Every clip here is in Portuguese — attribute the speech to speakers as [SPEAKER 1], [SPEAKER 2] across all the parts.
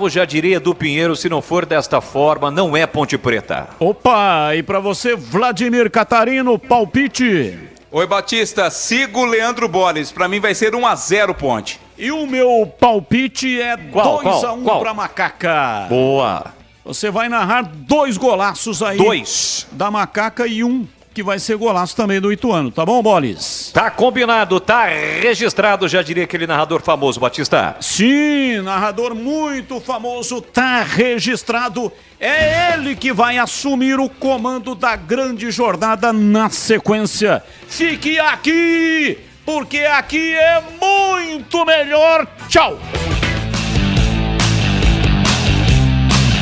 [SPEAKER 1] Já diria do Pinheiro, se não for desta forma, não é Ponte Preta.
[SPEAKER 2] Opa, e pra você, Vladimir Catarino, palpite.
[SPEAKER 3] Oi, Batista, sigo o Leandro Boles, pra mim vai ser 1-0 Ponte.
[SPEAKER 2] E o meu palpite é 2-1 pra Macaca.
[SPEAKER 1] Boa.
[SPEAKER 2] Você vai narrar 2 golaços aí.
[SPEAKER 1] 2.
[SPEAKER 2] Da Macaca e 1 que vai ser golaço também do Ituano, tá bom, Boles?
[SPEAKER 1] Tá combinado, tá registrado, já diria aquele narrador famoso, Batista.
[SPEAKER 2] Sim, narrador muito famoso, tá registrado. É ele que vai assumir o comando da grande jornada na sequência. Fique aqui, porque aqui é muito melhor. Tchau!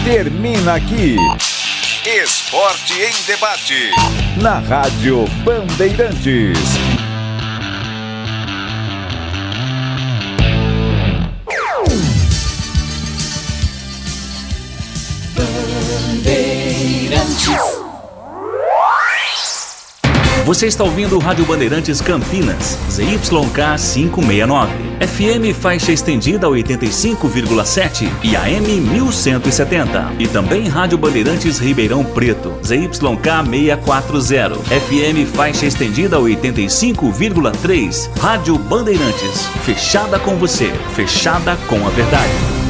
[SPEAKER 4] Termina aqui
[SPEAKER 5] Esporte em Debate,
[SPEAKER 4] na Rádio Bandeirantes.
[SPEAKER 6] Você está ouvindo o Rádio Bandeirantes Campinas, ZYK 569, FM faixa estendida 85,7 e AM 1170. E também Rádio Bandeirantes Ribeirão Preto, ZYK 640, FM faixa estendida 85,3. Rádio Bandeirantes, fechada com você, fechada com a verdade.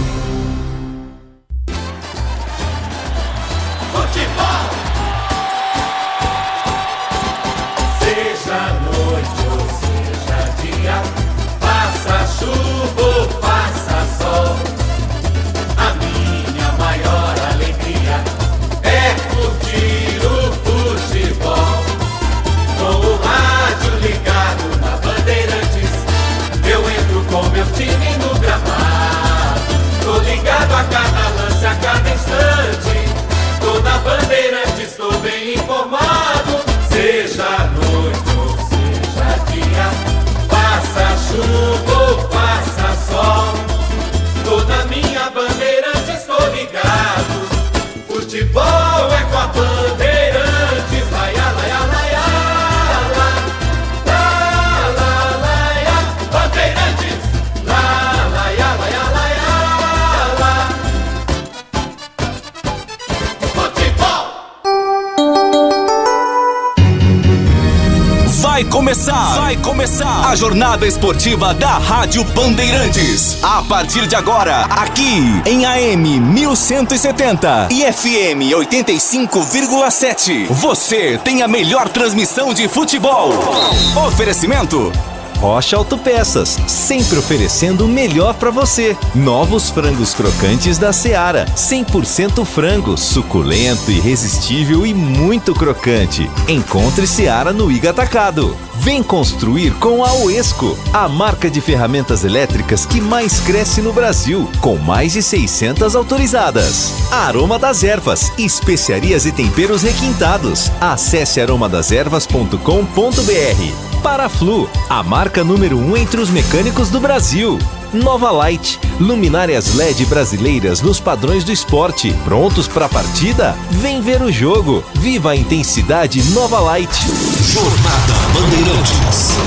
[SPEAKER 5] Vai começar a jornada esportiva da Rádio Bandeirantes. A partir de agora, aqui em AM 1170 e FM 85,7. Você tem a melhor transmissão de futebol. Oferecimento
[SPEAKER 7] Rocha Autopeças, sempre oferecendo o melhor para você. Novos frangos crocantes da Seara, 100% frango, suculento, irresistível e muito crocante. Encontre Seara no Iga Atacado. Vem construir com a Oesco, a marca de ferramentas elétricas que mais cresce no Brasil, com mais de 600 autorizadas. Aroma das Ervas, especiarias e temperos requintados. Acesse aromadeservas.com.br. Paraflu, a marca número 1 entre os mecânicos do Brasil. Nova Light, luminárias LED brasileiras nos padrões do esporte. Prontos para a partida? Vem ver o jogo. Viva a intensidade Nova Light.
[SPEAKER 5] Jornada Bandeirantes.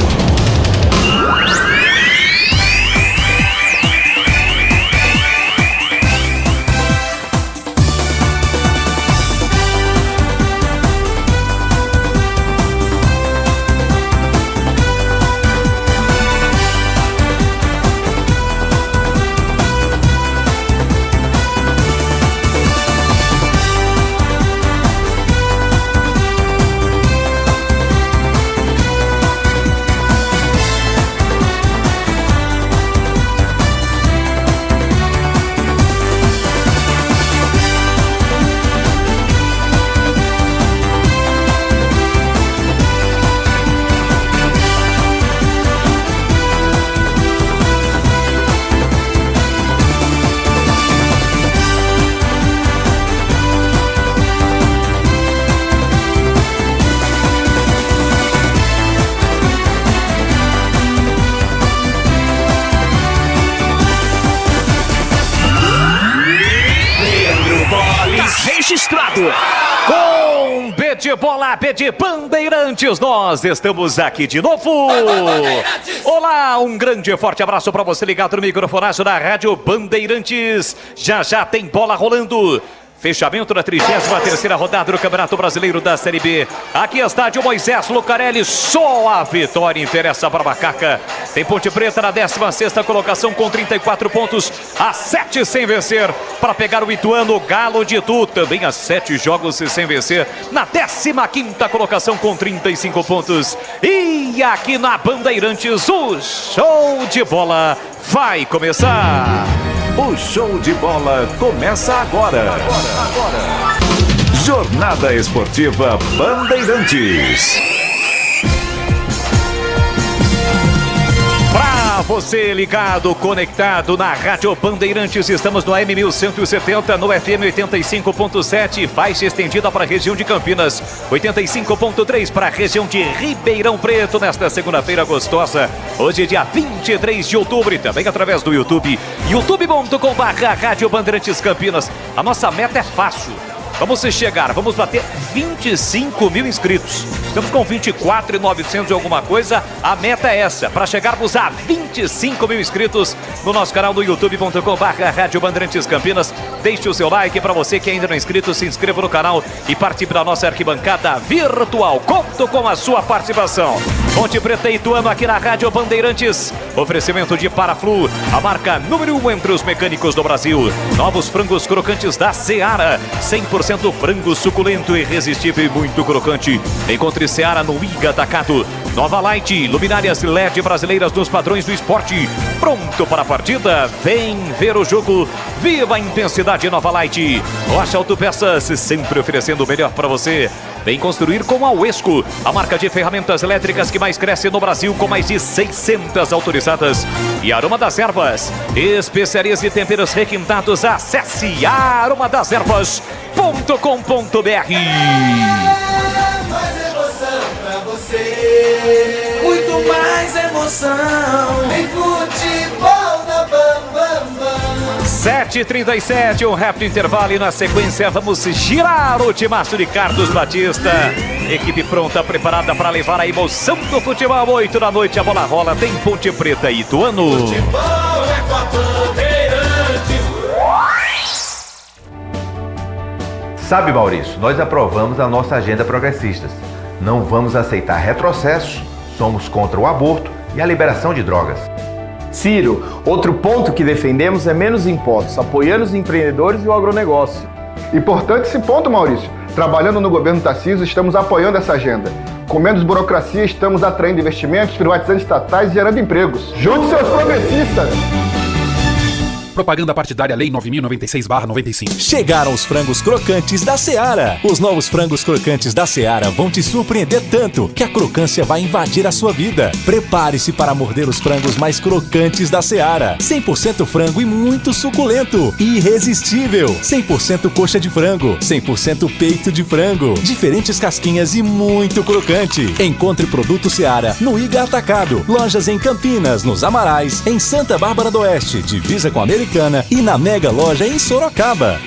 [SPEAKER 2] registrado.
[SPEAKER 1] Com B de bola, B de Bandeirantes, nós estamos aqui de novo. Olá, um grande e forte abraço para você ligado no microfonaço da Rádio Bandeirantes. Já tem bola rolando. Fechamento da 33ª rodada do Campeonato Brasileiro da Série B. Aqui estádio Moisés Lucarelli, só a vitória interessa para a Macaca. Tem Ponte Preta na 16ª colocação com 34 pontos, a 7 sem vencer, para pegar o Ituano, Galo de Itu, também a 7 jogos sem vencer, na 15ª colocação com 35 pontos. E aqui na Bandeirantes, o show de bola vai começar.
[SPEAKER 4] O show de bola começa agora. Jornada Esportiva Bandeirantes.
[SPEAKER 1] Pra você ligado, conectado na Rádio Bandeirantes, estamos no AM 1170, no FM 85.7, faixa estendida para a região de Campinas, 85.3 para a região de Ribeirão Preto, nesta segunda-feira gostosa, hoje dia 23 de outubro, e também através do YouTube, youtube.com/Rádio Bandeirantes Campinas. A nossa meta é fácil. Vamos chegar, vamos bater 25 mil inscritos. Estamos com 24.900 e alguma coisa. A meta é essa, para chegarmos a 25 mil inscritos no nosso canal no youtube.com/Rádio Bandeirantes Campinas. Deixe o seu like, para você que ainda não é inscrito, se inscreva no canal e participe da nossa arquibancada virtual. Conto com a sua participação. Ponte Preta e Ituano aqui na Rádio Bandeirantes. Oferecimento de Paraflu, a marca número 1 entre os mecânicos do Brasil. Novos frangos crocantes da Seara, 100% frango suculento, irresistível e muito crocante. Encontre Seara no Iga Atacado. Nova Light, luminárias LED brasileiras nos padrões do esporte. Pronto para a partida? Vem ver o jogo. Viva a intensidade Nova Light. Rocha Autopeças, sempre oferecendo o melhor para você. Vem construir com a Uesco, a marca de ferramentas elétricas que mais cresce no Brasil, com mais de 600 autorizadas. E Aroma das Ervas, especiarias e temperos requintados. Acesse aromadeservas.com.br.
[SPEAKER 8] Mais emoção pra você, muito mais emoção em futebol na Bam Bam Bam.
[SPEAKER 1] 7h37, um rápido intervalo e na sequência vamos girar o timaço de Carlos Batista. Equipe pronta, preparada para levar a emoção do futebol. 8 da noite, a bola rola, tem Ponte Preta e Ituano.
[SPEAKER 8] Futebol é com a Bandeirantes.
[SPEAKER 9] Sabe, Maurício, nós aprovamos a nossa agenda progressistas. Não vamos aceitar retrocessos, somos contra o aborto e a liberação de drogas.
[SPEAKER 10] Ciro, outro ponto que defendemos é menos impostos, apoiando os empreendedores e o agronegócio.
[SPEAKER 11] Importante esse ponto, Maurício. Trabalhando no governo Tarcísio, estamos apoiando essa agenda. Com menos burocracia, estamos atraindo investimentos, privatizando estatais e gerando empregos. Junte seus progressistas!
[SPEAKER 12] Propaganda partidária Lei 9.096/95.
[SPEAKER 7] Chegaram os frangos crocantes da Seara. Os novos frangos crocantes da Seara vão te surpreender tanto que a crocância vai invadir a sua vida. Prepare-se para morder os frangos mais crocantes da Seara. 100% frango e muito suculento. Irresistível. 100% coxa de frango. 100% peito de frango. Diferentes casquinhas e muito crocante. Encontre produto Seara no Iga Atacado. Lojas em Campinas, nos Amarais, em Santa Bárbara do Oeste, divisa com a Americana, e na Mega Loja em Sorocaba.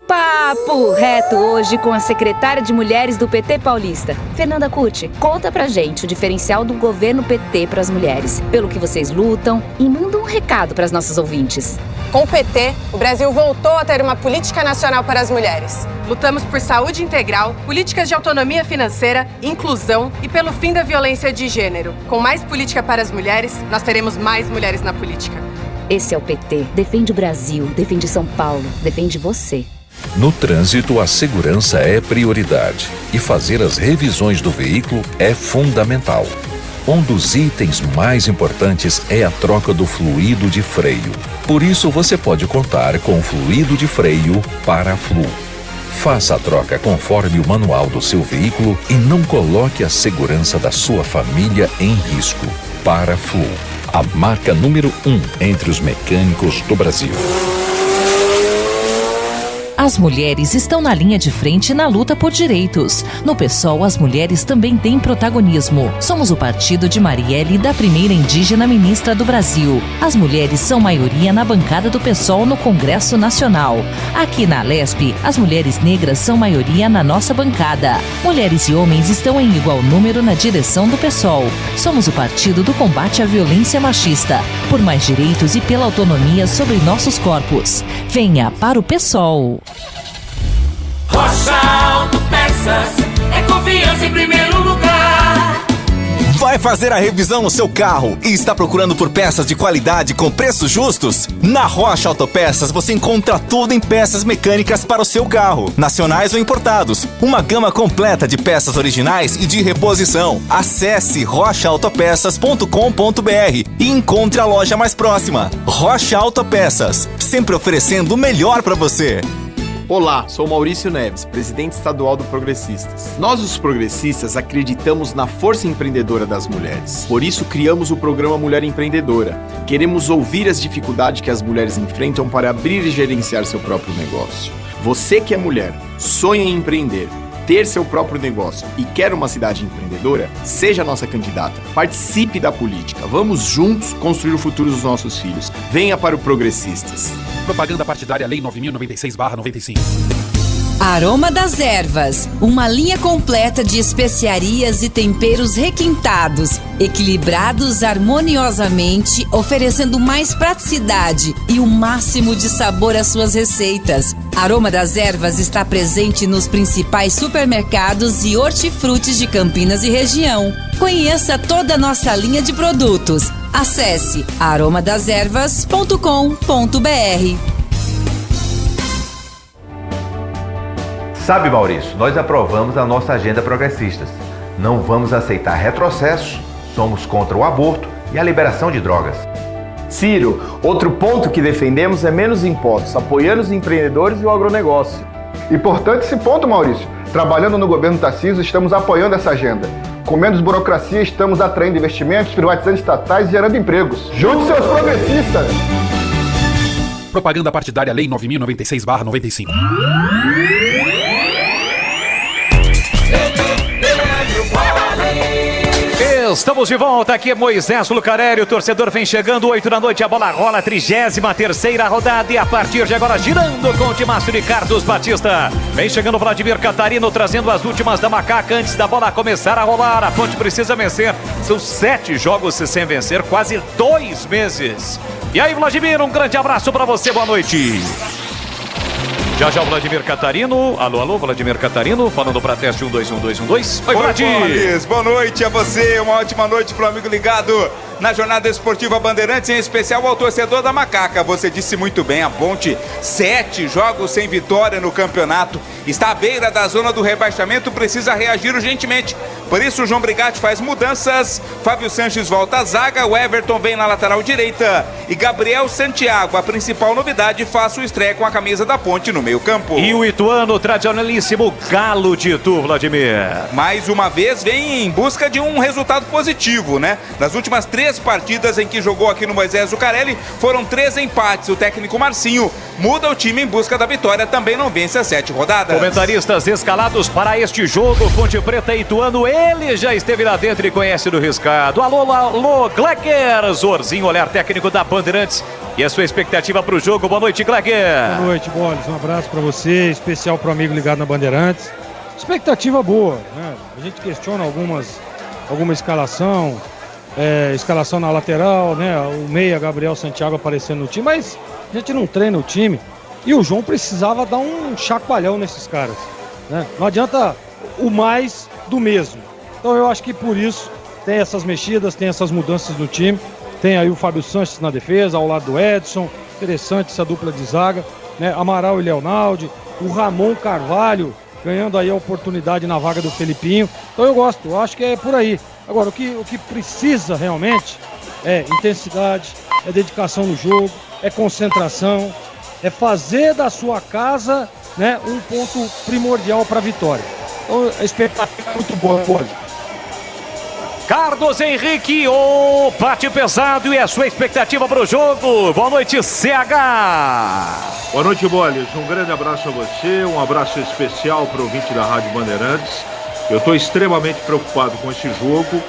[SPEAKER 13] Papo reto hoje com a secretária de Mulheres do PT Paulista, Fernanda Curti. Conta pra gente o diferencial do governo PT para as mulheres, pelo que vocês lutam, e manda um recado para as nossas ouvintes.
[SPEAKER 14] Com o PT, o Brasil voltou a ter uma política nacional para as mulheres. Lutamos por saúde integral, políticas de autonomia financeira, inclusão e pelo fim da violência de gênero. Com mais política para as mulheres, nós teremos mais mulheres na política.
[SPEAKER 13] Esse é o PT. Defende o Brasil, defende São Paulo, defende você.
[SPEAKER 15] No trânsito, a segurança é prioridade e fazer as revisões do veículo é fundamental. Um dos itens mais importantes é a troca do fluido de freio. Por isso, você pode contar com o fluido de freio Paraflu. Faça a troca conforme o manual do seu veículo e não coloque a segurança da sua família em risco. Paraflu, a marca número 1 entre os mecânicos do Brasil.
[SPEAKER 16] A As mulheres estão na linha de frente na luta por direitos. No PSOL, as mulheres também têm protagonismo. Somos o partido de Marielle, da primeira indígena ministra do Brasil. As mulheres são maioria na bancada do PSOL no Congresso Nacional. Aqui na Alesp, as mulheres negras são maioria na nossa bancada. Mulheres e homens estão em igual número na direção do PSOL. Somos o partido do combate à violência machista, por mais direitos e pela autonomia sobre nossos corpos. Venha para o PSOL.
[SPEAKER 8] Rocha Autopeças é confiança em primeiro lugar.
[SPEAKER 5] Vai fazer a revisão no seu carro e está procurando por peças de qualidade com preços justos? Na Rocha Autopeças você encontra tudo em peças mecânicas para o seu carro, nacionais ou importados. Uma gama completa de peças originais e de reposição. Acesse rochaautopeças.com.br e encontre a loja mais próxima. Rocha Autopeças, sempre oferecendo o melhor para você.
[SPEAKER 10] Olá, sou Maurício Neves, presidente estadual do Progressistas. Nós, os progressistas, acreditamos na força empreendedora das mulheres. Por isso, criamos o programa Mulher Empreendedora. Queremos ouvir as dificuldades que as mulheres enfrentam para abrir e gerenciar seu próprio negócio. Você que é mulher, sonha em empreender, ter seu próprio negócio e quer uma cidade empreendedora? Seja nossa candidata. Participe da política. Vamos juntos construir o futuro dos nossos filhos. Venha para o Progressistas.
[SPEAKER 12] Propaganda partidária Lei 9.096/95.
[SPEAKER 17] Aroma das Ervas, uma linha completa de especiarias e temperos requintados, equilibrados harmoniosamente, oferecendo mais praticidade e o máximo de sabor às suas receitas. Aroma das Ervas está presente nos principais supermercados e hortifrutis de Campinas e região. Conheça toda a nossa linha de produtos. Acesse aromadeservas.com.br.
[SPEAKER 9] Sabe, Maurício, nós aprovamos a nossa agenda progressistas. Não vamos aceitar retrocessos, somos contra o aborto e a liberação de drogas.
[SPEAKER 10] Ciro, outro ponto que defendemos é menos impostos, apoiando os empreendedores e o agronegócio.
[SPEAKER 11] Importante esse ponto, Maurício. Trabalhando no governo Tarcísio, estamos apoiando essa agenda. Com menos burocracia, estamos atraindo investimentos, privatizando estatais e gerando empregos. Junte seus progressistas!
[SPEAKER 12] Propaganda partidária Lei 9.096/95.
[SPEAKER 1] Estamos de volta, aqui é Moisés Lucarelli, o torcedor vem chegando, 8 da noite, a bola rola, 33ª rodada e a partir de agora girando com o timaço de Carlos Batista. Vem chegando Vladimir Catarino, trazendo as últimas da Macaca antes da bola começar a rolar. A Ponte precisa vencer, são 7 jogos sem vencer, quase 2 meses. E aí, Vladimir, um grande abraço pra você, boa noite. Já o Vladimir Catarino. Alô, Vladimir Catarino, falando para teste 121212. Oi, Vladimir.
[SPEAKER 3] Boa noite a você, uma ótima noite pro amigo ligado na Jornada Esportiva Bandeirantes, em especial ao torcedor da Macaca. Você disse muito bem, a Ponte, 7 jogos sem vitória no campeonato, está à beira da zona do rebaixamento, precisa reagir urgentemente. Por isso o João Brigatti faz mudanças, Fábio Sanches volta à zaga, o Everton vem na lateral direita e Gabriel Santiago, a principal novidade, faz sua estreia com a camisa da Ponte no meio campo.
[SPEAKER 1] E o ituano, tradicionalíssimo Galo de Itu, Vladimir.
[SPEAKER 3] Mais uma vez vem em busca de um resultado positivo, né? Nas últimas 3 partidas em que jogou aqui no Moisés Lucarelli, foram 3 empates. O técnico Marcinho muda o time em busca da vitória, também não vence as 7 rodadas.
[SPEAKER 1] Comentaristas escalados para este jogo, Ponte Preta e Ituano, ele já esteve lá dentro e conhece do riscado. Alô, Glecker, Zorzinho, olhar técnico da Bandeirantes. E a sua expectativa para o jogo? Boa noite, Glecker.
[SPEAKER 18] Boa noite, Bolis. Um abraço para você, especial para o amigo ligado na Bandeirantes. Expectativa boa, né? A gente questiona alguma escalação, escalação na lateral, né? O meia Gabriel Santiago aparecendo no time, mas a gente não treina o time. E o João precisava dar um chacoalhão nesses caras, né? Não adianta o mais do mesmo. Então eu acho que por isso tem essas mexidas, tem essas mudanças no time. Tem aí o Fábio Sanches na defesa, ao lado do Edson. Interessante essa dupla de zaga, né? Amaral e Leonaldi. O Ramon Carvalho ganhando aí a oportunidade na vaga do Felipinho. Então eu gosto, eu acho que é por aí. Agora, o que precisa realmente é intensidade, é dedicação no jogo, é concentração, é fazer da sua casa, né, um ponto primordial para a vitória. Então a expectativa é muito boa,
[SPEAKER 1] Carlos Henrique, o bate pesado e a sua expectativa para o jogo. Boa noite, CH.
[SPEAKER 19] Boa noite, Boles. Um grande abraço a você, um abraço especial para o ouvinte da Rádio Bandeirantes. Eu estou extremamente preocupado com esse jogo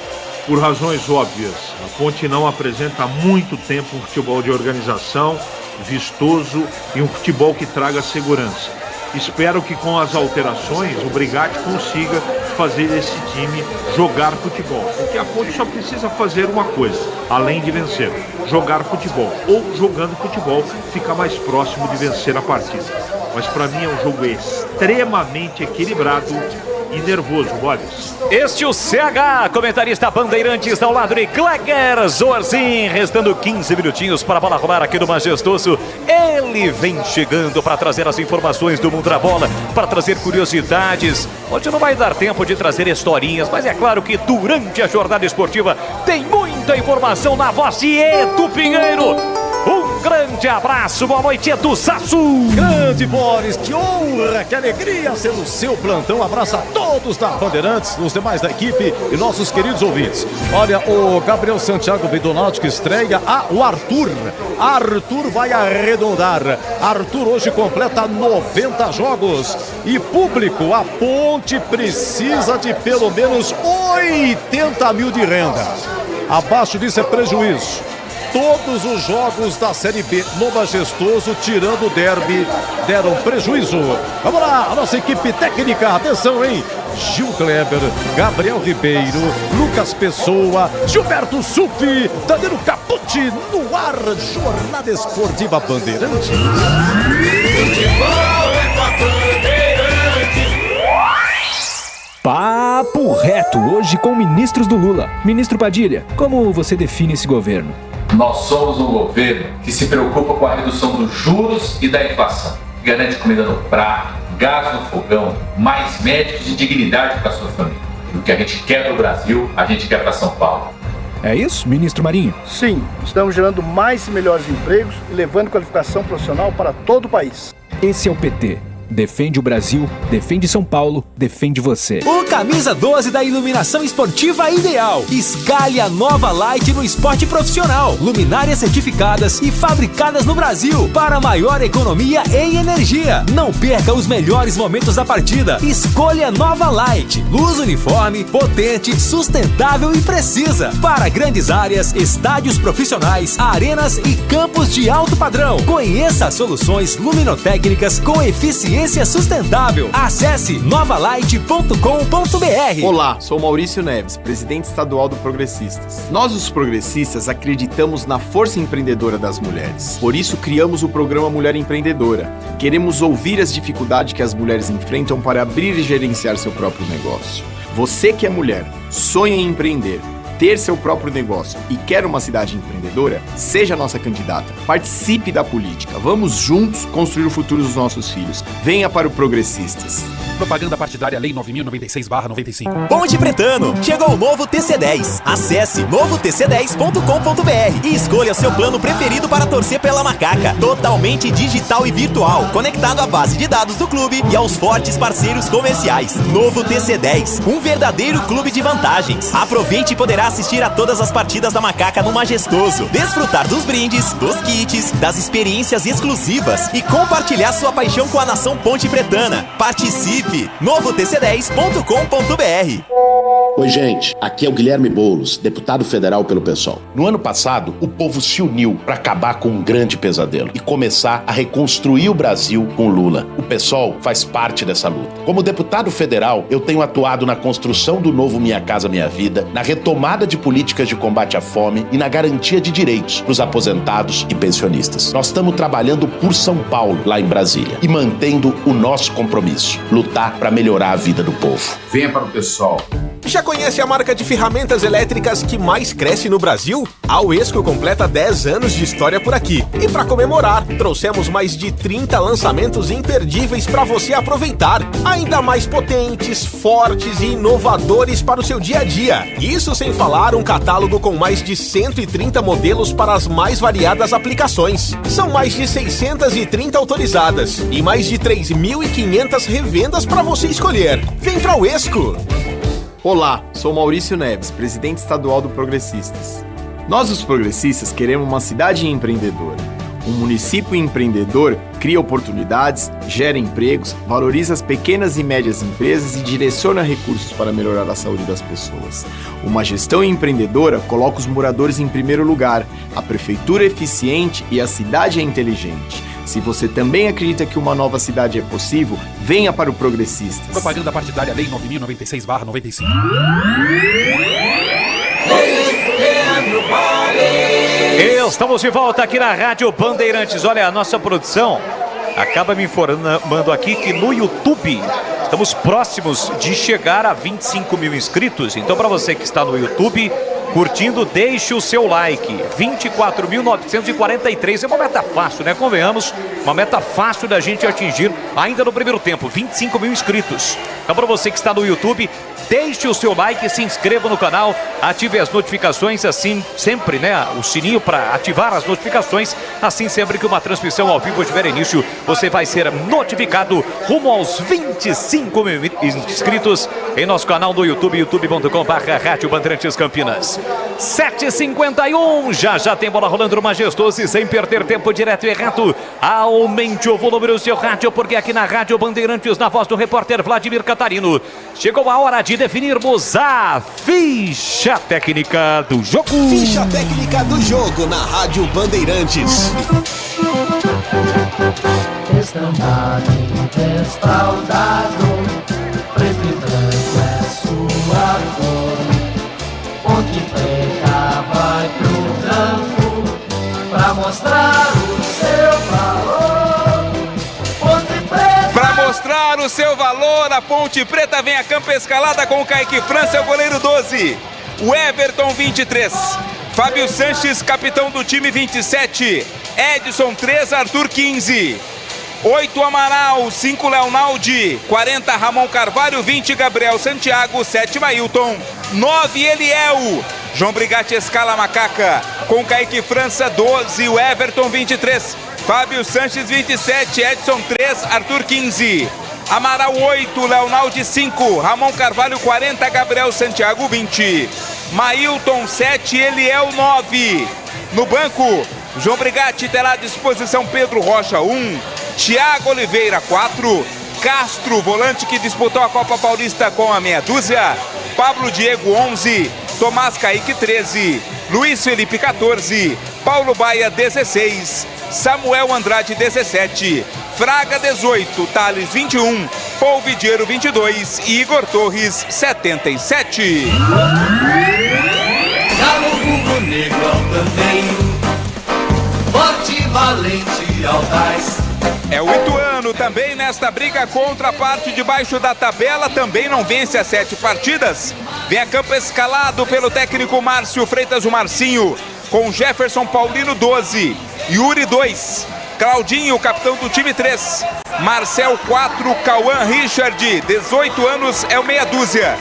[SPEAKER 19] por razões óbvias. A Ponte não apresenta há muito tempo um futebol de organização, vistoso e um futebol que traga segurança. Espero que com as alterações o Brigatti consiga fazer esse time jogar futebol. Porque a Ponte só precisa fazer uma coisa, além de vencer: jogar futebol. Ou jogando futebol, fica mais próximo de vencer a partida. Mas para mim é um jogo extremamente equilibrado e nervoso, Boles.
[SPEAKER 1] Este o CH, comentarista Bandeirantes ao lado de Kleger Zorzin. Restando 15 minutinhos para a bola rolar aqui do Majestoso. Ele vem chegando para trazer as informações do mundo da bola, para trazer curiosidades. Hoje não vai dar tempo de trazer historinhas, mas é claro que durante a jornada esportiva tem muita informação na voz de Edu Pinheiro. Um grande abraço, boa noite, Edu Sasso.
[SPEAKER 20] Grande Boris, que honra, que alegria ser o seu plantão. Abraço a todos da Bandeirantes, os demais da equipe e nossos queridos ouvintes. Olha, o Gabriel Santiago veio do Náutico, estreia o Arthur. Arthur vai arredondar. Arthur hoje completa 90 jogos. E público, a Ponte precisa de pelo menos 80 mil de renda. Abaixo disso é prejuízo. Todos os jogos da Série B no Majestoso, tirando o derby, deram prejuízo. Vamos lá, a nossa equipe técnica, atenção, hein? Gil Kleber, Gabriel Ribeiro, Lucas Pessoa, Gilberto Sufi, Danilo Capucci, no ar, Jornada Esportiva Bandeirantes.
[SPEAKER 8] Futebol é com a Bandeirantes.
[SPEAKER 21] Papo reto, hoje com ministros do Lula. Ministro Padilha, como você define esse governo?
[SPEAKER 22] Nós somos um governo que se preocupa com a redução dos juros e da inflação. Garante comida no prato, gás no fogão, mais médicos e dignidade para a sua família. O que a gente quer para o Brasil, a gente quer para São Paulo.
[SPEAKER 21] É isso, ministro Marinho?
[SPEAKER 23] Sim, estamos gerando mais e melhores empregos e levando qualificação profissional para todo o país.
[SPEAKER 21] Esse é o PT. Defende o Brasil, defende São Paulo, defende você.
[SPEAKER 24] O camisa 12 da iluminação esportiva ideal. Escale a nova Light no esporte profissional. Luminárias certificadas e fabricadas no Brasil para maior economia em energia. Não perca os melhores momentos da partida. Escolha nova Light. Luz uniforme, potente, sustentável e precisa. Para grandes áreas, estádios profissionais, arenas e campos de alto padrão. Conheça soluções luminotécnicas com eficiência sustentável. Acesse novalight.com.br.
[SPEAKER 10] Olá, sou Maurício Neves, presidente estadual do Progressistas. Nós, os progressistas, acreditamos na força empreendedora das mulheres. Por isso, criamos o programa Mulher Empreendedora. Queremos ouvir as dificuldades que as mulheres enfrentam para abrir e gerenciar seu próprio negócio. Você que é mulher, sonha em empreender, ter seu próprio negócio e quer uma cidade empreendedora? Seja nossa candidata. Participe da política. Vamos juntos construir o futuro dos nossos filhos. Venha para o Progressistas.
[SPEAKER 12] Propaganda partidária Lei 9.096/95.
[SPEAKER 5] Ponte Pretano, chegou o novo TC10. Acesse novotc10.com.br e escolha seu plano preferido para torcer pela macaca. Totalmente digital e virtual, conectado à base de dados do clube e aos fortes parceiros comerciais. Novo TC10, um verdadeiro clube de vantagens. Aproveite e poderá assistir a todas as partidas da macaca no Majestoso, desfrutar dos brindes, dos kits, das experiências exclusivas e compartilhar sua paixão com a nação Ponte Pretana. Participe! novotc10.com.br.
[SPEAKER 25] Oi, gente, aqui é o Guilherme Boulos, deputado federal pelo PSOL. No ano passado, o povo se uniu para acabar com um grande pesadelo e começar a reconstruir o Brasil com Lula. O PSOL faz parte dessa luta. Como deputado federal, eu tenho atuado na construção do novo Minha Casa Minha Vida, na retomada de políticas de combate à fome e na garantia de direitos para os aposentados e pensionistas. Nós estamos trabalhando por São Paulo, lá em Brasília, e mantendo o nosso compromisso, lutar para melhorar a vida do povo.
[SPEAKER 26] Venha para o PSOL.
[SPEAKER 27] Já conhece a marca de ferramentas elétricas que mais cresce no Brasil? A Uesco completa 10 anos de história por aqui. E para comemorar, trouxemos mais de 30 lançamentos imperdíveis para você aproveitar. Ainda mais potentes, fortes e inovadores para o seu dia a dia. Isso sem falar um catálogo com mais de 130 modelos para as mais variadas aplicações. São mais de 630 autorizadas e mais de 3.500 revendas para você escolher. Vem pra Uesco!
[SPEAKER 10] Olá, sou Maurício Neves, presidente estadual do Progressistas. Nós, os progressistas, queremos uma cidade empreendedora. Um município empreendedor cria oportunidades, gera empregos, valoriza as pequenas e médias empresas e direciona recursos para melhorar a saúde das pessoas. Uma gestão empreendedora coloca os moradores em primeiro lugar, a prefeitura é eficiente e a cidade é inteligente. Se você também acredita que uma nova cidade é possível, venha para o Progressistas.
[SPEAKER 12] Propaganda partidária Lei 9.096/95.
[SPEAKER 1] Estamos de volta aqui na Rádio Bandeirantes. Olha, a nossa produção acaba me informando aqui que no YouTube estamos próximos de chegar a 25 mil inscritos. Então, para você que está no YouTube curtindo, deixe o seu like. 24.943 é uma meta fácil, né? Convenhamos, uma meta fácil da gente atingir ainda no primeiro tempo. 25 mil inscritos. Então, para você que está no YouTube, deixe o seu like, se inscreva no canal, ative as notificações, assim sempre, né? O sininho para ativar as notificações. Assim, sempre que uma transmissão ao vivo tiver início, você vai ser notificado rumo aos 25 mil inscritos em nosso canal no YouTube, youtube.com/Rádio Bandeirantes Campinas. 7h51, já tem bola rolando no Majestoso e sem perder tempo, direto e reto. Aumente o volume do seu rádio, porque aqui na Rádio Bandeirantes, na voz do repórter Vladimir Catarino, chegou a hora de definirmos a ficha técnica do jogo.
[SPEAKER 5] Ficha técnica do jogo na Rádio Bandeirantes.
[SPEAKER 8] Estandarte respaldado, preto e branco é sua cor. Ponte preta vai pro campo pra mostrar o seu valor. Ponte preta.
[SPEAKER 3] Pra mostrar o seu valor, a Ponte Preta vem a campo escalada com o Kaique França, o goleiro 12. O Everton 23. Fábio Sanches, capitão do time 27. Edson 3, Arthur 15. 8 Amaral, 5 Leonaldi, 40 Ramon Carvalho, 20 Gabriel Santiago, 7 Mailton, 9 Eliel. João Brigatti escala a macaca com Kaique França 12, o Everton 23, Fábio Sanches 27, Edson 3, Arthur 15. Amaral 8, Leonaldi 5, Ramon Carvalho 40, Gabriel Santiago 20. Mailton 7, Eliel 9. No banco, João Brigatti terá à disposição Pedro Rocha 1, Thiago Oliveira 4, Castro, volante que disputou a Copa Paulista com a meia dúzia, Pablo Diego 11, Tomás Kaique 13, Luiz Felipe 14, Paulo Baia 16, Samuel Andrade 17, Fraga 18, Thales 21, Paul Vidiero 22 e Igor Torres 77.
[SPEAKER 8] Galo rubro-negro ao canteiro, forte, valente, audaz.
[SPEAKER 3] É o Ituano também nesta briga contra a parte de baixo da tabela, também não vence as 7 partidas. Vem a campo escalado pelo técnico Márcio Freitas, o Marcinho, com Jefferson Paulino 12, Yuri 2, Claudinho, capitão do time 3, Marcel 4, Cauã Richard, 18 anos, é o meia dúzia.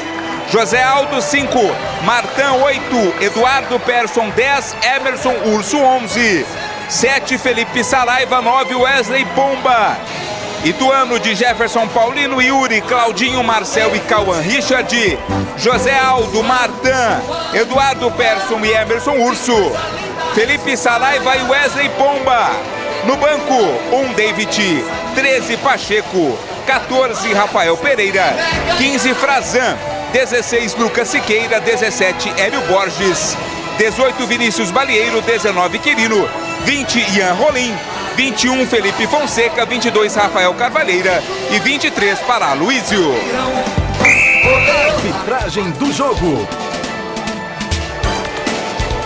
[SPEAKER 3] José Aldo 5, Martã 8, Eduardo Persson 10, Emerson Urso 11, 7 Felipe Saraiva, 9 Wesley Pomba. Ituano de Jefferson Paulino, Yuri, Claudinho, Marcel e Cauã Richard, José Aldo, Martã, Eduardo Persson e Emerson Urso, Felipe Saraiva e Wesley Pomba. No banco, 1 David, 13 Pacheco, 14 Rafael Pereira, 15 Frazan, 16 Lucas Siqueira, 17 Hélio Borges, 18 Vinícius Balieiro, 19 Quirino, 20 Ian Rolim, 21 Felipe Fonseca, 22 Rafael Carvalheira e 23 para Luísio.
[SPEAKER 5] Arbitragem do jogo.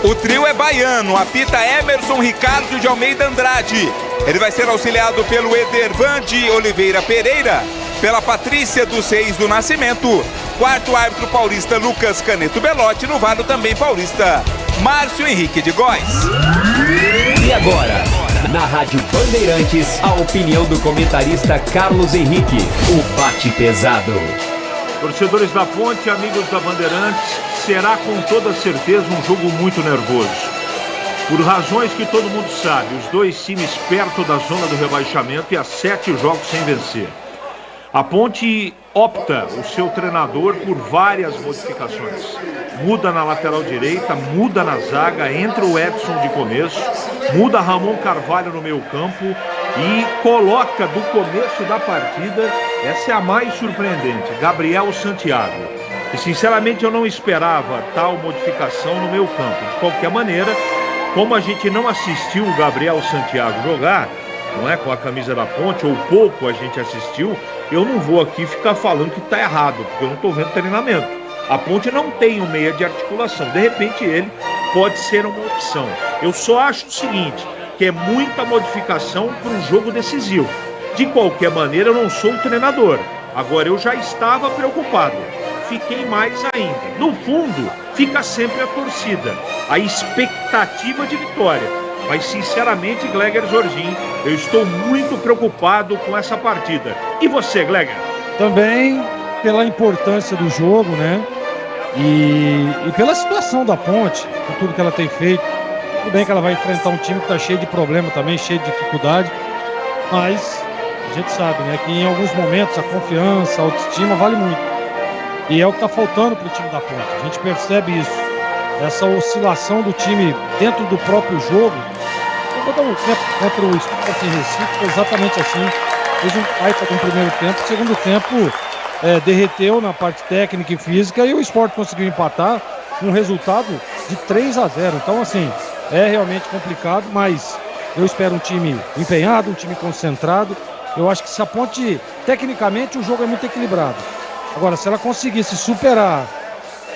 [SPEAKER 3] O trio é baiano, apita Emerson Ricardo de Almeida Andrade. Ele vai ser auxiliado pelo Edervan de Oliveira Pereira, pela Patrícia dos Reis do Nascimento, quarto árbitro paulista Lucas Caneto Belotti, no VAR também paulista Márcio Henrique de Góes.
[SPEAKER 2] E agora, na Rádio Bandeirantes, a opinião do comentarista Carlos Henrique, o bate pesado.
[SPEAKER 19] Torcedores da Ponte, amigos da Bandeirantes, será com toda certeza um jogo muito nervoso. Por razões que todo mundo sabe, os dois times perto da zona do rebaixamento e há 7 jogos sem vencer. A Ponte opta o seu treinador por várias modificações. Muda na lateral direita, muda na zaga, entra o Edson de começo, muda Ramon Carvalho no meio campo e coloca do começo da partida, essa é a mais surpreendente, Gabriel Santiago. E sinceramente eu não esperava tal modificação no meio campo. De qualquer maneira, como a gente não assistiu o Gabriel Santiago jogar, não é, com a camisa da Ponte, ou pouco a gente assistiu, eu não vou aqui ficar falando que está errado, porque eu não estou vendo treinamento. A Ponte não tem um meia de articulação, de repente ele pode ser uma opção. Eu só acho o seguinte, que é muita modificação para um jogo decisivo. De qualquer maneira, eu não sou o treinador. Agora, eu já estava preocupado. Fiquei mais ainda. No fundo, fica sempre a torcida, a expectativa de vitória. Mas, sinceramente, Gleger Jorginho, eu estou muito preocupado com essa partida. E você, Gleger?
[SPEAKER 18] Também pela importância do jogo, né? E pela situação da Ponte, por tudo que ela tem feito. Tudo bem que ela vai enfrentar um time que está cheio de problema também, cheio de dificuldade. Mas a gente sabe, né, que em alguns momentos a confiança, a autoestima vale muito. E é o que está faltando para o time da Ponte. A gente percebe isso. Essa oscilação do time dentro do próprio jogo. Eu vou dar um tempo contra o Sport em Recife, foi exatamente assim. Fez um baita no primeiro tempo, no segundo tempo derreteu na parte técnica e física e o Sport conseguiu empatar com um resultado de 3-0. Então, assim, é realmente complicado, mas eu espero um time empenhado, um time concentrado. Eu acho que se a Ponte, tecnicamente, o jogo é muito equilibrado. Agora, se ela conseguir se superar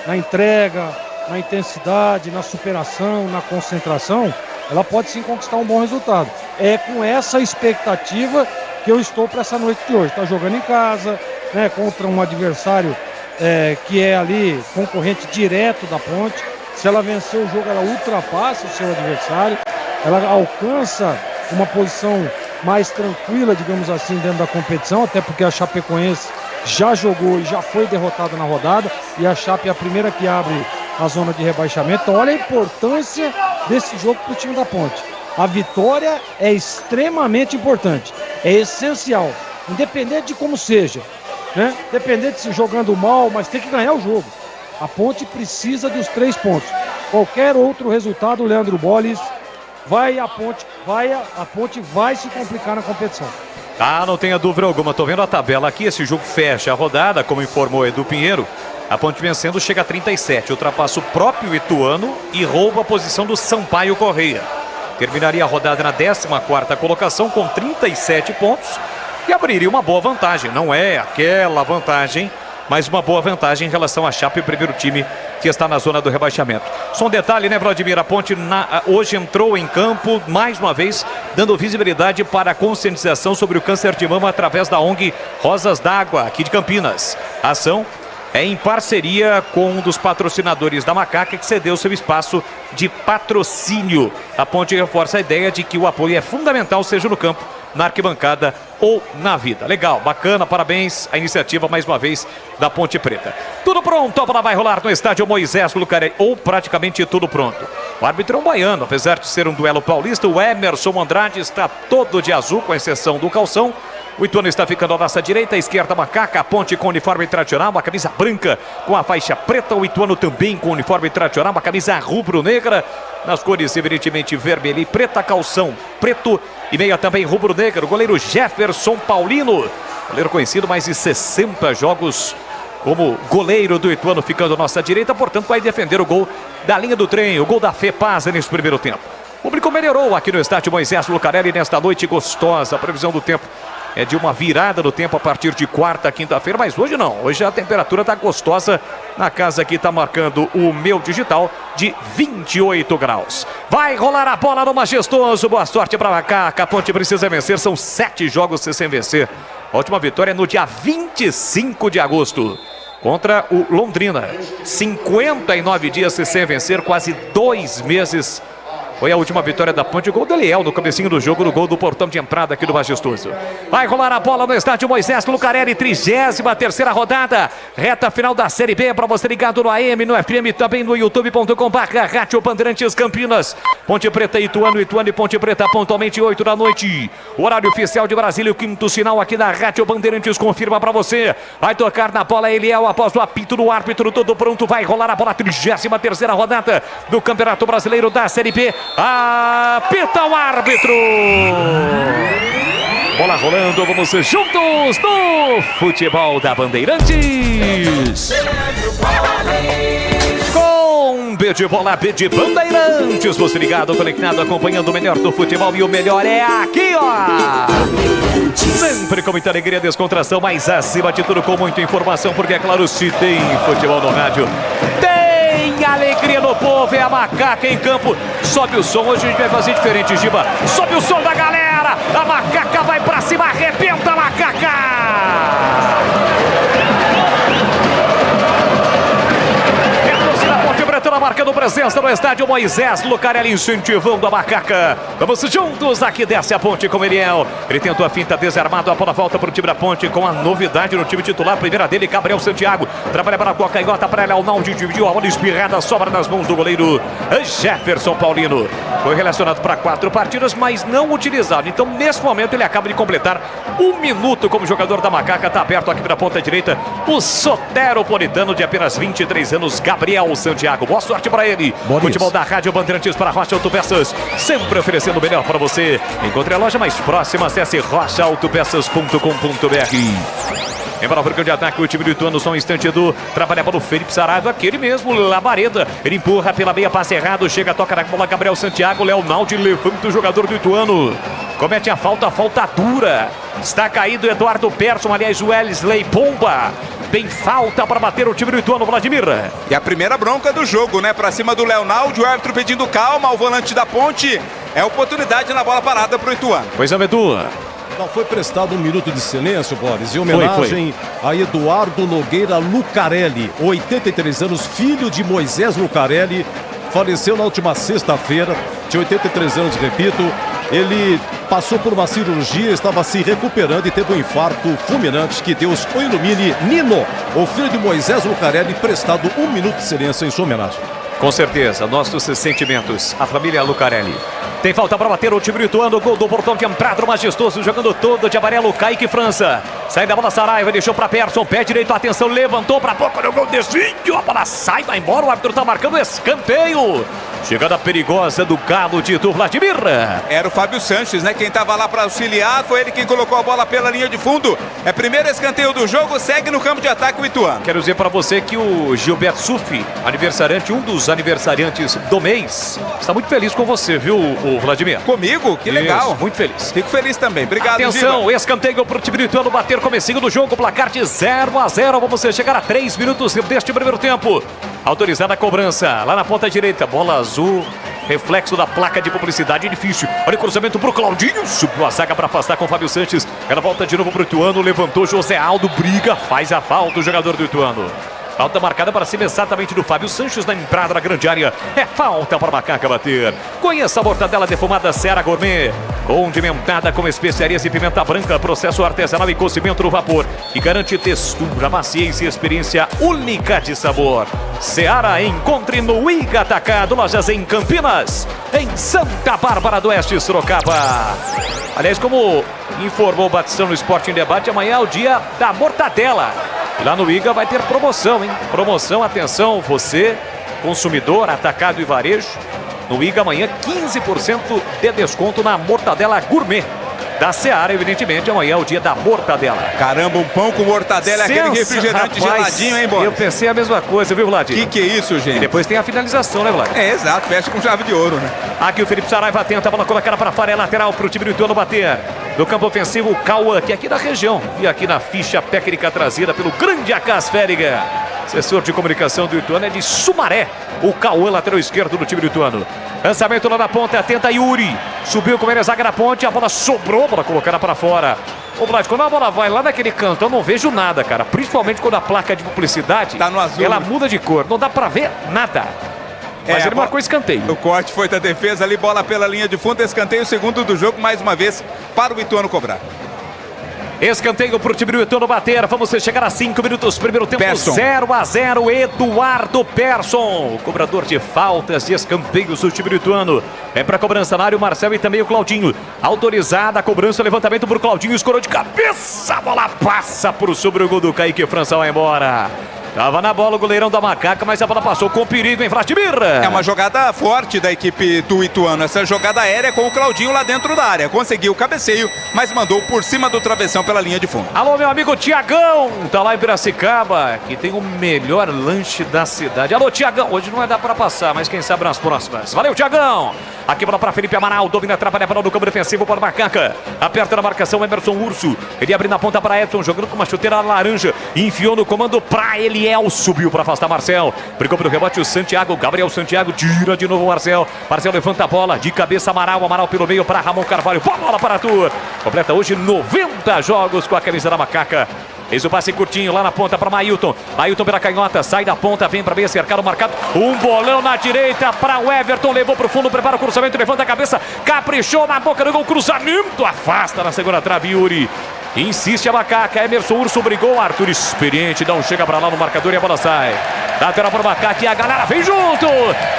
[SPEAKER 18] na entrega, na intensidade, na superação, na concentração, ela pode sim conquistar um bom resultado. É com essa expectativa que eu estou para essa noite de hoje. Está jogando em casa, né, contra um adversário que é ali concorrente direto da Ponte. Se ela vencer o jogo, ela ultrapassa o seu adversário, ela alcança uma posição mais tranquila, digamos assim, dentro da competição, até porque a Chapecoense já jogou e já foi derrotada na rodada, e a Chape é a primeira que abre a zona de rebaixamento. Então olha a importância desse jogo para o time da Ponte. A vitória é extremamente importante, é essencial, independente de como seja, né? Independente se jogando mal, mas tem que ganhar o jogo. A Ponte precisa dos 3 pontos. Qualquer outro resultado, o Leandro Bolles, a Ponte vai se complicar na competição.
[SPEAKER 1] Ah, não tenha dúvida alguma. Tô vendo a tabela aqui, esse jogo fecha a rodada, como informou Edu Pinheiro. A Ponte vencendo chega a 37, ultrapassa o próprio Ituano e rouba a posição do Sampaio Correia. Terminaria a rodada na 14ª colocação com 37 pontos e abriria uma boa vantagem. Não é aquela vantagem, mas uma boa vantagem em relação à Chape, o primeiro time que está na zona do rebaixamento. Só um detalhe, né, Vladimir? A Ponte hoje entrou em campo, mais uma vez, dando visibilidade para a conscientização sobre o câncer de mama através da ONG Rosas d'Água, aqui de Campinas. A ação é em parceria com um dos patrocinadores da Macaca, que cedeu seu espaço de patrocínio. A Ponte reforça a ideia de que o apoio é fundamental, seja no campo, na arquibancada ou na vida. Legal, bacana, parabéns à iniciativa, mais uma vez, da Ponte Preta. Tudo pronto, a bola vai rolar no estádio Moisés Lucarelli, ou praticamente tudo pronto. O árbitro é um baiano, apesar de ser um duelo paulista, o Emerson Andrade está todo de azul, com exceção do calção. O Ituano está ficando à nossa direita, à esquerda Macaca, a Ponte com uniforme tradicional, uma camisa branca com a faixa preta, o Ituano também com uniforme tradicional, uma camisa rubro-negra, nas cores evidentemente vermelha e preta, calção preto e meia também rubro-negra, o goleiro Jefferson Paulino, goleiro conhecido, mais de 60 jogos como goleiro do Ituano, ficando à nossa direita, portanto vai defender o gol da linha do trem, o gol da Fepaz nesse primeiro tempo. O público melhorou aqui no estádio Moisés Lucarelli nesta noite gostosa, a previsão do tempo é de uma virada do tempo a partir de quarta, quinta-feira, mas hoje não. Hoje a temperatura está gostosa. Na casa aqui está marcando o meu digital de 28 graus. Vai rolar a bola no majestoso. Boa sorte para a Macaca. A Ponte precisa vencer. São 7 jogos sem vencer. A última vitória é no dia 25 de agosto. Contra o Londrina. 59 dias sem vencer. Quase 2 meses Foi a última vitória da Ponte, gol do Eliel no comecinho do jogo, no gol do portão de entrada aqui do Majestoso. Vai rolar a bola no estádio Moisés Lucarelli, 33ª rodada, reta final da Série B, para você ligado no AM, no FM, também no youtube.com/Rádio Bandeirantes Campinas. Ponte Preta, Ituano e Ponte Preta, pontualmente 8 da noite. O horário oficial de Brasília, o quinto sinal aqui da Rádio Bandeirantes confirma para você. Vai tocar na bola Eliel após o apito do árbitro, tudo pronto, vai rolar a bola, 33ª rodada do Campeonato Brasileiro da Série B. Apita o árbitro. Bola rolando, vamos juntos no futebol da Bandeirantes. Com B de bola, B de Bandeirantes. Você ligado, conectado, acompanhando o melhor do futebol. E o melhor é aqui, ó. Sempre com muita alegria, descontração, mas acima de tudo com muita informação. Porque é claro, se tem futebol no rádio, tem alegria no povo. É a Macaca em campo. Sobe o som, hoje a gente vai fazer diferente, Giba. Sobe o som da galera. A Macaca vai pra cima, arrebenta a Macaca. Marcando presença no estádio Moisés Lucarelli, incentivando a Macaca. Vamos juntos, aqui desce a Ponte com Eliel. Ele tentou a finta, desarmado, a bola volta para o time da Ponte com a novidade no time titular. Primeira dele, Gabriel Santiago. Trabalha para a Cocanhota, para Léo Naldi, dividiu a bola espirrada, sobra nas mãos do goleiro Jefferson Paulino. Foi relacionado para 4 partidas, mas não utilizado. Então, nesse momento, ele acaba de completar 1 minuto como jogador da Macaca. Está aberto aqui para a ponta direita o soteropolitano de apenas 23 anos, Gabriel Santiago. Boa sorte para ele. Futebol da Rádio Bandeirantes para Rocha Autopeças, sempre oferecendo o melhor para você. Encontre a loja mais próxima, acesse rochaautopeças.com.br. Embora o de ataque, o time do Ituano, só um instante, Edu. Trabalha para o Felipe Saraiva, aquele mesmo, Labareda. Ele empurra pela meia, passe errado, chega, toca na bola, Gabriel Santiago, Léo Naldi levanta o jogador do Ituano. Comete a falta dura. Está caído Eduardo Persson, aliás, o Wesley Pomba. Tem falta para bater o time do Ituano, Vladimir.
[SPEAKER 3] E a primeira bronca do jogo, né? Para cima do Leonardo, o árbitro pedindo calma ao volante da Ponte. É oportunidade na bola parada para o Ituano.
[SPEAKER 1] Pois é, Edu.
[SPEAKER 20] Não foi prestado 1 minuto de silêncio, Boris, em homenagem a Eduardo Nogueira Lucarelli, 83 anos, filho de Moisés Lucarelli. Faleceu na última sexta-feira, tinha 83 anos, repito. Ele passou por uma cirurgia, estava se recuperando e teve um infarto fulminante. Que Deus o ilumine. Nino, o filho de Moisés Lucarelli, prestado 1 minuto de silêncio em sua homenagem.
[SPEAKER 1] Com certeza, nossos sentimentos, a família Lucarelli. Tem falta para bater o time do Ituano, gol do portão de entrada, o Majestoso, jogando todo de amarelo, Kaique França. Sai da bola Saraiva, deixou para Persson, pé direito, atenção, levantou para boca do gol, desvio, a bola sai, vai embora, o árbitro está marcando escanteio. Chegada perigosa do Galo de Itu, Vladimir.
[SPEAKER 3] Era o Fábio Sanches, né? Quem estava lá para auxiliar, foi ele quem colocou a bola pela linha de fundo. É primeiro escanteio do jogo, segue no campo de ataque o Ituano.
[SPEAKER 1] Quero dizer para você que o Gilberto Sufi, aniversariante, um dos aniversariantes do mês, está muito feliz com você, viu, o Vladimir?
[SPEAKER 3] Comigo? Que legal.
[SPEAKER 1] Isso, muito feliz.
[SPEAKER 3] Fico feliz também. Obrigado,
[SPEAKER 1] atenção,
[SPEAKER 3] Giba.
[SPEAKER 1] Escanteio para o time do Ituano bater comecinho do jogo, placar de 0-0. Vamos chegar a 3 minutos deste primeiro tempo. Autorizada a cobrança, lá na ponta direita, bola azul, reflexo da placa de publicidade, difícil. Olha o cruzamento pro Claudinho, subiu a zaga para afastar com o Fábio Sanches. Ela volta de novo pro Ituano, levantou José Aldo, briga, faz a falta o jogador do Ituano. Falta marcada para cima exatamente do Fábio Sanches na entrada da grande área. É falta para a Macaca bater. Conheça a mortadela defumada Seara Gourmet. Condimentada com especiarias e pimenta branca. Processo artesanal e cozimento no vapor. Que garante textura, maciez e experiência única de sabor. Seara, encontre no Iga Atacado. Lojas em Campinas. Em Santa Bárbara do Oeste, Sorocaba. Aliás, como informou o Batistão no Esporte em Debate, amanhã é o dia da mortadela. E lá no Iga vai ter promoção, hein? Promoção, atenção, você, consumidor, atacado e varejo. No Iga amanhã, 15% de desconto na mortadela gourmet da Seara, evidentemente, amanhã é o dia da mortadela.
[SPEAKER 3] Caramba, um pão com mortadela, aquele refrigerante geladinho, hein, Boris?
[SPEAKER 1] Eu pensei a mesma coisa, viu, Vladimir?
[SPEAKER 3] Que é isso, gente?
[SPEAKER 1] E depois tem a finalização, né, Vladimir?
[SPEAKER 3] É, exato, fecha com chave de ouro, né?
[SPEAKER 1] Aqui o Felipe Saraiva tenta, a bola colocada para fora, é lateral para o time do Ituano bater. No campo ofensivo, o Cauã, que é aqui da região. E aqui na ficha técnica trazida pelo grande Acas Fériga. Assessor de comunicação do Ituano é de Sumaré. O Cauã, lateral esquerdo do time do Ituano. Lançamento lá na ponta, tenta Yuri. Subiu com a zaga na ponte, a bola sobrou, a bola colocada para fora. Ô, Vlad, quando a bola vai lá naquele canto, eu não vejo nada, cara. Principalmente quando a placa de publicidade,
[SPEAKER 3] tá no azul,
[SPEAKER 1] ela muda de cor. Não dá para ver nada. Mas ele marcou escanteio.
[SPEAKER 3] O corte foi da defesa ali, bola pela linha de fundo, escanteio, segundo do jogo, mais uma vez, para o Ituano cobrar.
[SPEAKER 1] Escanteio para o time do Ituano bater. Vamos chegar a 5 minutos. Primeiro tempo, 0-0. Eduardo Persson, cobrador de faltas de escanteios do time do Ituano. É para cobrança na área o Marcel e também o Claudinho. Autorizada a cobrança, levantamento para o Claudinho. Escorou de cabeça. A bola passa por sobre o gol do Kaique França. Vai embora. Tava na bola o goleirão da Macaca, mas a bola passou com perigo em Vladimir.
[SPEAKER 3] É uma jogada forte da equipe do Ituano. Essa jogada aérea com o Claudinho lá dentro da área. Conseguiu o cabeceio, mas mandou por cima do travessão pela linha de fundo.
[SPEAKER 1] Alô, meu amigo Tiagão. Tá lá em Piracicaba, que tem o melhor lanche da cidade. Alô, Tiagão. Hoje não vai dar pra passar, mas quem sabe nas próximas. Valeu, Tiagão. Aqui bola para Felipe Amaral. Domina, trabalha para o campo defensivo para o Macaca. Aperta na marcação Emerson Urso. Ele abre na ponta para Edson, jogando com uma chuteira laranja. Enfiou no comando para Eliel. Subiu para afastar Marcel. Brigou pelo rebote o Santiago. Gabriel Santiago tira de novo o Marcel. Marcel levanta a bola. De cabeça Amaral. Amaral pelo meio para Ramon Carvalho. Bola para Arthur. Completa hoje 90 jogos com a camisa da Macaca. Fez o passe curtinho lá na ponta para Mailton. Mailton pela canhota, sai da ponta, vem para bem cercar o marcado. Um bolão na direita para o Everton. Levou para o fundo, prepara o cruzamento, levanta a cabeça. Caprichou na boca do gol, cruzamento. Afasta na segunda trave, Yuri. Insiste a Macaca, Emerson Urso brigou. Arthur experiente, dá um chega para lá no marcador e a bola sai. Lateral para o Macaca e a galera vem junto.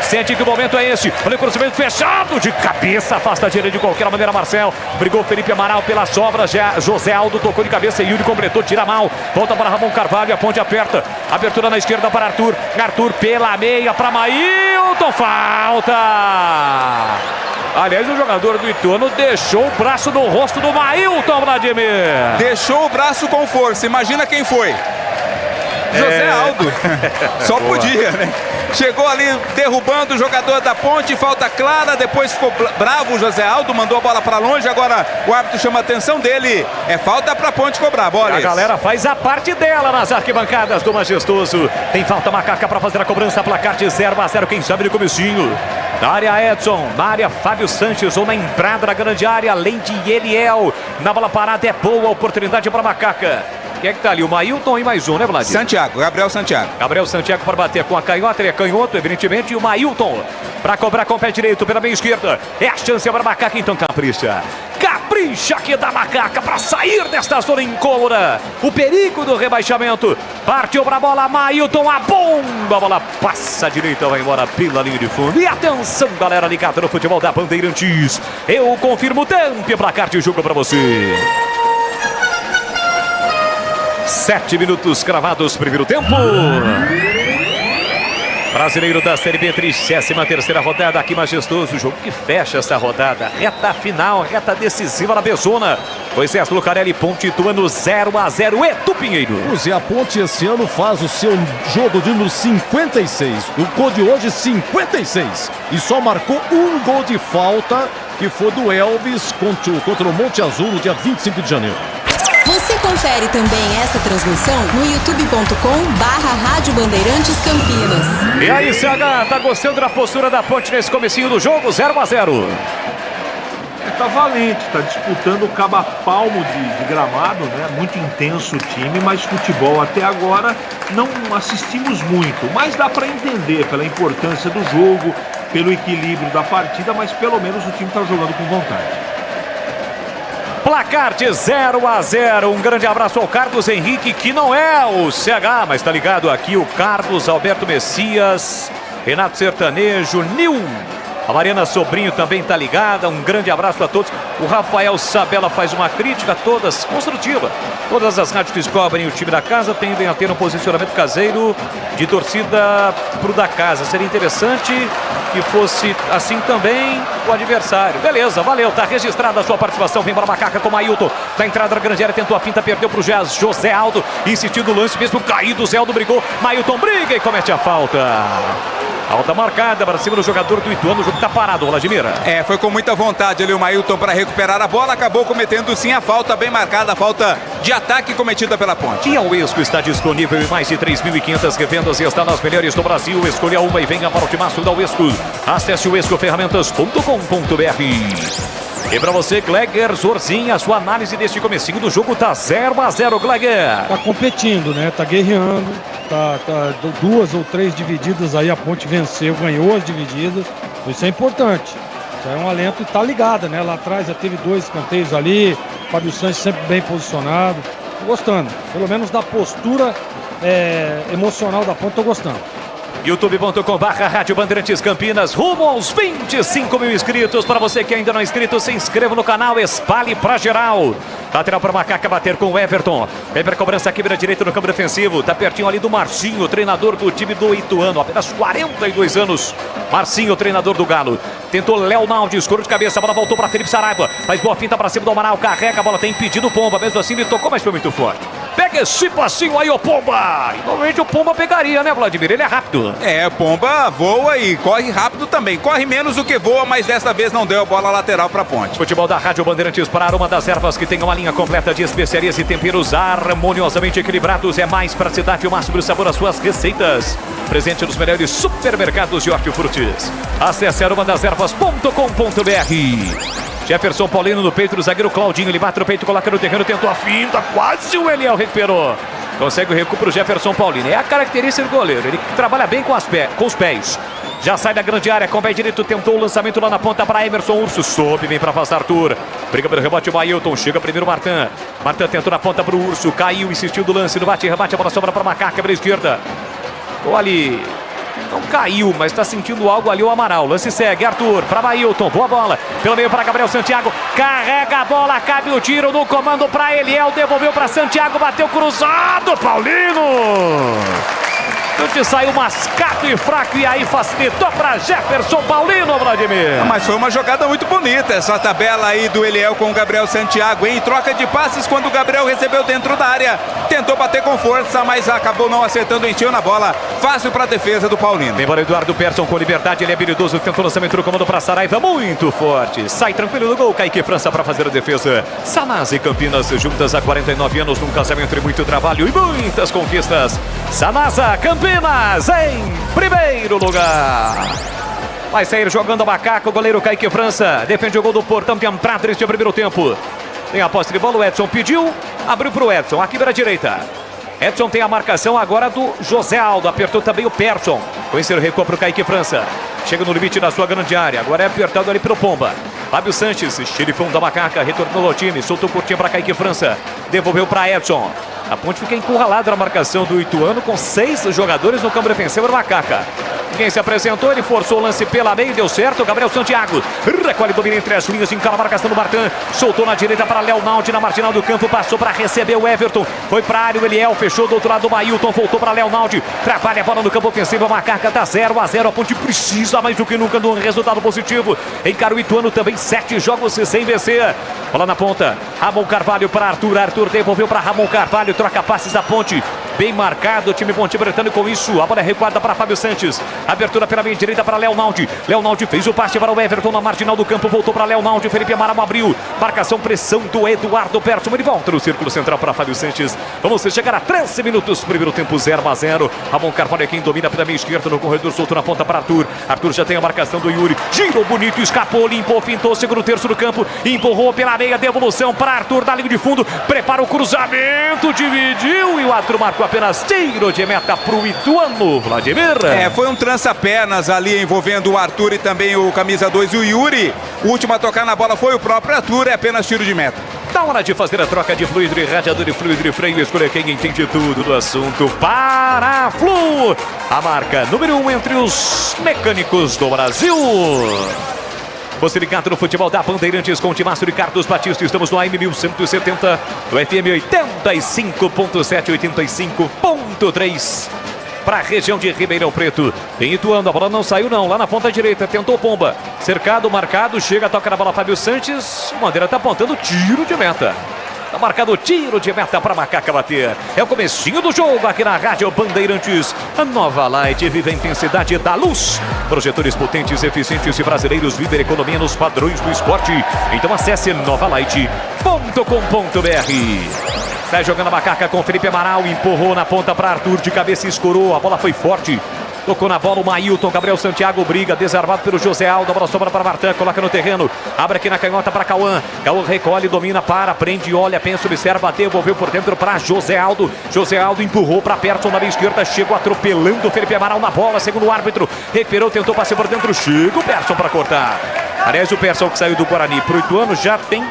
[SPEAKER 1] Sente que o momento é esse. Olha o cruzamento fechado de cabeça. Afasta a direita de qualquer maneira, Marcel. Brigou Felipe Amaral pela sobra. José Aldo tocou de cabeça e Yuri completou, tira mal. Volta para Ramon Carvalho, a ponte aperta. Abertura na esquerda para Arthur. Arthur pela meia para Mailton. Falta. Aliás, o jogador do Ituano deixou o braço no rosto do Mailton, Vladimir.
[SPEAKER 3] Deixou o braço com força. Imagina quem foi. José Aldo. Só podia, né? Chegou ali derrubando o jogador da ponte, falta clara, depois ficou bravo o José Aldo, mandou a bola para longe, agora o árbitro chama a atenção dele, é falta para a ponte cobrar, bola.
[SPEAKER 1] A galera faz a parte dela nas arquibancadas do Majestoso. Tem falta Macaca para fazer a cobrança, placar de 0-0, quem sabe no comecinho. Na área Edson, na área Fábio Sanches, ou na entrada da grande área, além de Eliel. Na bola parada é boa, oportunidade para Macaca. Quem é que tá ali? O Mailton e mais um, né, Vladimir?
[SPEAKER 3] Santiago, Gabriel Santiago.
[SPEAKER 1] Gabriel Santiago para bater com a canhota, ele é canhoto, evidentemente, e o Mailton para cobrar com o pé direito pela meia esquerda. É a chance para a Macaca, então capricha. Capricha aqui da Macaca para sair desta zona incômoda. O perigo do rebaixamento. Partiu para a bola, Mailton, a bomba. A bola passa à direita, vai embora pela linha de fundo. E atenção, galera ligada no futebol da Bandeirantes. Eu confirmo o tempo e placar de jogo para você. 7 minutos cravados, primeiro tempo. Brasileiro da Série B, 33ª rodada aqui, Majestoso. O jogo que fecha essa rodada. Reta final, reta decisiva na Bezona. Moisés Lucarelli, Ponte Ituano 0-0. Edu Pinheiro.
[SPEAKER 20] Pois é, a Ponte esse ano faz o seu jogo de número 56. O gol de hoje, 56. E só marcou um gol de falta, que foi do Elvis contra o Monte Azul no dia 25 de janeiro.
[SPEAKER 17] Você confere também essa transmissão no youtube.com/Rádio Bandeirantes Campinas.
[SPEAKER 1] E aí, CH, tá gostando da postura da Ponte nesse comecinho do jogo? 0-0.
[SPEAKER 19] Tá valente, tá disputando o cabo-palmo de gramado, né? Muito intenso o time, mas futebol até agora não assistimos muito. Mas dá para entender pela importância do jogo, pelo equilíbrio da partida, mas pelo menos o time tá jogando com vontade.
[SPEAKER 1] Placar de 0-0. Um grande abraço ao Carlos Henrique, que não é o CH, mas tá ligado aqui o Carlos Alberto Messias, Renato Sertanejo, Nil. A Mariana Sobrinho também tá ligada. Um grande abraço a todos. O Rafael Sabella faz uma crítica, todas construtiva. Todas as rádios que cobrem o time da casa tendem a ter um posicionamento caseiro de torcida pro da casa. Seria interessante que fosse assim também o adversário. Beleza, valeu, tá registrada a sua participação. Vem para a Macaca com o Mailton. Na entrada da grande área, tentou a finta, perdeu pro José Aldo. Insistiu no lance, mesmo caído, Zé Aldo brigou. Mailton briga e comete a falta. Falta marcada para cima do jogador do Ituano. O jogo tá parado, Vladimir.
[SPEAKER 3] Foi com muita vontade ali o Mailton para recuperar a bola. Acabou cometendo sim a falta, bem marcada, a falta de ataque cometida pela Ponte.
[SPEAKER 1] E a Uesco está disponível em mais de 3.500 revendas e está nas melhores do Brasil. Escolha uma e venha para o timaço da Uesco. Acesse uescoferramentas.com.br. E pra você, Gleger Zorzinha, a sua análise desse comecinho do jogo tá 0-0, Gleger.
[SPEAKER 18] Tá competindo, né? Tá guerreando. Tá 2 ou 3 divididas aí, a Ponte venceu, ganhou as divididas. Isso é importante. Isso é um alento e tá ligada, né? Lá atrás já teve 2 escanteios ali. Fábio Sanches sempre bem posicionado. Tô gostando. Pelo menos da postura emocional da Ponte, tô gostando.
[SPEAKER 1] youtube.com/Rádio Bandeirantes Campinas, rumo aos 25 mil inscritos. Para você que ainda não é inscrito, se inscreva no canal, espalhe pra geral. Lateral para Macaca bater com o Everton. Vem para cobrança aqui, vira direito no campo defensivo. Tá pertinho ali do Marcinho, treinador do time do Ituano, apenas 42 anos. Marcinho, treinador do Galo. Tentou Léo Naldi, escuro de cabeça, a bola voltou para Felipe Saraiva. Faz boa finta para cima do Amaral, carrega a bola, tem impedido o Pomba. Mesmo assim ele tocou, mas foi muito forte. Pega esse passinho aí, o Pomba. E normalmente o Pomba pegaria, né, Vladimir? Ele é rápido.
[SPEAKER 3] O Pomba voa e corre rápido também. Corre menos do que voa, mas dessa vez não deu a bola lateral para a Ponte.
[SPEAKER 1] Futebol da Rádio Bandeirantes para Aroma das Ervas, que tem uma linha completa de especiarias e temperos harmoniosamente equilibrados. É mais praticidade e o máximo de sabor às suas receitas. Presente nos melhores supermercados de hortifrutis. Acesse aromadeservas.com.br. Jefferson Paulino no peito do zagueiro Claudinho. Ele bate no peito, coloca no terreno, tentou a finta. Quase o Eliel recuperou. Consegue o recuo para o Jefferson Paulino. É a característica do goleiro. Ele trabalha bem com os pés. Já sai da grande área, com o pé direito, tentou o lançamento lá na ponta para Emerson Urso. Sobe, vem para afastar Arthur. Briga pelo rebote, o Ailton. Chega primeiro o Martin. Martin tentou na ponta para o Urso. Caiu, insistiu do lance. No bate-rebate, a bola sobra para Macaca pela esquerda. Ficou ali. Não caiu, mas está sentindo algo ali o Amaral. Lance segue, Arthur para Ailton. Boa bola. Pelo meio para Gabriel Santiago. Carrega a bola, cabe o tiro no comando para Eliel. Devolveu para Santiago, bateu cruzado. Paulino. Antes saiu mascado e fraco e aí facilitou para Jefferson Paulino, Vladimir.
[SPEAKER 3] Mas foi uma jogada muito bonita essa tabela aí do Eliel com o Gabriel Santiago, em troca de passes quando o Gabriel recebeu dentro da área. Tentou bater com força, mas acabou não acertando o encheu na bola. Fácil para a defesa do Paulino.
[SPEAKER 1] Vem embora Eduardo Persson com liberdade, ele é habilidoso, tentou o lançamento do comando para Saraiva, muito forte. Sai tranquilo do gol, Kaique França para fazer a defesa. Sanasa e Campinas juntas há 49 anos num casamento de muito trabalho e muitas conquistas. Sanasa, Campinas em primeiro lugar. Vai sair jogando a Macaca, o goleiro Kaique França. Defende o gol do Portão de entrada neste primeiro tempo. Tem a posse de bola, o Edson pediu, abriu para o Edson, aqui para a direita. Edson tem a marcação agora do José Aldo, apertou também o Persson. Conheceu o recuo para o Kaique França. Chega no limite da sua grande área, agora é apertado ali pelo Pomba. Fábio Sanches, xerifão da Macaca, retornou ao time, soltou curtinho para Kaique França. Devolveu para Edson. A Ponte fica encurralada na marcação do Ituano com 6 jogadores no campo defensivo do Macaca. Quem se apresentou, ele forçou o lance pela meia e deu certo. Gabriel Santiago recolhe, domina entre as linhas, encara a marcação do Martin. Soltou na direita para Léo Naldi, na marginal do campo, passou para receber o Everton. Foi para a área, o Eliel fechou do outro lado do Ailton, voltou para Léo Naldi. Trabalha a bola no campo ofensivo, a Macaca tá 0-0. A Ponte precisa mais do que nunca de um resultado positivo. Encara o Ituano também, 7 jogos sem vencer. Bola na ponta, Ramon Carvalho para Arthur. Arthur devolveu para Ramon Carvalho, troca passes da Ponte. Bem marcado o time ponte-bretano com isso. A bola é recuada para Fábio Sanches. Abertura pela meia direita para Léo Naldi. Léo Naldi fez o passe para o Everton na marginal do campo. Voltou para Léo Naldi. Felipe Amaral abriu. Marcação, pressão do Eduardo Persson. Ele volta no círculo central para Fábio Sanches. Vamos chegar a 13 minutos. Primeiro tempo 0-0. Ramon Carvalho é quem domina pela meia esquerda no corredor. Soltou na ponta para Arthur. Arthur já tem a marcação do Yuri. Girou bonito, escapou, limpou, fintou. Segundo terço do campo. Empurrou pela meia. Devolução para Arthur da linha de fundo. Prepara o cruzamento. Dividiu e o Arthur marcou apenas tiro de meta para o Ituano, Vladimir.
[SPEAKER 3] Foi um trança-pernas ali envolvendo o Arthur e também o camisa 2 e o Yuri. O último a tocar na bola foi o próprio Arthur, é apenas tiro de meta.
[SPEAKER 1] Tá hora de fazer a troca de fluido e radiador e fluido e freio. Escolha quem entende tudo do assunto. Paraflu, a marca número 1 entre os mecânicos do Brasil. Você ligado no futebol da Bandeirantes com o Timaço de Carlos Batista. Estamos no AM 1170, no FM 85.7, 85.3. Para a região de Ribeirão Preto. Tem Ituano, a bola não saiu não, lá na ponta direita, tentou Pomba. Cercado, marcado, chega, toca na bola Fábio Sanches. O Bandeira está apontando tiro de meta. Está marcado o tiro de meta para a Macaca bater. É o comecinho do jogo aqui na Rádio Bandeirantes. A Nova Light vive a intensidade da luz. Projetores potentes, eficientes e brasileiros vivem a economia nos padrões do esporte. Então acesse novalight.com.br. Sai jogando a Macaca com Felipe Amaral. Empurrou na ponta para Arthur, de cabeça escorou. A bola foi forte. Tocou na bola o Mailton, Gabriel Santiago briga, desarmado pelo José Aldo, a bola sobra para Martin, coloca no terreno, abre aqui na canhota para Cauã. Cauã recolhe, domina, prende, olha, pensa, observa, devolveu por dentro para José Aldo. José Aldo empurrou para Persson na esquerda, chegou atropelando o Felipe Amaral na bola, segundo o árbitro, recuperou, tentou passar por dentro, chega o Persson para cortar. Aliás, o Persson que saiu do Guarani pro Ituano já tem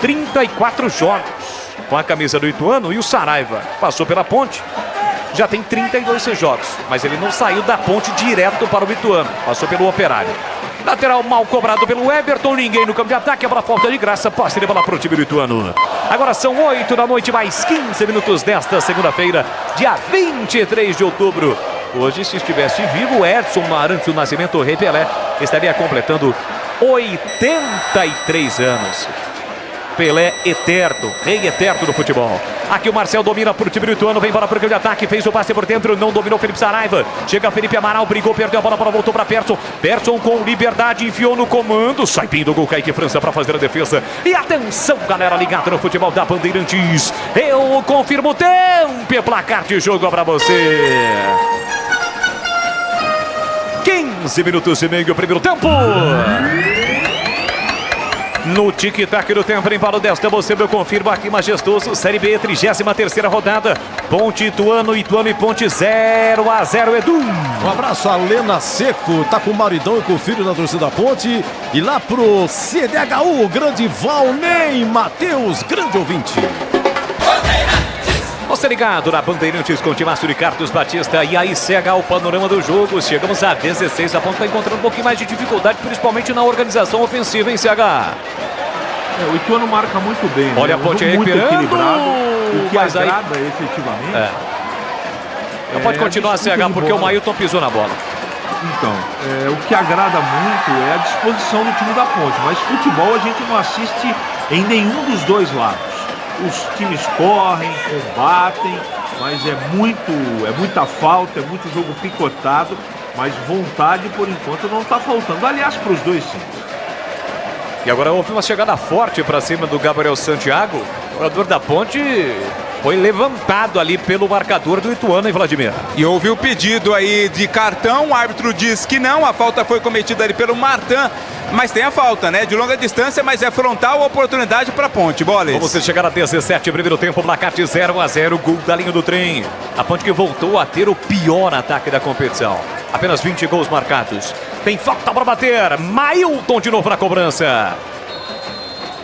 [SPEAKER 1] 34 jogos com a camisa do Ituano, e o Saraiva passou pela Ponte, já tem 32 jogos, mas ele não saiu da Ponte direto para o Ituano, passou pelo Operário. Lateral mal cobrado pelo Everton, ninguém no campo de ataque, a bola falta de graça, posse de bola para o time do Ituano. Agora são 8 da noite, mais 15 minutos desta segunda-feira, dia 23 de outubro. Hoje, se estivesse vivo, Edson Arantes do Nascimento, o Rei Pelé, estaria completando 83 anos. Pelé eterno, rei eterno do futebol. Aqui o Marcel domina para o time do Ituano, vem para o campo de ataque, fez o passe por dentro, não dominou Felipe Saraiva. Chega Felipe Amaral, brigou, perdeu a bola, voltou para Persson. Persson com liberdade, enfiou no comando, sai bem do gol, Kaique França para fazer a defesa. E atenção, galera ligada no futebol da Bandeirantes. Eu confirmo o tempo e placar de jogo para você. 15 minutos e meio, primeiro tempo. No tic-tac do tempo, em palo desta, você eu confirmo aqui, majestoso, Série B, 33ª rodada, Ponte Ituano, Ituano e Ponte 0-0, Edu.
[SPEAKER 20] Um abraço a Lena Seco, tá com o maridão e com o filho na torcida Ponte, e lá pro CDHU, o grande Valnei Matheus, grande ouvinte.
[SPEAKER 1] Você ligado na Bandeirantes com o Timácio de Carlos Batista, e aí cega o panorama do jogo. Chegamos a 16, a Ponte está encontrando um pouquinho mais de dificuldade, principalmente na organização ofensiva em CH.
[SPEAKER 19] O Ituano marca muito bem.
[SPEAKER 1] Olha,
[SPEAKER 19] né?
[SPEAKER 1] a Ponte
[SPEAKER 19] muito equilibrado, o que
[SPEAKER 1] mas
[SPEAKER 19] agrada efetivamente.
[SPEAKER 1] Não pode continuar a CH porque o Mailton pisou na bola.
[SPEAKER 19] Então, o que agrada muito é a disposição do time da Ponte, mas futebol a gente não assiste em nenhum dos dois lados. Os times correm, combatem, mas é muita falta, é muito jogo picotado, mas vontade por enquanto não está faltando. Aliás, para os dois sim.
[SPEAKER 1] E agora houve uma chegada forte para cima do Gabriel Santiago. O jogador da Ponte foi levantado ali pelo marcador do Ituano, hein, Vladimir?
[SPEAKER 3] E houve o pedido aí de cartão, o árbitro diz que não, a falta foi cometida ali pelo Martin, mas tem a falta, né? De longa distância, mas é frontal, oportunidade para Ponte, Boles.
[SPEAKER 1] Vamos chegar a 17, primeiro tempo, placar de 0-0, gol da linha do trem. A Ponte que voltou a ter o pior ataque da competição. Apenas 20 gols marcados. Tem falta para bater. Mailton de novo na cobrança.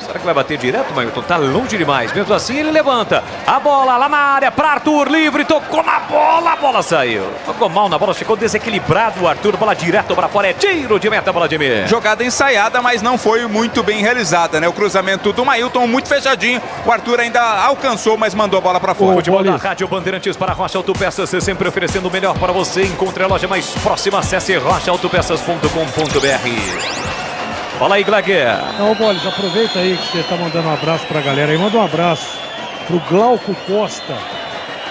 [SPEAKER 1] Será que vai bater direto, Mailton? Tá longe demais. Mesmo assim, ele levanta. A bola lá na área para Arthur, livre. Tocou na bola, a bola saiu. Tocou mal na bola, ficou desequilibrado o Arthur. Bola direto para fora, é tiro de meta, Vladimir.
[SPEAKER 3] Jogada ensaiada, mas não foi muito bem realizada, né? O cruzamento do Mailton muito fechadinho. O Arthur ainda alcançou, mas mandou a bola para fora.
[SPEAKER 1] O futebol da Rádio Bandeirantes para Rocha Autopeças, sempre oferecendo o melhor para você. Encontre a loja mais próxima, acesse rochaautopeças.com.br. Fala aí, Glaguer.
[SPEAKER 18] Ô, Boles, aproveita aí que você tá mandando um abraço pra galera aí. Manda um abraço pro Glauco Costa.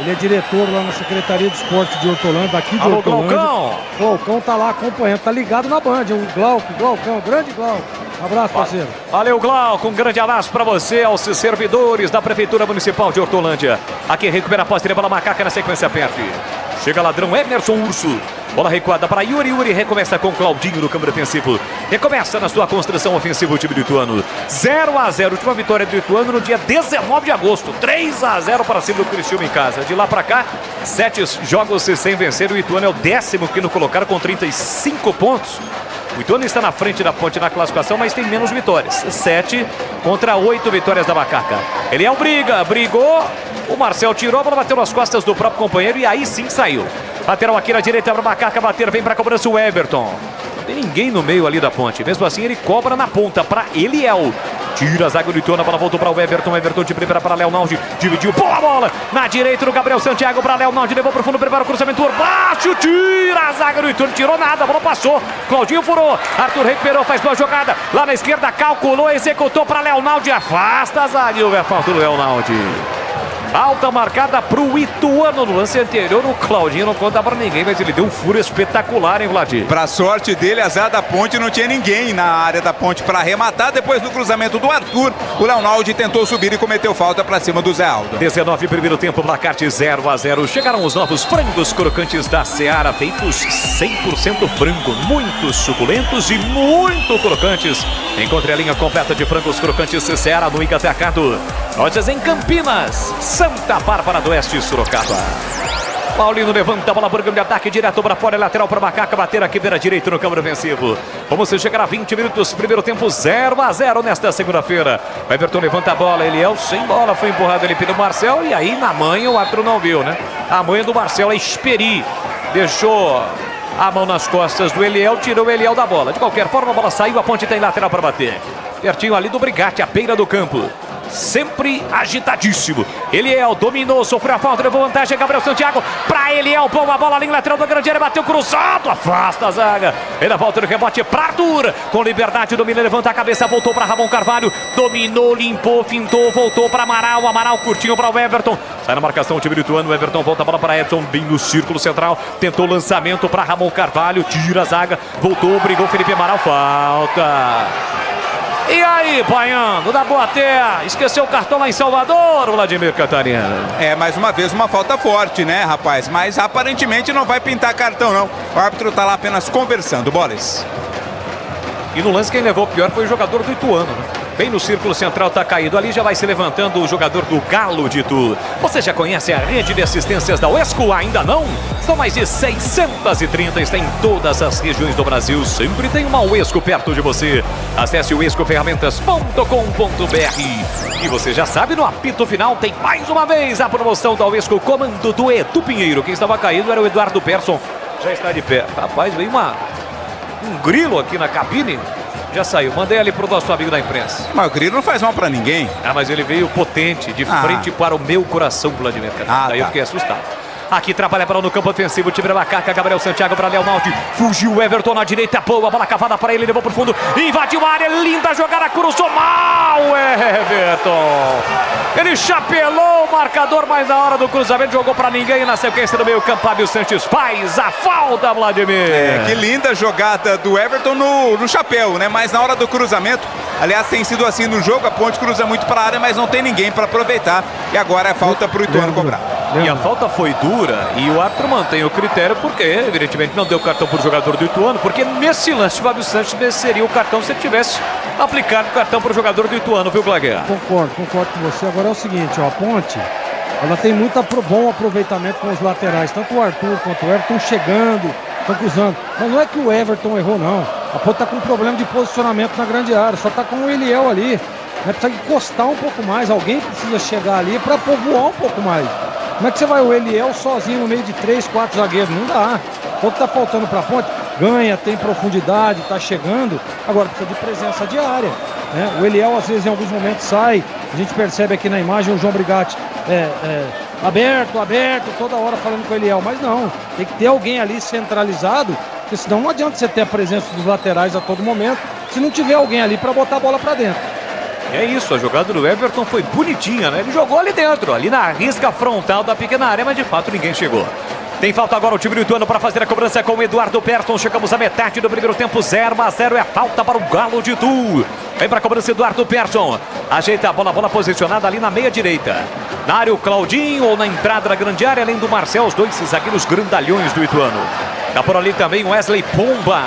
[SPEAKER 18] Ele é diretor lá na Secretaria de Esporte de Hortolândia, aqui de Hortolândia.
[SPEAKER 1] Glaucão!
[SPEAKER 18] O Glaucão tá lá acompanhando, tá ligado na Band. O Glaucão, grande Glauco. Abraço, parceiro.
[SPEAKER 1] Valeu, Glauco. Um grande abraço para você, aos servidores da Prefeitura Municipal de Hortolândia. Aqui recupera a posse, bola macaca na sequência perde. Chega ladrão Emerson Urso. Bola recuada para Yuri. Yuri recomeça com Claudinho no campo defensivo. Recomeça na sua construção ofensiva o time do Ituano. 0-0. Última vitória do Ituano no dia 19 de agosto. 3-0 para cima do Criciúma em casa. De lá para cá, 7 jogos sem vencer. O Ituano é o 10º colocado com 35 pontos. O Ituano está na frente da Ponte na classificação, mas tem menos vitórias. 7 contra 8 vitórias da Macaca. Ele é o briga, brigou. O Marcel tirou, a bola bateu nas costas do próprio companheiro e aí sim saiu. Lateral aqui na direita para o Macaca bater, vem para a cobrança o Everton. Não tem ninguém no meio ali da Ponte. Mesmo assim ele cobra na ponta para Eliel. Tira a zaga do Ituano, a bola voltou para o Everton. Everton de primeira para Léo Naldi. Dividiu, boa bola. Na direita do Gabriel Santiago para Léo Naldi. Levou para o fundo, prepara o cruzamento por baixo. Tira a zaga do Ituano, tirou nada, a bola passou. Claudinho furou. Arthur recuperou, faz boa jogada. Lá na esquerda, calculou, executou para Léo Naldi. Afasta a zaga e o falta do Léo Naldi. Falta marcada pro Ituano. No lance anterior, o Claudinho não conta pra ninguém, mas ele deu um furo espetacular, hein, Vladir?
[SPEAKER 3] Pra sorte dele, azar da Ponte, não tinha ninguém na área da Ponte pra arrematar. Depois do cruzamento do Arthur, o Leonaldi tentou subir e cometeu falta pra cima do Zé Aldo.
[SPEAKER 1] 19 primeiro tempo, placar de 0-0. Chegaram os novos frangos crocantes da Seara, feitos 100% frango, muito suculentos e muito crocantes. Encontre a linha completa de frangos crocantes Seara no Iga Atacado. Lojas em Campinas, Santa Bárbara do Oeste e Sorocaba. Paulino levanta a bola por campo de ataque, direto para fora, lateral para Macaca, bater aqui beira direito no câmbio ofensivo. Vamos chegar a 20 minutos, primeiro tempo 0-0 nesta segunda-feira. O Everton levanta a bola, Eliel sem bola, foi empurrado ele pelo Marcel e aí na manha o árbitro não viu, né? A manha do Marcel é Esperi, deixou a mão nas costas do Eliel, tirou o Eliel da bola. De qualquer forma a bola saiu, a Ponte tem lateral para bater. Pertinho ali do Brigatti, a beira do campo. Sempre agitadíssimo. Eliel dominou, sofreu a falta, levou vantagem. Gabriel Santiago para Eliel. Boa bola ali, lateral da grande área, bateu cruzado, afasta a zaga. Ele volta no rebote para Arthur. Com liberdade, domina, levanta a cabeça, voltou para Ramon Carvalho. Dominou, limpou, fintou, voltou para Amaral. Amaral curtinho para o Everton. Sai na marcação o time do Ituano. O Everton volta a bola para Edson, bem no círculo central. Tentou lançamento para Ramon Carvalho. Tira a zaga, voltou, brigou Felipe Amaral. Falta. E aí, Baiano, da Boaté, esqueceu o cartão lá em Salvador, Vladimir Catarina.
[SPEAKER 3] É, mais uma vez, uma falta forte, né, rapaz? Mas aparentemente não vai pintar cartão, não. O árbitro tá lá apenas conversando. Bolas.
[SPEAKER 1] E no lance quem levou pior foi o jogador do Ituano, né? Bem no círculo central, tá caído ali, já vai se levantando o jogador do Galo de Itu. Você já conhece a rede de assistências da Uesco? Ainda não? São mais de 630, está em todas as regiões do Brasil. Sempre tem uma Uesco perto de você. Acesse uescoferramentas.com.br. E você já sabe, no apito final tem mais uma vez a promoção da Uesco, comando do Edu Pinheiro. Quem estava caído era o Eduardo Persson. Já está de pé. Rapaz, veio um grilo aqui na cabine. Já saiu, mandei ali pro nosso amigo da imprensa.
[SPEAKER 3] Mas o grilo não faz mal pra ninguém.
[SPEAKER 1] Ah, mas ele veio potente, de frente para o meu coração, Vladimir. Daí eu fiquei assustado. Aqui trabalha para no campo ofensivo, o time da Macaca, Gabriel Santiago para Leonaldi. Fugiu o Everton na direita, boa, bola cavada para ele, levou pro fundo, invadiu a área, linda jogada, cruzou mal, Everton. Ele chapelou o marcador, mas na hora do cruzamento jogou para ninguém. Na sequência do meio campo, Fábio Santos faz a falta, Vladimir.
[SPEAKER 3] Que linda jogada do Everton no chapéu, né? Mas na hora do cruzamento, aliás, tem sido assim no jogo, a Ponte cruza muito para a área, mas não tem ninguém para aproveitar. E agora é falta para o Ituano cobrar.
[SPEAKER 1] E a falta foi dura e o árbitro mantém o critério porque, evidentemente, não deu cartão para o jogador do Ituano, porque nesse lance o Fábio Santos mereceria o cartão se ele tivesse aplicado o cartão para o jogador do Ituano, viu, Glaguer?
[SPEAKER 18] Concordo com você. Agora é o seguinte, ó, a Ponte, ela tem muito bom aproveitamento com os laterais, tanto o Arthur quanto o Everton chegando, estão cruzando. Mas não é que o Everton errou, não. A Ponte está com um problema de posicionamento na grande área, só está com o Eliel ali. Né? Precisa encostar um pouco mais, alguém precisa chegar ali para povoar um pouco mais. Como é que você vai o Eliel sozinho no meio de 3, 4 zagueiros? Não dá. O que está faltando para a Ponte? Ganha, tem profundidade, está chegando. Agora precisa de presença diária. Né? O Eliel às vezes em alguns momentos sai. A gente percebe aqui na imagem o João Brigatti aberto, toda hora falando com o Eliel. Mas não, tem que ter alguém ali centralizado, porque senão não adianta você ter a presença dos laterais a todo momento, se não tiver alguém ali para botar a bola para dentro.
[SPEAKER 1] É isso, a jogada do Everton foi bonitinha, né? Ele jogou ali dentro, ali na risca frontal da pequena área, mas de fato ninguém chegou. Tem falta agora o time do Ituano para fazer a cobrança com o Eduardo Persson. Chegamos à metade do primeiro tempo, 0-0. É falta para o Galo de Itu. Vem para a cobrança Eduardo Persson. Ajeita a bola posicionada ali na meia direita. Na área o Claudinho ou na entrada da grande área, além do Marcel, os dois zagueiros grandalhões do Ituano. Tá por ali também o Wesley Pomba.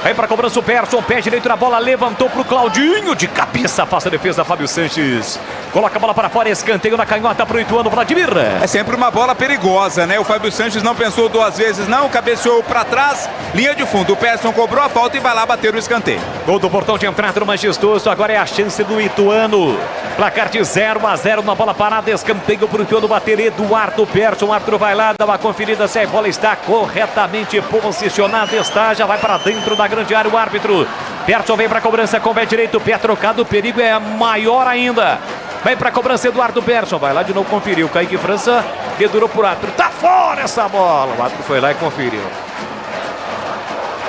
[SPEAKER 1] Vem para a cobrança o Persson, pé direito na bola, levantou para o Claudinho, de cabeça, afasta a defesa, Fábio Sanches. Coloca a bola para fora, escanteio na canhota para o Ituano, Vladimir.
[SPEAKER 3] É sempre uma bola perigosa, né? O Fábio Sanches não pensou duas vezes, não, cabeceou para trás, linha de fundo. O Persson cobrou a falta e vai lá bater o escanteio.
[SPEAKER 1] Gol do portão de entrada no Majestoso, agora é a chance do Ituano. Placar de 0-0 na bola parada, escanteio para o Ituano bater Eduardo Persson. O árbitro vai lá, dá uma conferida se a bola está corretamente posicionada, já vai para dentro da grande área o árbitro. Persson vem para a cobrança com o pé direito, pé trocado, o perigo é maior ainda. Vem para a cobrança Eduardo Persson, vai lá de novo conferir. O Kaique França dedurou por árbitro, tá fora essa bola. O árbitro foi lá e conferiu.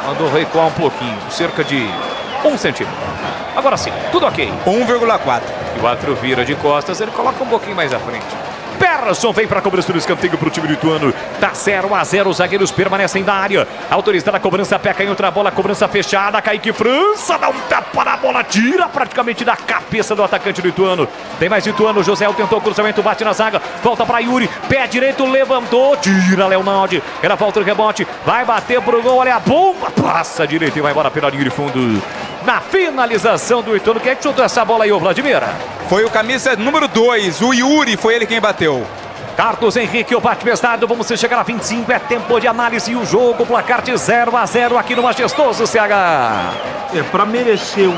[SPEAKER 1] Mandou recuar um pouquinho, cerca de 1 centímetro. Agora sim, tudo ok.
[SPEAKER 3] 1,4.
[SPEAKER 1] E o árbitro vira de costas, ele coloca um pouquinho mais à frente. Gerson vem para cobrança do escanteio para o time do Ituano. Tá 0-0, os zagueiros permanecem na área. Autorizada a cobrança, Peca em outra bola, cobrança fechada. Kaique França dá um tapa na bola, tira praticamente da cabeça do atacante do Ituano. Tem mais Ituano, José tentou o cruzamento, bate na zaga, volta para Yuri, pé direito, levantou, tira Leonaldi. Ela volta o rebote, vai bater pro gol, olha a bomba, passa direito e vai embora pela linha de fundo. Na finalização do Ituano, quem é que chutou essa bola aí, ô Vladimir?
[SPEAKER 3] Foi o camisa número 2, o Yuri, foi ele quem bateu.
[SPEAKER 1] Carlos Henrique, o bate pesado, vamos chegar a 25, é tempo de análise e o jogo, placar de 0-0 aqui no Majestoso, CH.
[SPEAKER 19] Para merecer 1-0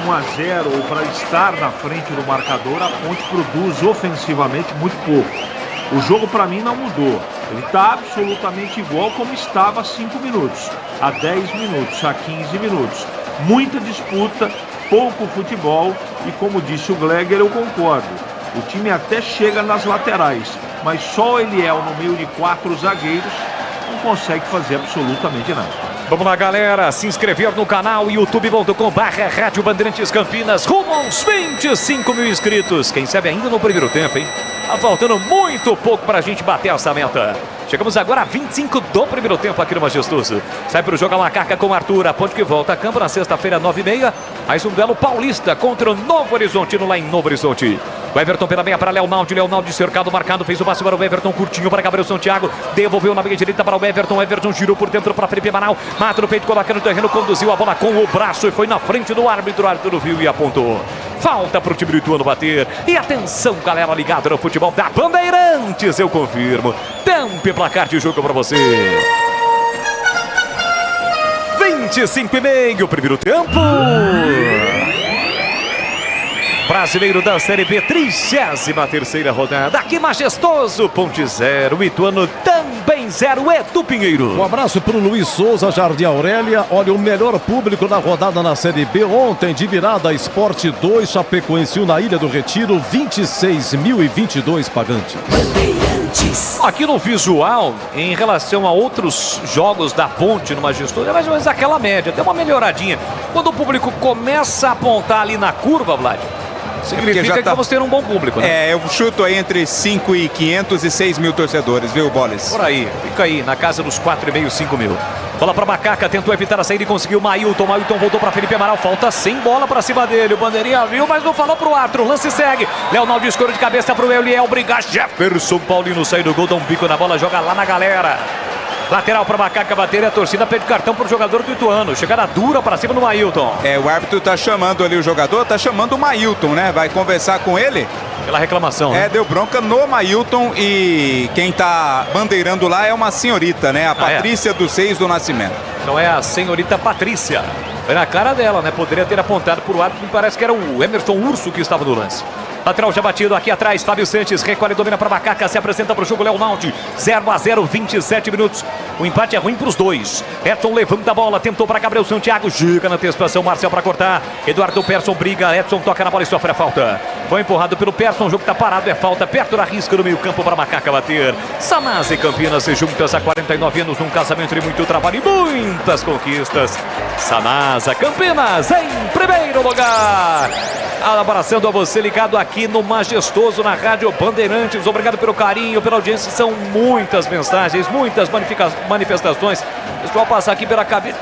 [SPEAKER 19] ou para estar na frente do marcador, a Ponte produz ofensivamente muito pouco. O jogo para mim não mudou, ele está absolutamente igual como estava há 5 minutos, há 10 minutos, há 15 minutos. Muita disputa, pouco futebol e, como disse o Gleger, eu concordo. O time até chega nas laterais, mas só ele é no meio de 4 zagueiros, não consegue fazer absolutamente nada.
[SPEAKER 1] Vamos lá, galera, se inscrever no canal youtube.com/Rádio Bandeirantes Campinas, rumo aos 25 mil inscritos. Quem sabe ainda no primeiro tempo, hein? Tá faltando muito pouco pra gente bater essa meta. Chegamos agora a 25 do primeiro tempo aqui no Majestoso. Sai pro jogo a Macaca com o Arthur. A Ponte que volta a campo na sexta-feira, 9h30. Mais um duelo paulista contra o Novo Horizontino lá em Novo Horizonte. O Everton pela meia para Leonaldi. Leonaldi cercado, marcado. Fez o passe para o Everton, curtinho para Gabriel Santiago. Devolveu na meia direita para o Everton. Everton girou por dentro para Felipe Amaral. Mata no peito, coloca no terreno. Conduziu a bola com o braço e foi na frente do árbitro. O árbitro viu e apontou. Falta para o time do Ituano bater. E atenção, galera ligada no futebol da Bandeirantes. Eu confirmo. Tempo e placar de jogo para você. 25,5 primeiro tempo. Brasileiro da Série B, 33ª rodada. Aqui Majestoso, Ponte 0, Ituano também 0, Edu Pinheiro.
[SPEAKER 20] Um abraço para o Luiz Souza, Jardim Aurélia. Olha, o melhor público na rodada na Série B. Ontem, de virada, Sport 2, Chapecoense 1 na Ilha do Retiro, 26.022 pagantes.
[SPEAKER 1] Aqui no visual, em relação a outros jogos da Ponte no Majestoso, é mais ou menos aquela média, tem uma melhoradinha. Quando o público começa a apontar ali na curva, Vlad, significa que vamos ter um bom público, né?
[SPEAKER 3] Eu chuto aí entre 5.500 e 6 mil torcedores, viu, Boles?
[SPEAKER 1] Por aí, fica aí, na casa dos 4,5, 5 mil. Bola para Macaca, tentou evitar a saída e conseguiu. Mailton voltou para Felipe Amaral, falta sem bola para cima dele. O bandeirinha viu, mas não falou pro Arthur. O lance segue. Leonardo escuro de cabeça pro Eliel brigar. Jefferson Paulino sai do gol, dá um bico na bola, joga lá na galera. Lateral para Macaca bater e a torcida pede cartão para o jogador do Ituano. Chegada dura para cima do Mailton.
[SPEAKER 3] O árbitro tá chamando ali o jogador, tá chamando o Mailton, né? Vai conversar com ele.
[SPEAKER 1] Pela reclamação, né?
[SPEAKER 3] Deu bronca no Mailton e quem tá bandeirando lá é uma senhorita, né? A Patrícia dos Seis do Nascimento.
[SPEAKER 1] Não é a senhorita Patrícia. Foi na cara dela, né? Poderia ter apontado por árbitro, me parece que era o Emerson Urso que estava no lance. Lateral já batido aqui atrás, Fábio Santos recolhe, domina para Macaca, se apresenta para o jogo, Leonaldi, 0-0, 27 minutos. O empate é ruim para os dois. Edson levanta a bola, tentou para Gabriel Santiago, chega na antecipação, Marcel para cortar. Eduardo Persson briga, Edson toca na bola e sofre a falta. Foi empurrado pelo Persson, o jogo está parado, é falta, perto da risca no meio campo para Macaca bater. Sanasa e Campinas se juntas há 49 anos num casamento de muito trabalho e muitas conquistas. Sanasa, Campinas em primeiro lugar. Abraçando a você ligado aqui no Majestoso, na Rádio Bandeirantes. Obrigado pelo carinho, pela audiência. São muitas mensagens, muitas manifestações. Deixa eu passar aqui pela cabeça.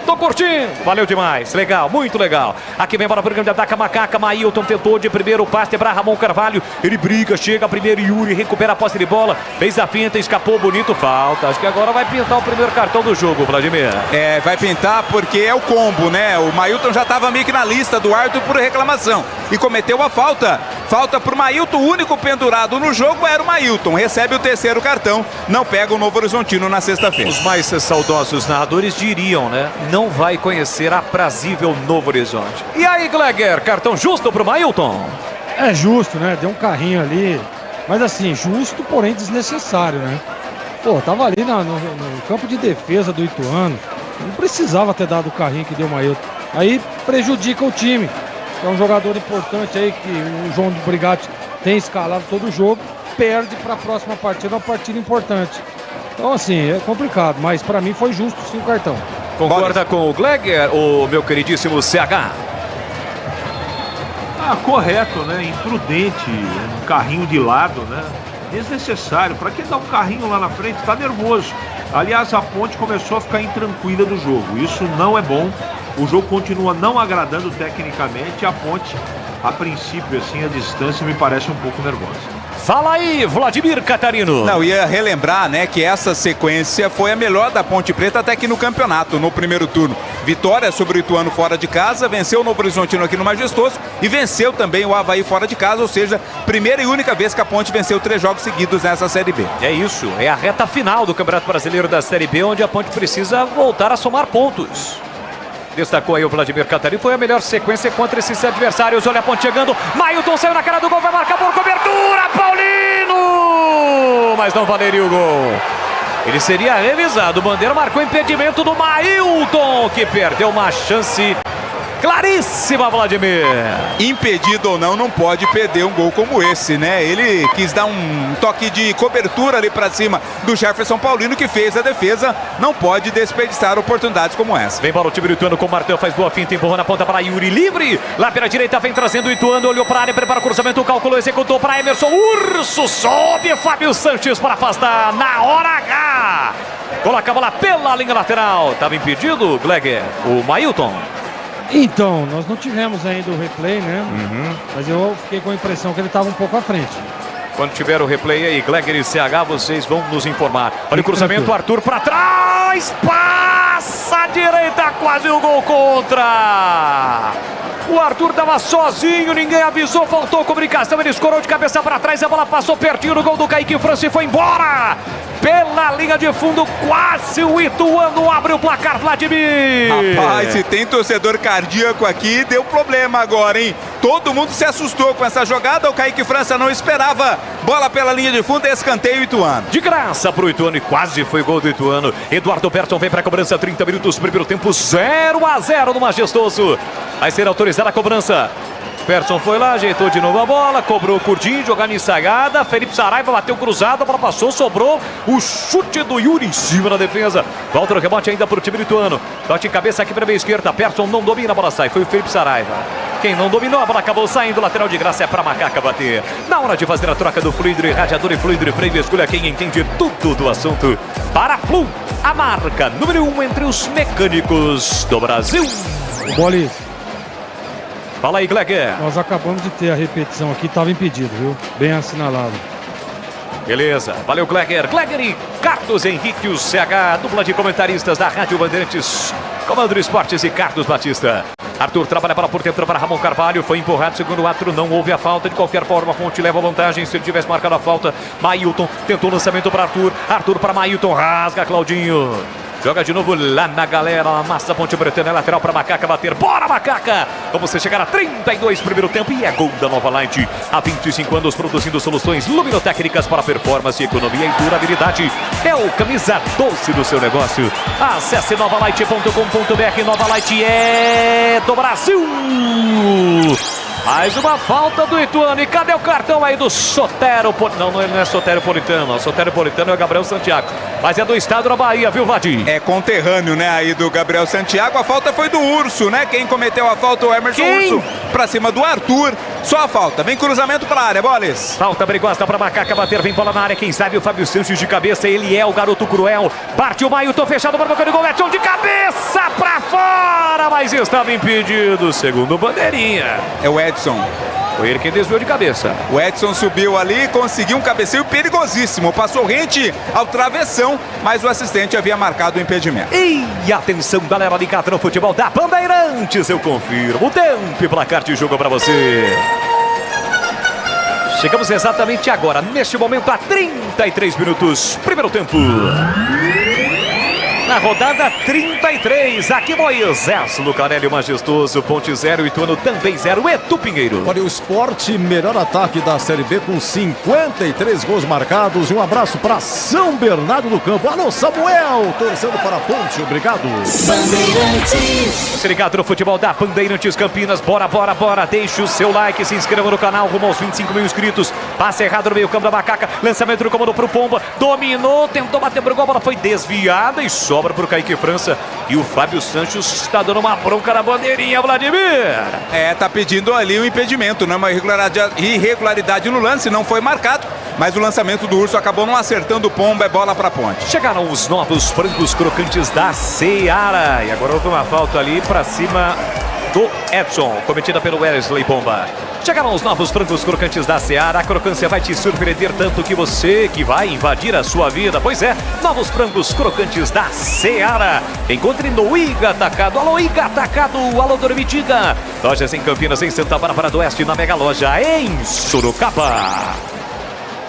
[SPEAKER 1] Tô curtindo. Valeu demais. Legal, muito legal. Aqui vem para o programa de ataque a Macaca. Mailton tentou de primeiro passe para Ramon Carvalho. Ele briga, chega primeiro. Yuri recupera a posse de bola. Fez a finta, escapou bonito. Falta. Acho que agora vai pintar o primeiro cartão do jogo, Vladimir.
[SPEAKER 3] Vai pintar porque é o combo, né? O Mailton já estava meio que na lista do árbitro por reclamação e cometeu a falta. Falta pro Mailton. O único pendurado no jogo era o Mailton. Recebe o terceiro cartão. Não pega o Novo Horizontino na sexta-feira.
[SPEAKER 1] Os mais saudosos narradores diriam, né? Não vai conhecer a aprazível Novo Horizonte. E aí, Gleger, cartão justo pro Mailton?
[SPEAKER 18] É justo, né? Deu um carrinho ali. Mas assim, justo, porém desnecessário, né? Pô, tava ali no campo de defesa do Ituano. Não precisava ter dado o carrinho que deu o Mailton. Aí prejudica o time. É um jogador importante aí que o João do Brigatti tem escalado todo o jogo. Perde para a próxima partida, uma partida importante. Então assim, é complicado. Mas para mim foi justo sim o cartão.
[SPEAKER 1] Concorda com o Gleger, o meu queridíssimo CH?
[SPEAKER 19] Correto, né? Imprudente, um carrinho de lado, né? Desnecessário. Para que dar um carrinho lá na frente? Tá nervoso. Aliás, a Ponte começou a ficar intranquila do jogo. Isso não é bom. O jogo continua não agradando tecnicamente. A Ponte, a princípio, assim, a distância me parece um pouco nervosa.
[SPEAKER 1] Fala aí, Vladimir Catarino.
[SPEAKER 3] Não, ia relembrar, né, que essa sequência foi a melhor da Ponte Preta até aqui no campeonato, no primeiro turno. Vitória sobre o Ituano fora de casa, venceu o Novo Horizontino aqui no Majestoso e venceu também o Avaí fora de casa, ou seja, primeira e única vez que a Ponte venceu 3 jogos seguidos nessa Série B.
[SPEAKER 1] É isso, é a reta final do Campeonato Brasileiro da Série B, onde a Ponte precisa voltar a somar pontos. Destacou aí o Vladimir Catarino, foi a melhor sequência contra esses adversários. Olha a Ponte chegando, Mailton saiu na cara do gol, vai marcar por cobertura, Paulino! Mas não valeria o gol. Ele seria revisado, o Bandeira marcou impedimento do Mailton, que perdeu uma chance claríssima, Vladimir.
[SPEAKER 3] Impedido ou não, não pode perder um gol como esse, né? Ele quis dar um toque de cobertura ali pra cima do Jefferson Paulino, que fez a defesa. Não pode desperdiçar oportunidades como essa.
[SPEAKER 1] Vem para o time do Ituano com o Martão, faz boa finta, empurrou na ponta para Yuri, livre. Lá pela direita vem trazendo o Ituano, olhou para a área, prepara o cruzamento, calculou, executou para Emerson. Urso sobe, Fábio Sanches para afastar na hora H. Coloca a bola pela linha lateral. Estava impedido, Gleger, o Mailton.
[SPEAKER 18] Então, nós não tivemos ainda o replay, né? Mas eu fiquei com a impressão que ele estava um pouco à frente.
[SPEAKER 1] Quando tiver o replay aí, Gleger e CH, vocês vão nos informar. Olha o cruzamento, Arthur para trás, passa à direita, quase o gol contra. O Arthur estava sozinho, ninguém avisou, faltou comunicação, ele escorou de cabeça para trás, a bola passou pertinho no gol do Kaique França e foi embora. Pela linha de fundo, quase o Ituano abre o placar, Vladimir.
[SPEAKER 3] Rapaz, se tem torcedor cardíaco aqui, deu problema agora, hein? Todo mundo se assustou com essa jogada, o Kaique França não esperava. Bola pela linha de fundo, escanteio Ituano.
[SPEAKER 1] De graça pro Ituano e quase foi gol do Ituano. Eduardo Berton vem para a cobrança, 30 minutos, primeiro tempo, 0-0 no Majestoso. Vai ser autorizada a cobrança. Persson foi lá, ajeitou de novo a bola, cobrou curtinho, jogando ensagada. Felipe Saraiva bateu cruzado, a bola passou, sobrou o chute do Yuri em cima da defesa. Volta o rebote ainda para o time lituano. Toque em cabeça aqui para a meia esquerda. Persson não domina, a bola sai. Foi o Felipe Saraiva. Quem não dominou, a bola acabou saindo. Lateral de graça é para Macaca bater. Na hora de fazer a troca do fluido, radiador e fluido freio, escolha quem entende tudo do assunto. Para a Flu, a marca número 1 entre os mecânicos do Brasil.
[SPEAKER 18] Bolis.
[SPEAKER 1] Fala aí, Gleger.
[SPEAKER 18] Nós acabamos de ter a repetição aqui, estava impedido, viu? Bem assinalado.
[SPEAKER 1] Beleza, valeu, Gleger. Gleger e Carlos Henrique, o CH, dupla de comentaristas da Rádio Bandeirantes. Comando de Esportes e Carlos Batista. Arthur trabalha para por dentro para Ramon Carvalho. Foi empurrado, segundo o árbitro, não houve a falta. De qualquer forma, a Fonte leva vantagem. Se ele tivesse marcado a falta, Mailton tentou o lançamento para Arthur. Arthur para Mailton, rasga Claudinho. Joga de novo lá na galera, amassa a Ponte Preta, lateral para Macaca bater. Bora, Macaca! Vamos chegar a 32 primeiro tempo e é gol da Nova Light. Há 25 anos produzindo soluções luminotécnicas para performance, economia e durabilidade. É o camisa doce do seu negócio. Acesse novalight.com.br. Nova Light é do Brasil. Mais uma falta do Ituano. E cadê o cartão aí do Sotero? Não, ele não é Sotero Politano. O Sotero Politano é o Gabriel Santiago. Mas é do estado da Bahia, viu, Vadim?
[SPEAKER 3] É conterrâneo, né, aí do Gabriel Santiago. A falta foi do Urso, né? Quem cometeu a falta, o Emerson Urso. Pra cima do Arthur. Só a falta. Vem cruzamento pra área, Boles.
[SPEAKER 1] Falta perigosa pra Macaca bater. Vem bola na área. Quem sabe o Fábio Sanches de cabeça. Ele é o garoto cruel. Partiu o Mailton fechado para boca do gol. Edson de cabeça pra fora. Mas estava impedido. Segundo o Bandeirinha.
[SPEAKER 3] É o Edson.
[SPEAKER 1] Foi ele quem desviou de cabeça.
[SPEAKER 3] O Edson subiu ali e conseguiu um cabeceio perigosíssimo. Passou rente ao travessão, mas o assistente havia marcado o impedimento.
[SPEAKER 1] E atenção, galera ligada no futebol da Bandeirantes. Eu confirmo o tempo e placar de jogo para você. Chegamos exatamente agora, neste momento, a 33 minutos. Primeiro tempo. Na rodada 33, aqui Moisés, Lucarelli, o Majestoso, Ponte 0, Ituano também 0, Edu Pinheiro.
[SPEAKER 20] Olha o Sport, melhor ataque da Série B com 53 gols marcados. E um abraço para São Bernardo do Campo. Alô, Samuel, torcendo para a Ponte, obrigado.
[SPEAKER 1] Bandeirantes. Você ligado no futebol da Bandeirantes Campinas, bora, bora, bora. Deixe o seu like, se inscreva no canal, rumo aos 25 mil inscritos. Passe errado no meio campo da Macaca, lançamento do comando pro Pomba, dominou, tentou bater pro gol, a bola foi desviada e só sobra pro Kaique França. E o Fábio Santos está dando uma bronca na bandeirinha, Vladimir.
[SPEAKER 3] Tá pedindo ali o impedimento, né? Uma irregularidade no lance, não foi marcado. Mas o lançamento do Urso acabou não acertando o pombo, é bola pra Ponte.
[SPEAKER 1] Chegaram os novos frangos crocantes da Seara. E agora houve uma falta ali pra cima do Edson, cometida pelo Wesley Pomba. Chegaram os novos frangos crocantes da Seara. A crocância vai te surpreender tanto que você que vai invadir a sua vida. Pois é, novos frangos crocantes da Seara. Encontre no Iga Atacado. Alô, Iga Atacado. Alô, Dormitiga. Lojas em Campinas, em Santa Bárbara do Oeste, na Mega Loja em Sorocaba.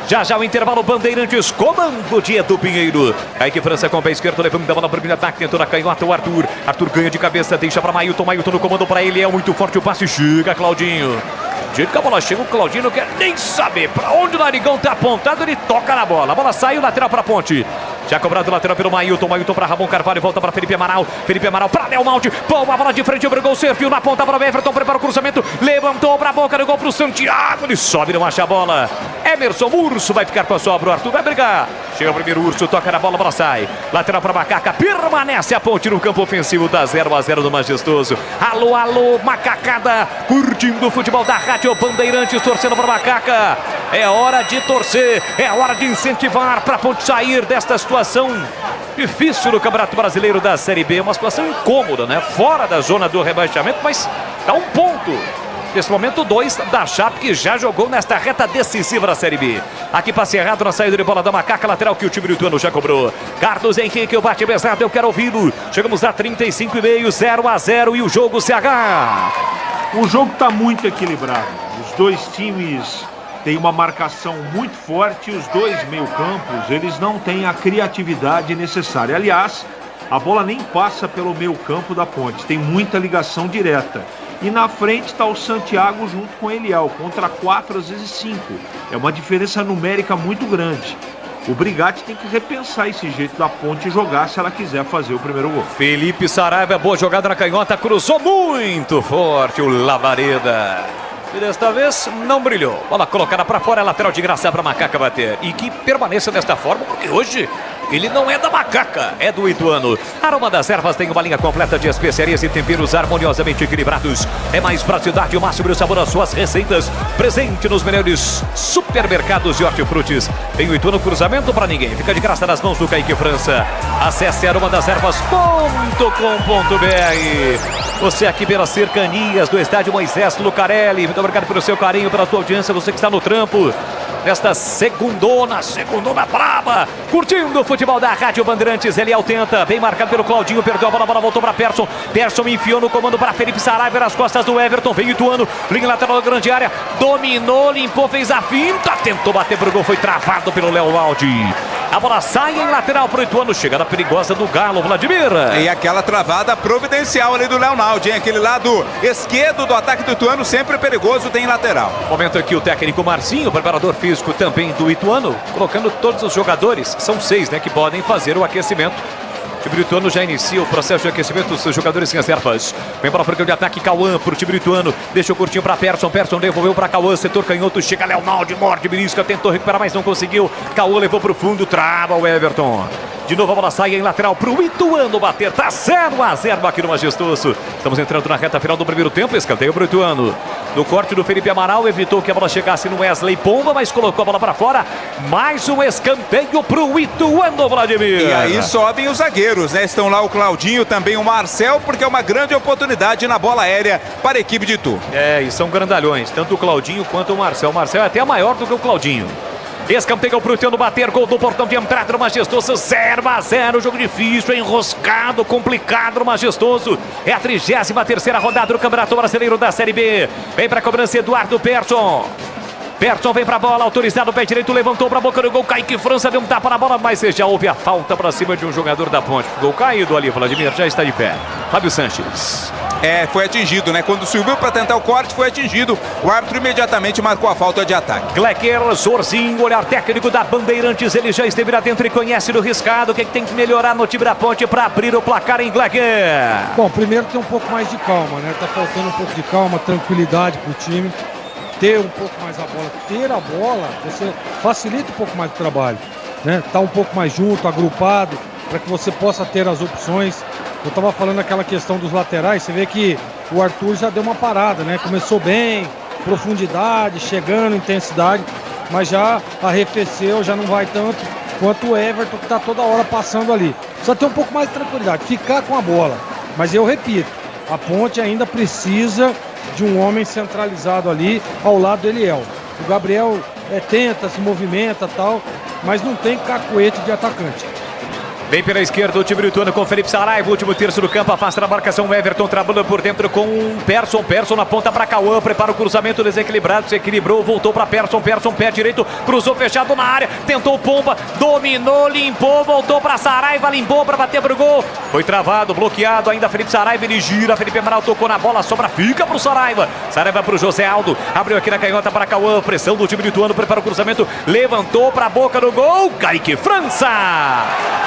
[SPEAKER 1] Já já o intervalo, Bandeirantes, comando de Edu Pinheiro. Kaique França com o pé esquerdo, levando a bola para o primeiro ataque, tentou na canhota o Arthur. Arthur ganha de cabeça, deixa para Mailton. Mailton no comando para ele, é muito forte o passe, chega Claudinho. Do jeito que a bola chega, o Claudinho não quer nem saber para onde o narigão tá apontado, ele toca na bola. A bola saiu, lateral para Ponte. Já cobrado lateral pelo Mailton. Mailton para Ramon Carvalho, volta para Felipe Amaral. Felipe Amaral para Léo Maldi. Boa bola de frente, obrigou o serviu na ponta para o Everton. Prepara o cruzamento, levantou para a boca do gol para o Santiago. Ele sobe, não acha a bola. Emerson Urso vai ficar com a sobra. O Arthur vai brigar. Chega o primeiro Urso, toca na bola, a bola sai. Lateral para Macaca, permanece a Ponte no campo ofensivo. Dá 0-0 no Majestoso. Alô, alô, macacada. Curtindo o futebol da Rádio Bandeirantes, torcendo para Macaca. É hora de torcer, é hora de incentivar para a Ponte sair desta situação difícil no Campeonato Brasileiro da Série B. Uma situação incômoda, né? Fora da zona do rebaixamento, mas dá um ponto. Nesse momento, 2 da Chape, que já jogou nesta reta decisiva da Série B. Aqui passe errado na saída de bola da Macaca, lateral que o time do Ituano já cobrou. Carlos Henrique, o bate pesado, eu quero ouvi-lo. Chegamos a 35,5, 0-0 e o jogo CH.
[SPEAKER 19] O jogo está muito equilibrado. Os dois times têm uma marcação muito forte. Os dois meio-campos, eles não têm a criatividade necessária. Aliás, a bola nem passa pelo meio-campo da Ponte. Tem muita ligação direta. E na frente está o Santiago junto com o Eliel, contra 4, às vezes 5. É uma diferença numérica muito grande. O Brigatti tem que repensar esse jeito da Ponte jogar se ela quiser fazer o primeiro gol.
[SPEAKER 1] Felipe Saraiva, boa jogada na canhota, cruzou muito forte o Lavareda. E desta vez não brilhou. Bola colocada para fora, lateral de graça para Macaca bater. E que permaneça desta forma, porque hoje ele não é da Macaca, é do Ituano. Aroma das Ervas tem uma linha completa de especiarias e temperos harmoniosamente equilibrados. É mais praticidade, o máximo de sabor às suas receitas. Presente nos melhores supermercados de hortifrutis. Tem o Ituano, cruzamento para ninguém. Fica de graça nas mãos do Kaique França. Acesse aromadeservas.com.br. Você aqui pelas cercanias do estádio Moisés Lucarelli. Muito obrigado pelo seu carinho, pela sua audiência. Você que está no trampo nesta segundona braba, curtindo o futebol da Rádio Bandeirantes. Eliel tenta, bem marcado pelo Claudinho, perdeu a bola voltou para Persson. Persson enfiou no comando para Felipe Saraiva nas costas do Everton. Veio Ituano, linha lateral da grande área, dominou, limpou, fez a finta, tentou bater pro gol, foi travado pelo Léo Maldi. A bola sai em lateral pro Ituano, chegada perigosa do Galo, Vladimir.
[SPEAKER 3] E aquela travada providencial ali do Léo Maldi, hein? Aquele lado esquerdo do ataque do Ituano, sempre perigoso, tem lateral.
[SPEAKER 1] Momento aqui o técnico Marcinho, preparador físico também do Ituano, colocando todos os jogadores, são 6, né, que podem fazer o aquecimento. O time do Ituano já inicia o processo de aquecimento dos seus jogadores em reservas. Vem para o programa de ataque, Cauã para o time do Ituano. Deixa o curtinho para Persson. Persson devolveu para Cauã, setor canhoto. Chega Léo Maldi, morde, belisca, tentou recuperar, mas não conseguiu. Cauã levou para o fundo, trava o Everton. De novo a bola sai em lateral para o Ituano bater. Tá 0-0 aqui no Majestoso. Estamos entrando na reta final do primeiro tempo. Escanteio para o Ituano. No corte do Felipe Amaral, evitou que a bola chegasse no Wesley Pomba, mas colocou a bola para fora. Mais um escanteio para o Ituano, Vladimir.
[SPEAKER 3] E aí sobem os zagueiros, né? Estão lá o Claudinho, também o Marcel, porque é uma grande oportunidade na bola aérea para a equipe de Itu.
[SPEAKER 1] E são grandalhões, tanto o Claudinho quanto o Marcel. O Marcel é até maior do que o Claudinho. Escanteio pro Ituano bater, gol do portão de entrada no Majestoso, 0-0, jogo difícil, enroscado, complicado no Majestoso. É a 33ª rodada do Campeonato Brasileiro da Série B. Vem pra cobrança Eduardo Persson. Persson vem pra bola, autorizado, pé direito, levantou pra boca do gol, Kaique França deu um tapa na bola, mas já houve a falta pra cima de um jogador da Ponte. Gol caído ali, Vladimir já está de pé. Fábio Sanches.
[SPEAKER 3] Foi atingido, né? Quando subiu para tentar o corte, foi atingido. O árbitro imediatamente marcou a falta de ataque.
[SPEAKER 1] Glecker, Zorzinho, olhar técnico da Bandeirantes. Ele já esteve lá dentro e conhece do riscado. O que tem que melhorar no time da Ponte para abrir o placar em Glecker?
[SPEAKER 18] Bom, primeiro ter um pouco mais de calma, né? Tá faltando um pouco de calma, tranquilidade pro time. Ter um pouco mais a bola. Ter a bola, você facilita um pouco mais o trabalho, né? Tá um pouco mais junto, agrupado. para que você possa ter as opções. Eu estava falando aquela questão dos laterais, você vê que o Arthur já deu uma parada, né? Começou bem, profundidade, chegando, intensidade, mas já arrefeceu, já não vai tanto quanto o Everton, que está toda hora passando ali. Precisa ter um pouco mais de tranquilidade, ficar com a bola. Mas eu repito, a Ponte ainda precisa de um homem centralizado ali ao lado do Eliel. O Gabriel tenta, se movimenta tal, mas não tem cacuete de atacante.
[SPEAKER 1] Vem pela esquerda o time lituano com Felipe Saraiva, último terço do campo, afasta a marcação, Everton trabalhando por dentro com Persson na ponta para Cauã, prepara o cruzamento desequilibrado, se equilibrou, voltou para Persson, pé direito, cruzou fechado na área, tentou pomba, dominou, limpou, voltou para Saraiva, limpou para bater pro gol, foi travado, bloqueado, ainda Felipe Saraiva, ele gira, Felipe Amaral tocou na bola, sobra, fica pro Saraiva pro José Aldo, abriu aqui na canhota para Cauã, pressão do time lituano, prepara o cruzamento, levantou para a boca do gol, Kaique França,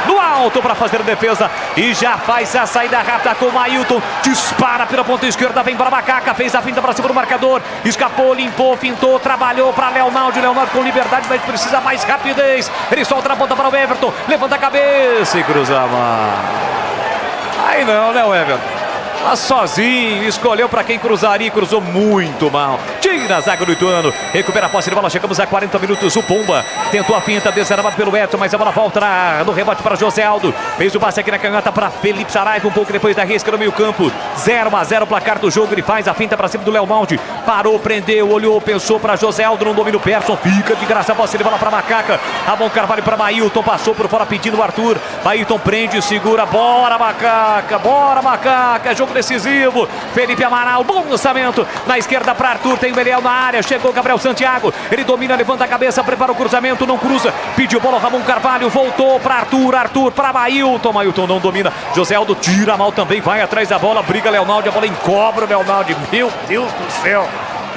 [SPEAKER 1] no alto para fazer a defesa e já faz a saída rápida com o Mailton, dispara pela ponta esquerda, vem para a Macaca, fez a finta para cima do marcador, escapou, limpou, fintou, trabalhou para Leonardo com liberdade, mas precisa mais rapidez, ele solta na ponta para o Everton, levanta a cabeça e cruza a mão. Aí não, né, o Everton? Tá sozinho, escolheu para quem cruzaria e cruzou muito mal. Tira a zaga do lituano, recupera a posse de bola, chegamos a 40 minutos, o Pomba tentou a finta, desarmado pelo Edson, mas a bola volta no rebote para José Aldo, fez o passe aqui na canhota para Felipe Saraiva, um pouco depois da risca no meio campo, 0-0 placar do jogo, ele faz a finta para cima do Léo Maldi, parou, prendeu, olhou, pensou para José Aldo, não domina o Persson, fica de graça a posse de bola para Macaca, Ramon Carvalho para Mailton, passou por fora pedindo o Arthur, Mailton prende, segura, bora Macaca, jogo decisivo, Felipe Amaral, bom lançamento, na esquerda para Arthur, tem o Eliel na área, chegou Gabriel Santiago, ele domina, levanta a cabeça, prepara o cruzamento, não cruza, pediu bola, Ramon Carvalho, voltou para Arthur para Mailton não domina, José Aldo tira mal também, vai atrás da bola, briga Leonardo, a bola encobra o Leonardo, meu Deus do céu,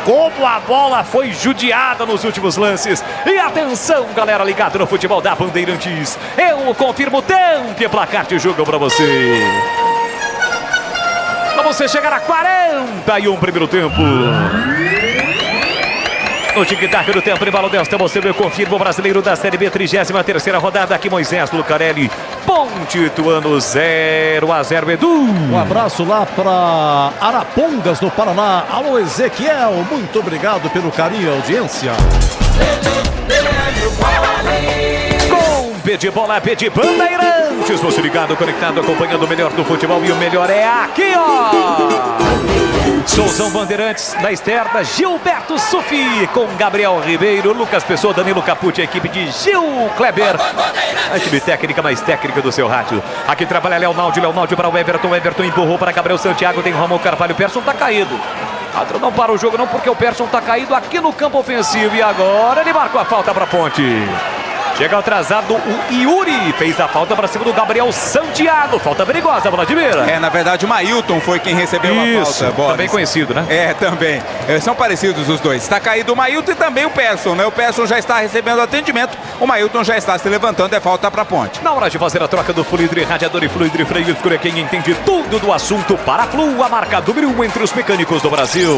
[SPEAKER 1] como a bola foi judiada nos últimos lances. E atenção, galera ligada no futebol da Bandeirantes, eu confirmo o tempo e placar de jogo para você. Vamos chegar a 41 primeiro tempo. No tic-tac do tempo de Balodesta, você vê, confirma o brasileiro da Série B, 33ª rodada, aqui Moisés Lucarelli, Ponte Ituano 0-0, Edu.
[SPEAKER 20] Um abraço lá para Arapongas, no Paraná. Alô, Ezequiel, muito obrigado pelo carinho e audiência.
[SPEAKER 1] Pé de bola, pé de Bandeirantes, você ligado, conectado, acompanhando o melhor do futebol, e o melhor é aqui, ó. Souzão Bandeirantes na externa, Gilberto Sufi com Gabriel Ribeiro, Lucas Pessoa, Danilo Capucci, a equipe de Gil Kleber, a equipe técnica mais técnica do seu rádio. Aqui trabalha Leonardo para o Everton empurrou para Gabriel Santiago, tem o Ramon Carvalho, o Persson tá caído. Outro não para o jogo não, porque o Persson tá caído aqui no campo ofensivo, e agora ele marcou a falta para Ponte. Chega atrasado o Yuri, fez a falta para cima do Gabriel Santiago. Falta perigosa, Vladimir.
[SPEAKER 3] Na verdade o Mailton foi quem recebeu a falta. Boris.
[SPEAKER 1] Também conhecido, né?
[SPEAKER 3] Também. São parecidos os dois. Está caído o Mailton e também o Persson, né? O Persson já está recebendo atendimento, o Mailton já está se levantando, é falta para Ponte.
[SPEAKER 1] Na hora de fazer a troca do fluido radiador e fluido e freio, escolha quem entende tudo do assunto. Para a Flu, a marca número 1 entre os mecânicos do Brasil.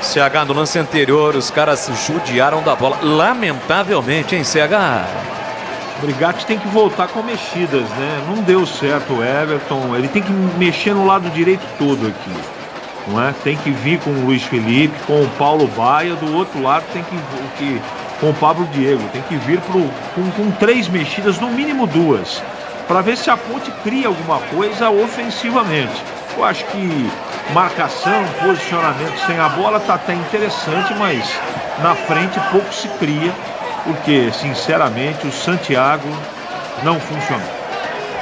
[SPEAKER 1] CH, no lance anterior, os caras judiaram da bola. Lamentavelmente, hein, CH?
[SPEAKER 19] O Brigatti tem que voltar com mexidas, né? Não deu certo o Everton. Ele tem que mexer no lado direito todo aqui, não é? Tem que vir com o Luiz Felipe, com o Paulo Baia. Do outro lado tem que com o Pablo Diego. Tem que vir com 3 mexidas, no mínimo 2, para ver se a Ponte cria alguma coisa ofensivamente. Eu acho que marcação, posicionamento sem a bola tá até interessante, mas na frente pouco se cria, porque sinceramente o Santiago não funcionou.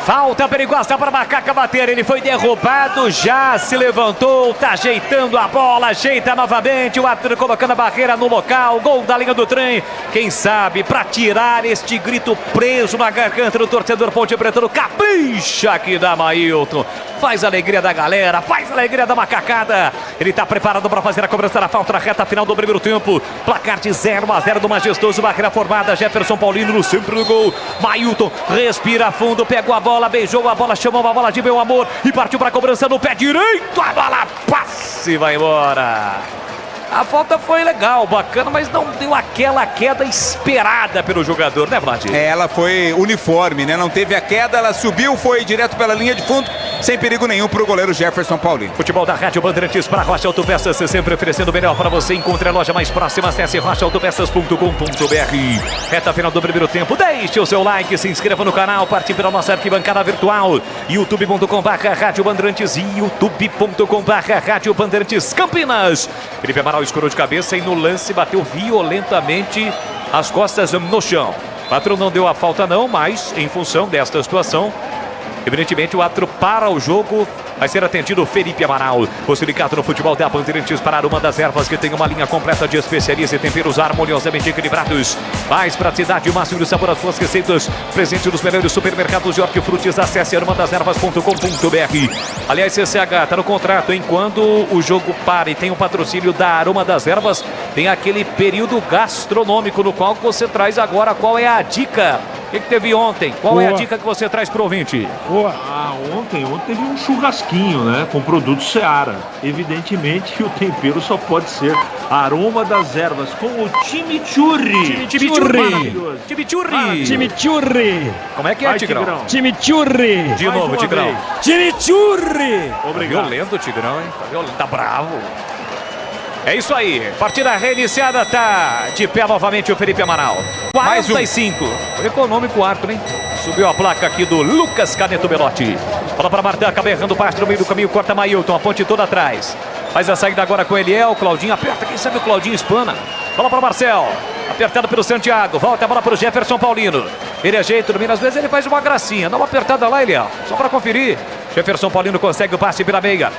[SPEAKER 1] Falta perigosa para Macaca bater, ele foi derrubado, já se levantou, tá ajeitando a bola, ajeita novamente, o árbitro colocando a barreira no local, gol da linha do trem, quem sabe para tirar este grito preso na garganta do torcedor Ponte Pretano, capricha aqui da Mailton, faz a alegria da galera, faz a alegria da macacada, ele tá preparado para fazer a cobrança da falta na reta final do primeiro tempo, placar de 0-0 do majestoso, barreira formada, Jefferson Paulino no centro do gol, Mailton respira fundo, pegou a bola, beijou a bola, chamou a bola de meu amor e partiu para a cobrança no pé direito, a bola passa e vai embora. A falta foi legal, bacana, mas não deu aquela queda esperada pelo jogador, né, Vlad?
[SPEAKER 3] Ela foi uniforme, né? Não teve a queda, ela subiu, foi direto pela linha de fundo, sem perigo nenhum pro goleiro Jefferson Paulino.
[SPEAKER 1] Futebol da Rádio Bandeirantes para Rocha Autopeças, sempre oferecendo o melhor para você. Encontre a loja mais próxima, acesse rochaautopeças.com.br. Reta final do primeiro tempo, deixe o seu like, se inscreva no canal, participe pela nossa arquibancada virtual, youtube.com/Rádio Bandeirantes e youtube.com/Rádio Bandeirantes Campinas. Felipe Amaral escorou de cabeça e no lance bateu violentamente as costas no chão. O patrão não deu a falta não, mas em função desta situação, evidentemente o árbitro para o jogo. Vai ser atendido Felipe Amaral. Você ligado no futebol da Bandeirantes para uma das ervas que tem uma linha completa de especiarias e temperos harmoniosamente equilibrados. Mais praticidade, máximo de sabor às suas receitas. Presente nos melhores supermercados de hortifrutis. Acesse aromadeservas.com.br. Aliás, CCH, está no contrato, hein? Quando o jogo para e tem o patrocínio da Aroma das Ervas, tem aquele período gastronômico no qual você traz agora. Qual é a dica? O que teve ontem? Qual é a dica que você traz para o ouvinte?
[SPEAKER 19] Ontem teve um churrasquinho, né? Com produtos Seara. Evidentemente que o tempero só pode ser Aroma das Ervas com o chimichurri.
[SPEAKER 1] Chimichurri. Como é que é, Tigrão?
[SPEAKER 18] Chimichurri.
[SPEAKER 1] De novo, Tigrão.
[SPEAKER 18] Chimichurri.
[SPEAKER 1] Obrigado. Tá violento o Tigrão, hein? Tá violento, tá bravo. É isso aí, partida reiniciada, tá de pé novamente o Felipe Amaral. 45. Foi econômico o árbitro, hein? Subiu a placa aqui do Lucas Caneto Belotti. Bola para Martã, acaba errando o passe no meio do caminho, corta Mailton, a ponte toda atrás. Faz a saída agora com Eliel, Claudinho aperta, quem sabe o Claudinho espana. Bola para Marcel, apertado pelo Santiago, volta a bola para o Jefferson Paulino. Ele ajeita, às vezes ele faz uma gracinha, dá uma apertada lá, Eliel, só para conferir. Jefferson Paulino consegue o passe pela meia.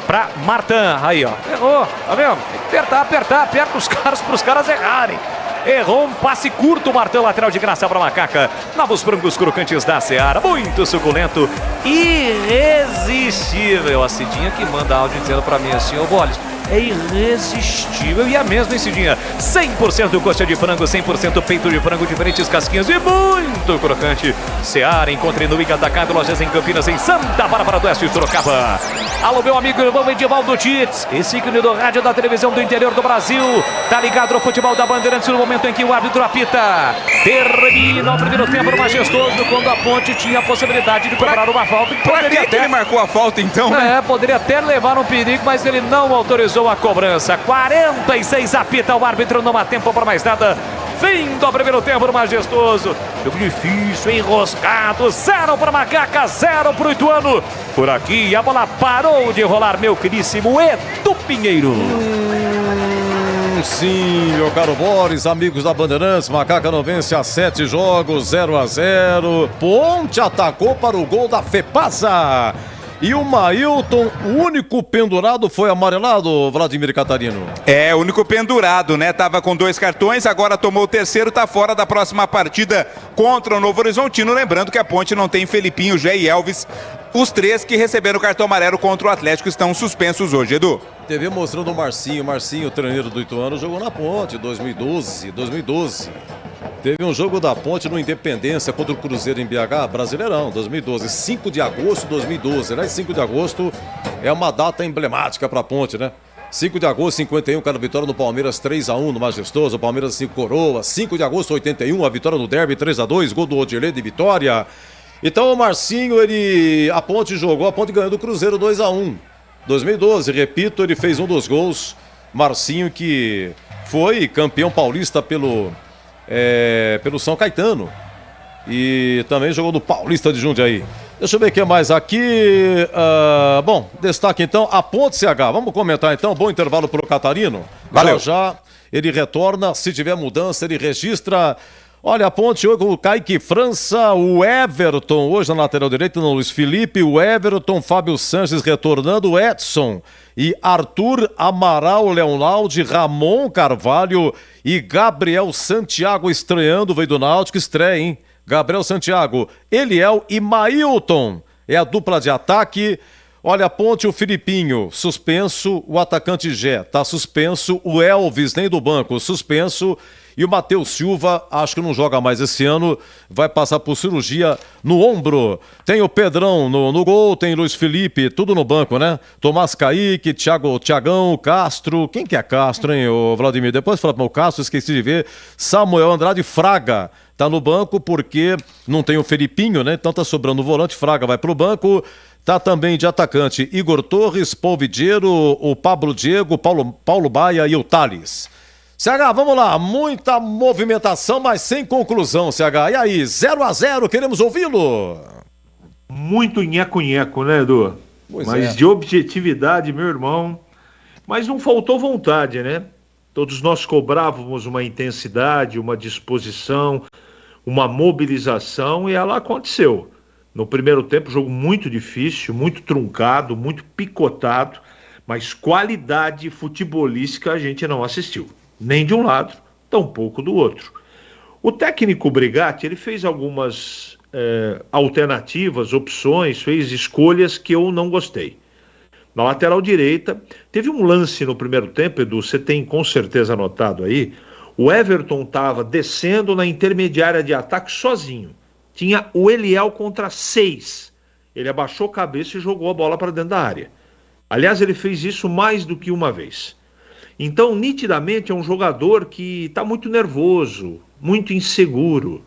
[SPEAKER 1] Pra Martã, aí ó, errou, tá vendo? Tem que apertar, aperta os caras para os caras errarem. Errou um passe curto, Martã, lateral de graça para Macaca. Novos frangos crocantes da Seara, muito suculento, irresistível. A Cidinha que manda áudio dizendo para mim assim, ô Boles, é irresistível. E a mesma, Cidinha, 100% coxa de frango, 100% peito de frango, diferentes casquinhas e muito crocante. Seara, encontre no Iga Atacado, lojas em Campinas, em Santa Bárbara do Oeste, Sorocaba. Alô, meu amigo irmão Edivaldo Tits, esse ícone do rádio da televisão do interior do Brasil, tá ligado no futebol da Bandeirantes no momento em que o árbitro apita. Termina o primeiro tempo majestoso, quando a Ponte tinha a possibilidade de cobrar uma falta.
[SPEAKER 3] Pra que ele marcou a falta então, né?
[SPEAKER 1] Poderia até levar um perigo, mas ele não autorizou a cobrança. 46 apita o árbitro, não há tempo para mais nada. Fim do primeiro tempo majestoso. Jogo difícil, enroscado. 0 para Macaca, 0 para o Ituano. Por aqui a bola parou de rolar, meu queríssimo Edu Pinheiro.
[SPEAKER 20] Sim, meu caro Boris, amigos da Bandeirantes, Macaca não vence há 7 jogos, 0-0. Ponte atacou para o gol da Fepasa. E o Mailton, o único pendurado, foi amarelado, Vladimir Catarino.
[SPEAKER 3] É, o único pendurado, né? Tava com 2 cartões, agora tomou o terceiro, tá fora da próxima partida contra o Novo Horizontino. Lembrando que a Ponte não tem Felipinho, Jé e Elvis. Os 3 que receberam o cartão amarelo contra o Atlético estão suspensos hoje, Edu.
[SPEAKER 20] TV mostrando o Marcinho, treino do Ituano, jogou na Ponte, 2012. Teve um jogo da Ponte no Independência contra o Cruzeiro em BH, Brasileirão, 2012. 5 de agosto de 2012, né? 5 de agosto é uma data emblemática para a Ponte, né? 5 de agosto, 51, cada vitória no Palmeiras, 3-1 no Majestoso, o Palmeiras 5 coroa. 5 de agosto, 81, a vitória no Derby, 3-2, gol do Odilei de vitória. Então o Marcinho, a Ponte jogou, a Ponte ganhou do Cruzeiro 2-1. 2012, repito, ele fez um dos gols. Marcinho, que foi campeão paulista pelo São Caetano e também jogou no Paulista de Jundiaí. Deixa eu ver o que mais aqui. Bom, destaque então a Ponte CH. Vamos comentar então, bom intervalo para o Catarino.
[SPEAKER 3] Valeu.
[SPEAKER 20] Já ele retorna, se tiver mudança ele registra. Olha, a Ponte hoje com o Kaique França, o Everton, hoje na lateral direita, no Luiz Felipe, o Everton, Fábio Sanches retornando, o Edson e Arthur Amaral, Leonaldi, Ramon Carvalho e Gabriel Santiago estreando, veio do Náutico, estreia, hein? Gabriel Santiago, Eliel e Mailton, é a dupla de ataque. Olha, a Ponte, o Filipinho, suspenso. O atacante Gé, tá suspenso. O Elvis, nem do banco, suspenso. E o Matheus Silva, acho que não joga mais esse ano, vai passar por cirurgia no ombro. Tem o Pedrão no gol, tem Luiz Felipe, tudo no banco, né? Tomás Kaique, Thiagão, Castro. Quem que é Castro, hein, o Vladimir? Depois fala para o Castro, esqueci de ver. Samuel Andrade Fraga tá no banco porque não tem o Felipinho, né? Então tá sobrando o volante, Fraga vai pro banco. Tá também de atacante Igor Torres, Polvidiero, o Pablo Diego, Paulo Baia e o Thales. CH, vamos lá, muita movimentação, mas sem conclusão, CH. E aí, 0-0, queremos ouvi-lo.
[SPEAKER 19] Muito nheco-nheco, né, Edu? Mas de objetividade, meu irmão. Mas não faltou vontade, né? Todos nós cobrávamos uma intensidade, uma disposição, uma mobilização, e ela aconteceu. No primeiro tempo, jogo muito difícil, muito truncado, muito picotado, mas qualidade futebolística a gente não assistiu. Nem de um lado, tampouco do outro. O técnico Brigatti, ele fez algumas alternativas, opções, fez escolhas que eu não gostei. Na lateral direita, teve um lance no primeiro tempo, Edu, você tem com certeza anotado aí, o Everton estava descendo na intermediária de ataque sozinho. Tinha o Eliel contra 6. Ele abaixou a cabeça e jogou a bola para dentro da área. Aliás, ele fez isso mais do que uma vez. Então, nitidamente, é um jogador que está muito nervoso, muito inseguro.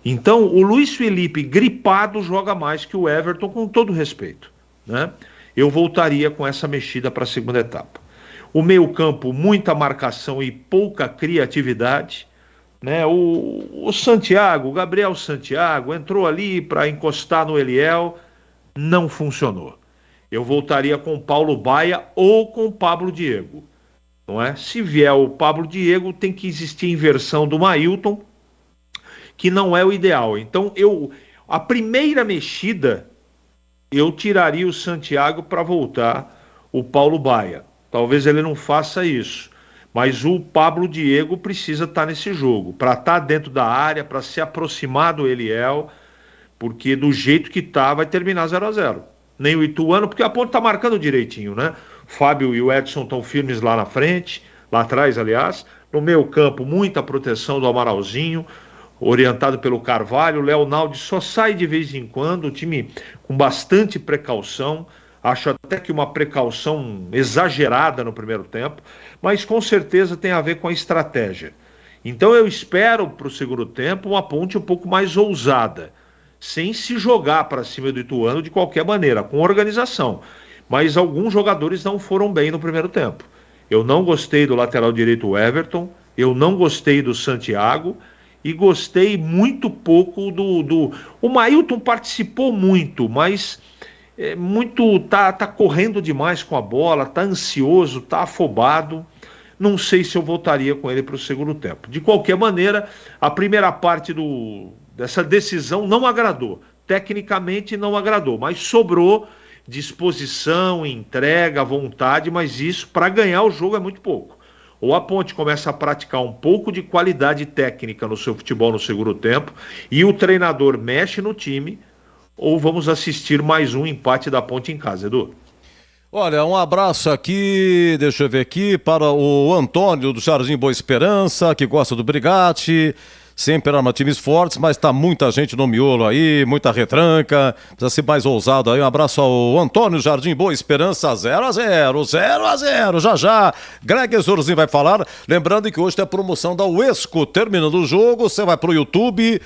[SPEAKER 19] Então, o Luiz Felipe, gripado, joga mais que o Everton, com todo respeito, né? Eu voltaria com essa mexida para a segunda etapa. O meio-campo, muita marcação e pouca criatividade, né? O Santiago, o Gabriel Santiago, entrou ali para encostar no Eliel, não funcionou. Eu voltaria com o Paulo Baia ou com o Pablo Diego. Não é? Se vier o Pablo Diego, tem que existir inversão do Mailton, que não é o ideal. Então, a primeira mexida, eu tiraria o Santiago para voltar o Paulo Baia. Talvez ele não faça isso, mas o Pablo Diego precisa estar nesse jogo, para estar dentro da área, para se aproximar do Eliel, porque do jeito que tá, vai terminar 0-0. Nem o Ituano, porque a Ponte tá marcando direitinho, né? Fábio e o Edson estão firmes lá na frente, lá atrás, aliás. No meio campo, muita proteção do Amaralzinho, orientado pelo Carvalho. O Leonaldo só sai de vez em quando, o time com bastante precaução. Acho até que uma precaução exagerada no primeiro tempo, mas com certeza tem a ver com a estratégia. Então eu espero para o segundo tempo uma Ponte um pouco mais ousada, sem se jogar para cima do Ituano de qualquer maneira, com organização. Mas alguns jogadores não foram bem no primeiro tempo. Eu não gostei do lateral direito Everton, eu não gostei do Santiago e gostei muito pouco O Mailton participou muito, mas tá correndo demais com a bola, tá ansioso, tá afobado. Não sei se eu voltaria com ele para o segundo tempo. De qualquer maneira, a primeira parte dessa decisão não agradou. Tecnicamente não agradou, mas sobrou disposição, entrega, vontade, mas isso para ganhar o jogo é muito pouco. Ou a Ponte começa a praticar um pouco de qualidade técnica no seu futebol no segundo tempo e o treinador mexe no time, ou vamos assistir mais um empate da Ponte em casa, Edu.
[SPEAKER 20] Olha, um abraço aqui, deixa eu ver aqui, para o Antônio do Jardim Boa Esperança, que gosta do Brigatti. Sempre arma times fortes, mas tá muita gente no miolo aí, muita retranca, precisa ser mais ousado aí. Um abraço ao Antônio Jardim Boa Esperança, 0-0, já. Greg Zorzinho vai falar, lembrando que hoje tem a promoção da Uesco, terminando o jogo, você vai pro YouTube,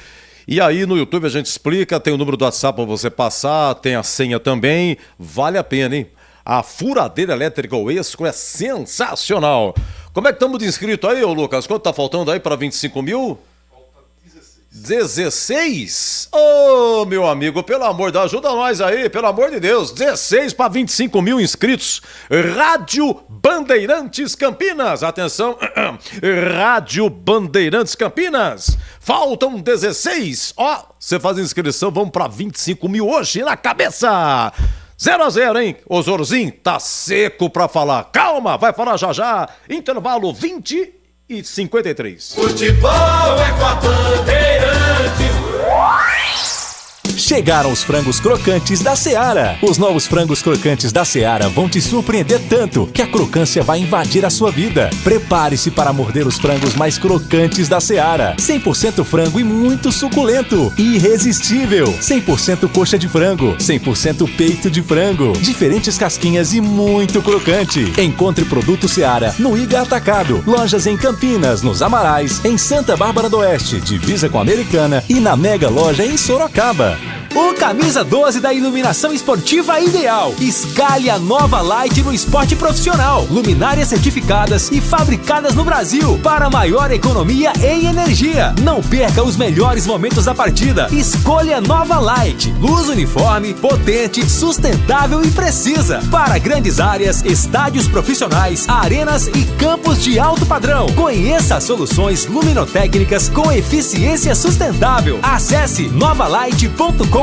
[SPEAKER 20] e aí no YouTube a gente explica, tem o número do WhatsApp pra você passar, tem a senha também, vale a pena, hein? A furadeira elétrica Uesco é sensacional. Como é que estamos de inscrito aí, ô Lucas? Quanto tá faltando aí para 25 mil? 16? Ô, meu amigo, pelo amor de Deus, ajuda nós aí, pelo amor de Deus. 16 para 25 mil inscritos. Rádio Bandeirantes Campinas. Atenção, Rádio Bandeirantes Campinas. Faltam 16. Ó, você faz inscrição, vamos para 25 mil hoje na cabeça. 0-0, hein? O Zorzinho tá seco pra falar. Calma, vai falar já. Intervalo 20 e 53.
[SPEAKER 8] Futebol é com a Bandeirantes.
[SPEAKER 24] Chegaram os frangos crocantes da Seara. Os novos frangos crocantes da Seara vão te surpreender tanto que a crocância vai invadir a sua vida. Prepare-se para morder os frangos mais crocantes da Seara. 100% frango e muito suculento. Irresistível. 100% coxa de frango. 100% peito de frango. Diferentes casquinhas e muito crocante. Encontre produto Seara no Iga Atacado. Lojas em Campinas, nos Amarais, em Santa Bárbara do Oeste, divisa com a Americana e na Mega Loja em Sorocaba. O Camisa 12 da Iluminação Esportiva Ideal. Escalhe a nova Light no esporte profissional. Luminárias certificadas e fabricadas no Brasil para maior economia em energia. Não perca os melhores momentos da partida. Escolha a nova Light. Luz uniforme, potente, sustentável e precisa. Para grandes áreas, estádios profissionais, arenas e campos de alto padrão. Conheça as soluções luminotécnicas com eficiência sustentável. Acesse novalight.com.br.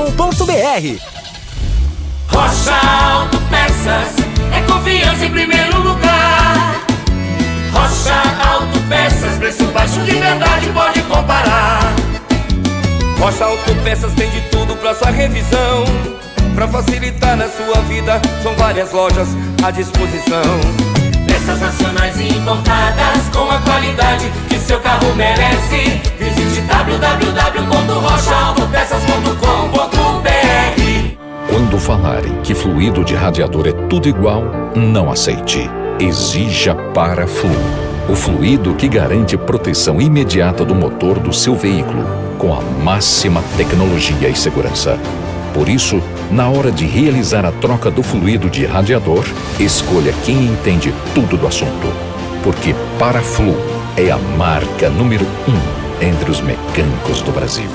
[SPEAKER 8] Rocha Autopeças é confiança em primeiro lugar. Rocha Autopeças, preço baixo de verdade, pode comparar. Rocha Autopeças tem de tudo pra sua revisão. Pra facilitar na sua vida, são várias lojas à disposição. Peças nacionais e importadas com a qualidade que seu carro merece. Visite www.rochaautopeças.com.br.
[SPEAKER 4] Quando falarem que fluido de radiador é tudo igual, não aceite. Exija Paraflu, o fluido que garante proteção imediata do motor do seu veículo, com a máxima tecnologia e segurança. Por isso, na hora de realizar a troca do fluido de radiador, escolha quem entende tudo do assunto. Porque Paraflu é a marca número 1 entre os mecânicos do Brasil.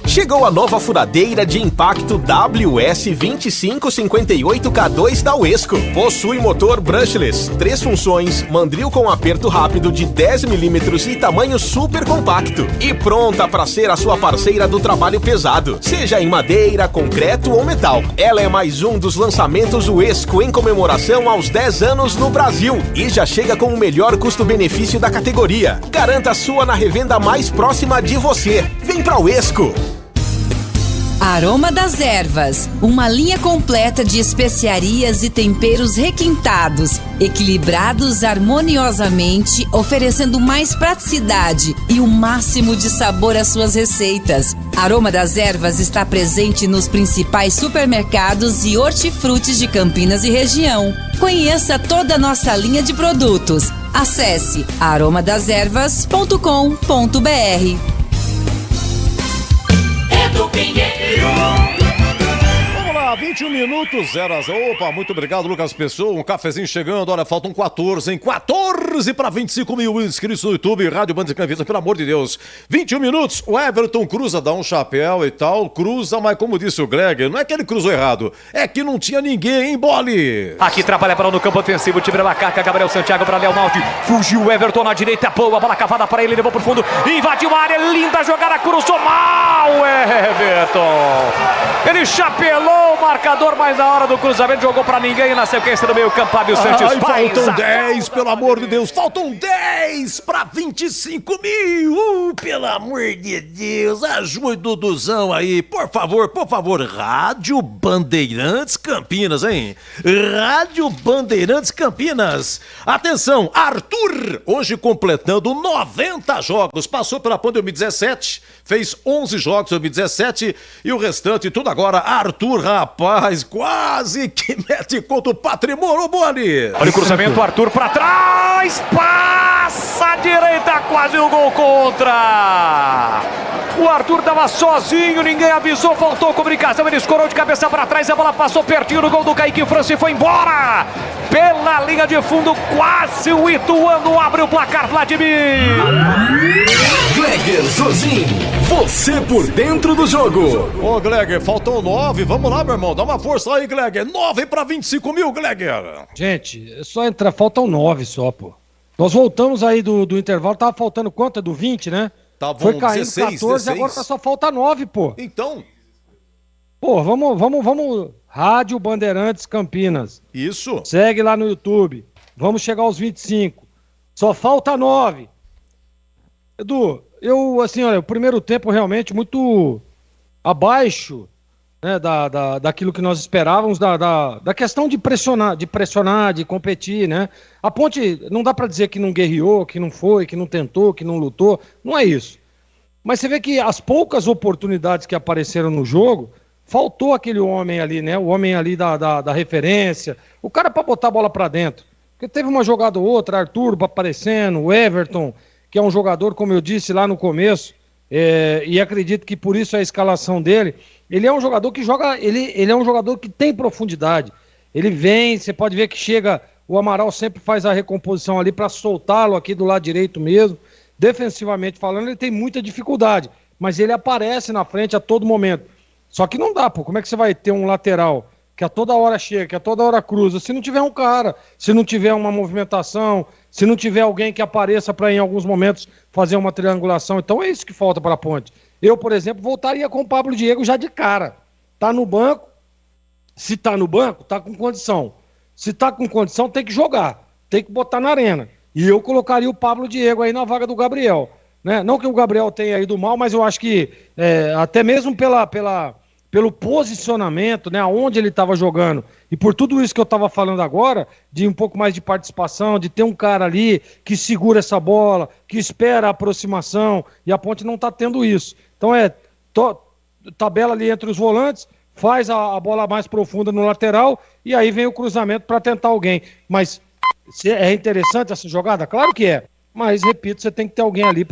[SPEAKER 27] Chegou a nova furadeira de impacto WS2558K2 da Uesco. Possui motor brushless, 3 funções, mandril com aperto rápido de 10 mm e tamanho super compacto. E pronta para ser a sua parceira do trabalho pesado, seja em madeira, concreto ou metal. Ela é mais um dos lançamentos Uesco em comemoração aos 10 anos no Brasil e já chega com o melhor custo-benefício da categoria. Garanta a sua na revenda mais próxima de você. Vem pra Uesco!
[SPEAKER 17] Aroma das Ervas, uma linha completa de especiarias e temperos requintados, equilibrados harmoniosamente, oferecendo mais praticidade e o máximo de sabor às suas receitas. Aroma das Ervas está presente nos principais supermercados e hortifrutis de Campinas e região. Conheça toda a nossa linha de produtos. Acesse aromadazervas.com.br.
[SPEAKER 20] Vamos lá, 21 minutos, 0-0. Opa, muito obrigado, Lucas Pessoa. Um cafezinho chegando. Olha, faltam 14, hein? 14 para 25 mil inscritos no YouTube, Rádio Band de Campinas, pelo amor de Deus. 21 minutos, o Everton cruza, dá um chapéu e tal, cruza, mas como disse o Greg, não é que ele cruzou errado, é que não tinha ninguém, hein, Bole?
[SPEAKER 1] Aqui trabalha para no campo ofensivo, time da Macaca, Gabriel Santiago para Léo Maldi, fugiu o Everton na direita, boa, bola cavada para ele, levou pro fundo, invadiu a área, linda jogada, cruzou mal, Everton. Ele chapelou o marcador, mas na hora do cruzamento jogou pra ninguém na sequência do meio campo. Fábio Santos faz.
[SPEAKER 20] Faltam 10, pelo amor de Deus. Faltam 10 pra 25 mil. Pelo amor de Deus. Ajude o Duduzão aí. Por favor. Rádio Bandeirantes Campinas, hein? Rádio Bandeirantes Campinas. Atenção, Arthur, hoje completando 90 jogos. Passou pela PAN 2017, fez 11 jogos em 2017 e o restante tudo agora. Arthur, rapaz, quase que mete contra o patrimônio, Boni.
[SPEAKER 1] Olha o cruzamento, Arthur pra trás, passa à direita, quase o gol contra. O Arthur tava sozinho, ninguém avisou, faltou comunicação, ele escorou de cabeça pra trás, a bola passou pertinho do gol do Kaique França e foi embora. Pela linha de fundo, quase o Ituano abre o placar, Vladimir.
[SPEAKER 24] Gleger Zozin, você por dentro do jogo.
[SPEAKER 20] Ô, Gleger, faltou 9, vamos lá, meu irmão, dá uma força aí, Gleger. 9 para 25 mil, Gleger.
[SPEAKER 18] Gente, é só entrar, faltam 9 só, pô. Nós voltamos aí do intervalo, tava faltando quanto? É do 20, né? Foi caindo 16, 14, 16. Agora só falta 9, pô.
[SPEAKER 20] Então.
[SPEAKER 18] Pô, vamos. Rádio Bandeirantes Campinas.
[SPEAKER 20] Isso.
[SPEAKER 18] Segue lá no YouTube. Vamos chegar aos 25. Só falta 9. Edu, assim, olha, o primeiro tempo realmente muito abaixo, né, daquilo que nós esperávamos, da questão de pressionar, de competir, né? A Ponte, não dá para dizer que não guerreou, que não foi, que não tentou, que não lutou, não é isso. Mas você vê que as poucas oportunidades que apareceram no jogo, faltou aquele homem ali, né? O homem ali da referência, o cara para botar a bola para dentro. Porque teve uma jogada ou outra, Arthur aparecendo, o Everton, que é um jogador, como eu disse lá no começo, e acredito que por isso a escalação dele, ele é um jogador que joga, ele é um jogador que tem profundidade. Ele vem, você pode ver que chega, o Amaral sempre faz a recomposição ali para soltá-lo aqui do lado direito mesmo. Defensivamente falando, ele tem muita dificuldade, mas ele aparece na frente a todo momento. Só que não dá, pô, como é que você vai ter um lateral que a toda hora chega, que a toda hora cruza, se não tiver um cara, se não tiver uma movimentação, se não tiver alguém que apareça para em alguns momentos fazer uma triangulação. Então é isso que falta para a Ponte. Eu, por exemplo, voltaria com o Pablo Diego já de cara. Tá no banco, se tá no banco, tá com condição. Se tá com condição, tem que jogar, tem que botar na arena. E eu colocaria o Pablo Diego aí na vaga do Gabriel, né? Não que o Gabriel tenha ido mal, mas eu acho que até mesmo pelo posicionamento, né, aonde ele estava jogando, e por tudo isso que eu estava falando agora, de um pouco mais de participação, de ter um cara ali que segura essa bola, que espera a aproximação, e a Ponte não está tendo isso. Então tabela ali entre os volantes, faz a bola mais profunda no lateral, e aí vem o cruzamento para tentar alguém. Mas é interessante essa jogada? Claro que é. Mas, repito, você tem que ter alguém ali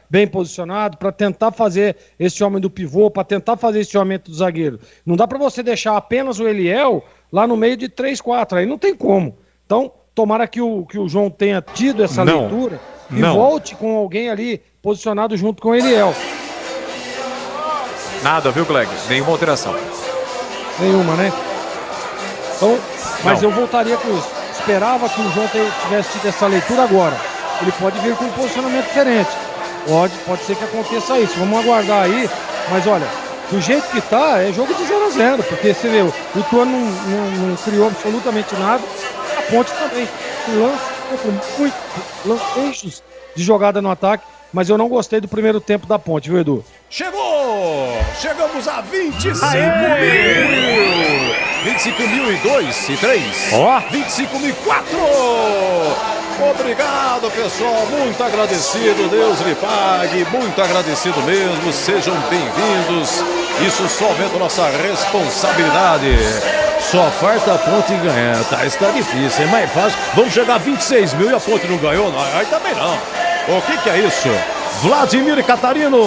[SPEAKER 18] bem posicionado, para tentar fazer esse homem do pivô, para tentar fazer esse homem do zagueiro. Não dá para você deixar apenas o Eliel lá no meio de 3-4, aí não tem como. Então, tomara que o João tenha tido essa leitura e volte com alguém ali posicionado junto com o Eliel.
[SPEAKER 1] Nada, viu, Clegg? Nenhuma alteração.
[SPEAKER 18] Nenhuma, né? Então, mas eu voltaria com isso. Esperava que o João tivesse tido essa leitura agora. Ele pode vir com um posicionamento diferente. Pode ser que aconteça isso. Vamos aguardar aí. Mas olha, do jeito que tá, é jogo de 0-0. Porque você vê, o Ituano não criou absolutamente nada. A Ponte também. Lanços de jogada no ataque. Mas eu não gostei do primeiro tempo da Ponte, viu, Edu?
[SPEAKER 20] Chegamos a 25.000! 25.002 e 3.
[SPEAKER 1] Ó!
[SPEAKER 20] 25.004! Obrigado, pessoal. Muito agradecido. Deus lhe pague. Muito agradecido mesmo. Sejam bem-vindos. Isso só aumenta a nossa responsabilidade. Só falta a Ponte ganhar. Tá, está difícil, é mais fácil. Vamos chegar a 26 mil e a Ponte não ganhou? Aí também não. O que é isso? Vladimir e Catarino.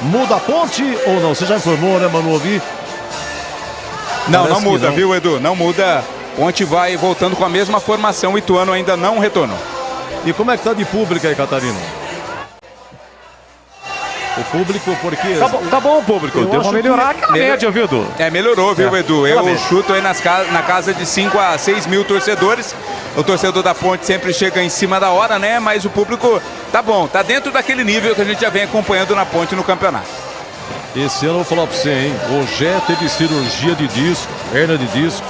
[SPEAKER 20] Muda a Ponte ou não? Você já informou, né, Manu?
[SPEAKER 3] Não muda, viu, Edu? Não muda. Ponte vai voltando com a mesma formação. O Ituano ainda não retornou.
[SPEAKER 20] E como é que tá de público aí, Catarino? O público, porque...
[SPEAKER 1] Tá bom o público. Deu uma melhorar aqui na média, viu, Edu?
[SPEAKER 3] Melhorou, viu, Edu? Eu chuto aí na casa de 5 a 6 mil torcedores. O torcedor da Ponte sempre chega em cima da hora, né? Mas o público tá bom, tá dentro daquele nível que a gente já vem acompanhando na Ponte no campeonato.
[SPEAKER 20] Esse ano eu vou falar pra você, hein? O Gé teve cirurgia de disco, hernia de disco,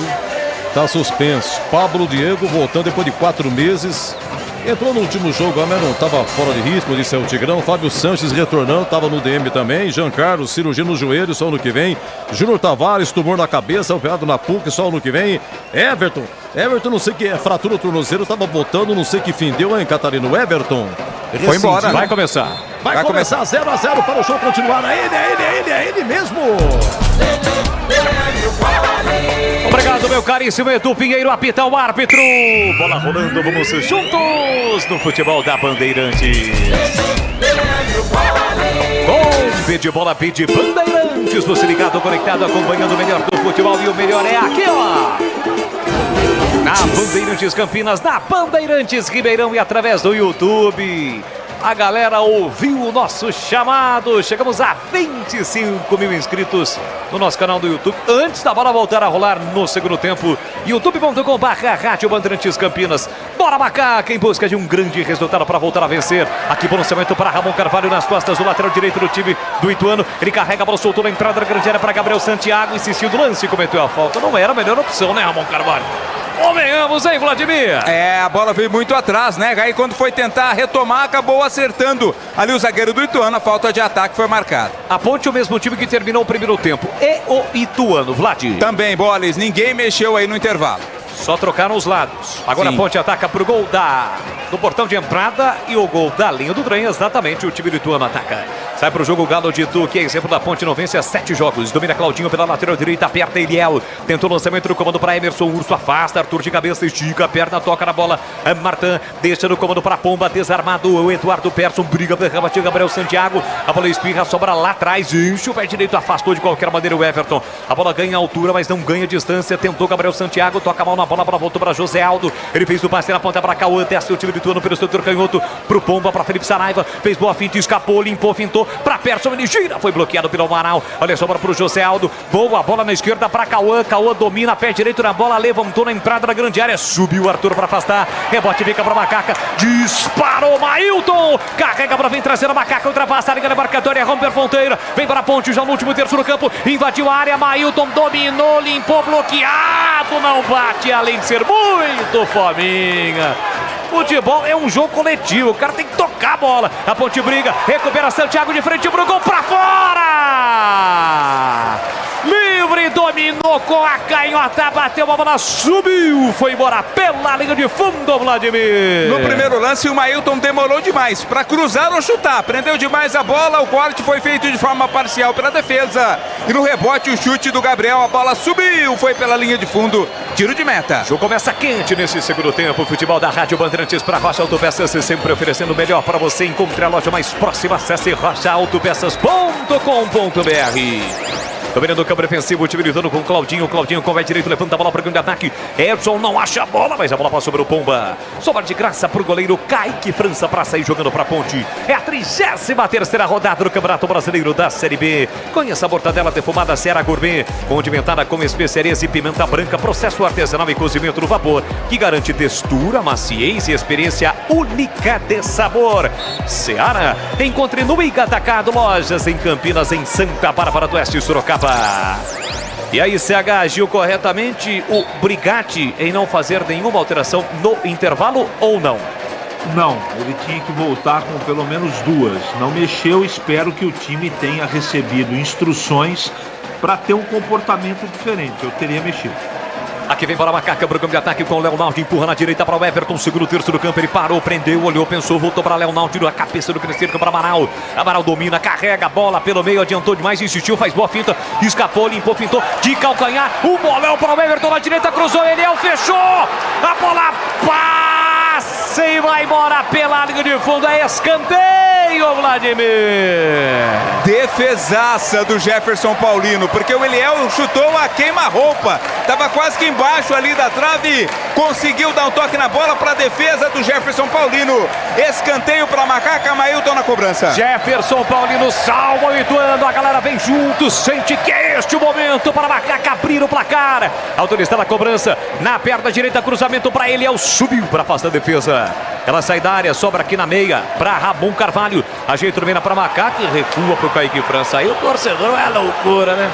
[SPEAKER 20] tá suspenso. Pablo Diego voltando depois de 4 meses. Entrou no último jogo, mas não estava fora de ritmo, disse o Tigrão. Fábio Sanches retornando, estava no DM também. Jean Carlos, cirurgia no joelho, só ano que vem. Júnior Tavares, tumor na cabeça, operado na PUC, só ano que vem. Everton, não sei que é fratura do tornozelo, estava botando, não sei que fim deu, hein, Catarino? Everton.
[SPEAKER 1] Foi embora, vai começar.
[SPEAKER 20] Vai começar 0-0 para o show continuar. É ele mesmo.
[SPEAKER 1] Obrigado, meu caríssimo Edu Pinheiro, apita o árbitro. Bola rolando, vamos juntos no futebol da Bandeirantes. Com de bola, de Bandeirantes. Você ligado, conectado, acompanhando o melhor do futebol. E o melhor é aqui, ó. Na Bandeirantes Campinas, na Bandeirantes Ribeirão e através do YouTube. A galera ouviu o nosso chamado. Chegamos a 25 mil inscritos no nosso canal do YouTube. Antes da bola voltar a rolar no segundo tempo, youtube.com/Rádio Bandeirantes Campinas. Bora Macaca em busca de um grande resultado para voltar a vencer. Aqui bom lançamento para Ramon Carvalho nas costas do lateral direito do time do Ituano. Ele carrega a bola, soltou na entrada da grande área para Gabriel Santiago. Insistiu do lance e cometeu a falta. Não era a melhor opção, né, Ramon Carvalho? Convenhamos, hein, Vladimir?
[SPEAKER 3] A bola veio muito atrás, né? Aí quando foi tentar retomar, acabou acertando ali o zagueiro do Ituano. A falta de ataque foi marcada.
[SPEAKER 1] A Ponte, o mesmo time que terminou o primeiro tempo. E o Ituano, Vlad.
[SPEAKER 3] Também, Boles. Ninguém mexeu aí no intervalo.
[SPEAKER 1] Só trocaram os lados. Agora
[SPEAKER 3] Sim.
[SPEAKER 1] A Ponte ataca pro gol do portão de entrada e o gol da linha do trem. Exatamente, o time do Ituano ataca. Sai pro jogo o Galo de Itu, que é exemplo da Ponte, não vence há 7 jogos. Domina Claudinho pela lateral direita, aperta Eliel. Tentou o lançamento no comando para Emerson. Urso afasta, Arthur de cabeça, estica a perna, toca na bola. Martin deixa no comando para Pomba, desarmado. O Eduardo Persson briga pela rebate, Gabriel Santiago. A bola espirra, sobra lá atrás. Enche o pé direito, afastou de qualquer maneira o Everton. A bola ganha altura, mas não ganha distância. Tentou Gabriel Santiago, toca a mão na bola, voltou para José Aldo. Ele fez o passe na ponta para Cauã, desce o time do Ituano pelo setor canhoto pro Pomba, para Felipe Saraiva. Fez boa finta, escapou, limpou, fintou para Persson, ele gira, foi bloqueado pelo Amaral. Olha só para o José Aldo. Boa bola na esquerda para Cauã. Cauã domina, pé direito na bola, levantou na entrada da grande área. Subiu o Arthur para afastar. Rebote fica para Macaca. Disparou Mailton. Carrega para vem trazer a Macaca. Ultrapassa a linha demarcatória. Romper Fonteira. Vem para a Ponte já no último terço do campo. Invadiu a área. Mailton dominou, limpou, bloqueado. Não bate, além de ser muito fominha. Futebol é um jogo coletivo, o cara tem que tocar a bola. A Ponte briga, recupera Santiago de frente pro gol, pra fora! Livre, dominou com a canhota, bateu a bola, subiu, foi embora pela linha de fundo, Vladimir.
[SPEAKER 3] No primeiro lance, o Mailton demorou demais para cruzar ou chutar, prendeu demais a bola, o corte foi feito de forma parcial pela defesa. E no rebote, o chute do Gabriel, a bola subiu, foi pela linha de fundo, tiro de meta.
[SPEAKER 1] O jogo começa quente nesse segundo tempo, o futebol da Rádio Bandeirantes para Rocha Autopeças, sempre oferecendo o melhor para você. Encontre a loja mais próxima, acesse rochaautopeças.com.br. Dominando o campo defensivo, o time lutando com o Claudinho. Claudinho com o pé direito, levanta a bola para o grande ataque. Edson não acha a bola, mas a bola passa sobre o Pomba. Sobra de graça para o goleiro Kaique França para sair jogando para a Ponte. É a 33ª rodada do Campeonato Brasileiro da Série B. Conheça a mortadela defumada Seara Gourmet, condimentada com especiarias e pimenta branca, processo artesanal e cozimento no vapor, que garante textura, maciez e experiência única de sabor. Seara, encontre no Iga Atacado, lojas em Campinas, em Santa Bárbara do Oeste e Sorocaba. E aí, CH agiu corretamente o Brigatti em não fazer nenhuma alteração no intervalo ou não?
[SPEAKER 19] Não, ele tinha que voltar com pelo menos 2. Não mexeu, espero que o time tenha recebido instruções para ter um comportamento diferente. Eu teria mexido.
[SPEAKER 1] Aqui vem para a Macaca, para o campo de ataque com o Leonardo, empurra na direita para o Everton, segundo terço do campo, ele parou, prendeu, olhou, pensou, voltou para Leonardo, tirou a cabeça do Crescerco para Amaral. Amaral domina, carrega a bola pelo meio, adiantou demais, insistiu, faz boa finta, escapou, limpou, fintou, de calcanhar, o bolão para o Everton na direita, cruzou, Eliel, fechou, a bola passa e vai embora pela linha de fundo, é escanteio, Vladimir.
[SPEAKER 3] Defesaça do Jefferson Paulino, porque o Eliel chutou a queima-roupa, estava quase que embaixo ali da trave, conseguiu dar um toque na bola para a defesa do Jefferson Paulino. Escanteio para Macaca, Mailton na cobrança.
[SPEAKER 1] Jefferson Paulino salva o Ituano, a galera vem junto, sente que é este o momento para a Macaca abrir o placar. Autorizada a cobrança, na perna direita, cruzamento para Eliel, subiu para afastar a defesa. Ela sai da área, sobra aqui na meia para Ramon Carvalho, ajeita o meia para Macaca e recua para o Kaique França. Aí o torcedor é loucura, né?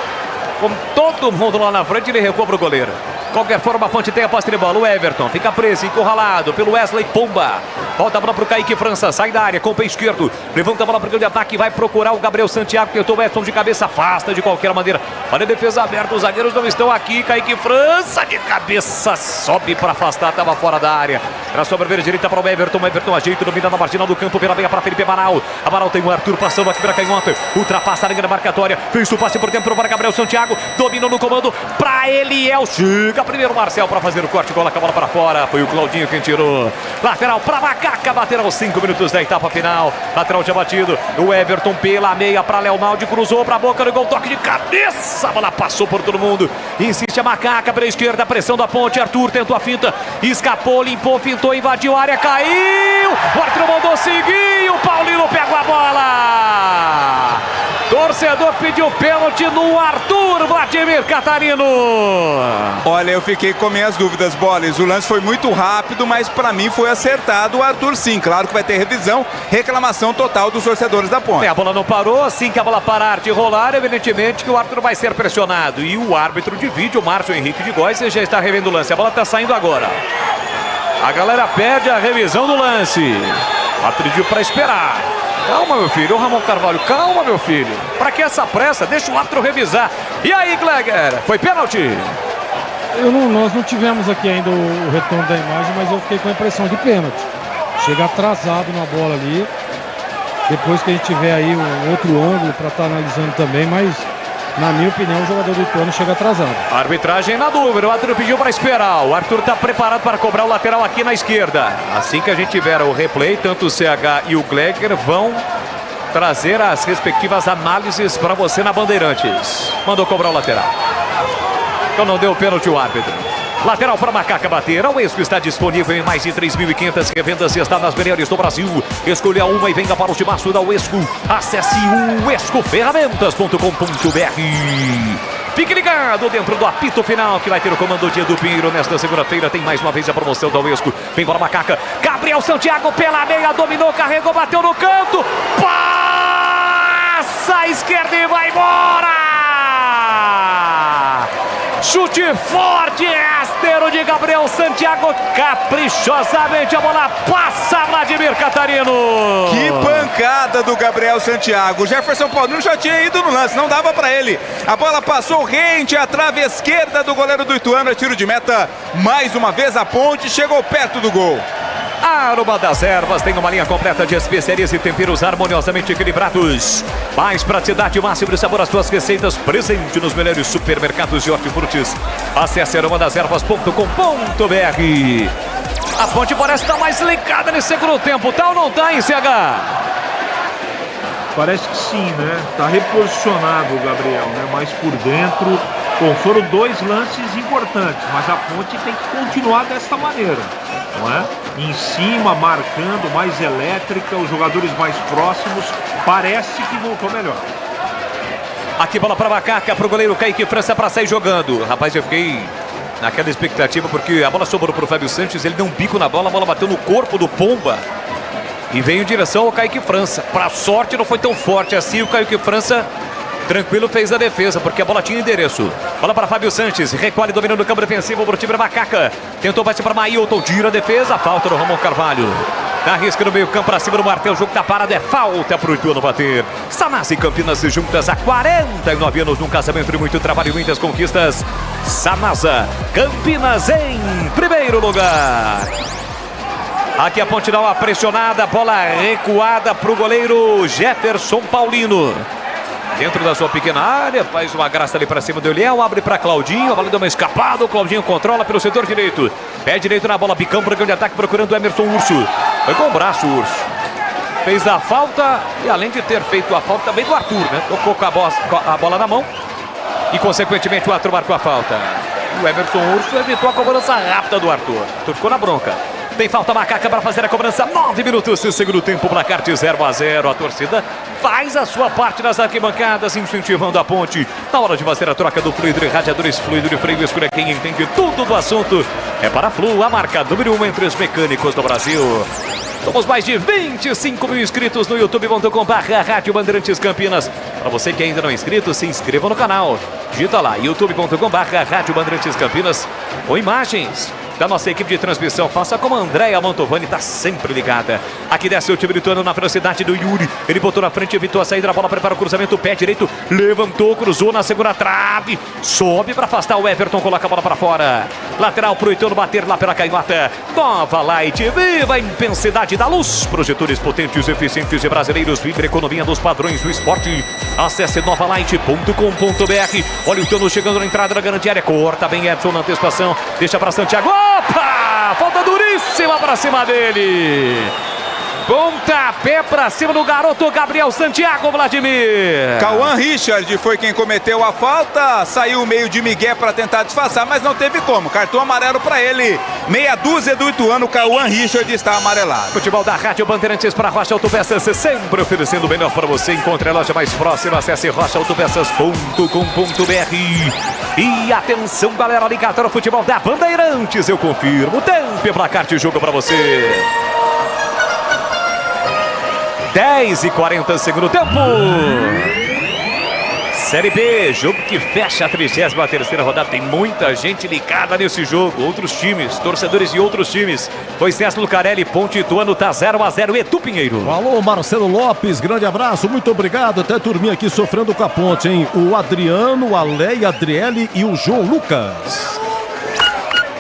[SPEAKER 1] Com todo mundo lá na frente, ele recua para o goleiro. Qualquer forma, a Ponte tem a posse de bola. O Everton fica preso, encurralado pelo Wesley Pomba. Volta a bola para o Kaique França, sai da área com o pé esquerdo. Levanta a bola para o grande ataque, vai procurar o Gabriel Santiago, tentou o Edson de cabeça, afasta de qualquer maneira. Olha a defesa aberta, os zagueiros não estão aqui. Kaique França de cabeça, sobe para afastar, estava fora da área. Era sobra ver direita para o Everton. O Everton ajeita, domina na marginal do campo, pela meia para Felipe Amaral. Amaral tem o Arthur passando aqui para canhota, ultrapassa a linha da marcatória, fez o passe por dentro para Gabriel Santiago, dominou no comando para Eliel, chega primeiro Marcel para fazer o corte, bola com a bola para fora, foi o Claudinho quem tirou. Lateral para Macaca, bateram aos 5 minutos da etapa final. Lateral já batido, o Everton pela meia para Leonardo, cruzou para a boca do gol, toque de cabeça, a bola passou por todo mundo. Insiste a Macaca pela esquerda, pressão da Ponte, Arthur tentou a finta, escapou, limpou, fintou, invadiu a área, caiu, o Arthur mandou seguir, o Paulino pegou a bola. Torcedor pediu pênalti no Arthur Vladimir Catarino.
[SPEAKER 3] Olha, eu fiquei com minhas dúvidas, Boles. O lance foi muito rápido, mas pra mim foi acertado o Arthur sim. Claro que vai ter revisão, reclamação total dos torcedores da Ponte.
[SPEAKER 1] A bola não parou, assim que a bola parar de rolar, evidentemente que o Arthur vai ser pressionado. E o árbitro de vídeo, o Márcio Henrique de Góes, já está revendo o lance. A bola está saindo agora. A galera pede a revisão do lance. O árbitro pediu para esperar. Calma, meu filho. Ô, Ramon Carvalho, calma, meu filho. Pra que essa pressa? Deixa o árbitro revisar. E aí, Gleger? Foi pênalti?
[SPEAKER 18] Nós não tivemos aqui ainda o retorno da imagem, mas eu fiquei com a impressão de pênalti. Chega atrasado na bola ali. Depois que a gente tiver aí um outro ângulo para estar analisando também, mas na minha opinião o jogador do Ituano chega atrasado.
[SPEAKER 1] A arbitragem na dúvida, o Arthur pediu para esperar. O Arthur está preparado para cobrar o lateral aqui na esquerda. Assim que a gente tiver o replay, tanto o CH e o Gleger vão trazer as respectivas análises para você na Bandeirantes. Mandou cobrar o lateral. Então não deu pênalti o árbitro. Lateral para Macaca bater. O Esco está disponível em mais de 3.500 revendas e está nas melhores do Brasil. Escolha uma e venha para o timaço da Uesco. Acesse uescoferramentas.com.br. Fique ligado dentro do apito final que vai ter o comando de Edu Pinheiro nesta segunda-feira. Tem mais uma vez a promoção da Uesco. Vem para Macaca. Gabriel Santiago pela meia, dominou, carregou, bateu no canto. Passa à esquerda e vai embora. Chute forte, rasteiro de Gabriel Santiago, caprichosamente a bola passa Vladimir Catarino.
[SPEAKER 3] Que pancada do Gabriel Santiago. O Jefferson Paulino já tinha ido no lance, não dava pra ele. A bola passou rente à trave esquerda do goleiro do Ituano, é tiro de meta. Mais uma vez a Ponte chegou perto do gol.
[SPEAKER 1] Aroma das Ervas tem uma linha completa de especiarias e temperos harmoniosamente equilibrados. Mais praticidade, máximo de sabor às suas receitas, presente nos melhores supermercados de hortifrutis. Acesse aromadasерvas.com.br. A Ponte parece estar mais ligada nesse segundo tempo, tá ou não tá, hein, CH?
[SPEAKER 19] Parece que sim, né? Tá reposicionado o Gabriel, né? Mais por dentro. Bom, foram dois lances importantes, mas a Ponte tem que continuar desta maneira, não é? Em cima, marcando, mais elétrica, os jogadores mais próximos, parece que voltou melhor.
[SPEAKER 1] Aqui bola para Macaca, para o goleiro Kaique França para sair jogando. Rapaz, eu fiquei naquela expectativa porque a bola sobrou para o Fábio Santos, ele deu um bico na bola, a bola bateu no corpo do Pomba e veio em direção ao Kaique França. Para sorte não foi tão forte assim, o Kaique França tranquilo fez a defesa, porque a bola tinha endereço. Bola para Fábio Santos, recolhe dominando o campo defensivo para o time da Macaca. Tentou bater para Mailton, tira a defesa, falta do Ramon Carvalho. Na risca no meio campo, para cima do Martel, o jogo tá parado, é falta pro Ituano bater. Sanasa e Campinas juntas há 49 anos, num casamento de muito trabalho e muitas conquistas. Sanasa, Campinas em primeiro lugar. Aqui a Ponte dá uma pressionada, bola recuada pro goleiro Jefferson Paulino. Dentro da sua pequena área, faz uma graça ali para cima do Eliel, abre para Claudinho, a bola deu uma escapada, o Claudinho controla pelo setor direito. Pé direito na bola, bicão para o grande ataque, procurando o Emerson Urso. Foi com o braço o Urso. Fez a falta e além de ter feito a falta também do Arthur, né? Tocou com a bola na mão e consequentemente o Arthur marcou a falta. O Emerson Urso evitou a cobrança rápida do Arthur. Arthur ficou na bronca. Tem falta Macaca para fazer a cobrança. 9 minutos de segundo tempo, placar de 0-0. A torcida faz a sua parte nas arquibancadas, incentivando a Ponte. Na hora de fazer a troca do fluido e radiadores, fluido de freio, escolha quem entende tudo do assunto. É para a Flu, a marca número 1 entre os mecânicos do Brasil. Somos mais de 25 mil inscritos no youtube.com/Rádio Bandeirantes Campinas. Para você que ainda não é inscrito, se inscreva no canal. Digita lá, youtube.com/Rádio Bandeirantes Campinas. Ou imagens da nossa equipe de transmissão. Faça como a Andréia Mantovani, está sempre ligada. Aqui desce o time Ituano na velocidade do Yuri. Ele botou na frente, evitou a saída da bola, prepara o cruzamento, pé direito, levantou, cruzou na segunda trave, sobe para afastar o Everton, coloca a bola para fora. Lateral pro Ituano bater lá pela canhota. Nova Light, viva a intensidade da luz. Projetores potentes, eficientes e brasileiros, viva a economia dos padrões do esporte. Acesse novalight.com.br. Olha o Ituano chegando na entrada da grande área, corta bem Edson na antecipação, deixa para Santiago. Opa! Falta duríssima para cima dele. Pontapé pra cima do garoto Gabriel Santiago, Vladimir.
[SPEAKER 3] Cauã Richard foi quem cometeu a falta, saiu meio de migué para tentar disfarçar, mas não teve como. Cartão amarelo para ele. Meia dúzia do Ituano, Cauã Richard está amarelado.
[SPEAKER 1] Futebol da Rádio Bandeirantes para Rocha Autopeças, sempre oferecendo o melhor para você. Encontre a loja mais próxima, acesse rochaautopeças.com.br. E atenção, galera, ligada no futebol da Bandeirantes, eu confirmo. Tempo e placar de jogo para você. 10:40 segundo tempo. Série B, jogo que fecha a 33ª rodada. Tem muita gente ligada nesse jogo. Outros times, torcedores de outros times. Foi César Lucarelli, Ponte Ituano, tá 0-0. Edu Pinheiro.
[SPEAKER 20] Alô, Marcelo Lopes, grande abraço, muito obrigado. Até turminha aqui sofrendo com a Ponte, hein? O Adriano, a Leia, a Adriele e o João Lucas.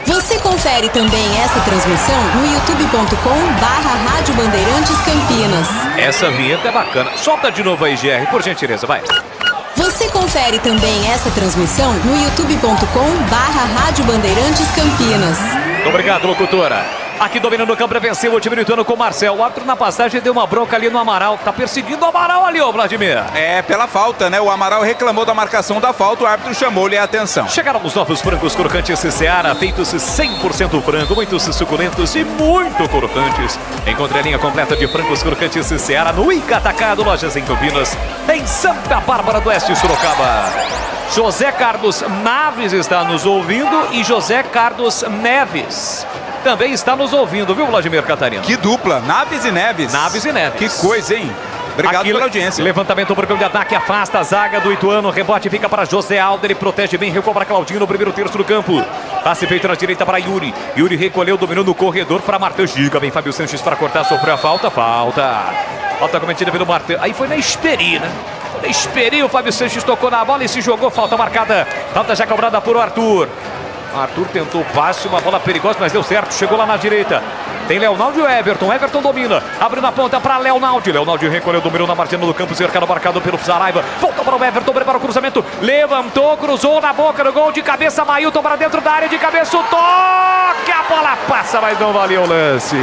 [SPEAKER 17] Você confere também essa transmissão no youtube.com/Rádio Bandeirantes Campinas.
[SPEAKER 1] Essa vinheta é bacana. Solta de novo aí, GR, por gentileza, vai.
[SPEAKER 17] Você confere também essa transmissão no youtube.com/Rádio Bandeirantes Campinas.
[SPEAKER 1] Muito obrigado, locutora. Aqui dominando o campo, venceu o time do Ituano com o Marcel. O árbitro na passagem deu uma bronca ali no Amaral. Tá perseguindo o Amaral ali, ô Vladimir.
[SPEAKER 3] É, pela falta, né? O Amaral reclamou da marcação da falta, o árbitro chamou-lhe a atenção.
[SPEAKER 1] Chegaram os novos frangos crocantes Seara, feitos 100% frango, muitos suculentos e muito crocantes. Encontre a linha completa de frangos crocantes Seara no Ica Atacado, lojas em Campinas, em Santa Bárbara do Oeste, Sorocaba. José Carlos Naves está nos ouvindo e José Carlos Neves também está nos ouvindo, viu, Vladimir Catarina?
[SPEAKER 3] Que dupla, Naves e Neves.
[SPEAKER 1] Naves e Neves.
[SPEAKER 3] Que coisa, hein? Obrigado pela audiência.
[SPEAKER 1] Levantamento por campo de ataque, afasta a zaga do Ituano. Rebote fica para José Aldo, ele protege bem, recobra Claudinho no primeiro terço do campo. Passe feito na direita para Yuri. Yuri recolheu, dominou no corredor para Martã. Giga bem Fábio Sanches para cortar, sofreu a falta. Falta cometida pelo Martã. Aí foi na Esperi, né? Na Esperi, o Fábio Sanches tocou na bola e se jogou. Falta marcada. Falta já cobrada por Arthur. Arthur tentou o passe, uma bola perigosa, mas deu certo, chegou lá na direita. Tem Leonaldo e o Everton. Everton domina, abre na ponta para Leonaldo. Leonaldo recolheu, dominou na margem do campo, cercado, marcado pelo Saraiva. Volta para o Everton, prepara o cruzamento. Levantou, cruzou na boca do gol de cabeça. Mailton para dentro da área de cabeça. O toque, a bola passa, mas não valeu o lance.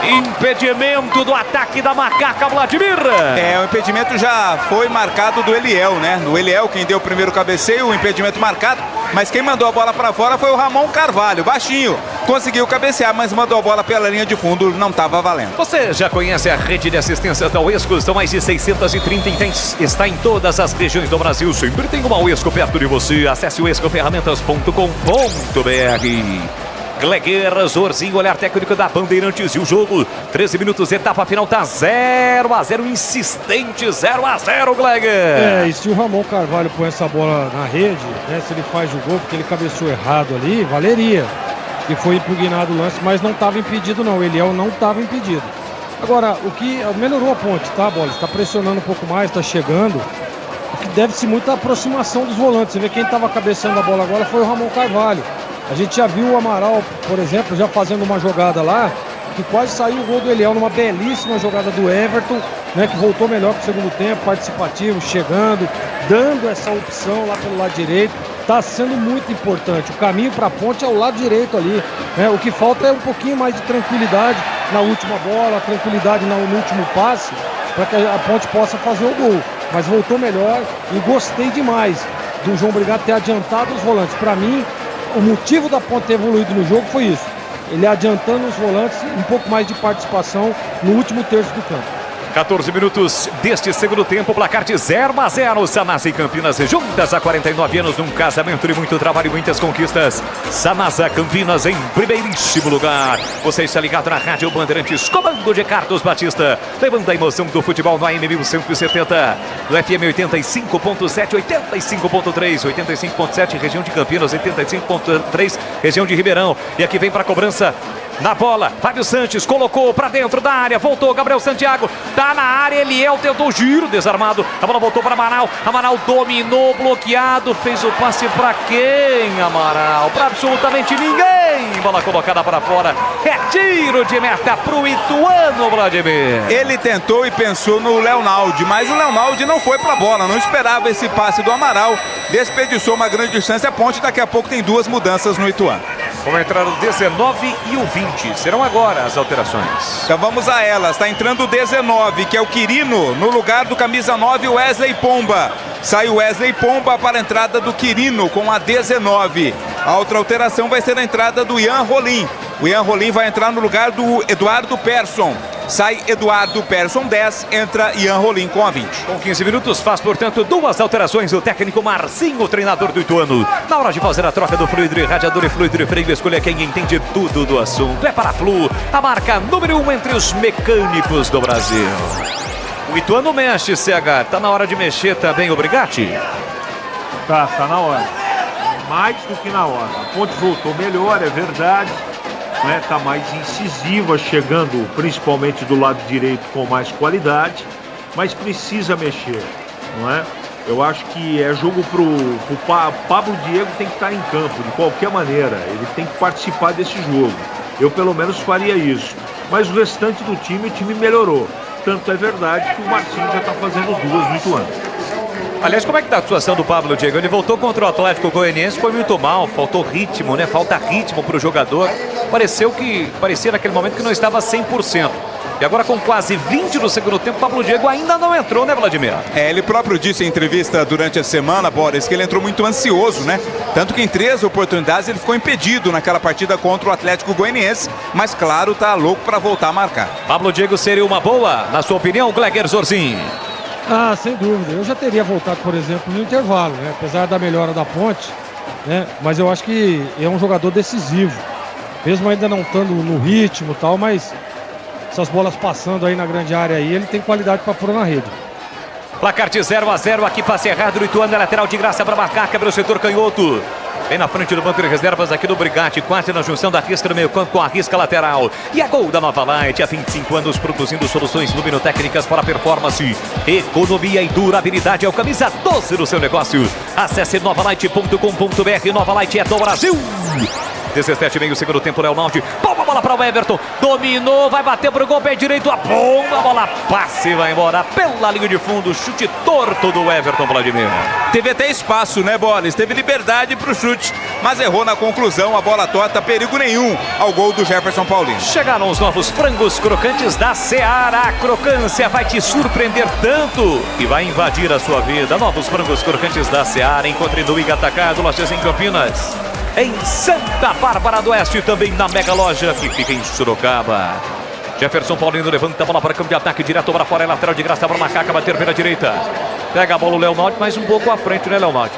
[SPEAKER 1] Impedimento do ataque da Macaca, Vladimir.
[SPEAKER 3] É, o impedimento já foi marcado do Eliel, né? Do Eliel, quem deu o primeiro cabeceio, o impedimento marcado. Mas quem mandou a bola para fora foi o Ramon Carvalho, baixinho. Conseguiu cabecear, mas mandou a bola pela linha de fundo, não estava valendo.
[SPEAKER 1] Você já conhece a rede de assistências da Uesco? São mais de 630 e está em todas as regiões do Brasil. Sempre tem uma Uesco perto de você. Acesse uescoferramentas.com.br. Gleguer, Zorzinho, olhar técnico da Bandeirantes e o jogo, 13 minutos, etapa final, tá 0-0, insistente, 0-0, Gleguer.
[SPEAKER 18] É, e se o Ramon Carvalho põe essa bola na rede, né, se ele faz o gol, porque ele cabeceou errado ali, valeria. E foi impugnado o lance, mas não estava impedido não, o Eliel não estava impedido. Agora, o que melhorou a Ponte, tá, Bola? Está pressionando um pouco mais, está chegando. O que deve-se muito à aproximação dos volantes. Você vê quem estava cabeceando a bola agora foi o Ramon Carvalho. A gente já viu o Amaral, por exemplo, já fazendo uma jogada lá, que quase saiu o gol do Eliel, numa belíssima jogada do Everton, né, que voltou melhor para o segundo tempo, participativo, chegando, dando essa opção lá pelo lado direito. Está sendo muito importante. O caminho para a Ponte é o lado direito ali, né? O que falta é um pouquinho mais de tranquilidade na última bola, tranquilidade no último passe, para que a Ponte possa fazer o gol. Mas voltou melhor e gostei demais do João Brigado ter adiantado os volantes. Para mim, o motivo da Ponte ter evoluído no jogo foi isso. Ele adiantando os volantes, um pouco mais de participação no último terço do campo.
[SPEAKER 1] 14 minutos deste segundo tempo, placar de 0-0. Sanasa e Campinas juntas há 49 anos, num casamento de muito trabalho e muitas conquistas. Sanasa Campinas em primeiríssimo lugar. Você está ligado na Rádio Bandeirantes, comando de Carlos Batista, levando a emoção do futebol no AM 1170, no FM 85.7, 85.3, 85.7 região de Campinas, 85.3 região de Ribeirão. E aqui vem para a cobrança. Na bola, Fábio Sanches colocou para dentro da área, voltou Gabriel Santiago, tá na área, Eliel tentou giro, desarmado, a bola voltou para Amaral, Amaral dominou, bloqueado, fez o passe para quem, Amaral? Para absolutamente ninguém, bola colocada para fora, é tiro de meta pro Ituano, Vladimir.
[SPEAKER 3] Ele tentou e pensou no Leonaldo, mas o Leonaldo não foi para a bola, não esperava esse passe do Amaral, desperdiçou uma grande distância, a Ponte daqui a pouco tem duas mudanças no Ituano.
[SPEAKER 1] Vão entrar o 19 e o 20. Serão agora as alterações.
[SPEAKER 3] Então vamos a elas. Está entrando o 19, que é o Quirino, no lugar do camisa 9, Wesley Pomba. Sai o Wesley Pomba para a entrada do Quirino com a 19. A outra alteração vai ser a entrada do Ian Rolim. O Ian Rolim vai entrar no lugar do Eduardo Persson. Sai Eduardo Persson 10, entra Ian Rolim com a 20.
[SPEAKER 1] Com 15 minutos faz, portanto, 2 alterações o técnico Marcinho, o treinador do Ituano. Na hora de fazer a troca do fluido e radiador e fluido e freio, escolha quem entende tudo do assunto. É para a Flu, a marca número 1 entre os mecânicos do Brasil. O Ituano mexe, CH. Tá na hora de mexer também o Brigatti?
[SPEAKER 19] Tá na hora. Mais do que na hora. A Ponte voltou melhor, é verdade. Está mais incisiva, chegando principalmente do lado direito com mais qualidade, mas precisa mexer, não é? Eu acho que é jogo pro Pablo Diego, tem que estar em campo de qualquer maneira, ele tem que participar desse jogo. Eu pelo menos faria isso, mas o restante do time, o time melhorou. Tanto é verdade que o Marcinho já está fazendo 2 no Ituano.
[SPEAKER 1] Aliás, como é que tá a situação do Pablo Diego? Ele voltou contra o Atlético Goianiense, foi muito mal, faltou ritmo, né? Falta ritmo para o jogador. Parecia naquele momento que não estava 100%. E agora com quase 20 no segundo tempo, Pablo Diego ainda não entrou, né, Vladimir?
[SPEAKER 3] Ele próprio disse em entrevista durante a semana, Boris, que ele entrou muito ansioso, né? Tanto que em 3 oportunidades ele ficou impedido naquela partida contra o Atlético Goianiense, mas claro, tá louco para voltar a marcar.
[SPEAKER 1] Pablo Diego seria uma boa, na sua opinião, Gleger Zorzin?
[SPEAKER 18] Ah, sem dúvida. Eu já teria voltado, por exemplo, no intervalo, né? Apesar da melhora da Ponte, né? Mas eu acho que é um jogador decisivo. Mesmo ainda não estando no ritmo e tal, mas essas bolas passando aí na grande área aí, ele tem qualidade para pôr na rede.
[SPEAKER 1] Placar de 0-0 aqui, passe errado do Ituano, é lateral de graça para marcar, quebra o setor canhoto. Bem na frente do banco de reservas aqui do Brigatti, quase na junção da risca no meio campo com a risca lateral. E a gol da Nova Light, há 25 anos produzindo soluções luminotécnicas para performance, economia e durabilidade. É o camisa 12 do seu negócio. Acesse novalight.com.br. Nova Light é do Brasil. 17,5 segundo tempo, Leonaldi. Bomba, bola para o Everton. Dominou, vai bater pro gol, pé direito. A bomba, bola passe, vai embora pela linha de fundo. Chute torto do Everton, Vladimir.
[SPEAKER 3] Teve até espaço, né, Boris? Teve liberdade pro chute, mas errou na conclusão. A bola torta, perigo nenhum ao gol do Jefferson Paulino.
[SPEAKER 1] Chegaram os novos frangos crocantes da Seara. A crocância vai te surpreender tanto que vai invadir a sua vida. Novos frangos crocantes da Seara. Encontre no Iga Atacado, lojas em Campinas, em Santa Bárbara do Oeste, também na Mega Loja que fica em Sorocaba. Jefferson Paulino levanta a bola para campo de ataque, direto para fora, é lateral de graça para o Macaca, bater pela direita. Pega a bola o Leonaldi, mas um pouco à frente, né, Leonaldi?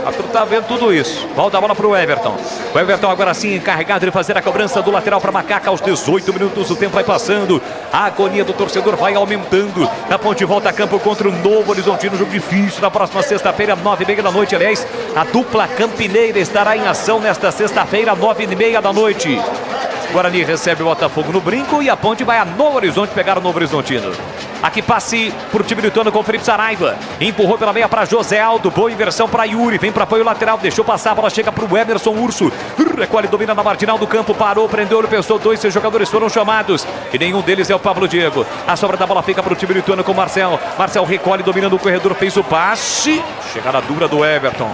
[SPEAKER 1] A turma tá vendo tudo isso. Volta a bola para o Everton. O Everton agora sim encarregado de fazer a cobrança do lateral para Macaca. Aos 18 minutos o tempo vai passando. A agonia do torcedor vai aumentando. A Ponte volta a campo contra o Novo Horizontino. Jogo difícil na próxima sexta-feira, 9h30 da noite. Aliás, a dupla campineira estará em ação nesta sexta-feira, 9h30 da noite. Guarani recebe o Botafogo no Brinco e a Ponte vai a Novo Horizonte pegar o Novo Horizontino. Aqui passe por time do Ituano com o Felipe Saraiva. Empurrou pela meia para José Aldo. Boa inversão para Yuri. Vem para apoio lateral. Deixou passar. A bola chega para o Emerson Urso. Recolhe, domina na marginal do campo. Parou, prendeu, pensou. 2 seus jogadores foram chamados. E nenhum deles é o Pablo Diego. A sobra da bola fica para o time do Ituano com o Marcel. Marcel recolhe, dominando o corredor. Fez o passe. Chegada dura do Everton.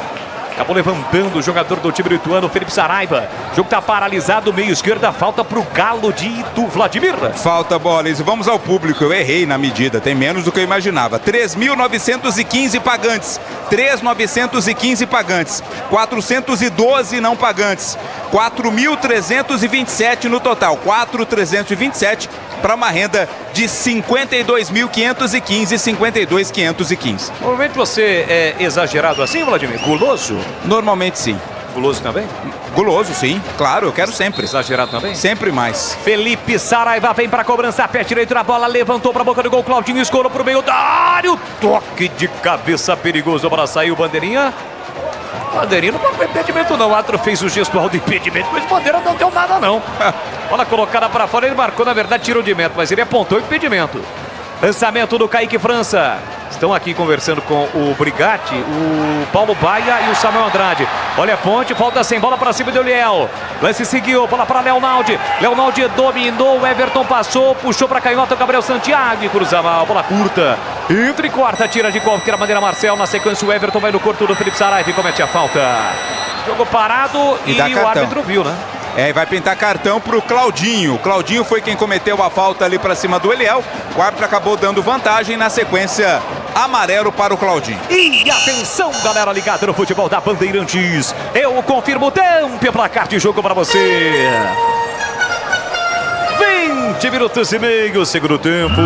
[SPEAKER 1] Acabou levantando o jogador do time do Ituano, Felipe Saraiva. O jogo está paralisado, meio esquerda, falta para o Galo de Itu, Vladimir.
[SPEAKER 3] Falta, Bolis. Vamos ao público, eu errei na medida, tem menos do que eu imaginava. 3.915 pagantes, 3.915 pagantes, 412 não pagantes, 4.327 no total, 4.327 para uma renda de 52.515, 52.515.
[SPEAKER 1] Normalmente você é exagerado assim, Vladimir? Guloso?
[SPEAKER 3] Normalmente sim.
[SPEAKER 1] Guloso também?
[SPEAKER 3] Guloso, sim. Claro, eu quero sempre.
[SPEAKER 1] Exagerado também?
[SPEAKER 3] Sempre mais.
[SPEAKER 1] Felipe Saraiva vem para cobrança, pé direito na bola, levantou para a boca do gol, Claudinho escorou para o meio da área, o toque de cabeça perigoso, a bola saiu, bandeirinha. Bandeirinha não foi impedimento não, o árbitro fez o gestual do impedimento, mas bandeira não deu nada não. Bola colocada para fora, ele marcou, na verdade tirou de meta, mas ele apontou o impedimento. Lançamento do Kaique França. Estão aqui conversando com o Brigatti, o Paulo Baia e o Samuel Andrade. Olha a Ponte, falta sem bola para cima do Eliel. Lance seguiu, bola para Leonaldi. Leonaldi dominou, Everton passou, puxou para canhota o Gabriel Santiago e cruza mal, bola curta. Entra e corta, tira de qualquer maneira Marcel. Na sequência o Everton vai no corpo do Felipe Saraiva e comete a falta. Jogo parado e o árbitro viu, né?
[SPEAKER 3] Vai pintar cartão pro Claudinho. O Claudinho foi quem cometeu a falta ali para cima do Eliel. O árbitro acabou dando vantagem. Na sequência, amarelo para o Claudinho.
[SPEAKER 1] E atenção, galera ligada no futebol da Bandeirantes. Eu confirmo o tempo e placar de jogo para você. 20 minutos e meio, segundo tempo.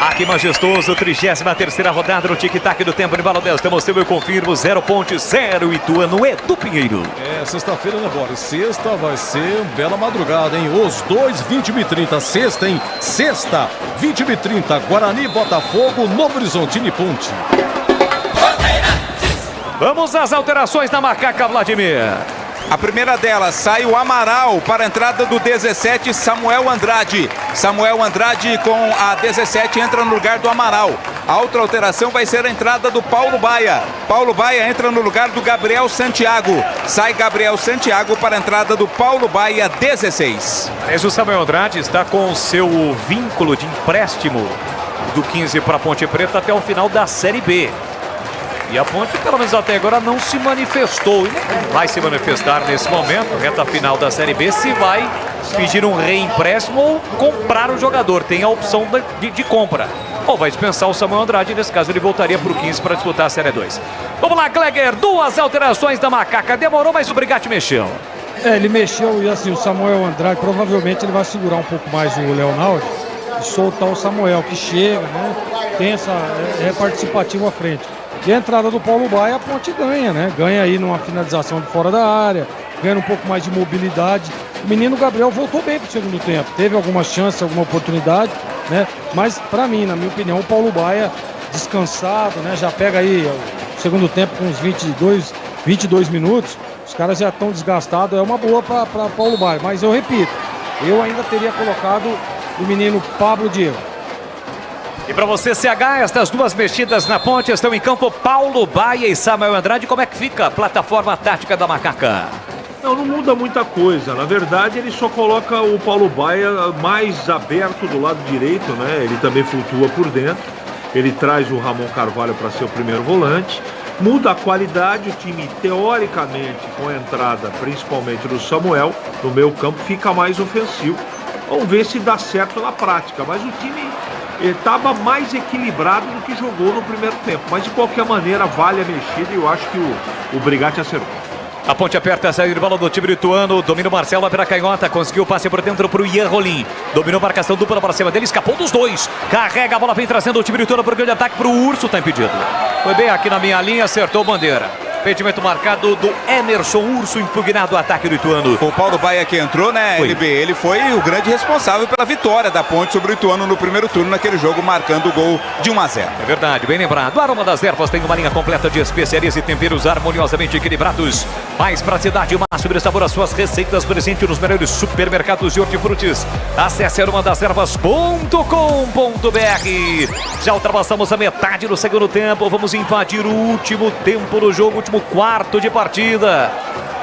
[SPEAKER 1] Aqui majestoso, 33ª rodada no tic-tac do tempo de Bala 10. Temos eu confirmo 0.0 Ituano, Edu Pinheiro.
[SPEAKER 20] Sexta-feira, né, Boris? Sexta vai ser uma bela madrugada, hein? Os dois, 21h30. Sexta, hein? Sexta, 21h30. Guarani, Botafogo, Novo Horizontino e Ponte.
[SPEAKER 1] Vamos às alterações da macaca, Vladimir.
[SPEAKER 3] A primeira delas, sai o Amaral para a entrada do 17, Samuel Andrade. Samuel Andrade com a 17 entra no lugar do Amaral. A outra alteração vai ser a entrada do Paulo Baia. Paulo Baia entra no lugar do Gabriel Santiago. Sai Gabriel Santiago para a entrada do Paulo Baia, 16.
[SPEAKER 1] Mas o Samuel Andrade está com o seu vínculo de empréstimo do 15 para a Ponte Preta até o final da Série B. E a Ponte, pelo menos até agora, não se manifestou. E vai se manifestar nesse momento, reta final da Série B, se vai pedir um reempréstimo ou comprar o jogador. Tem a opção de compra. Ou vai dispensar o Samuel Andrade. Nesse caso, ele voltaria para o 15 para disputar a Série 2. Vamos lá, Kleger. 2 alterações da macaca. Demorou, mas o Brigatti mexeu.
[SPEAKER 18] Ele mexeu e assim, o Samuel Andrade, provavelmente ele vai segurar um pouco mais o Leonardo e soltar o Samuel, que chega, né? Tem essa, é participativo à frente. E a entrada do Paulo Baia, a Ponte ganha, né? Ganha aí numa finalização de fora da área, ganha um pouco mais de mobilidade. O menino Gabriel voltou bem pro segundo tempo, teve alguma chance, alguma oportunidade, né? Mas para mim, na minha opinião, o Paulo Baia descansado, né? Já pega aí o segundo tempo com uns 22 minutos, os caras já estão desgastados, é uma boa para Paulo Baia. Mas eu repito, eu ainda teria colocado o menino Pablo Diego.
[SPEAKER 1] E para você, CH, estas duas mexidas na Ponte estão em campo Paulo Baia e Samuel Andrade. Como é que fica a plataforma tática da macaca?
[SPEAKER 19] Não muda muita coisa. Na verdade, ele só coloca o Paulo Baia mais aberto do lado direito, né? Ele também flutua por dentro. Ele traz o Ramon Carvalho para ser o primeiro volante. Muda a qualidade, o time, teoricamente, com a entrada, principalmente do Samuel, no meio campo, fica mais ofensivo. Vamos ver se dá certo na prática. Mas o time estava mais equilibrado do que jogou no primeiro tempo. Mas, de qualquer maneira, vale a mexida e eu acho que o Brigatti acertou.
[SPEAKER 1] A Ponte aperta a saída de bola do time ituano. Domina o Marcelo lá pela canhota. Conseguiu o passe por dentro para o Ian Rolim. Dominou a marcação dupla para cima dele. Escapou dos dois. Carrega a bola, vem trazendo o time ituano para o grande ataque. Para o Urso, está impedido. Foi bem aqui na minha linha, acertou bandeira. Impedimento marcado do Emerson Urso, impugnado o ataque do ituano.
[SPEAKER 3] O Paulo Baia que entrou, né, LB? Ele foi o grande responsável pela vitória da Ponte sobre o Ituano no primeiro turno, naquele jogo, marcando o gol de 1-0.
[SPEAKER 1] É verdade, bem lembrado. A Aroma das Ervas tem uma linha completa de especiarias e temperos harmoniosamente equilibrados. Mais praticidade e máximo de sabor às suas receitas, presente nos melhores supermercados de hortifrutis. Acesse aromadasservas.com.br. Já ultrapassamos a metade do segundo tempo. Vamos invadir o último tempo do jogo, último quarto de partida.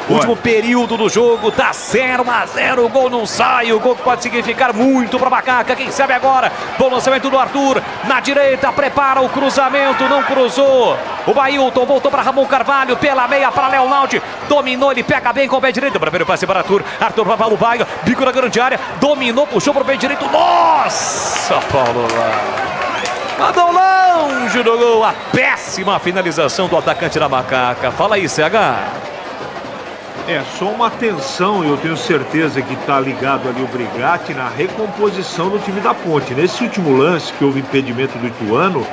[SPEAKER 1] Último período do jogo, tá 0-0, o gol não sai, o gol pode significar muito pra macaca, quem sabe agora. Bom lançamento do Arthur, na direita, prepara o cruzamento, não cruzou. O Bailton voltou para Ramon Carvalho, pela meia para Leonaldi, dominou, ele pega bem com o pé direito, primeiro passe para Arthur para Paulo Baia, bico na grande área, dominou, puxou pro pé direito, nossa, Paulo Baia. Mandou longe do gol, a péssima finalização do atacante da macaca. Fala aí, CH.
[SPEAKER 19] É só uma atenção, eu tenho certeza que está ligado ali o Brigatti na recomposição do time da Ponte. Nesse último lance que houve impedimento do Ituano,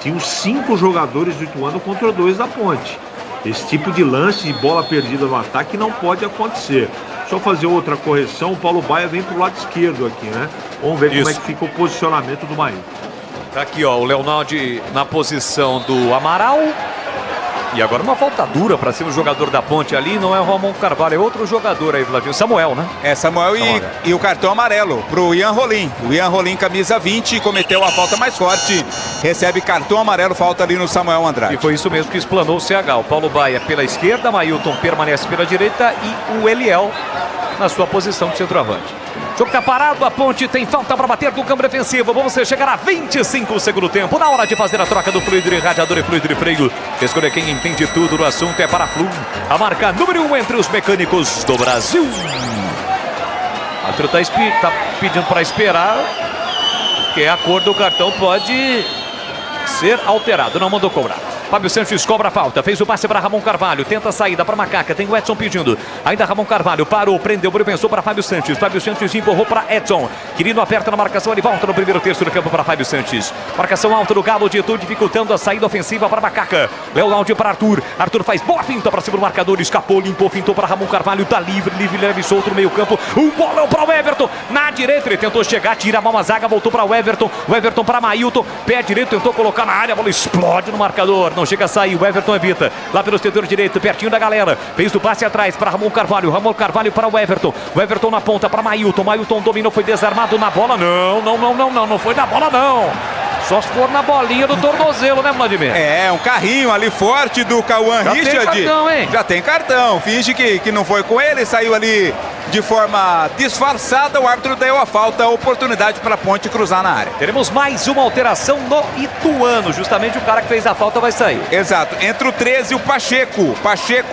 [SPEAKER 19] tinham 5 jogadores do Ituano contra 2 da Ponte. Esse tipo de lance de bola perdida no ataque não pode acontecer. Só fazer outra correção, o Paulo Baia vem para o lado esquerdo aqui, né? Vamos ver como é que fica o posicionamento do Maílton.
[SPEAKER 1] Tá aqui, ó, o Leonaldi na posição do Amaral. E agora uma falta dura para cima do jogador da Ponte ali, não é o Ramon Carvalho, é outro jogador aí, Vladimir. Samuel, né?
[SPEAKER 3] É, Samuel. E o cartão amarelo pro Ian Rolim. O Ian Rolim, camisa 20, cometeu a falta mais forte, recebe cartão amarelo, falta ali no Samuel Andrade.
[SPEAKER 1] E foi isso mesmo que explanou o CH. O Paulo Baia pela esquerda, Mailton permanece pela direita e o Eliel na sua posição de centroavante. O jogo tá parado, a Ponte tem falta para bater do campo defensivo. Vamos chegar a 25 segundo tempo. Na hora de fazer a troca do fluido de radiador e fluido de freio. Escolher quem entende tudo no assunto é para Flu, a marca número 1 entre os mecânicos do Brasil. O árbitro tá pedindo para esperar, porque a cor do cartão pode ser alterado. Não mandou cobrar. Fábio Sanches cobra a falta, fez o passe para Ramon Carvalho, tenta a saída para Macaca, tem o Edson pedindo, ainda Ramon Carvalho, parou, prendeu, pensou para Fábio Sanches empurrou para Edson, Quirino aperta na marcação, ele volta no primeiro terço do campo para Fábio Sanches, marcação alta do Galo de Itu, dificultando a saída ofensiva para Macaca, Leonardo para Arthur faz boa finta para cima do marcador, escapou, limpou, fintou para Ramon Carvalho, tá livre, leve solto no meio campo, um bolão para o Everton, na direita, ele tentou chegar, tira a mão a zaga, voltou para o Everton para Mailton, pé direito, tentou colocar na área, a bola explode no marcador, não chega a sair, o Everton evita, lá pelo setor direito, pertinho da galera, fez o passe atrás para Ramon Carvalho para o Everton na ponta para Mailton dominou, foi desarmado na bola, não foi na bola não, só se for na bolinha do tornozelo, né, Vladimir?
[SPEAKER 3] É, um carrinho ali forte do Cauã Richard.
[SPEAKER 1] Já tem cartão, hein?
[SPEAKER 3] Já tem cartão, finge que não foi com ele, saiu ali de forma disfarçada, o árbitro deu a falta, a oportunidade para a Ponte cruzar na área.
[SPEAKER 1] Teremos mais uma alteração no Ituano, justamente o cara que fez a falta vai sair.
[SPEAKER 3] Exato, entre o 13 e o Pacheco,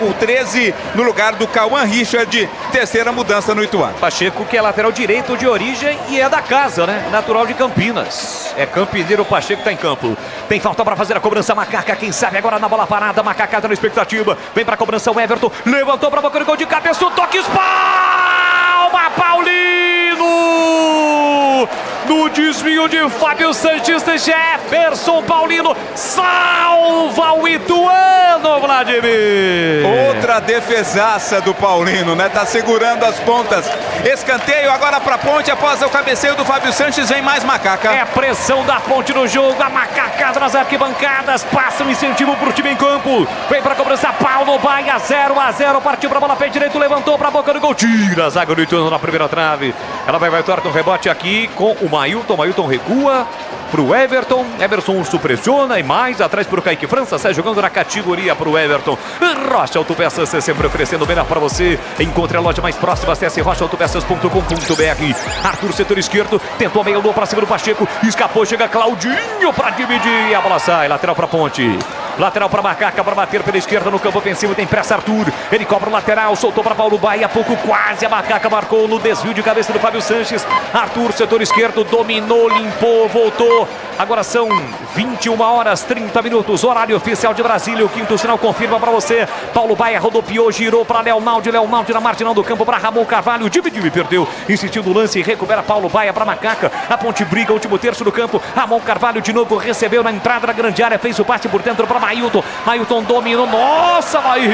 [SPEAKER 3] o 13 no lugar do Cauã Richard, terceira mudança no Ituano.
[SPEAKER 1] Pacheco que é lateral direito de origem e é da casa, né? Natural de Campinas. É campineiro, o Pacheco tá em campo. Tem falta para fazer a cobrança, Macaca, quem sabe agora na bola parada, Macaca tá na expectativa, vem para a cobrança o Everton, levantou para boca do gol de cabeça, o toque, Palma, Paulino! No desvio de Fábio Sanches, Jefferson Paulino salva o Ituano, Vladimir.
[SPEAKER 3] Outra defesaça do Paulino, né? Tá segurando as pontas. Escanteio agora pra Ponte, após o cabeceio do Fábio Sanches, vem mais Macaca.
[SPEAKER 1] É pressão da Ponte no jogo, a macacada nas arquibancadas, passa um incentivo pro time em campo. Vem pra cobrança, Paulo Baia, 0-0, partiu pra bola, pé direito, levantou pra boca do gol, tira a zaga do Ituano na primeira trave. Ela vai torta um rebote aqui com o Mailton recua pro Everton Urso pressiona e mais atrás pro Kaique França, sai jogando na categoria pro Everton. Rocha Autopeças, sempre oferecendo o melhor para você. Encontre a loja mais próxima, acesse rochaautopeças.com.br. Arthur, setor esquerdo, tentou a meia lua para cima do Pacheco, escapou, chega Claudinho para dividir, a bola sai, lateral para Ponte. Lateral para Macaca, para bater pela esquerda no campo ofensivo, tem pressa Arthur, ele cobra o lateral, soltou para Paulo Baia, pouco quase a Macaca marcou no desvio de cabeça do Fábio Sanches. Arthur, setor esquerdo, dominou, limpou, voltou. Agora são 21h30, horário oficial de Brasília, o quinto sinal confirma para você. Paulo Baia rodopiou, girou para Leonaldo na marginal do campo para Ramon Carvalho, dividiu e perdeu, insistiu no lance e recupera Paulo Baia para Macaca. A Ponte briga, último terço do campo, Ramon Carvalho de novo recebeu na entrada da grande área, fez o passe por dentro para Mailton dominou, nossa, Mailton,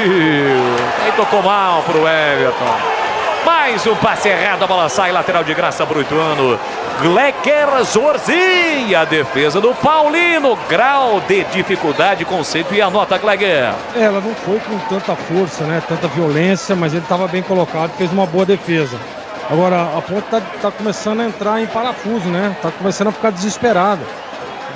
[SPEAKER 1] aí tocou mal pro Everton. Mais um passe errado, a bola sai, lateral de graça pro Ituano. Glecker Zorzi, a defesa do Paulino, grau de dificuldade, conceito e a nota, Glecker.
[SPEAKER 18] Ela não foi com tanta força, né, tanta violência, mas ele estava bem colocado, fez uma boa defesa. Agora, a Ponte tá começando a entrar em parafuso, né, tá começando a ficar desesperado.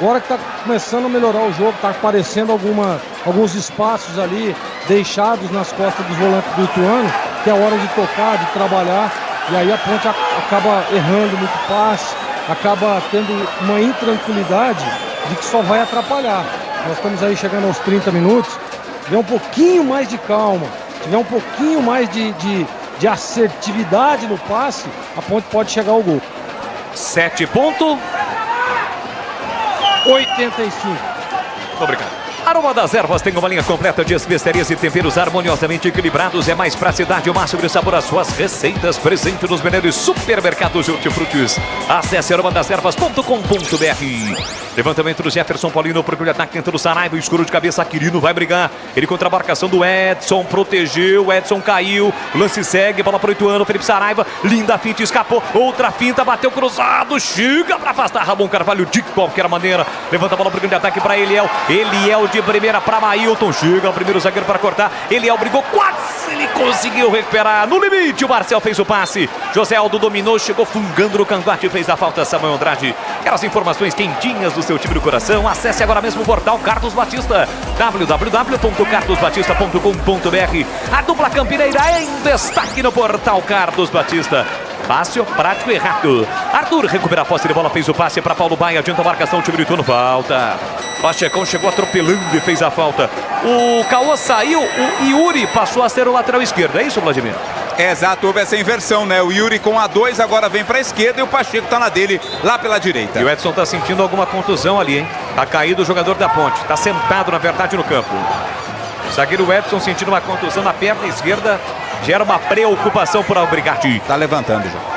[SPEAKER 18] Agora que está começando a melhorar o jogo, está aparecendo alguns espaços ali deixados nas costas dos volantes do Ituano, que é a hora de tocar, de trabalhar, e aí a Ponte acaba errando muito passe, acaba tendo uma intranquilidade de que só vai atrapalhar. Nós estamos aí chegando aos 30 minutos, se tiver um pouquinho mais de calma, tiver um pouquinho mais de assertividade no passe, a Ponte pode chegar ao gol.
[SPEAKER 1] 7,85. Obrigado. Aroma das Ervas tem uma linha completa de especiarias e temperos harmoniosamente equilibrados. É mais praticidade, o máximo de sabor às suas receitas. Presente nos melhores supermercados de hortifrutis. Acesse aromadeservas.com.br. Levantamento do Jefferson Paulino, procura ataque dentro do Saraiva, escuro de cabeça, Quirino vai brigar. Ele contra a marcação do Edson, protegeu, Edson caiu, o lance segue, bola pro Ituano, Felipe Saraiva, linda finta, escapou, outra finta, bateu cruzado, chega para afastar Ramon Carvalho de qualquer maneira. Levanta a bola pro grande ataque para Eliel de primeira para Mailton, chega o primeiro zagueiro para cortar, Eliel brigou, quase ele conseguiu recuperar, no limite o Marcel fez o passe, José Aldo dominou, chegou fungando no cangote, fez a falta Samuel Andrade. Aquelas informações quentinhas do seu time do coração, acesse agora mesmo o portal Carlos Batista, www.carlosbatista.com.br. A dupla campineira em destaque no portal Carlos Batista. Fácil, prático e rápido. Arthur recupera a posse de bola, fez o passe para Paulo Baia, adianta a marcação, o time do Ituano, falta. Pachecão chegou atropelando e fez a falta. O Cauã saiu, o Yuri passou a ser o lateral esquerdo, é isso, Vladimir?
[SPEAKER 3] Exato, houve essa inversão, né? O Yuri com a 2 agora vem para a esquerda e o Pacheco tá na dele, lá pela direita.
[SPEAKER 1] E o Edson tá sentindo alguma contusão ali, hein? Tá caído o jogador da Ponte, tá sentado na verdade no campo. O zagueiro Edson sentindo uma contusão na perna esquerda, gera uma preocupação por Albrigatti.
[SPEAKER 3] Tá levantando já.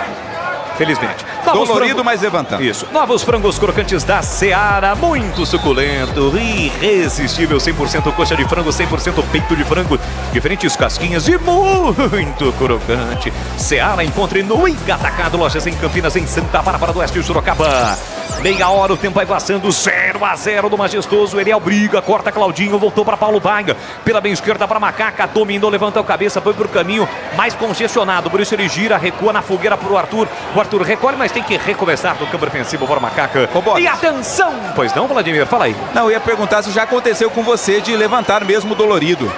[SPEAKER 1] Felizmente.
[SPEAKER 3] Dolorido, mas levantando.
[SPEAKER 1] Isso. Novos frangos crocantes da Seara, muito suculento, irresistível, 100% coxa de frango, 100% peito de frango, diferentes casquinhas e muito crocante. Seara, encontre no Atacado, lojas em Campinas, em Santa Bárbara do Oeste, Sorocaba. Meia hora, o tempo vai passando, 0-0 do Majestoso. Ele briga, corta Claudinho, voltou para Paulo Baia. Pela bem esquerda para Macaca, dominou, levantou a cabeça, foi para o caminho mais congestionado. Por isso ele gira, recua na fogueira para o Arthur. O Arthur recolhe, mas tem que recomeçar do campo defensivo para o Macaca. E atenção! Pois não, Vladimir? Fala aí.
[SPEAKER 3] Não, eu ia perguntar se já aconteceu com você de levantar mesmo dolorido.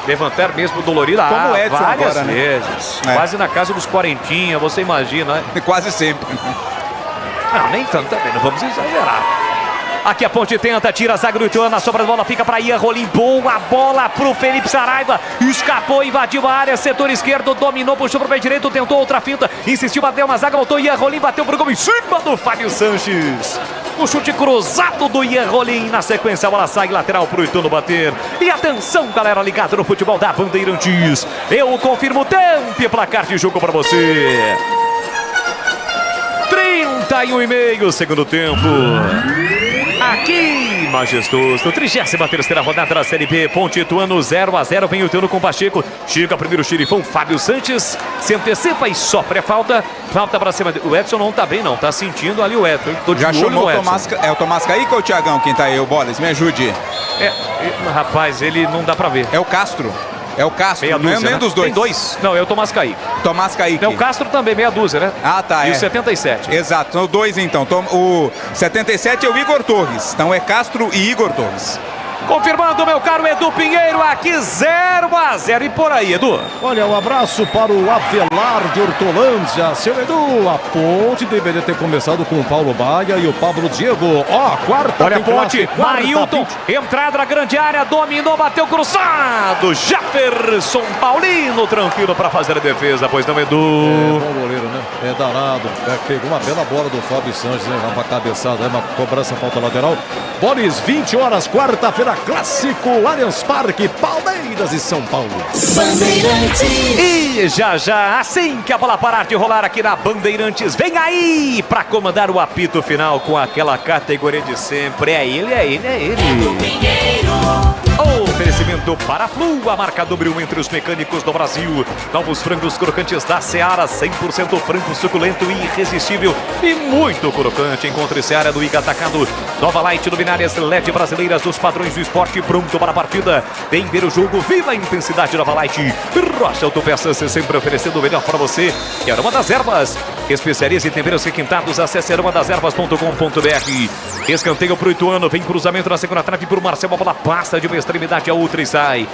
[SPEAKER 1] Levantar mesmo dolorido?
[SPEAKER 3] Como o Edson
[SPEAKER 1] várias
[SPEAKER 3] agora,
[SPEAKER 1] vezes.
[SPEAKER 3] Né?
[SPEAKER 1] Quase na casa dos 40, você imagina, né?
[SPEAKER 3] Quase sempre.
[SPEAKER 1] Não, nem tanto também, não vamos exagerar. Aqui a Ponte tenta, tira a zaga do Ituano, a sobra de bola fica para Ian Rolim, boa bola pro Felipe Saraiva, escapou, invadiu a área, setor esquerdo, dominou, puxou pro pé direito, tentou outra finta, insistiu, bateu uma zaga, voltou, Ian Rolim bateu pro gol em cima do Fábio Sanches. O chute cruzado do Ian Rolim, na sequência a bola sai lateral pro Ituano bater. E atenção, galera ligada no futebol da Bandeirantes, eu confirmo o tempo e placar de jogo para você. 31,5 segundo tempo. Aqui, Majestoso, 33ª rodada da Série B, Ponte Ituano 0-0, vem o Ituano com o Pacheco, chega primeiro o xerifão Fábio Sanches, se antecipa e sofre a falta para cima, o Edson não tá bem não, tá sentindo ali o Edson, tô de
[SPEAKER 3] já
[SPEAKER 1] olho
[SPEAKER 3] chamou
[SPEAKER 1] no
[SPEAKER 3] o
[SPEAKER 1] Edson.
[SPEAKER 3] Tomás, o Tomás Caíque ou o Thiagão quem tá aí, o Bolas, me ajude.
[SPEAKER 1] Rapaz, ele não dá pra ver.
[SPEAKER 3] É o Castro. É o Castro,
[SPEAKER 1] meia
[SPEAKER 3] não
[SPEAKER 1] dúzia,
[SPEAKER 3] é nem dos dois.
[SPEAKER 1] Tem dois. Não, é o Tomás Caíque.
[SPEAKER 3] Tomás Caíque.
[SPEAKER 1] É o Castro também, meia dúzia, né?
[SPEAKER 3] Ah, tá.
[SPEAKER 1] E o 77.
[SPEAKER 3] Exato, são dois então. O 77 é o Igor Torres. Então é Castro e Igor Torres.
[SPEAKER 1] Confirmando, meu caro Edu Pinheiro, aqui 0-0. E por aí, Edu?
[SPEAKER 20] Olha, um abraço para o Avelar de Hortolândia. Seu Edu, a Ponte deveria ter começado com o Paulo Baia e o Pablo Diego. Ó, quarta.
[SPEAKER 1] Olha a Ponte, Mailton, entrada na grande área, dominou, bateu cruzado. Jefferson Paulino, tranquilo para fazer a defesa, pois não, Edu?
[SPEAKER 20] É bom goleiro, né? É danado. Pegou uma bela bola do Fábio Sanches, né? Uma cabeçada, uma cobrança, falta lateral. Boles, 20 horas, quarta-feira, clássico, Allianz Parque, Palmeiras e São Paulo.
[SPEAKER 17] Bandeirantes.
[SPEAKER 1] E já, assim que a bola parar de rolar aqui na Bandeirantes, vem aí para comandar o apito final com aquela categoria de sempre. É ele. Oferecimento para Flu, a marca número 1 entre os mecânicos do Brasil. Novos frangos crocantes da Seara, 100% frango suculento e irresistível e muito crocante. Encontre Seara no Iga Atacado. Nova Light, luminárias LED brasileiras dos padrões do esporte, pronto para a partida. Vem ver o jogo, viva a intensidade Nova Light. Rocha Autopeças, sempre oferecendo o melhor para você. E Aroma das Ervas, especiarias e temperos requintados, acesse aromadeservas.com.br. Escanteio pro Ituano, vem cruzamento na segunda trave por Marcelo, a bola passa de uma extremidade a outra e sai.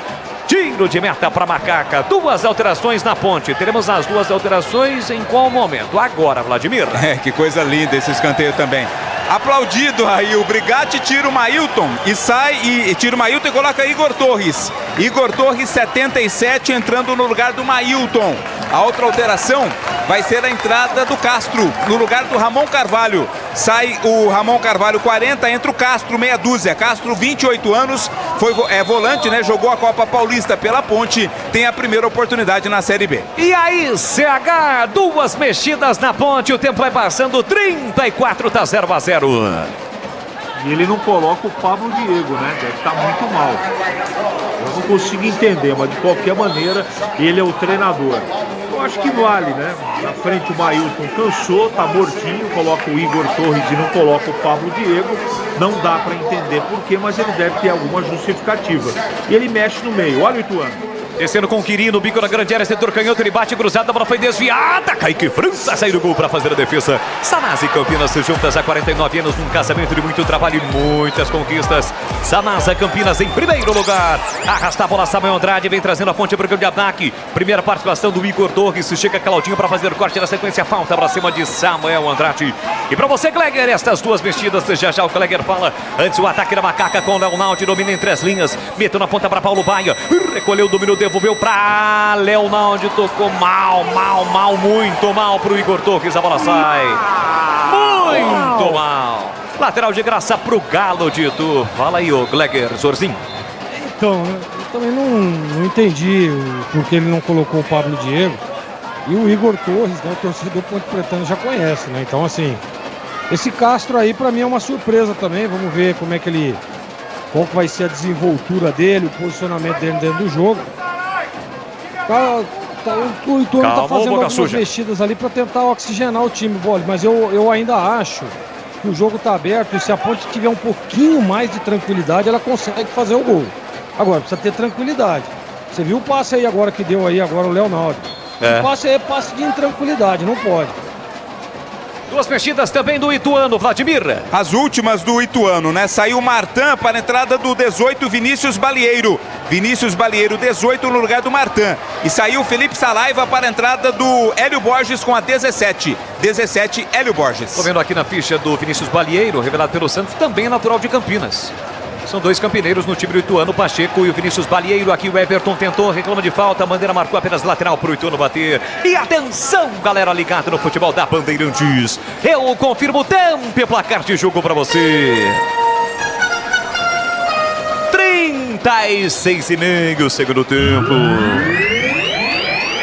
[SPEAKER 1] Tiro de meta para Macaca, 2 alterações na Ponte. Teremos as 2 alterações em qual momento? Agora, Vladimir.
[SPEAKER 3] Que coisa linda esse escanteio também. Aplaudido aí, o Brigatti tira o Mailton e sai e tira o Mailton e coloca Igor Torres. Igor Torres 77 entrando no lugar do Mailton. A outra alteração vai ser a entrada do Castro no lugar do Ramon Carvalho. Sai o Ramon Carvalho 40, entra o Castro meia dúzia. Castro 28 anos, foi volante, né? Jogou a Copa Paulista pela Ponte, tem a primeira oportunidade na Série B.
[SPEAKER 1] E aí, CH, 2 mexidas na Ponte, o tempo vai passando, 34 tá 0-0.
[SPEAKER 19] E ele não coloca o Pablo Diego, né? Deve estar muito mal. Eu não consigo entender, mas de qualquer maneira, ele é o treinador. Eu acho que vale, né? Na frente o Mailton cansou, tá mortinho, coloca o Igor Torres e não coloca o Pablo Diego. Não dá para entender por quê, mas ele deve ter alguma justificativa. E ele mexe no meio. Olha o Ituano.
[SPEAKER 1] Descendo com o Quirino, bico na grande área, setor canhoto, ele bate cruzado, a bola foi desviada. Kaique França saiu do gol para fazer a defesa. Sanasa e Campinas se juntas há 49 anos num casamento de muito trabalho e muitas conquistas. Sanasa Campinas em primeiro lugar. Arrasta a bola, Samuel Andrade vem trazendo a ponte para o campo de ataque. Primeira participação do Igor Torres, chega Claudinho para fazer o corte na sequência, falta para cima de Samuel Andrade. E para você, Gleger, estas duas mexidas, já o Gleger fala. Antes o ataque da Macaca com o Leonaldo, domina entre as linhas, meteu na ponta para Paulo Baia, recolheu, dominou, devolveu para Leonaldo, tocou mal, muito mal para o Igor Torres, a bola sai muito mal. Lateral de graça para o Galo de Itu. Fala aí, ô Gleger, Zorzinho.
[SPEAKER 18] Então, eu também não entendi porque ele não colocou o Pablo Diego. E o Igor Torres, né, o torcedor Ponte Pretano já conhece, né? Então, assim, esse Castro aí pra mim é uma surpresa também. Vamos ver como é que ele... qual que vai ser a desenvoltura dele, o posicionamento dele dentro do jogo. O Ituano tá fazendo algumas mexidas ali pra tentar oxigenar o time, Bolle, mas eu ainda acho que o jogo tá aberto e se a Ponte tiver um pouquinho mais de tranquilidade, ela consegue fazer o gol. Agora, precisa ter tranquilidade. Você viu o passe aí agora que deu aí agora o Leonardo. O passe aí é passe de intranquilidade, não pode.
[SPEAKER 1] Duas mexidas também do Ituano, Vladimir.
[SPEAKER 3] As últimas do Ituano, né? Saiu o Martin para a entrada do 18, Vinícius Balieiro. Vinícius Balieiro, 18 no lugar do Martin. E saiu o Felipe Saraiva para a entrada do Hélio Borges com a 17. 17, Hélio Borges.
[SPEAKER 1] Estou vendo aqui na ficha do Vinícius Balieiro, revelado pelo Santos, também natural de Campinas. São dois campineiros no time do Ituano, Pacheco e o Vinícius Balieiro. Aqui o Everton tentou, reclama de falta, a bandeira marcou apenas lateral para o Ituano bater. E atenção, galera ligada no futebol da Bandeirantes. Eu confirmo o tempo e placar de jogo para você. 36,5 segundo tempo.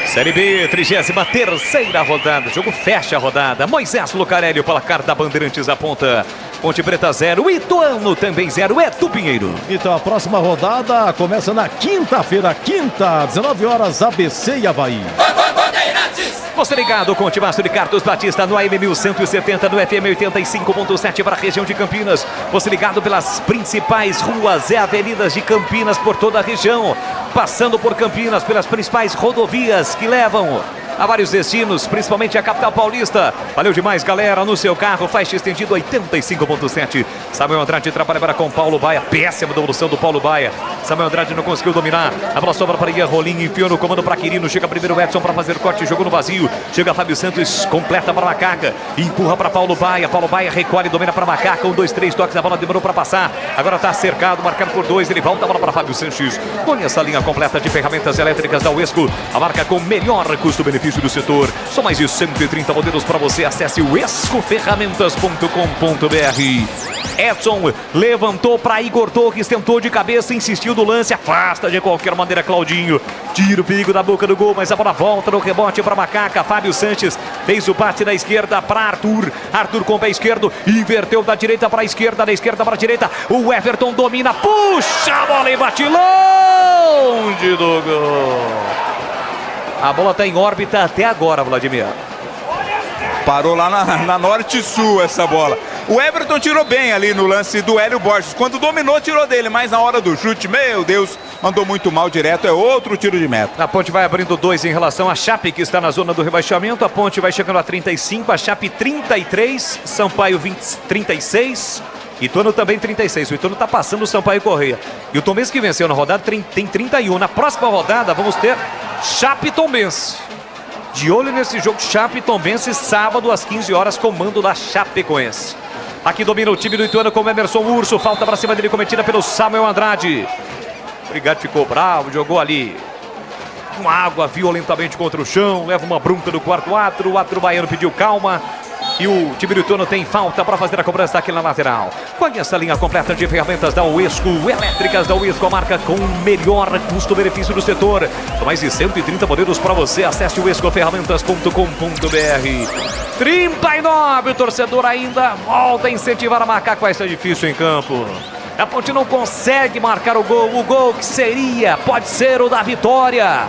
[SPEAKER 1] Série B, 33ª rodada. O jogo fecha a rodada. Moisés Lucarelli, o placar da Bandeirantes aponta. Ponte Preta 0, Ituano também 0, Edu Pinheiro.
[SPEAKER 20] Então a próxima rodada começa na quinta-feira, 19 horas, ABC e Avaí.
[SPEAKER 1] Você ligado com o Timaço de Carlos Batista no AM 1170, no FM 85.7 para a região de Campinas. Você ligado pelas principais ruas e avenidas de Campinas por toda a região. Passando por Campinas, pelas principais rodovias que levam a vários destinos, principalmente a capital paulista. Valeu demais, galera. No seu carro, faixa estendido 85.7. Samuel Andrade trabalha para com Paulo Baia. Péssima devolução do Paulo Baia. Samuel Andrade não conseguiu dominar. A bola sobra para Ian Rolim, enfiou no comando para Quirino. Chega primeiro o Edson para fazer o corte, jogou no vazio. Chega Fábio Santos, completa para Macaca. Empurra para Paulo Baia. Paulo Baia recolhe, domina para Macaca. 1, 2, 3 toques, a bola demorou para passar. Agora está cercado, marcado por 2. Ele volta a bola para Fábio Santos. Conheça a linha completa de ferramentas elétricas da Uesco. A marca com melhor custo-benefício do setor. São mais de 130 modelos para você. Acesse o escoferramentas.com.br. Edson levantou para Igor Torres, tentou de cabeça, insistiu do lance, afasta de qualquer maneira Claudinho. Tira o perigo da boca do gol, mas a bola volta no rebote para Macaca. Fábio Sanches fez o passe da esquerda para Arthur. Arthur com o pé esquerdo, inverteu da direita para a esquerda, da esquerda para a direita. O Everton domina, puxa a bola e bate longe do gol. A bola está em órbita até agora, Vladimir.
[SPEAKER 3] Parou lá na norte-sul essa bola. O Everton tirou bem ali no lance do Hélio Borges. Quando dominou, tirou dele, mas na hora do chute, meu Deus, mandou muito mal direto. É outro tiro de meta.
[SPEAKER 1] A Ponte vai abrindo 2 em relação à Chape, que está na zona do rebaixamento. A Ponte vai chegando a 35, a Chape 33, Sampaio 36. Ituano também 36. O Ituano está passando o Sampaio Correia. E o Tombense que venceu na rodada tem 31. Na próxima rodada vamos ter Chape e Tombense. De olho nesse jogo, Chape e Tombense, sábado às 15 horas, comando da Chapecoense. Aqui domina o time do Ituano com o Emerson Urso. Falta para cima dele cometida pelo Samuel Andrade. O Brigatti ficou bravo, jogou ali com água violentamente contra o chão. Leva uma bronca do quarto árbitro. O árbitro baiano pediu calma. E o time do Ituano tem falta para fazer a cobrança aqui na lateral. Conheça a linha completa de ferramentas da Uesco, elétricas da Uesco, a marca com o melhor custo-benefício do setor. São mais de 130 modelos para você. Acesse o escoferramentas.com.br. 39, o torcedor ainda volta a incentivar a Macaca. Vai ser difícil em campo. A Ponte não consegue marcar o gol que seria, pode ser o da vitória.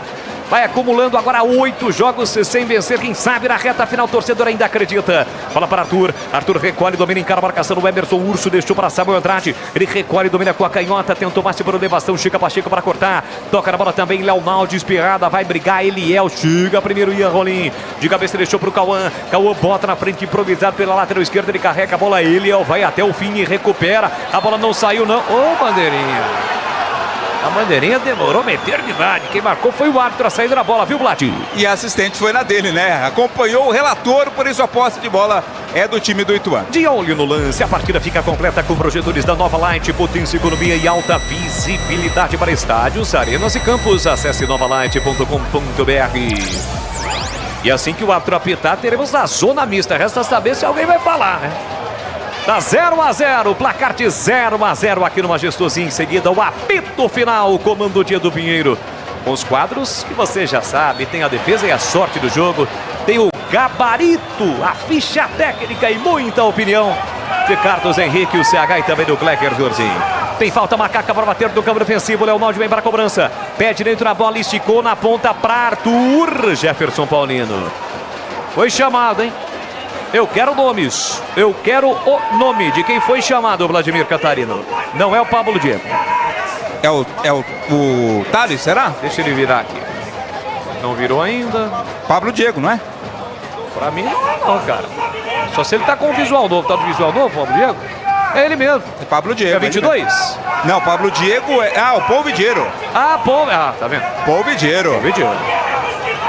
[SPEAKER 1] Vai acumulando agora 8 jogos sem vencer. Quem sabe na reta final, o torcedor ainda acredita. Bola para Arthur. Arthur recolhe, domina, encara a marcação do Emerson. Urso deixou para Samuel Andrade. Ele recolhe, domina com a canhota. Tentou mais por elevação. Chega Pacheco para cortar. Toca na bola também. Leonaldo espirrada. Vai brigar. Eliel chega primeiro. Ian Rolim. De cabeça deixou para o Cauã. Cauã bota na frente, improvisado pela lateral esquerda. Ele carrega a bola. Eliel vai até o fim e recupera. A bola não saiu, não. Ô, bandeirinha. A bandeirinha demorou uma eternidade. Quem marcou foi o árbitro a saída da bola, viu, Vlad?
[SPEAKER 3] E a assistente foi na dele, né? Acompanhou o relator, por isso a posse de bola é do time do Ituano.
[SPEAKER 1] De olho no lance, a partida fica completa com projetores da Nova Light, potência, economia e alta visibilidade para estádios, arenas e campos. Acesse novalight.com.br. E assim que o árbitro apitar, teremos a zona mista. Resta saber se alguém vai falar, né? Tá 0-0, placar de 0-0 aqui no Majestosinho. Em seguida, o apito final, o comando de Edu Pinheiro. Com os quadros que você já sabe, tem a defesa e a sorte do jogo, tem o gabarito, a ficha técnica e muita opinião de Carlos Henrique, o CH e também do Glecker Jorginho. Tem falta, Macaca para bater do campo defensivo, Leonardo vem para a cobrança. Pé direito na bola, esticou na ponta para Arthur. Jefferson Paulino. Foi chamado, hein? Eu quero nomes. Eu quero o nome de quem foi chamado, Vladimir Catarino. Não é o Pablo Diego.
[SPEAKER 3] É o Thales, será?
[SPEAKER 1] Deixa ele virar aqui. Não virou ainda.
[SPEAKER 3] Pablo Diego, não é?
[SPEAKER 1] Pra mim não, cara. Só se ele tá com o visual novo. Tá do visual novo, Pablo Diego? É ele mesmo.
[SPEAKER 3] É Pablo Diego.
[SPEAKER 1] É 22?
[SPEAKER 3] Não, Pablo Diego é... Ah, o Paul Vidiero.
[SPEAKER 1] Tá vendo?
[SPEAKER 3] Paul Vidiero.
[SPEAKER 1] Paul Vidiero.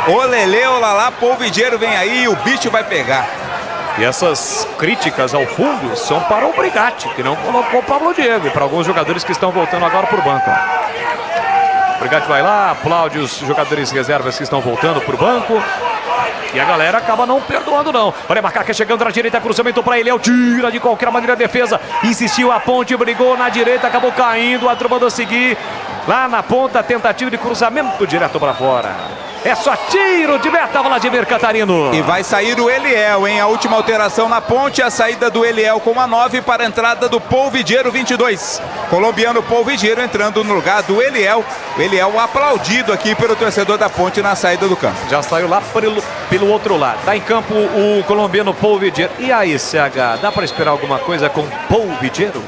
[SPEAKER 3] Ô Lelê, ô Lalá, Paul Vidiero vem aí, o bicho vai pegar.
[SPEAKER 1] E essas críticas ao fundo são para o Brigatti, que não colocou o Pablo Diego, e para alguns jogadores que estão voltando agora por banco. O Brigatti vai lá, aplaude os jogadores reservas que estão voltando por banco. E a galera acaba não perdoando, não. Olha, Macaca chegando na direita, cruzamento para ele. É o tira de qualquer maneira a defesa. Insistiu a ponte, brigou na direita, acabou caindo. A turma mandou seguir. Lá na ponta, tentativa de cruzamento direto para fora. É só tiro de meta, Vladimir Catarino.
[SPEAKER 3] E vai sair o Eliel, hein? A última alteração na ponte, a saída do Eliel com a 9 para a entrada do Paul Vidiero, 22. Colombiano Paul Vidiero entrando no lugar do Eliel. O Eliel aplaudido aqui pelo torcedor da ponte na saída do campo.
[SPEAKER 1] Já saiu lá pelo outro lado. Tá em campo o colombiano Paul Vidiero. E aí, CH, dá para esperar alguma coisa com Paul Vidiero?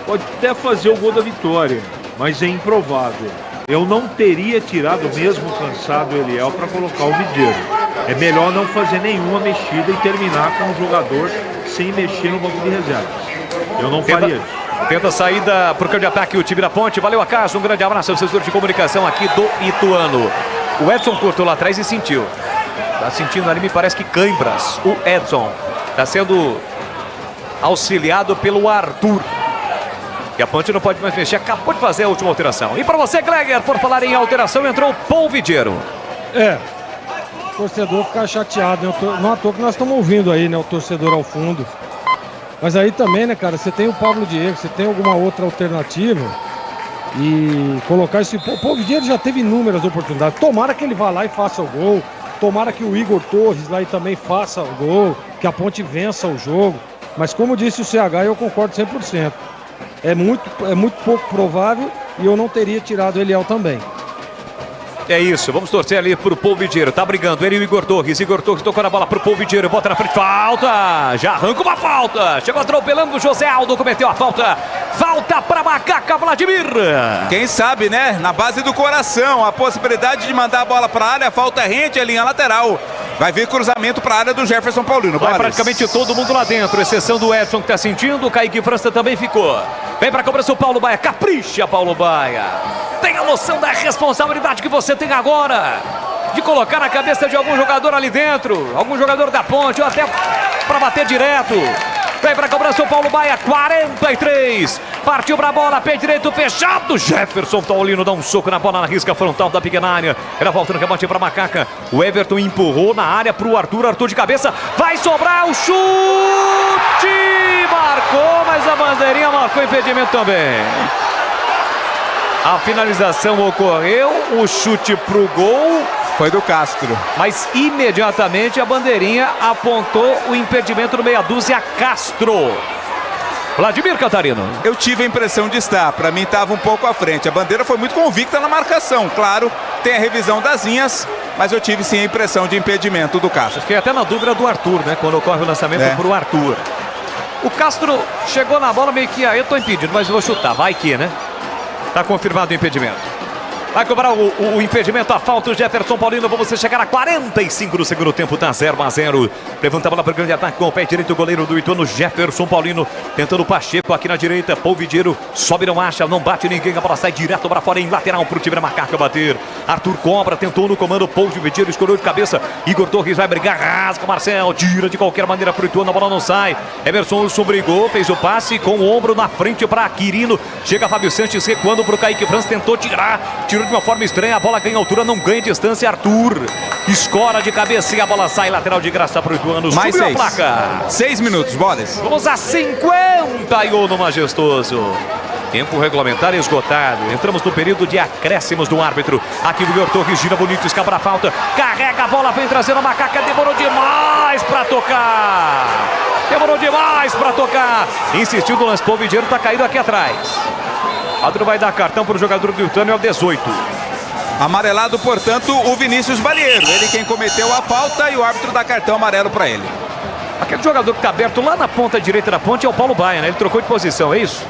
[SPEAKER 19] Pode até fazer o gol da vitória, mas é improvável. Eu não teria tirado mesmo cansado o Eliel para colocar o Vidiero. É melhor não fazer nenhuma mexida e terminar com o jogador sem mexer no banco de reservas. Eu não faria isso.
[SPEAKER 1] Tenta a saída para o campo de ataque o time da ponte. Valeu, Acaso. Um grande abraço ao assessor de comunicação aqui do Ituano. O Edson cortou lá atrás e sentiu. Tá sentindo ali, me parece que câimbras. O Edson está sendo auxiliado pelo Arthur. E a ponte não pode mais mexer, acabou de fazer a última alteração. E para você, Gleger, por falar em alteração, entrou o Paul Vidiero.
[SPEAKER 18] O torcedor ficar chateado, né? Não à toa que nós estamos ouvindo aí, né? O torcedor ao fundo. Mas aí também, né, cara, você tem o Pablo Diego, você tem alguma outra alternativa. E colocar esse... O Paul Vidiero já teve inúmeras oportunidades. Tomara que ele vá lá e faça o gol. Tomara que o Igor Torres lá e também faça o gol. Que a ponte vença o jogo. Mas como disse o CH, eu concordo 100%. É muito pouco provável e eu não teria tirado o Eliel também.
[SPEAKER 1] É isso, vamos torcer ali pro Paul Vidiero. Tá brigando ele e o Igor Torres. Igor Torres tocou na bola pro Paul Vidiero. Bota na frente, falta! Já arranca uma falta. Chegou atropelando o José Aldo, cometeu a falta. Falta pra Macaca, Vladimir.
[SPEAKER 3] Quem sabe, né? Na base do coração, a possibilidade de mandar a bola pra área. Falta rente, a linha lateral. Vai vir cruzamento para a área do Jefferson Paulino.
[SPEAKER 1] Vai praticamente todo mundo lá dentro, exceção do Edson que tá sentindo. O Kaique França também ficou. Vem pra cobrança o Paulo Baia. Capricha, Paulo Baia. Tem a noção da responsabilidade que você tem agora de colocar na cabeça de algum jogador ali dentro. Algum jogador da ponte ou até pra bater direto. Vem pra cobrança o Paulo Baia, 43. Partiu pra bola, pé direito fechado. Jefferson Paulino dá um soco na bola na risca frontal da pequena área. Ela volta no rebate pra Macaca. O Everton empurrou na área pro Arthur. Arthur de cabeça. Vai sobrar o chute. Marcou, mas a bandeirinha marcou impedimento também. A finalização ocorreu. O chute pro gol
[SPEAKER 3] foi do Castro.
[SPEAKER 1] Mas imediatamente a bandeirinha apontou o impedimento no meia dúzia Castro. Vladimir Catarino.
[SPEAKER 3] Eu tive a impressão de estar. Para mim estava um pouco à frente. A bandeira foi muito convicta na marcação. Claro tem a revisão das linhas, mas eu tive sim a impressão de impedimento do Castro.
[SPEAKER 1] Fiquei até na dúvida do Arthur, né? Quando ocorre o lançamento pro Arthur. O Castro chegou na bola meio que, eu tô impedido, mas eu vou chutar, vai que, né? Tá confirmado o impedimento. Vai cobrar o impedimento, a falta, o Jefferson Paulino. Vamos chegar a 45 do segundo tempo, tá 0-0. Levanta a bola para o grande ataque com o pé direito, o goleiro do Ituano, Jefferson Paulino. Tentando o Pacheco aqui na direita, Polvidiero sobe, não acha, não bate ninguém. A bola sai direto para fora em lateral pro time da Macaca bater. Arthur cobra, tentou no comando, Polvidiero escolheu de cabeça. Igor Torres vai brigar, rasga Marcel, tira de qualquer maneira pro Ituano, a bola não sai. Emerson Wilson brigou, fez o passe com o ombro na frente para Quirino. Chega Fábio Sanches recuando pro Kaique França, tentou tirar, tirou de uma forma estranha, a bola ganha altura, não ganha distância. Arthur escora de cabeça e a bola sai lateral de graça para o Ituano.
[SPEAKER 3] Mais
[SPEAKER 1] subiu
[SPEAKER 3] 6.
[SPEAKER 1] a placa.
[SPEAKER 3] 6 minutos, bolas.
[SPEAKER 1] Vamos a 51 no Majestoso. Tempo regulamentar esgotado. Entramos no período de acréscimos do árbitro. Aqui o Igor Torres gira bonito, escapa a falta. Carrega a bola, vem trazendo a Macaca. Demorou demais para tocar. Insistiu no lance. Polvidiero tá caído aqui atrás. O árbitro vai dar cartão para o jogador do Ituano, é o 18.
[SPEAKER 3] Amarelado, portanto, o Vinícius Balieiro. Ele quem cometeu a falta e o árbitro dá cartão amarelo para ele.
[SPEAKER 1] Aquele jogador que está aberto lá na ponta direita da ponte é o Paulo Baia, né? Ele trocou de posição, é isso?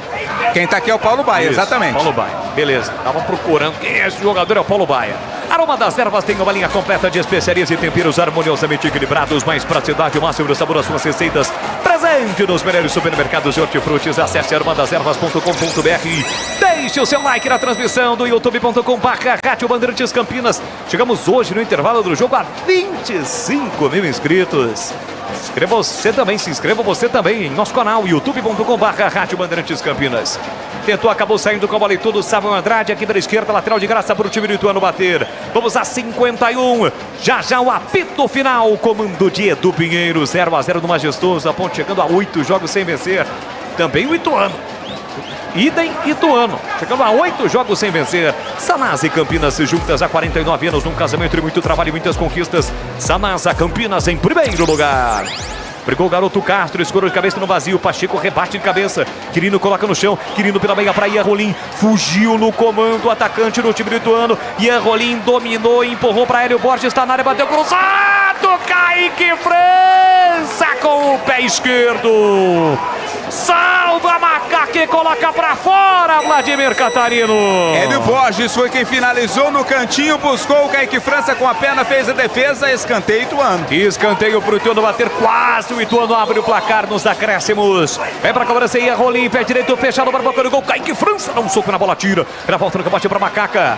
[SPEAKER 3] Quem está aqui é o Paulo Baia,
[SPEAKER 1] isso,
[SPEAKER 3] exatamente.
[SPEAKER 1] Paulo Baia, beleza. Tava procurando quem é esse jogador, é o Paulo Baia. Aroma das Ervas tem uma linha completa de especiarias e temperos harmoniosamente equilibrados, mais praticidade, o máximo de sabor às suas receitas. Presente nos melhores supermercados de hortifrutis. Acesse aromadeservas.com.br. Deixe o seu like na transmissão do youtube.com/Rádio Bandeirantes Campinas. Chegamos hoje no intervalo do jogo a 25 mil inscritos. Se inscreva você também em nosso canal, youtube.com/Rádio Bandeirantes Campinas. Tentou, acabou saindo com a bola e tudo. Samuel Andrade aqui pela esquerda, lateral de graça para o time do Ituano bater. Vamos a 51. Já o apito final. Comando de Edu Pinheiro. 0-0 no Majestoso. A ponte chegando a 8 jogos sem vencer. Também o Ituano. Idem Ituano, chegando a 8 jogos sem vencer. Sanasa e Campinas juntas há 49 anos, num casamento de muito trabalho e muitas conquistas. Sanasa Campinas em primeiro lugar. Brigou o garoto Castro, escorou de cabeça no vazio. Pacheco rebate de cabeça. Quirino coloca no chão. Quirino pela meia para Ian Rolim. Fugiu no comando, atacante do time do Ituano. Ian Rolim dominou e empurrou para Hélio Borges. Está na área, bateu cruzado. Kaique França com o pé esquerdo. Salva a Macaca e coloca pra fora Vladimir Catarino.
[SPEAKER 3] Hélio Borges foi quem finalizou no cantinho, buscou o Kaique França com a perna, fez a defesa, escanteio Ituano.
[SPEAKER 1] Escanteio pro Ituano bater, quase o Ituano abre o placar nos acréscimos. Vem pra cobrança aí, Rolim, pé direito fechado para o boca do gol. Kaique França dá um soco na bola, tira. Era volta no combate pra Macaca.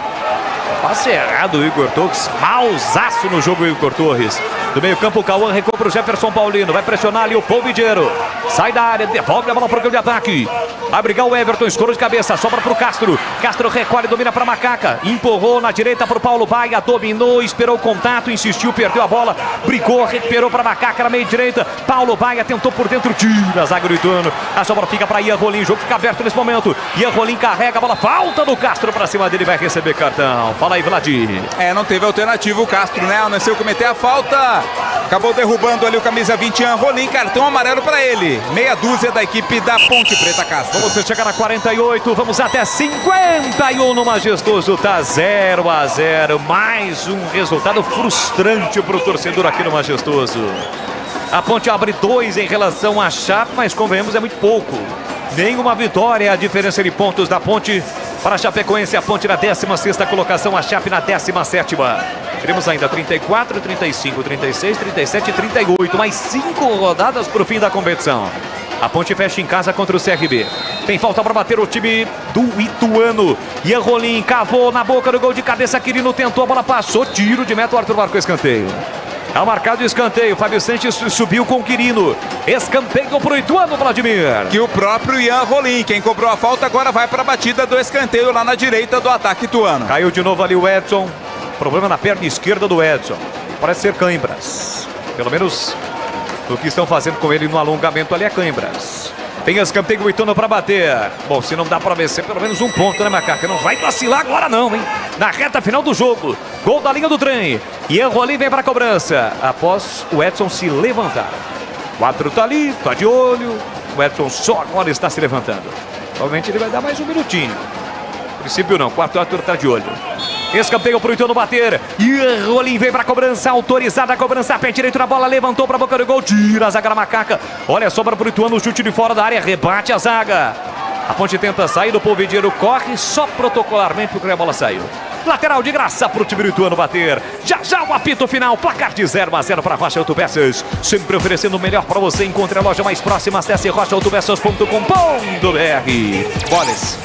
[SPEAKER 1] Passe errado o Igor Torres, mausaço no jogo o Igor Torres. Do meio campo o Cauã recua pro Jefferson Paulino, vai pressionar ali o Polvidiero. Sai da área, devolve a bola pro campo de ataque. Vai brigar o Everton, escuro de cabeça, sobra pro Castro. Castro recolhe, domina pra Macaca. Empurrou na direita pro Paulo Baia, dominou, esperou o contato, insistiu, perdeu a bola. Brigou, recuperou pra Macaca na meia direita. Paulo Baia tentou por dentro, tira a zaga do Ituano. A sobra fica pra Ian Rolim, jogo fica aberto nesse momento. Ian Rolim carrega a bola, falta do Castro pra cima dele, vai receber cartão. Fala aí, Vladir.
[SPEAKER 3] Não teve alternativa o Castro, né? Ao nasceu cometer a falta. Acabou derrubando ali o camisa 20, Ian Rolim, cartão amarelo pra ele. Meia dúzia da equipe da Ponte Preta Castro.
[SPEAKER 1] Vamos chegar a 48, vamos até 51 no Majestoso, tá 0-0. Mais um resultado frustrante pro torcedor aqui no Majestoso. A Ponte abre 2 em relação à Chape, mas convenhamos, é muito pouco. Nenhuma vitória, a diferença de pontos da Ponte para a Chapecoense, a Ponte na 16ª colocação, a Chape na 17ª. Teremos ainda 34, 35, 36, 37 e 38, mais 5 rodadas para o fim da competição. A Ponte fecha em casa contra o CRB. Tem falta para bater o time do Ituano. Ian Rolim cavou na boca do gol de cabeça, Quirino tentou, a bola passou, tiro de meta, o Arthur marcou escanteio. Tá marcado o escanteio, Fábio Sanches subiu com o Quirino. Escanteio pro Ituano, Vladimir.
[SPEAKER 3] Que o próprio Ian Rolim, quem cobrou a falta, agora vai para a batida do escanteio lá na direita do ataque ituano.
[SPEAKER 1] Caiu de novo ali o Edson. Problema na perna esquerda do Edson. Parece ser cãibras. Pelo menos o que estão fazendo com ele no alongamento ali é cãibras. Tem escanteio o Ituano para bater. Bom, se não dá para vencer, pelo menos um ponto, né, Macaca? Não vai vacilar agora não, hein? Na reta final do jogo. Gol da linha do trem. Ian Rolim vem para a cobrança. Após o Edson se levantar. O árbitro tá ali, tá de olho. O Edson só agora está se levantando. Provavelmente ele vai dar mais um minutinho. No princípio não, o quarto árbitro tá de olho. Escanteio pro Ituano bater. E Rolim vem pra cobrança, autorizada a cobrança. Pé direito na bola, levantou pra boca do gol. Tira a zaga da Macaca. Olha, sobra pro Ituano, chute de fora da área, rebate a zaga. A Ponte tenta sair, o Polvidiero corre só protocolarmente porque a bola saiu. Lateral de graça pro time do Ituano bater. Já já o apito final, placar de 0-0 para Rocha Autopeças. Sempre oferecendo o melhor para você. Encontre a loja mais próxima, acesse rochaautopeças.com.br.
[SPEAKER 3] Boles.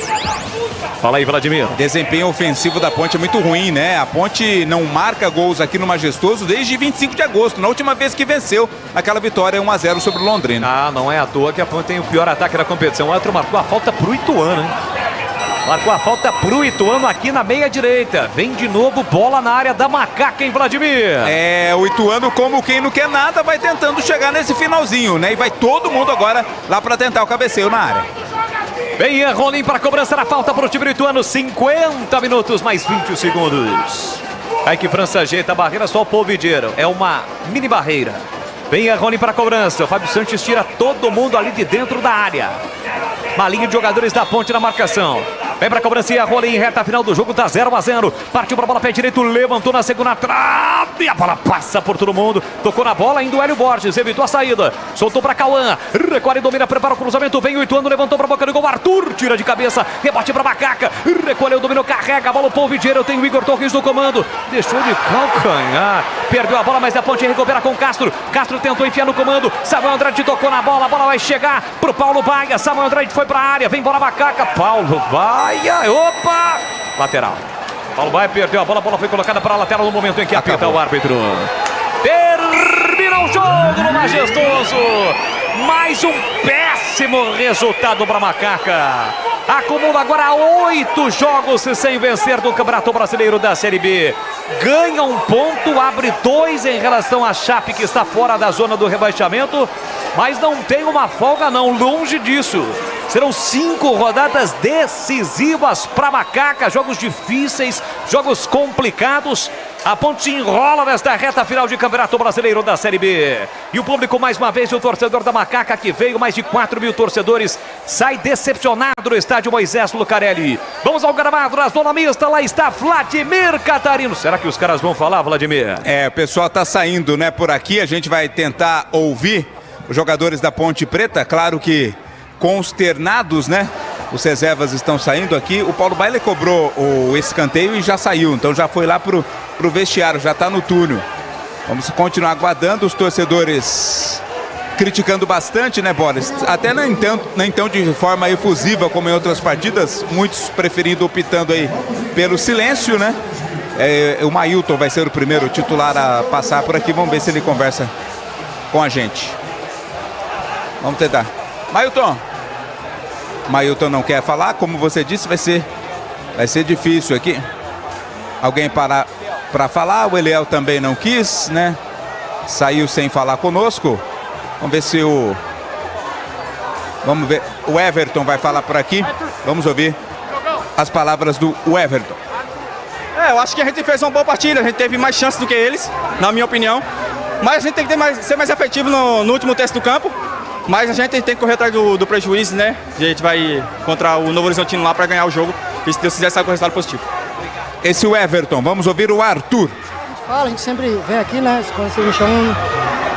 [SPEAKER 1] Fala aí, Vladimir.
[SPEAKER 3] Desempenho ofensivo da Ponte é muito ruim, né? A Ponte não marca gols aqui no Majestoso desde 25 de agosto, na última vez que venceu aquela vitória 1-0 sobre o Londrina.
[SPEAKER 1] Ah, não é à toa que a Ponte tem o pior ataque da competição. O outro marcou a falta pro Ituano, hein? Marcou a falta pro Ituano aqui na meia direita. Vem de novo, bola na área da Macaca, hein, Vladimir?
[SPEAKER 3] É, o Ituano, como quem não quer nada, vai tentando chegar nesse finalzinho, né? E vai todo mundo agora lá para tentar o cabeceio na área.
[SPEAKER 1] Vem Rolim para cobrança da falta pro time do Ituano. 50 minutos mais 20 segundos. Aí que França ajeita a barreira, só o Polvidiero. É uma mini barreira. Vem Rolim para cobrança. O Fábio Santos tira todo mundo ali de dentro da área. Uma linha de jogadores da Ponte na marcação. Vem pra cobrança e a Rolim, reta final do jogo, tá 0-0. Partiu pra bola, pé direito, levantou na segunda trave. A bola passa por todo mundo. Tocou na bola, indo o Hélio Borges, evitou a saída. Soltou pra Cauã. Recolhe, domina, prepara o cruzamento. Vem o Ituano, levantou pra boca do gol. Arthur tira de cabeça, rebate pra Macaca. Recolheu, dominou, carrega a bola. O Polvidiero tem o Igor Torres no comando. Deixou de calcanhar. Perdeu a bola, mas a Ponte recupera com Castro. Castro tentou enfiar no comando. Samuel Andrade tocou na bola. A bola vai chegar pro Paulo Baia. Samuel Andrade foi pra área. Vem bola Macaca. Paulo Baia. Opa! Lateral. Paulo Baia perdeu a bola foi colocada para a lateral no momento em que apita o árbitro. Termina o jogo no Majestoso. Mais um péssimo resultado para Macaca. Acumula agora 8 jogos sem vencer do Campeonato Brasileiro da Série B. Ganha um ponto, abre 2 em relação à Chape, que está fora da zona do rebaixamento. Mas não tem uma folga não, longe disso. Serão 5 rodadas decisivas para Macaca. Jogos difíceis, jogos complicados. A Ponte se enrola nesta reta final de Campeonato Brasileiro da Série B. E o público, mais uma vez, o torcedor da Macaca, que veio, mais de 4 mil torcedores, sai decepcionado do estádio Moisés Lucarelli. Vamos ao gramado, na zona mista, lá está Vladimir Catarino. Será que os caras vão falar, Vladimir?
[SPEAKER 3] É, o pessoal tá saindo, né, por aqui. A gente vai tentar ouvir os jogadores da Ponte Preta, claro que consternados, né? Os reservas estão saindo aqui. O Paulo Baile cobrou o escanteio e já saiu. Então já foi lá pro vestiário, já está no túnel. Vamos continuar aguardando. Os torcedores criticando bastante, né, Boris? Até nem então de forma efusiva como em outras partidas. Muitos preferindo, optando aí pelo silêncio, né? O Mailton vai ser o primeiro titular a passar por aqui. Vamos ver se ele conversa com a gente. Vamos tentar. Mailton não quer falar, como você disse, vai ser difícil aqui. Alguém parar para falar, o Eliel também não quis, né? Saiu sem falar conosco. Vamos ver se o Everton vai falar por aqui. Vamos ouvir as palavras do Everton.
[SPEAKER 6] Eu acho que a gente fez uma boa partida, a gente teve mais chances do que eles, na minha opinião. Mas a gente tem que ser mais efetivo no último terço do campo. Mas a gente tem que correr atrás do prejuízo, né? A gente vai contra o Novo Horizontino lá para ganhar o jogo. E se Deus quiser, sair com o resultado positivo.
[SPEAKER 3] Esse é o Everton. Vamos ouvir o Arthur.
[SPEAKER 7] A gente sempre vem aqui, né? Quando você me chama,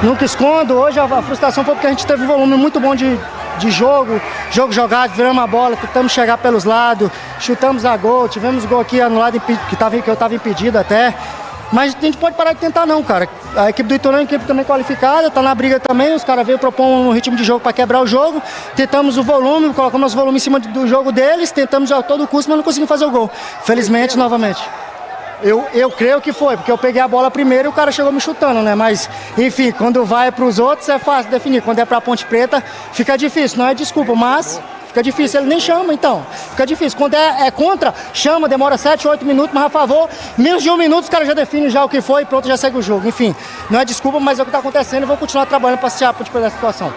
[SPEAKER 7] nunca escondo. Hoje a frustração foi porque a gente teve um volume muito bom de jogo jogado, viramos a bola, tentamos chegar pelos lados, chutamos a gol, tivemos gol aqui anulado que eu estava impedido até. Mas a gente pode parar de tentar não, cara. A equipe do Ituano é uma equipe também qualificada, tá na briga também, os caras veio propor um ritmo de jogo para quebrar o jogo, tentamos o volume, colocamos nosso volume em cima do jogo deles, tentamos a todo custo, mas não conseguimos fazer o gol. Felizmente, novamente. Eu creio que foi, porque eu peguei a bola primeiro e o cara chegou me chutando, né? Mas, enfim, quando vai para os outros é fácil definir. Quando é para a Ponte Preta, fica difícil. Não é desculpa, mas fica difícil. Ele nem chama, então. Fica difícil. Quando é contra, chama, demora 7, 8 minutos, mas a favor, menos de 1 minuto os caras já definem já o que foi e pronto, já segue o jogo. Enfim, não é desculpa, mas é o que está acontecendo e vou continuar trabalhando para tirar a Ponte Preta da situação.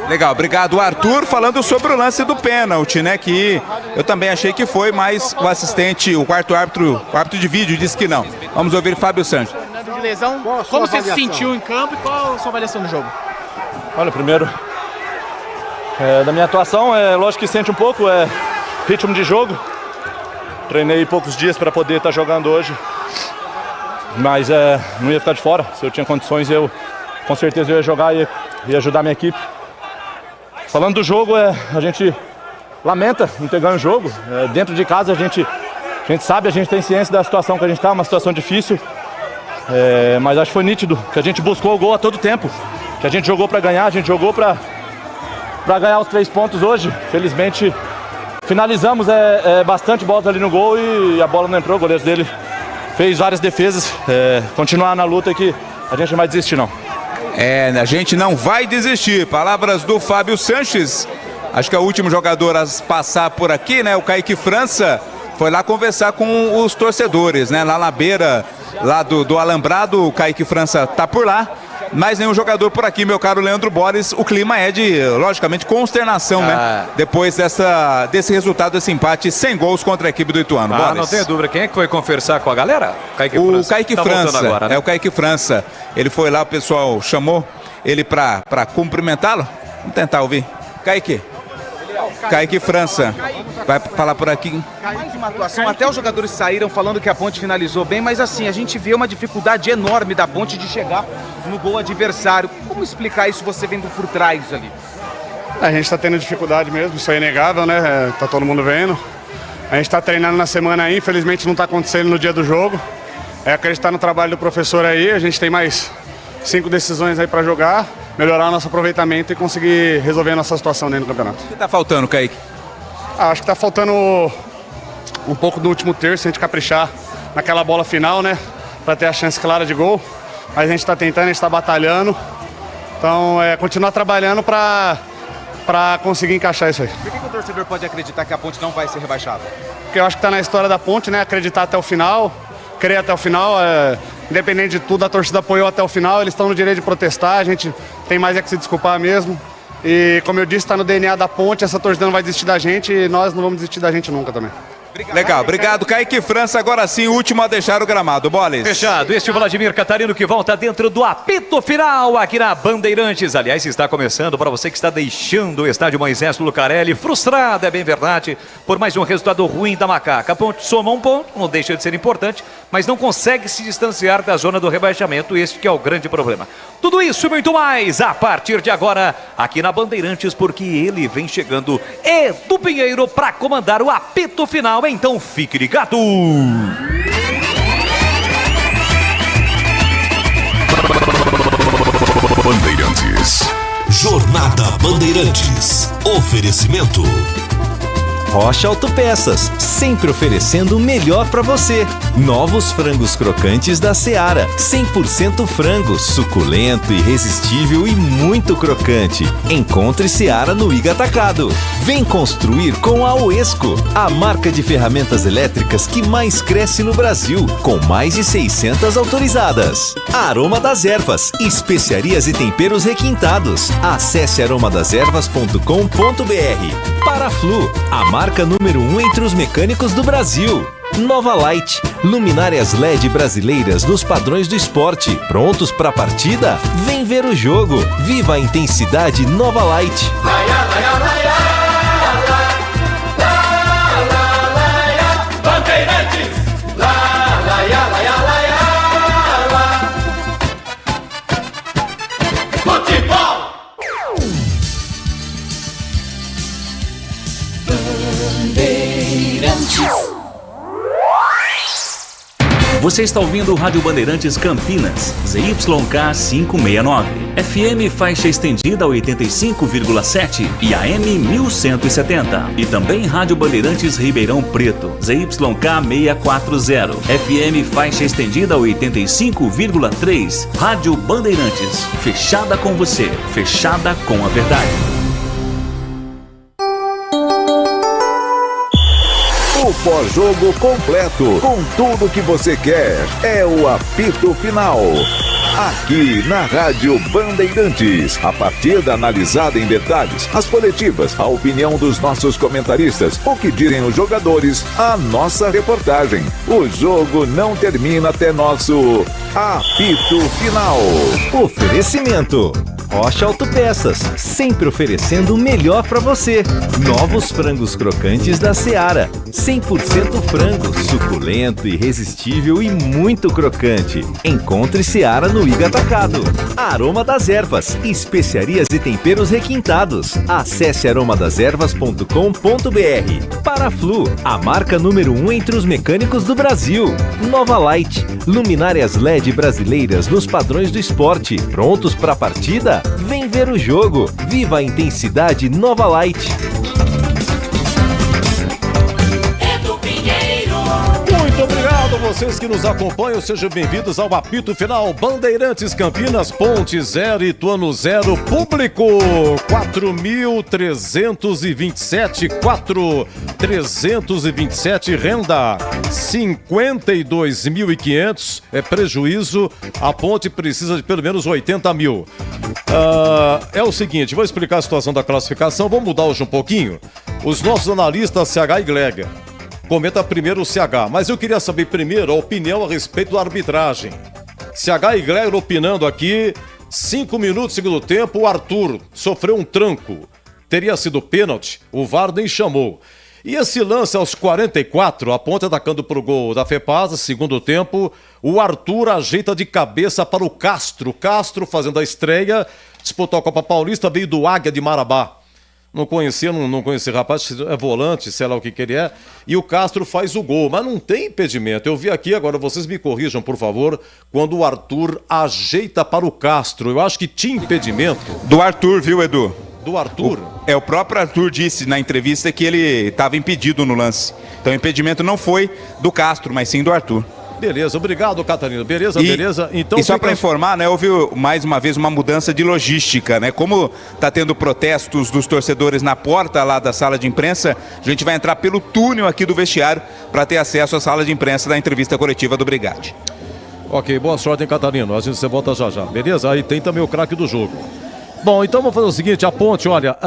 [SPEAKER 3] Legal, obrigado, Arthur. Falando sobre o lance do pênalti, né? Que eu também achei que foi, mas o assistente, o quarto árbitro de vídeo disse que não. Vamos ouvir Fábio Santos.
[SPEAKER 6] De lesão, como você se sentiu em campo e qual a sua avaliação do jogo?
[SPEAKER 13] Olha, primeiro, da minha atuação, lógico que sente um pouco, ritmo de jogo.
[SPEAKER 9] Treinei poucos dias para poder estar jogando hoje, mas não ia ficar de fora. Se eu tinha condições, com certeza eu ia jogar e ia ajudar a minha equipe. Falando do jogo, a gente lamenta não ter ganho o jogo. Dentro de casa a gente sabe, a gente tem ciência da situação que a gente está, uma situação difícil. Mas acho que foi nítido que a gente buscou o gol a todo tempo, que a gente jogou para ganhar, a gente jogou para ganhar os 3 pontos hoje. Felizmente finalizamos bastante bolas ali no gol e a bola não entrou, o goleiro dele fez várias defesas. Continuar na luta que a gente não vai desistir não.
[SPEAKER 3] A gente não vai desistir. Palavras do Fábio Sanches. Acho que é o último jogador a passar por aqui, né? O Kaique França foi lá conversar com os torcedores, né? Lá na beira, lá do Alambrado, o Kaique França tá por lá. Mas nenhum jogador por aqui, meu caro Leandro Borges. O clima é de, logicamente, consternação, né? Depois desse resultado, desse empate sem gols contra a equipe do Ituano. Borges.
[SPEAKER 1] Não tenho dúvida. Quem é que foi conversar com a galera?
[SPEAKER 3] O Kaique França.
[SPEAKER 1] Agora, né?
[SPEAKER 3] O Kaique França. Ele foi lá, o pessoal chamou ele pra cumprimentá-lo. Vamos tentar ouvir. Kaique França vai falar por aqui.
[SPEAKER 11] Mais uma atuação, até os jogadores saíram falando que a Ponte finalizou bem, mas assim, a gente vê uma dificuldade enorme da Ponte de chegar no gol adversário. Como explicar isso você vendo por trás ali?
[SPEAKER 13] A gente está tendo dificuldade mesmo, isso é inegável, né? Tá todo mundo vendo. A gente está treinando na semana aí, infelizmente não está acontecendo no dia do jogo. Acreditar no trabalho do professor aí, a gente tem mais 5 decisões aí para jogar, melhorar o nosso aproveitamento e conseguir resolver a nossa situação dentro do campeonato.
[SPEAKER 3] O que está faltando, Kaique?
[SPEAKER 13] Acho que está faltando um pouco do último terço, a gente caprichar naquela bola final, né? Para ter a chance clara de gol. Mas a gente está tentando, a gente está batalhando. Então, continuar trabalhando para conseguir encaixar isso aí.
[SPEAKER 11] Por que o torcedor pode acreditar que a Ponte não vai ser rebaixada?
[SPEAKER 13] Porque eu acho que está na história da Ponte, né? Acreditar até o final, crer até o final. Independente de tudo, a torcida apoiou até o final. Eles estão no direito de protestar, a gente tem mais que se desculpar mesmo. E como eu disse, está no DNA da Ponte, essa torcida não vai desistir da gente e nós não vamos desistir da gente nunca também.
[SPEAKER 3] Legal, obrigado Kaique França, agora sim, último a deixar o gramado, Boles.
[SPEAKER 1] Fechado, este é o Vladimir Catarino que volta dentro do apito final aqui na Bandeirantes. Aliás, está começando para você que está deixando o estádio Moisés Lucarelli frustrado, é bem verdade, por mais um resultado ruim da Macaca. A Ponte soma um ponto, não deixa de ser importante, mas não consegue se distanciar da zona do rebaixamento, este que é o grande problema. Tudo isso e muito mais a partir de agora aqui na Bandeirantes, porque ele vem chegando, Edu Pinheiro, para comandar o apito final. Então fique ligado!
[SPEAKER 5] Bandeirantes. Jornada Bandeirantes. Oferecimento
[SPEAKER 24] Rocha Autopeças, sempre oferecendo o melhor para você. Novos frangos crocantes da Seara, 100% frango, suculento, irresistível e muito crocante. Encontre Seara no Iga Atacado. Vem construir com a Oesco, a marca de ferramentas elétricas que mais cresce no Brasil, com mais de 600 autorizadas. Aroma das Ervas, especiarias e temperos requintados. Acesse aromadeservas.com.br. Paraflu, a marca número 1 entre os mecânicos do Brasil. Nova Light, luminárias LED brasileiras nos padrões do esporte. Prontos para a partida? Vem ver o jogo. Viva a intensidade Nova Light.
[SPEAKER 8] Bandeirantes, futebol.
[SPEAKER 14] Bandeirantes.
[SPEAKER 15] Você está ouvindo o Rádio Bandeirantes Campinas, ZYK 569, FM faixa estendida 85,7 e AM 1170. E também Rádio Bandeirantes Ribeirão Preto, ZYK 640, FM faixa estendida 85,3. Rádio Bandeirantes, fechada com você, fechada com a verdade.
[SPEAKER 16] O pós-jogo completo, com tudo que você quer, é o apito final. Aqui na Rádio Bandeirantes, a partida analisada em detalhes, as coletivas, a opinião dos nossos comentaristas, o que dizem os jogadores, a nossa reportagem. O jogo não termina até nosso apito final.
[SPEAKER 24] Oferecimento Rocha Autopeças, sempre oferecendo o melhor para você. Novos frangos crocantes da Seara, 100% frango, suculento, irresistível e muito crocante. Encontre Seara no Iga Atacado. Aroma das Ervas, especiarias e temperos requintados. Acesse aromadeservas.com.br. Paraflu, a marca número 1 entre os mecânicos do Brasil. Nova Light, luminárias LED brasileiras nos padrões do esporte. Prontos para a partida? Vem ver o jogo. Viva a intensidade Nova Light.
[SPEAKER 20] Muito obrigado a vocês que nos acompanham, sejam bem-vindos ao apito final. Bandeirantes Campinas, Ponte 0, Ituano 0, público 4.327, renda 52.500, prejuízo, a Ponte precisa de pelo menos 80 mil. É o seguinte, vou explicar a situação da classificação, vamos mudar hoje um pouquinho. Os nossos analistas CH e Glega. Comenta primeiro o CH, mas eu queria saber primeiro a opinião a respeito da arbitragem. CH e Gregor opinando aqui, 5 minutos, segundo tempo, o Arthur sofreu um tranco. Teria sido pênalti, o VAR nem chamou. E esse lance aos 44, a Ponte atacando para o gol da FEPASA, segundo tempo, o Arthur ajeita de cabeça para o Castro. O Castro fazendo a estreia, disputou a Copa Paulista, veio do Águia de Marabá. Não conheci, rapaz, é volante, sei lá o que ele é. E o Castro faz o gol, mas não tem impedimento. Eu vi aqui, agora vocês me corrijam, por favor, quando o Arthur ajeita para o Castro. Eu acho que tinha impedimento.
[SPEAKER 3] Do Arthur, viu, Edu?
[SPEAKER 20] Do Arthur?
[SPEAKER 3] O próprio Arthur disse na entrevista que ele estava impedido no lance. Então o impedimento não foi do Castro, mas sim do Arthur.
[SPEAKER 20] Beleza, obrigado, Catarina. Beleza. Então,
[SPEAKER 3] e só para informar, né, houve mais uma vez uma mudança de logística, né? Como está tendo protestos dos torcedores na porta lá da sala de imprensa, a gente vai entrar pelo túnel aqui do vestiário para ter acesso à sala de imprensa da entrevista coletiva do Brigatti.
[SPEAKER 20] Ok, boa sorte, hein, Catarina. A gente você volta já. Beleza? Aí tem também o craque do jogo. Bom, então vamos fazer o seguinte, a Ponte, olha,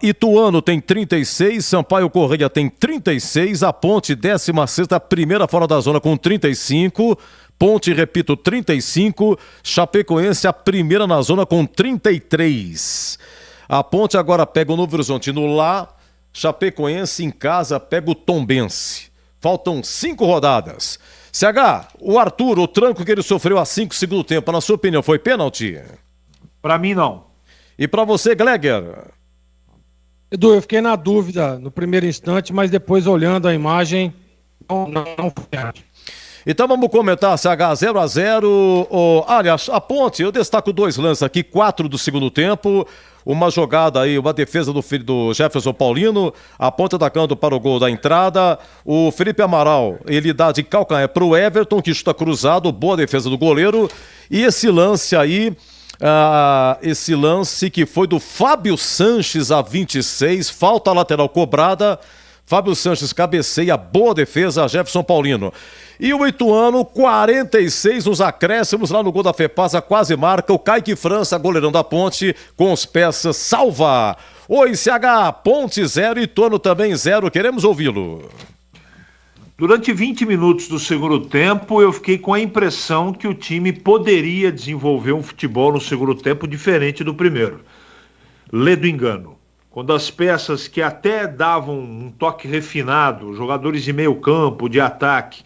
[SPEAKER 20] Ituano tem 36, Sampaio Correia tem 36, a Ponte 16ª, primeira fora da zona com 35, Ponte, repito, 35, Chapecoense a primeira na zona com 33. A Ponte agora pega o Novo Horizontino lá, Chapecoense em casa pega o Tombense. Faltam 5 rodadas. CH, o Arthur, o tranco que ele sofreu a 5 segundo tempo, na sua opinião, foi pênalti?
[SPEAKER 19] Pra mim, não.
[SPEAKER 20] E para você, Gleger?
[SPEAKER 18] Edu, eu fiquei na dúvida no primeiro instante, mas depois olhando a imagem, não foi.
[SPEAKER 20] Então vamos comentar, CH, 0-0. Aliás, a Ponte, eu destaco 2 lances aqui, 4 do segundo tempo. Uma jogada aí, uma defesa do filho do Jefferson Paulino, a Ponte atacando para o gol da entrada. O Felipe Amaral, ele dá de calcanhar para o Everton, que está cruzado, boa defesa do goleiro. E esse lance aí, esse lance que foi do Fábio Sanches a 26, falta lateral cobrada, Fábio Sanches cabeceia, boa defesa, Jefferson Paulino. E o Ituano, 46 nos acréscimos, lá no gol da FEPASA, quase marca, o Kaique França, goleirão da Ponte, com os pés, salva. Oi, CH, Ponte 0, Ituano também 0, queremos ouvi-lo.
[SPEAKER 19] Durante 20 minutos do segundo tempo, eu fiquei com a impressão que o time poderia desenvolver um futebol no segundo tempo diferente do primeiro. Lê do engano. Quando as peças que até davam um toque refinado, jogadores de meio campo, de ataque,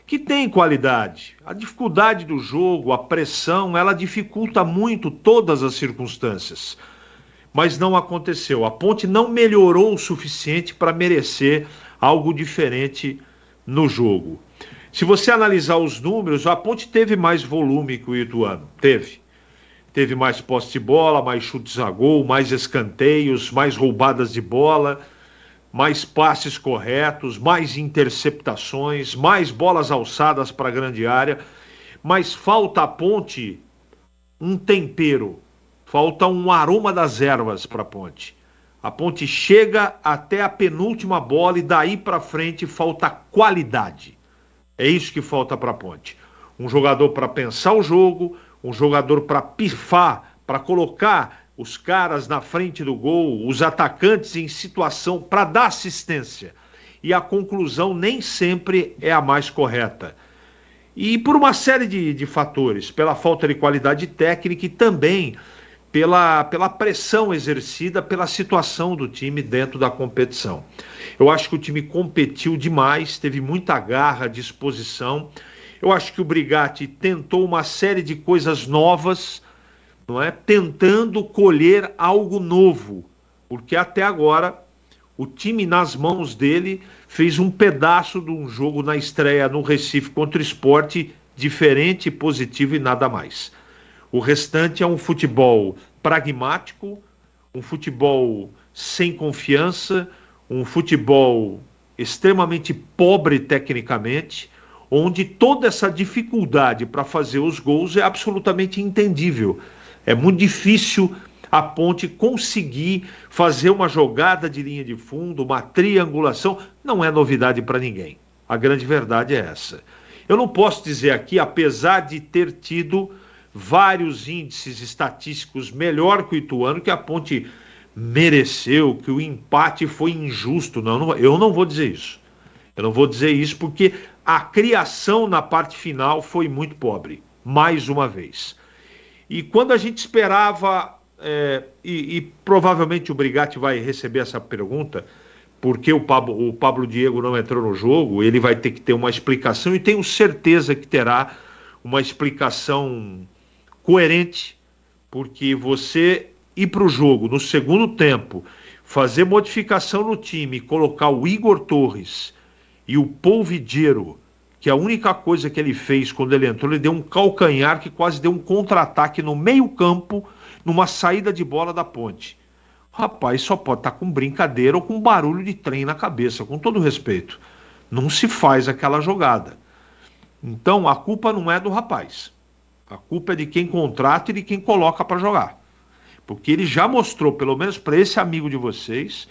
[SPEAKER 19] que têm qualidade, a dificuldade do jogo, a pressão, ela dificulta muito todas as circunstâncias. Mas não aconteceu. A Ponte não melhorou o suficiente para merecer algo diferente no jogo. Se você analisar os números, a Ponte teve mais volume que o Ituano. Teve mais posse de bola, mais chutes a gol, mais escanteios, mais roubadas de bola, mais passes corretos, mais interceptações, mais bolas alçadas para a grande área. Mas falta a Ponte um tempero, falta um aroma das ervas para a Ponte. A Ponte chega até a penúltima bola e daí para frente falta qualidade. É isso que falta para a Ponte. Um jogador para pensar o jogo, um jogador para pifar, para colocar os caras na frente do gol, os atacantes em situação para dar assistência. E a conclusão nem sempre é a mais correta. E por uma série de fatores, pela falta de qualidade técnica e também pela pressão exercida, pela situação do time dentro da competição. Eu acho que o time competiu demais, teve muita garra, disposição. Eu acho que o Brigatti tentou uma série de coisas novas, não é? Tentando colher algo novo, porque até agora o time nas mãos dele fez um pedaço de um jogo na estreia no Recife contra o Sport diferente, positivo e nada mais. O restante é um futebol pragmático, um futebol sem confiança, um futebol extremamente pobre tecnicamente, onde toda essa dificuldade para fazer os gols é absolutamente entendível. É muito difícil a Ponte conseguir fazer uma jogada de linha de fundo, uma triangulação, não é novidade para ninguém. A grande verdade é essa. Eu não posso dizer aqui, apesar de ter tido vários índices estatísticos melhor que o Ituano, que a Ponte mereceu, que o empate foi injusto. Não, eu não vou dizer isso. Eu não vou dizer isso porque a criação na parte final foi muito pobre, mais uma vez. E quando a gente esperava, e provavelmente o Brigatti vai receber essa pergunta, porque o Pablo Diego não entrou no jogo, ele vai ter que ter uma explicação, e tenho certeza que terá uma explicação coerente, porque você ir para o jogo no segundo tempo, fazer modificação no time, colocar o Igor Torres e o Polvidiero, que a única coisa que ele fez quando ele entrou, ele deu um calcanhar que quase deu um contra-ataque no meio-campo, numa saída de bola da Ponte. Rapaz, só pode estar com brincadeira ou com barulho de trem na cabeça, com todo respeito. Não se faz aquela jogada. Então, a culpa não é do rapaz. A culpa é de quem contrata e de quem coloca para jogar. Porque ele já mostrou, pelo menos para esse amigo de vocês,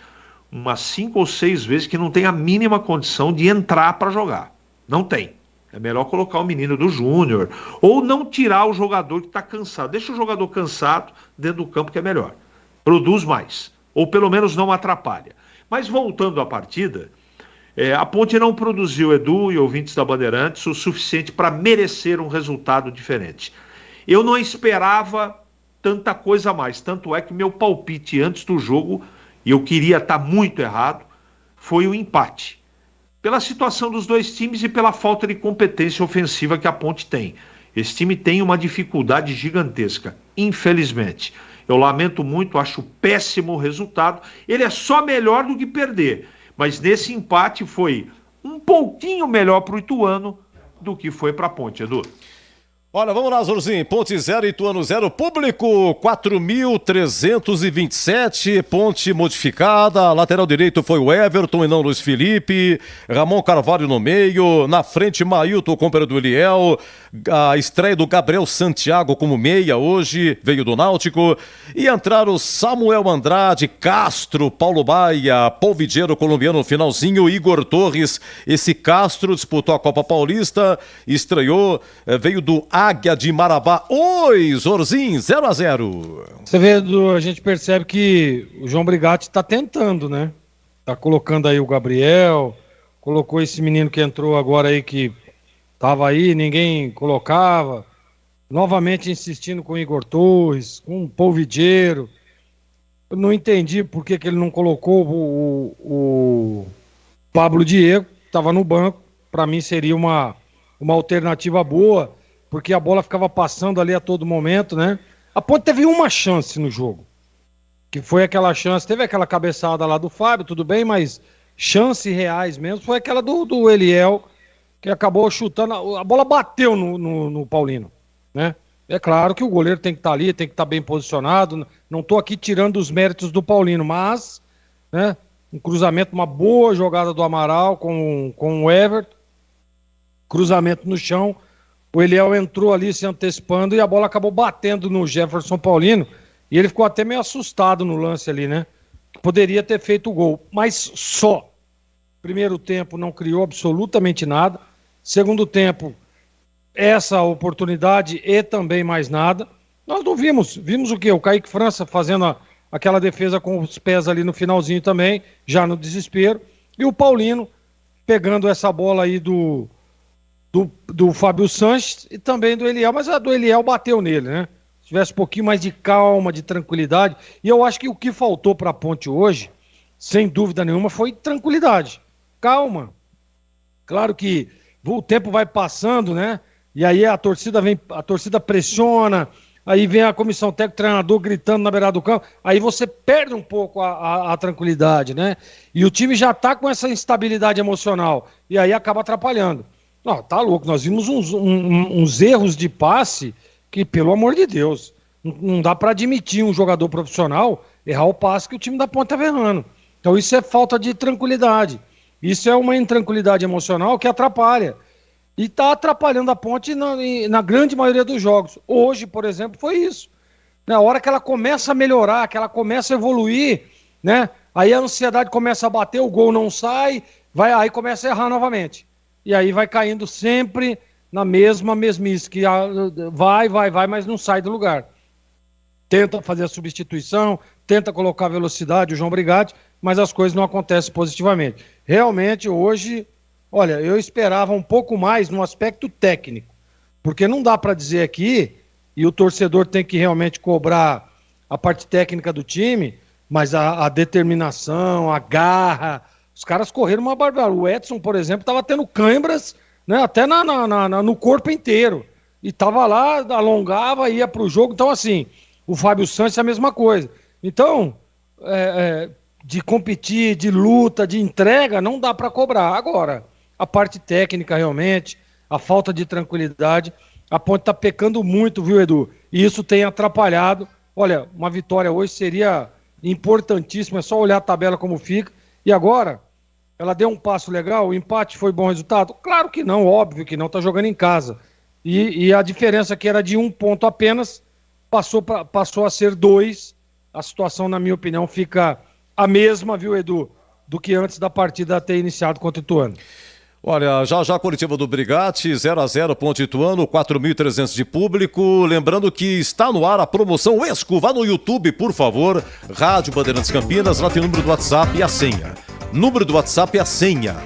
[SPEAKER 19] umas 5 ou 6 vezes que não tem a mínima condição de entrar para jogar. Não tem. É melhor colocar o menino do Júnior, ou não tirar o jogador que está cansado. Deixa o jogador cansado dentro do campo, que é melhor. Produz mais, ou pelo menos não atrapalha. Mas voltando à partida, a Ponte não produziu, Edu e ouvintes da Bandeirantes, o suficiente para merecer um resultado diferente. Eu não esperava tanta coisa a mais, tanto é que meu palpite antes do jogo, e eu queria estar muito errado, foi o empate. Pela situação dos dois times e pela falta de competência ofensiva que a Ponte tem. Esse time tem uma dificuldade gigantesca, infelizmente. Eu lamento muito, acho péssimo o resultado. Ele é só melhor do que perder, mas nesse empate foi um pouquinho melhor para o Ituano do que foi para a Ponte, Edu.
[SPEAKER 20] Olha, vamos lá, Zorzinho. Ponte 0, Ituano 0. Público 4.327. Ponte modificada. Lateral direito foi o Everton e não Luiz Felipe. Ramon Carvalho no meio. Na frente, Mailton, companheiro do Eliel. A estreia do Gabriel Santiago como meia hoje. Veio do Náutico. E entraram Samuel Andrade, Castro, Paulo Baia, Polvidiero, colombiano no finalzinho. Igor Torres. Esse Castro disputou a Copa Paulista. Estreou. Veio do Águia de Marabá. Oi, Zorzinho, 0-0.
[SPEAKER 18] Você vê, a gente percebe que o João Brigatti está tentando, né? Tá colocando aí o Gabriel, colocou esse menino que entrou agora aí, que tava aí, ninguém colocava. Novamente insistindo com o Igor Torres, com o Polvidiero. Eu não entendi por que ele não colocou o Pablo Diego, que estava no banco. Para mim seria uma alternativa boa, porque a bola ficava passando ali a todo momento, né? A Ponte teve uma chance no jogo, que foi aquela chance, teve aquela cabeçada lá do Fábio, tudo bem, mas chances reais mesmo foi aquela do Eliel, que acabou chutando, a bola bateu no Paulino, né? É claro que o goleiro tem que estar ali, tem que estar bem posicionado, não estou aqui tirando os méritos do Paulino, mas, né, um cruzamento, uma boa jogada do Amaral com o Everton, cruzamento no chão, o Eliel entrou ali se antecipando e a bola acabou batendo no Jefferson Paulino e ele ficou até meio assustado no lance ali, né? Poderia ter feito o gol, mas só. Primeiro tempo não criou absolutamente nada. Segundo tempo, essa oportunidade e também mais nada. Nós não vimos. Vimos o quê? O Kaique França fazendo aquela defesa com os pés ali no finalzinho também, já no desespero. E o Paulino pegando essa bola aí do Fábio Sanches e também do Eliel, mas a do Eliel bateu nele, né? se tivesse um pouquinho mais de calma, de tranquilidade. E eu acho que o que faltou para a Ponte hoje, sem dúvida nenhuma, foi tranquilidade. Calma. Claro que o tempo vai passando, né? E aí a torcida pressiona, aí vem a comissão técnica, o treinador gritando na beirada do campo, aí você perde um pouco a tranquilidade, né? E o time já tá com essa instabilidade emocional, e aí acaba atrapalhando. Não, tá louco, nós vimos uns erros de passe que, pelo amor de Deus, não dá para admitir um jogador profissional errar o passe que o time da Ponte tá errando. Então isso é falta de tranquilidade. Isso é uma intranquilidade emocional que atrapalha. E está atrapalhando a Ponte na grande maioria dos jogos. Hoje, por exemplo, foi isso. Na hora que ela começa a melhorar, que ela começa a evoluir, né? Aí a ansiedade começa a bater, o gol não sai, aí começa a errar novamente. E aí vai caindo sempre na mesmice, que vai, mas não sai do lugar. Tenta fazer a substituição, tenta colocar velocidade, o João Brigatti, mas as coisas não acontecem positivamente. Realmente, hoje... Olha, eu esperava um pouco mais no aspecto técnico, porque não dá para dizer aqui, e o torcedor tem que realmente cobrar a parte técnica do time, mas a determinação, a garra, os caras correram uma barbaridade. O Edson, por exemplo, estava tendo câimbras, né, até no corpo inteiro, e estava lá, alongava, ia para o jogo. Então, assim, o Fábio Santos é a mesma coisa. Então, de competir, de luta, de entrega, não dá para cobrar. Agora... A parte técnica, realmente, a falta de tranquilidade, a Ponte está pecando muito, viu, Edu? E isso tem atrapalhado. Olha, uma vitória hoje seria importantíssima, é só olhar a tabela como fica. E agora, ela deu um passo legal, o empate foi bom resultado? Claro que não, óbvio que não, está jogando em casa. E a diferença que era de 1 ponto apenas, passou a ser 2. A situação, na minha opinião, fica a mesma, viu, Edu, do que antes da partida ter iniciado contra o Ituano.
[SPEAKER 20] Olha, já a coletiva do Brigatti, 0-0, Ponte Ituano, 4.300 de público. Lembrando que está no ar a promoção Esco. Vá no YouTube, por favor. Rádio Bandeirantes Campinas, lá tem o número do WhatsApp e a senha. Número do WhatsApp e a senha.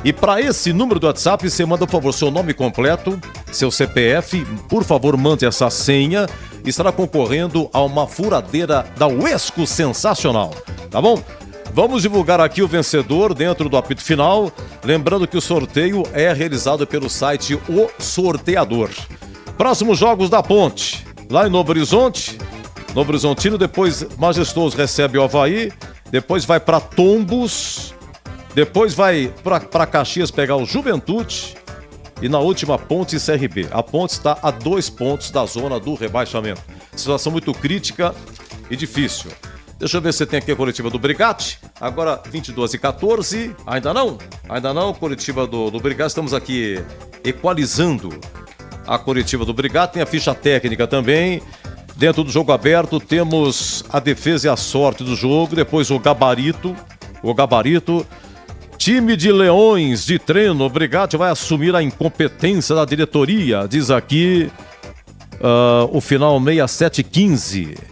[SPEAKER 20] E para esse número do WhatsApp, você manda, por favor, seu nome completo, seu CPF, por favor, mande essa senha. Estará concorrendo a uma furadeira da Esco sensacional. Tá bom? Vamos divulgar aqui o vencedor dentro do apito final. Lembrando que o sorteio é realizado pelo site O Sorteador. Próximos jogos da Ponte. Lá em Novo Horizonte. Novo Horizontino, depois Majestoso recebe o Avaí. Depois vai para Tombos. Depois vai para Caxias pegar o Juventude. E na última, Ponte e CRB. A Ponte está a 2 pontos da zona do rebaixamento. Situação muito crítica e difícil. Deixa eu ver se tem aqui a coletiva do Brigatti. Agora, 22h14. Ainda não, coletiva do Brigatti. Estamos aqui equalizando a coletiva do Brigatti. Tem a ficha técnica também. Dentro do jogo aberto, temos a defesa e a sorte do jogo. Depois o gabarito. Time de Leões de treino. O Brigatti vai assumir a incompetência da diretoria. Diz aqui o final 6715.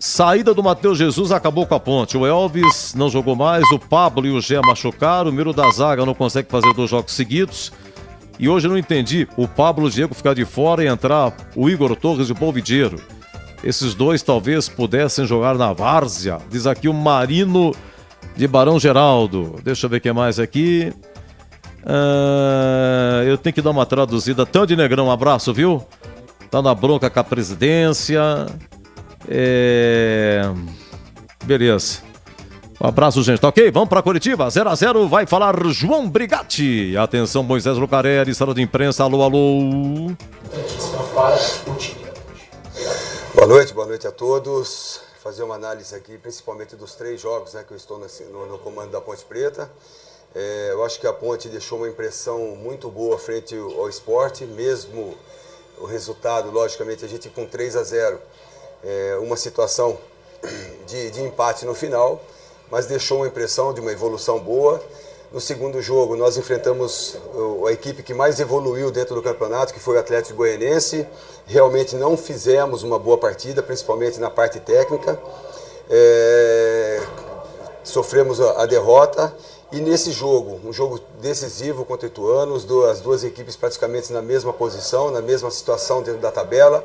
[SPEAKER 20] Saída do Matheus Jesus acabou com a Ponte. O Elvis não jogou mais, o Pablo e o Gé machucaram, o Miro da zaga não consegue fazer 2 jogos seguidos. E hoje eu não entendi, o Pablo e o Diego ficar de fora e entrar o Igor Torres e o Polvidiero. Esses 2 talvez pudessem jogar na várzea, diz aqui o Marino de Barão Geraldo. Deixa eu ver o que mais aqui. Eu tenho que dar uma traduzida. Tandy Negrão, um abraço, viu? Tá na bronca com a presidência. Beleza. Um abraço, gente. Tá ok? Vamos para Curitiba. 0-0. Vai falar João Brigatti. Atenção, Moisés Lucarelli, sala de imprensa. Alô, alô.
[SPEAKER 10] Boa noite a todos. Fazer uma análise aqui, principalmente dos 3 jogos, né, que eu estou no comando da Ponte Preta. Eu acho que a Ponte deixou uma impressão muito boa frente ao Sport, mesmo o resultado, logicamente, a gente com 3-0. Uma situação de empate no final, mas deixou uma impressão de uma evolução boa. No segundo jogo, nós enfrentamos a equipe que mais evoluiu dentro do campeonato, que foi o Atlético Goianense. Realmente não fizemos uma boa partida, principalmente na parte técnica. Sofremos a derrota. E nesse jogo, um jogo decisivo contra o Ituano, as duas equipes praticamente na mesma posição, na mesma situação dentro da tabela.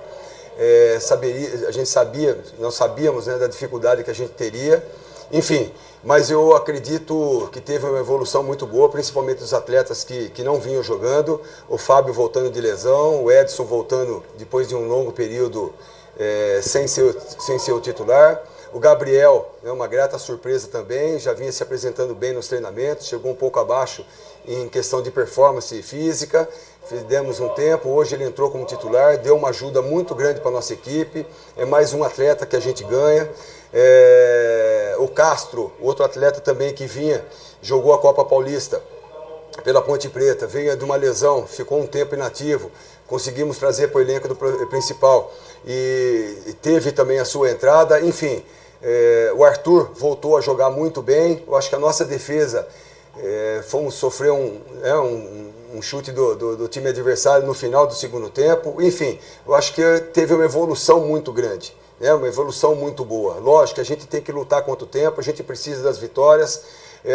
[SPEAKER 10] nós sabíamos, né, da dificuldade que a gente teria, enfim, mas eu acredito que teve uma evolução muito boa, principalmente dos atletas que não vinham jogando, o Fábio voltando de lesão, o Edson voltando depois de um longo período sem ser o titular, o Gabriel é uma grata surpresa também, já vinha se apresentando bem nos treinamentos, chegou um pouco abaixo em questão de performance física, demos um tempo, hoje ele entrou como titular, deu uma ajuda muito grande para a nossa equipe, é mais um atleta que a gente ganha. O Castro, outro atleta também que jogou a Copa Paulista pela Ponte Preta, veio de uma lesão, ficou um tempo inativo, conseguimos trazer para o elenco principal e teve também a sua entrada, enfim, o Arthur voltou a jogar muito bem, eu acho que a nossa defesa fomos sofrer um chute do time adversário no final do segundo tempo, enfim, eu acho que teve uma evolução muito grande. Uma evolução muito boa. Lógico que a gente tem que lutar contra o tempo, a gente precisa das vitórias.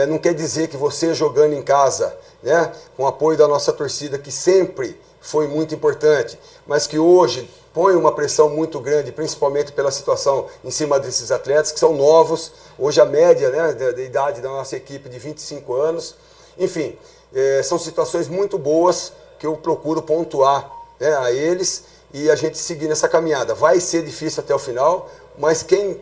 [SPEAKER 10] Não quer dizer que você jogando em casa, né, com o apoio da nossa torcida, que sempre foi muito importante, mas que hoje põe uma pressão muito grande, principalmente pela situação em cima desses atletas, que são novos. Hoje a média, né, da idade da nossa equipe de 25 anos. Enfim, são situações muito boas que eu procuro pontuar, né, a eles, e a gente seguir nessa caminhada. Vai ser difícil até o final, mas quem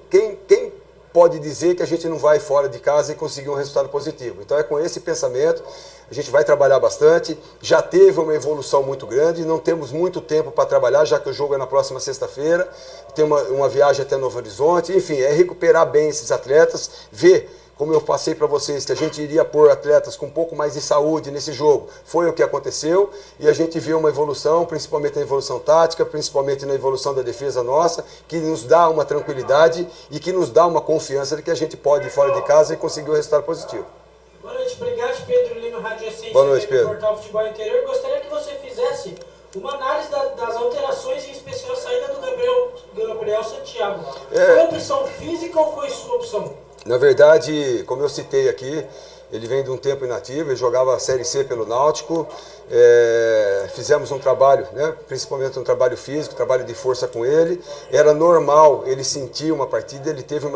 [SPEAKER 10] pode dizer que a gente não vai fora de casa e conseguir um resultado positivo? Então é com esse pensamento, a gente vai trabalhar bastante, já teve uma evolução muito grande, não temos muito tempo para trabalhar, já que o jogo é na próxima sexta-feira, tem uma viagem até Novo Horizonte, enfim, é recuperar bem esses atletas, ver, como eu passei para vocês, que a gente iria pôr atletas com um pouco mais de saúde nesse jogo. Foi o que aconteceu e a gente viu uma evolução, principalmente na evolução tática, principalmente na evolução da defesa nossa, que nos dá uma tranquilidade e que nos dá uma confiança de que a gente pode ir fora de casa e conseguir um resultado positivo.
[SPEAKER 12] Boa noite, obrigado, Pedro Lima, Rádio Essência.
[SPEAKER 10] Boa noite, Pedro.
[SPEAKER 12] Portal Futebol Interior. Gostaria que você fizesse uma análise das alterações, em especial a saída do Gabriel Santiago. Foi opção física ou foi sua opção?
[SPEAKER 10] Na verdade, como eu citei aqui, ele vem de um tempo inativo, ele jogava a Série C pelo Náutico, fizemos um trabalho, né, principalmente um trabalho físico, trabalho de força com ele, era normal ele sentir uma partida, ele teve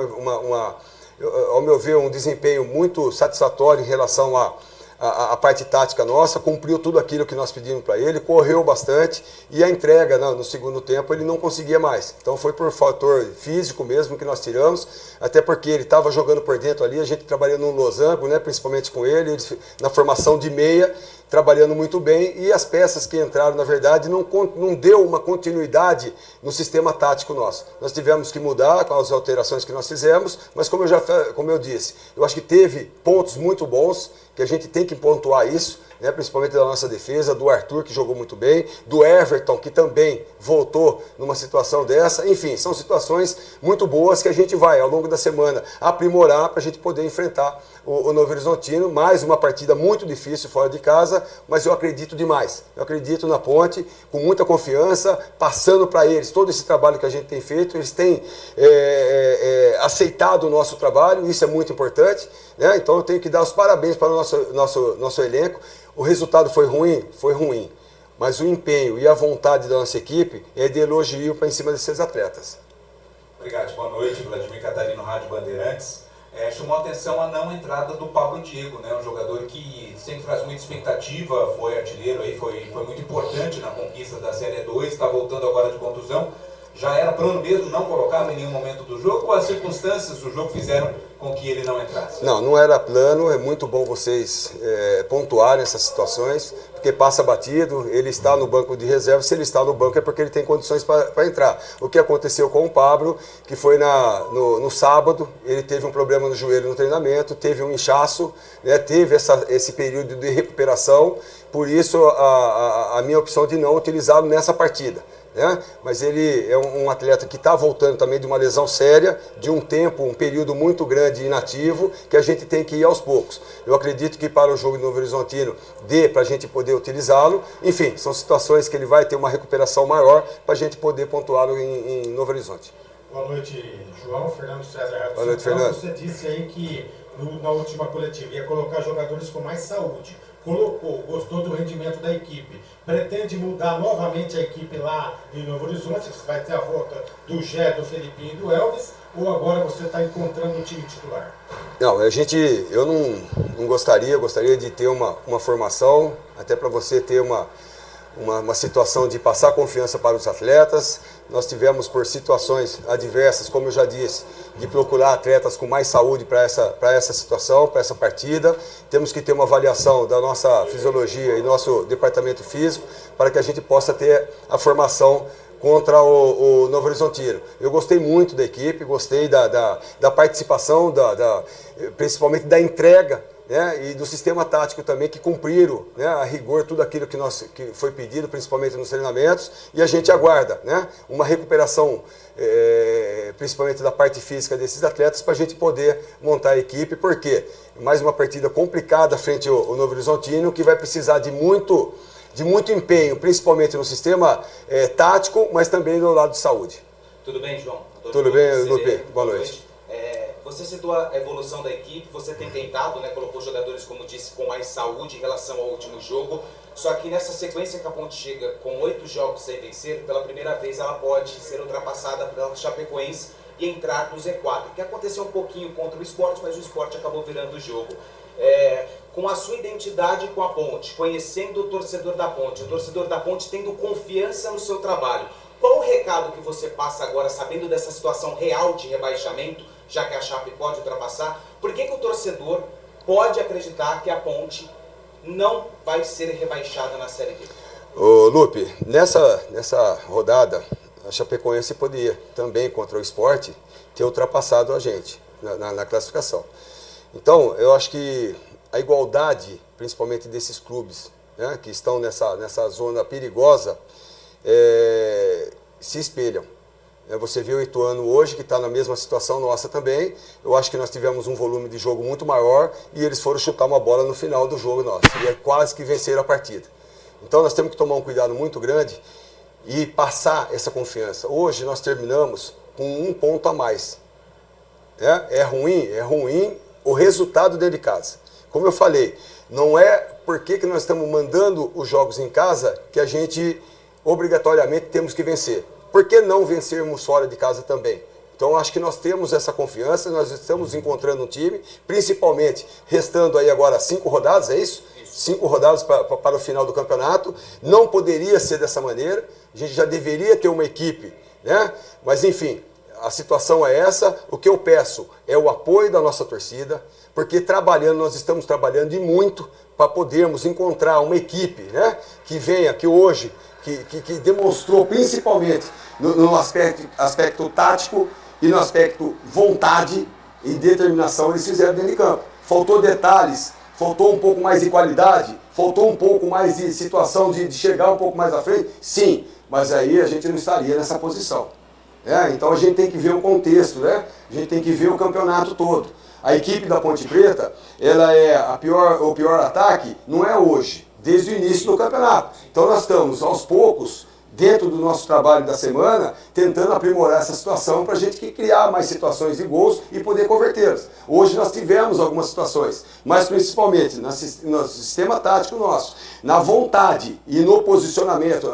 [SPEAKER 10] ao meu ver, um desempenho muito satisfatório em relação a parte tática nossa, cumpriu tudo aquilo que nós pedimos para ele, correu bastante e a entrega no segundo tempo ele não conseguia mais. Então foi por fator físico mesmo que nós tiramos, até porque ele estava jogando por dentro ali, a gente trabalhando no losango, né, principalmente com ele na formação de meia, trabalhando muito bem, e as peças que entraram, na verdade, não deu uma continuidade no sistema tático nosso. Nós tivemos que mudar com as alterações que nós fizemos, mas como eu disse, eu acho que teve pontos muito bons, que a gente tem que pontuar isso, né, principalmente da nossa defesa, do Arthur, que jogou muito bem, do Everton, que também voltou numa situação dessa. Enfim, são situações muito boas que a gente vai, ao longo da semana, aprimorar para a gente poder enfrentar o Novo Horizontino. Mais uma partida muito difícil fora de casa, mas eu acredito demais. Eu acredito na Ponte, com muita confiança, passando para eles todo esse trabalho que a gente tem feito. Eles têm aceitado o nosso trabalho, isso é muito importante, né? Então eu tenho que dar os parabéns para o nosso elenco. O resultado foi ruim? Foi ruim. Mas o empenho e a vontade da nossa equipe é de elogio para em cima desses atletas.
[SPEAKER 3] Obrigado, boa noite. Vladimir Catarino, Rádio Bandeirantes. Chamou a atenção a não entrada do Pablo Diego, né? Um jogador que sempre traz muita expectativa, foi artilheiro, aí, foi muito importante na conquista da Série 2, está voltando agora de contusão. Já era plano mesmo não colocá-lo em nenhum momento do jogo, ou as circunstâncias do jogo fizeram com que ele não entrasse?
[SPEAKER 10] Não era plano, é muito bom vocês pontuarem essas situações, porque passa batido, ele está no banco de reserva, se ele está no banco é porque ele tem condições para entrar. O que aconteceu com o Pablo, que foi no sábado, ele teve um problema no joelho no treinamento, teve um inchaço, né, teve esse período de recuperação, por isso a minha opção de não utilizá-lo nessa partida. Né? Mas ele é um atleta que está voltando também de uma lesão séria, de um período muito grande inativo, que a gente tem que ir aos poucos. Eu acredito que para o jogo de Novo Horizontino dê para a gente poder utilizá-lo. Enfim, são situações que ele vai ter uma recuperação maior para a gente poder pontuá-lo em Novo Horizonte.
[SPEAKER 14] Boa noite, João. Fernando César.
[SPEAKER 10] Boa noite, Fernando.
[SPEAKER 14] Você disse aí que na última coletiva ia colocar jogadores com mais saúde. colocou, gostou do rendimento da equipe, pretende mudar novamente a equipe lá em Novo Horizonte, que vai ter a volta do Gé, do Felipinho e do Elvis, ou agora você está encontrando um time titular?
[SPEAKER 10] Não, eu não gostaria de ter uma formação, até para você ter uma situação de passar confiança para os atletas. Nós tivemos, por situações adversas, como eu já disse, de procurar atletas com mais saúde para essa situação, para essa partida. Temos que ter uma avaliação da nossa fisiologia e nosso departamento físico para que a gente possa ter a formação contra o Novo Horizontino. Eu gostei muito da equipe, gostei da participação, principalmente da entrega, né, e do sistema tático também, que cumpriram, né, a rigor tudo aquilo que foi pedido, principalmente nos treinamentos, e a gente aguarda, né, uma recuperação, principalmente da parte física desses atletas, para a gente poder montar a equipe, porque mais uma partida complicada frente ao Novo Horizontino, que vai precisar de muito empenho, principalmente no sistema tático, mas também no lado de saúde.
[SPEAKER 2] Tudo bem, João?
[SPEAKER 10] Tudo bem, Lupe? Boa noite.
[SPEAKER 2] Você citou a evolução da equipe, você tem tentado, né, colocou jogadores, como disse, com mais saúde em relação ao último jogo, só que nessa sequência que a Ponte chega com 8 jogos sem vencer, pela primeira vez ela pode ser ultrapassada pela Chapecoense e entrar no Z4, que aconteceu um pouquinho contra o Sport, mas o Sport acabou virando o jogo. Com a sua identidade com a Ponte, conhecendo o torcedor da Ponte tendo confiança no seu trabalho, qual o recado que você passa agora, sabendo dessa situação real de rebaixamento, já que a Chape pode ultrapassar? Por que o torcedor pode acreditar que a Ponte não vai ser rebaixada na Série B?
[SPEAKER 10] Ô, Lupe, nessa rodada, a Chapecoense poderia também, contra o Sport, ter ultrapassado a gente na classificação. Então, eu acho que a igualdade, principalmente desses clubes, né, que estão nessa zona perigosa, se espelham. Você viu o Ituano hoje, que está na mesma situação nossa também. Eu acho que nós tivemos um volume de jogo muito maior e eles foram chutar uma bola no final do jogo nosso. E quase que venceram a partida. Então nós temos que tomar um cuidado muito grande e passar essa confiança. Hoje nós terminamos com 1 ponto a mais. É ruim o resultado dentro de casa. Como eu falei, não é porque que nós estamos mandando os jogos em casa que a gente obrigatoriamente temos que vencer. Por que não vencermos fora de casa também? Então, acho que nós temos essa confiança, nós estamos encontrando um time, principalmente restando aí agora 5 rodadas, é isso? 5 rodadas para o final do campeonato. Não poderia ser dessa maneira, a gente já deveria ter uma equipe, né? Mas, enfim, a situação é essa. O que eu peço é o apoio da nossa torcida, porque nós estamos trabalhando e muito para podermos encontrar uma equipe, né, que venha, que hoje, que demonstrou principalmente no aspecto tático e no aspecto vontade e determinação, eles fizeram dentro de campo. Faltou detalhes, faltou um pouco mais de qualidade, faltou um pouco mais de situação de chegar um pouco mais à frente, sim, mas aí a gente não estaria nessa posição. Então a gente tem que ver o contexto, né? A gente tem que ver o campeonato todo. A equipe da Ponte Preta, ela é o pior ataque, não é hoje, desde o início do campeonato. Então nós estamos, aos poucos, dentro do nosso trabalho da semana, tentando aprimorar essa situação para a gente criar mais situações de gols e poder convertê-las. Hoje nós tivemos algumas situações, mas principalmente no sistema tático nosso, na vontade e no posicionamento,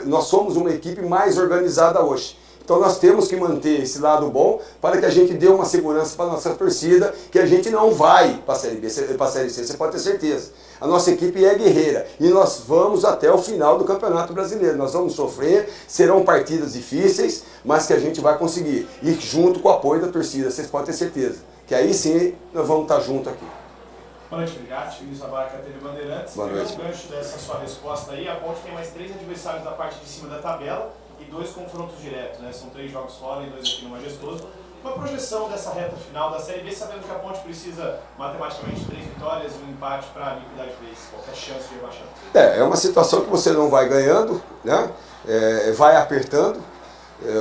[SPEAKER 10] nós somos uma equipe mais organizada hoje. Então nós temos que manter esse lado bom para que a gente dê uma segurança para a nossa torcida, que a gente não vai para a Série B, para a Série C, você pode ter certeza. A nossa equipe é guerreira e nós vamos até o final do Campeonato Brasileiro. Nós vamos sofrer, serão partidas difíceis, mas que a gente vai conseguir. E junto com o apoio da torcida, vocês podem ter certeza. Que aí sim nós vamos estar juntos aqui.
[SPEAKER 4] Boa noite, obrigado. Luiz Abaca, TV Bandeirantes. Pegando o gancho dessa sua resposta aí, a Ponte tem mais 3 adversários da parte de cima da tabela e 2 confrontos diretos, né? São 3 jogos fora e 2 aqui no Majestoso. Uma projeção dessa reta final da Série B, sabendo que a Ponte precisa matematicamente 3 vitórias e um empate para liquidar de vez qualquer chance de rebaixar.
[SPEAKER 10] É uma situação que você não vai ganhando, né? Vai apertando,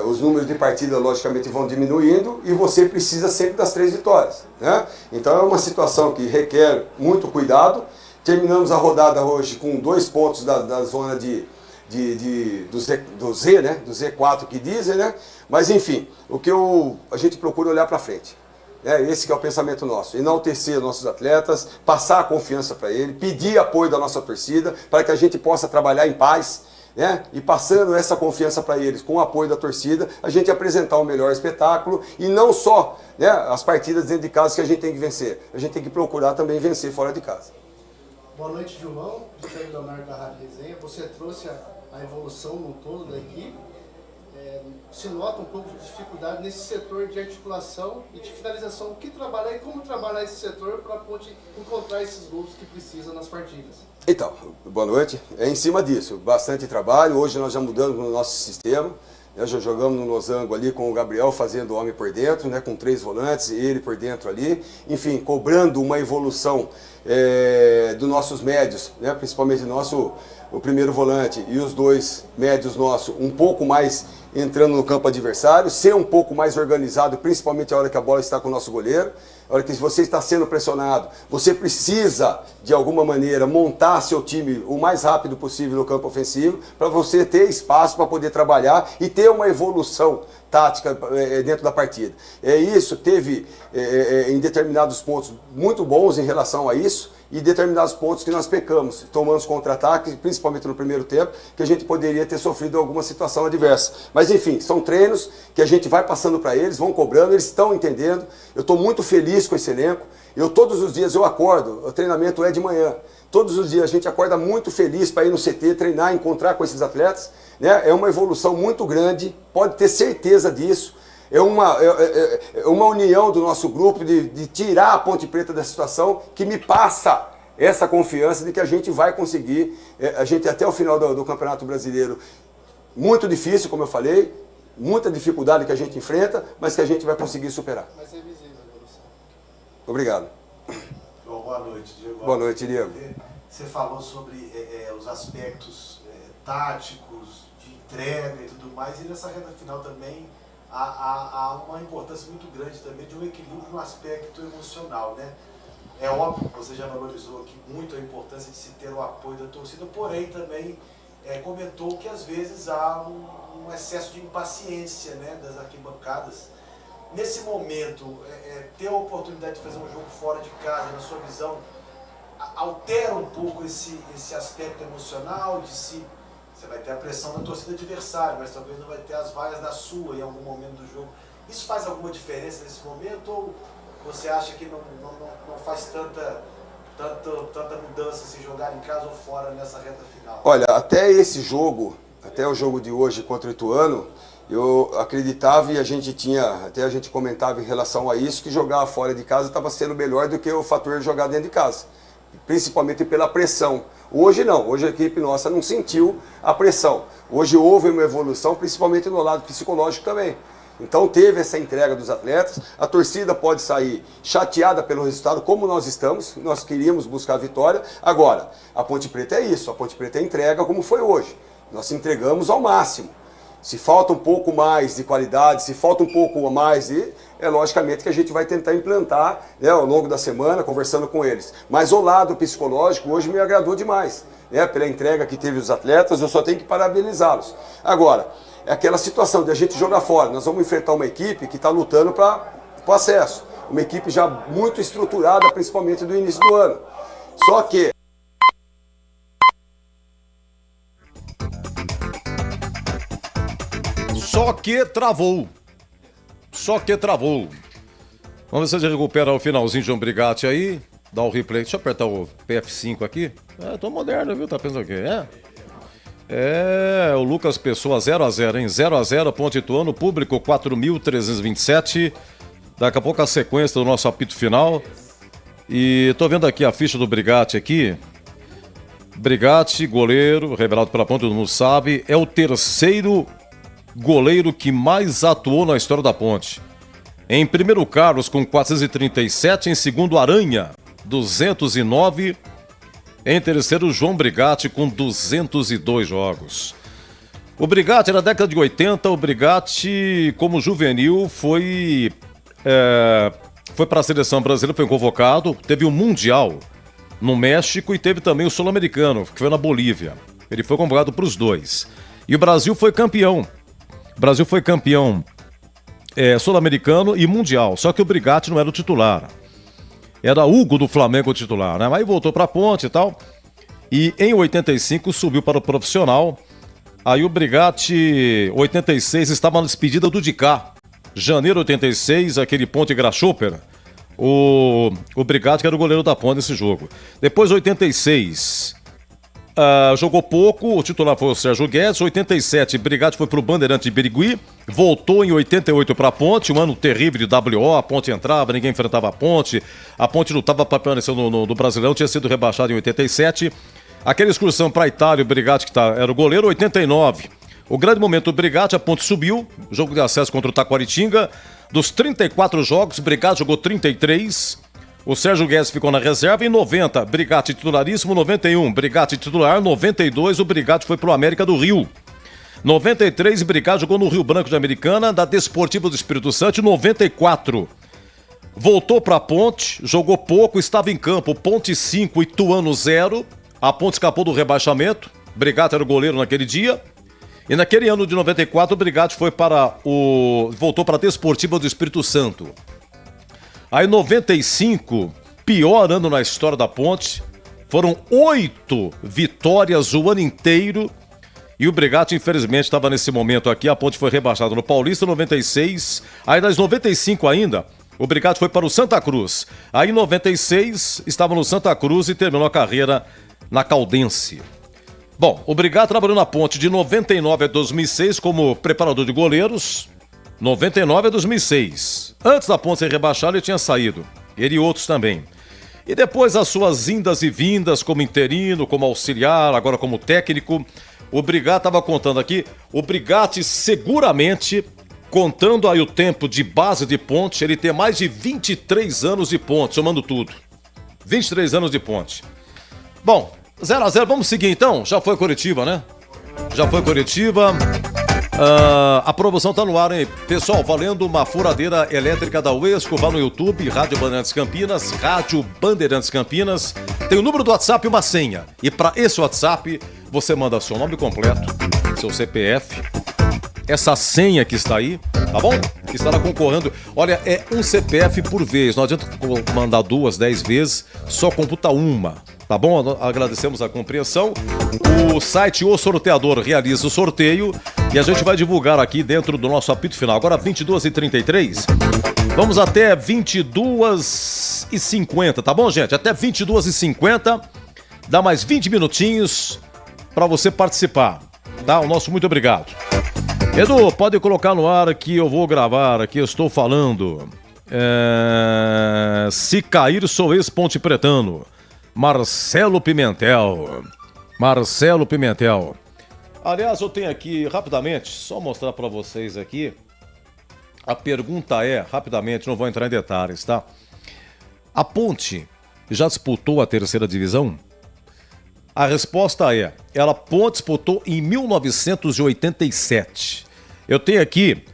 [SPEAKER 10] os números de partida logicamente vão diminuindo e você precisa sempre das 3 vitórias, né? Então é uma situação que requer muito cuidado. Terminamos a rodada hoje com 2 pontos da zona do Z, né? Do Z4 que dizem, né? Mas enfim, a gente procura olhar para frente. Esse que é o pensamento nosso, enaltecer nossos atletas, passar a confiança para ele, pedir apoio da nossa torcida para que a gente possa trabalhar em paz, e passando essa confiança para eles, com o apoio da torcida, a gente apresentar o melhor espetáculo e não só as partidas dentro de casa que a gente tem que vencer, a gente tem que procurar também vencer fora de casa.
[SPEAKER 17] Boa noite, João, Cristiano Leonardo da Rádio Resenha. Você trouxe a evolução no todo da equipe. Se nota um pouco de dificuldade nesse setor de articulação e de finalização. O que trabalhar e como trabalhar esse setor para a Ponte encontrar esses gols que precisa nas partidas?
[SPEAKER 10] Então, boa noite. É em cima disso, bastante trabalho. Hoje nós já mudamos no nosso sistema. Já jogamos no losango ali com o Gabriel fazendo homem por dentro, com 3 volantes e ele por dentro ali. Enfim, cobrando uma evolução dos nossos médios, principalmente o primeiro volante e os 2 médios nossos, um pouco mais entrando no campo adversário, ser um pouco mais organizado, principalmente a hora que a bola está com o nosso goleiro. A hora que você está sendo pressionado, você precisa, de alguma maneira, montar seu time o mais rápido possível no campo ofensivo, para você ter espaço para poder trabalhar e ter uma evolução tática dentro da partida. Isso teve, em determinados pontos, muito bons em relação a isso, e determinados pontos que nós pecamos, tomamos contra-ataque, principalmente no primeiro tempo, que a gente poderia ter sofrido alguma situação adversa. Mas enfim, são treinos que a gente vai passando para eles, vão cobrando, eles estão entendendo. Eu estou muito feliz com esse elenco. Todos os dias eu acordo, o treinamento é de manhã. Todos os dias a gente acorda muito feliz para ir no CT, treinar, encontrar com esses atletas. É uma evolução muito grande, pode ter certeza disso. É uma união do nosso grupo de tirar a Ponte Preta da situação que me passa essa confiança de que a gente vai conseguir, a gente até o final do Campeonato Brasileiro, muito difícil, como eu falei, muita dificuldade que a gente enfrenta, mas que a gente vai conseguir superar.
[SPEAKER 17] Mas é visível a evolução.
[SPEAKER 10] Obrigado.
[SPEAKER 21] Bom, boa noite, Diego.
[SPEAKER 10] Boa noite, Diego.
[SPEAKER 21] Você falou sobre os aspectos táticos, de entrega e tudo mais, e nessa reta final também há uma importância muito grande também de um equilíbrio no aspecto emocional, É óbvio que você já valorizou aqui muito a importância de se ter o apoio da torcida, porém também comentou que às vezes há um excesso de impaciência das arquibancadas. Nesse momento, ter a oportunidade de fazer um jogo fora de casa, na sua visão, altera um pouco esse aspecto emocional de se... Você vai ter a pressão da torcida adversária, mas talvez não vai ter as vaias da sua em algum momento do jogo. Isso faz alguma diferença nesse momento ou você acha que não faz tanta mudança se jogar em casa ou fora nessa reta final?
[SPEAKER 10] Olha, até esse jogo, até o jogo de hoje contra o Ituano, eu acreditava e a gente comentava em relação a isso, que jogar fora de casa estava sendo melhor do que o fator de jogar dentro de casa, principalmente pela pressão. Hoje não, hoje a equipe nossa não sentiu a pressão. Hoje houve uma evolução, principalmente no lado psicológico também. Então teve essa entrega dos atletas, a torcida pode sair chateada pelo resultado, como nós estamos, nós queríamos buscar a vitória. Agora, a Ponte Preta é isso, a Ponte Preta entrega como foi hoje. Nós entregamos ao máximo. Se falta um pouco mais de qualidade, se falta um pouco mais, logicamente que a gente vai tentar implantar ao longo da semana, conversando com eles. Mas o lado psicológico hoje me agradou demais. Pela entrega que teve os atletas, eu só tenho que parabenizá-los. Agora, é aquela situação de a gente jogar fora. Nós vamos enfrentar uma equipe que está lutando para o acesso. Uma equipe já muito estruturada, principalmente do início do ano. Só que
[SPEAKER 20] travou. Vamos ver se ele recupera o finalzinho de um Brigatti aí. Dá o replay. Deixa eu apertar o PF5 aqui. Tô moderno, viu? Tá pensando o quê? O Lucas Pessoa 0-0, hein? 0-0, Ponte Ituano, público 4.327. Daqui a pouco a sequência do nosso apito final. E tô vendo aqui a ficha do Brigatti aqui. Brigatti, goleiro, revelado pela Ponte, todo mundo sabe, é o terceiro goleiro que mais atuou na história da Ponte. Em primeiro, Carlos, com 437. Em segundo, Aranha, 209. Em terceiro, João Brigatti, com 202 jogos. O Brigatti, na década de 80, o Brigatti, como juvenil, foi para a seleção brasileira, foi convocado, teve um Mundial no México e teve também o Sul-Americano, que foi na Bolívia. Ele foi convocado para os dois. E o Brasil foi campeão. O Brasil foi campeão sul-americano e mundial. Só que o Brigatti não era o titular. Era Hugo do Flamengo o titular, né? Aí voltou pra Ponte e tal. E em 85 subiu para o profissional. Aí o Brigatti, 86, estava na despedida do Dicá. Janeiro 86, aquele Ponte Grasshopper. O Brigatti que era o goleiro da Ponte nesse jogo. Depois 86, jogou pouco, o titular foi o Sérgio Guedes. 87, Brigatti foi pro Bandeirante de Birigui. Voltou em 88 pra Ponte, um ano terrível de WO. A Ponte entrava, ninguém enfrentava a Ponte lutava para permanecer no Brasileirão, tinha sido rebaixado em 87. Aquela excursão pra Itália, o Brigatti que era o goleiro. 89, o grande momento do Brigatti, a Ponte subiu, jogo de acesso contra o Taquaritinga. Dos 34 jogos, o Brigatti jogou 33. O Sérgio Guedes ficou na reserva. Em 90, Brigatti titularíssimo. 91, Brigatti titular. 92, o Brigatti foi pro América do Rio. 93, Brigatti jogou no Rio Branco de Americana, da Desportiva do Espírito Santo. 94, voltou pra Ponte, jogou pouco, estava em campo. Ponte 5, Ituano 0. A Ponte escapou do rebaixamento. Brigatti era o goleiro naquele dia. E naquele ano de 94, o Brigatti voltou para a Desportiva do Espírito Santo. Aí 95, pior ano na história da Ponte. Foram 8 vitórias o ano inteiro. E o Brigatti, infelizmente, estava nesse momento aqui. A Ponte foi rebaixada no Paulista, 96. Aí nas 95 ainda, o Brigatti foi para o Santa Cruz. Aí em 96, estava no Santa Cruz e terminou a carreira na Caldense. Bom, o Brigatti trabalhou na Ponte de 99 a 2006 como preparador de goleiros. 99 a 2006. Antes da Ponte ser rebaixada, ele tinha saído. Ele e outros também. E depois as suas indas e vindas como interino, como auxiliar, agora como técnico. O Brigatti estava contando aqui. O Brigatti seguramente, contando aí o tempo de base de Ponte, ele tem mais de 23 anos de Ponte, somando tudo. 23 anos de Ponte. Bom, 0-0, vamos seguir então? Já foi Curitiba, né? Já foi Curitiba. A promoção tá no ar, hein? Pessoal, valendo uma furadeira elétrica da Uesco. Vá no YouTube, Rádio Bandeirantes Campinas, Rádio Bandeirantes Campinas. Tem o número do WhatsApp e uma senha. E para esse WhatsApp, você manda seu nome completo, seu CPF, essa senha que está aí, tá bom? Que estará concorrendo. Olha, é um CPF por vez. Não adianta mandar 2, 10 vezes, só computa uma. Tá bom? Agradecemos a compreensão. O site O Sorteador realiza o sorteio e a gente vai divulgar aqui dentro do nosso apito final. Agora 22h33. Vamos até 22h50, tá bom, gente? Até 22h50. Dá mais 20 minutinhos para você participar. Tá? O nosso muito obrigado. Edu, pode colocar no ar que eu vou gravar aqui. Eu estou falando. Se cair, sou ex-Ponte Pretano. Marcelo Pimentel. Aliás, eu tenho aqui, rapidamente, só mostrar para vocês aqui. A pergunta é, rapidamente, não vou entrar em detalhes, tá? A Ponte já disputou a terceira divisão? A resposta é, Ponte disputou em 1987. Eu tenho aqui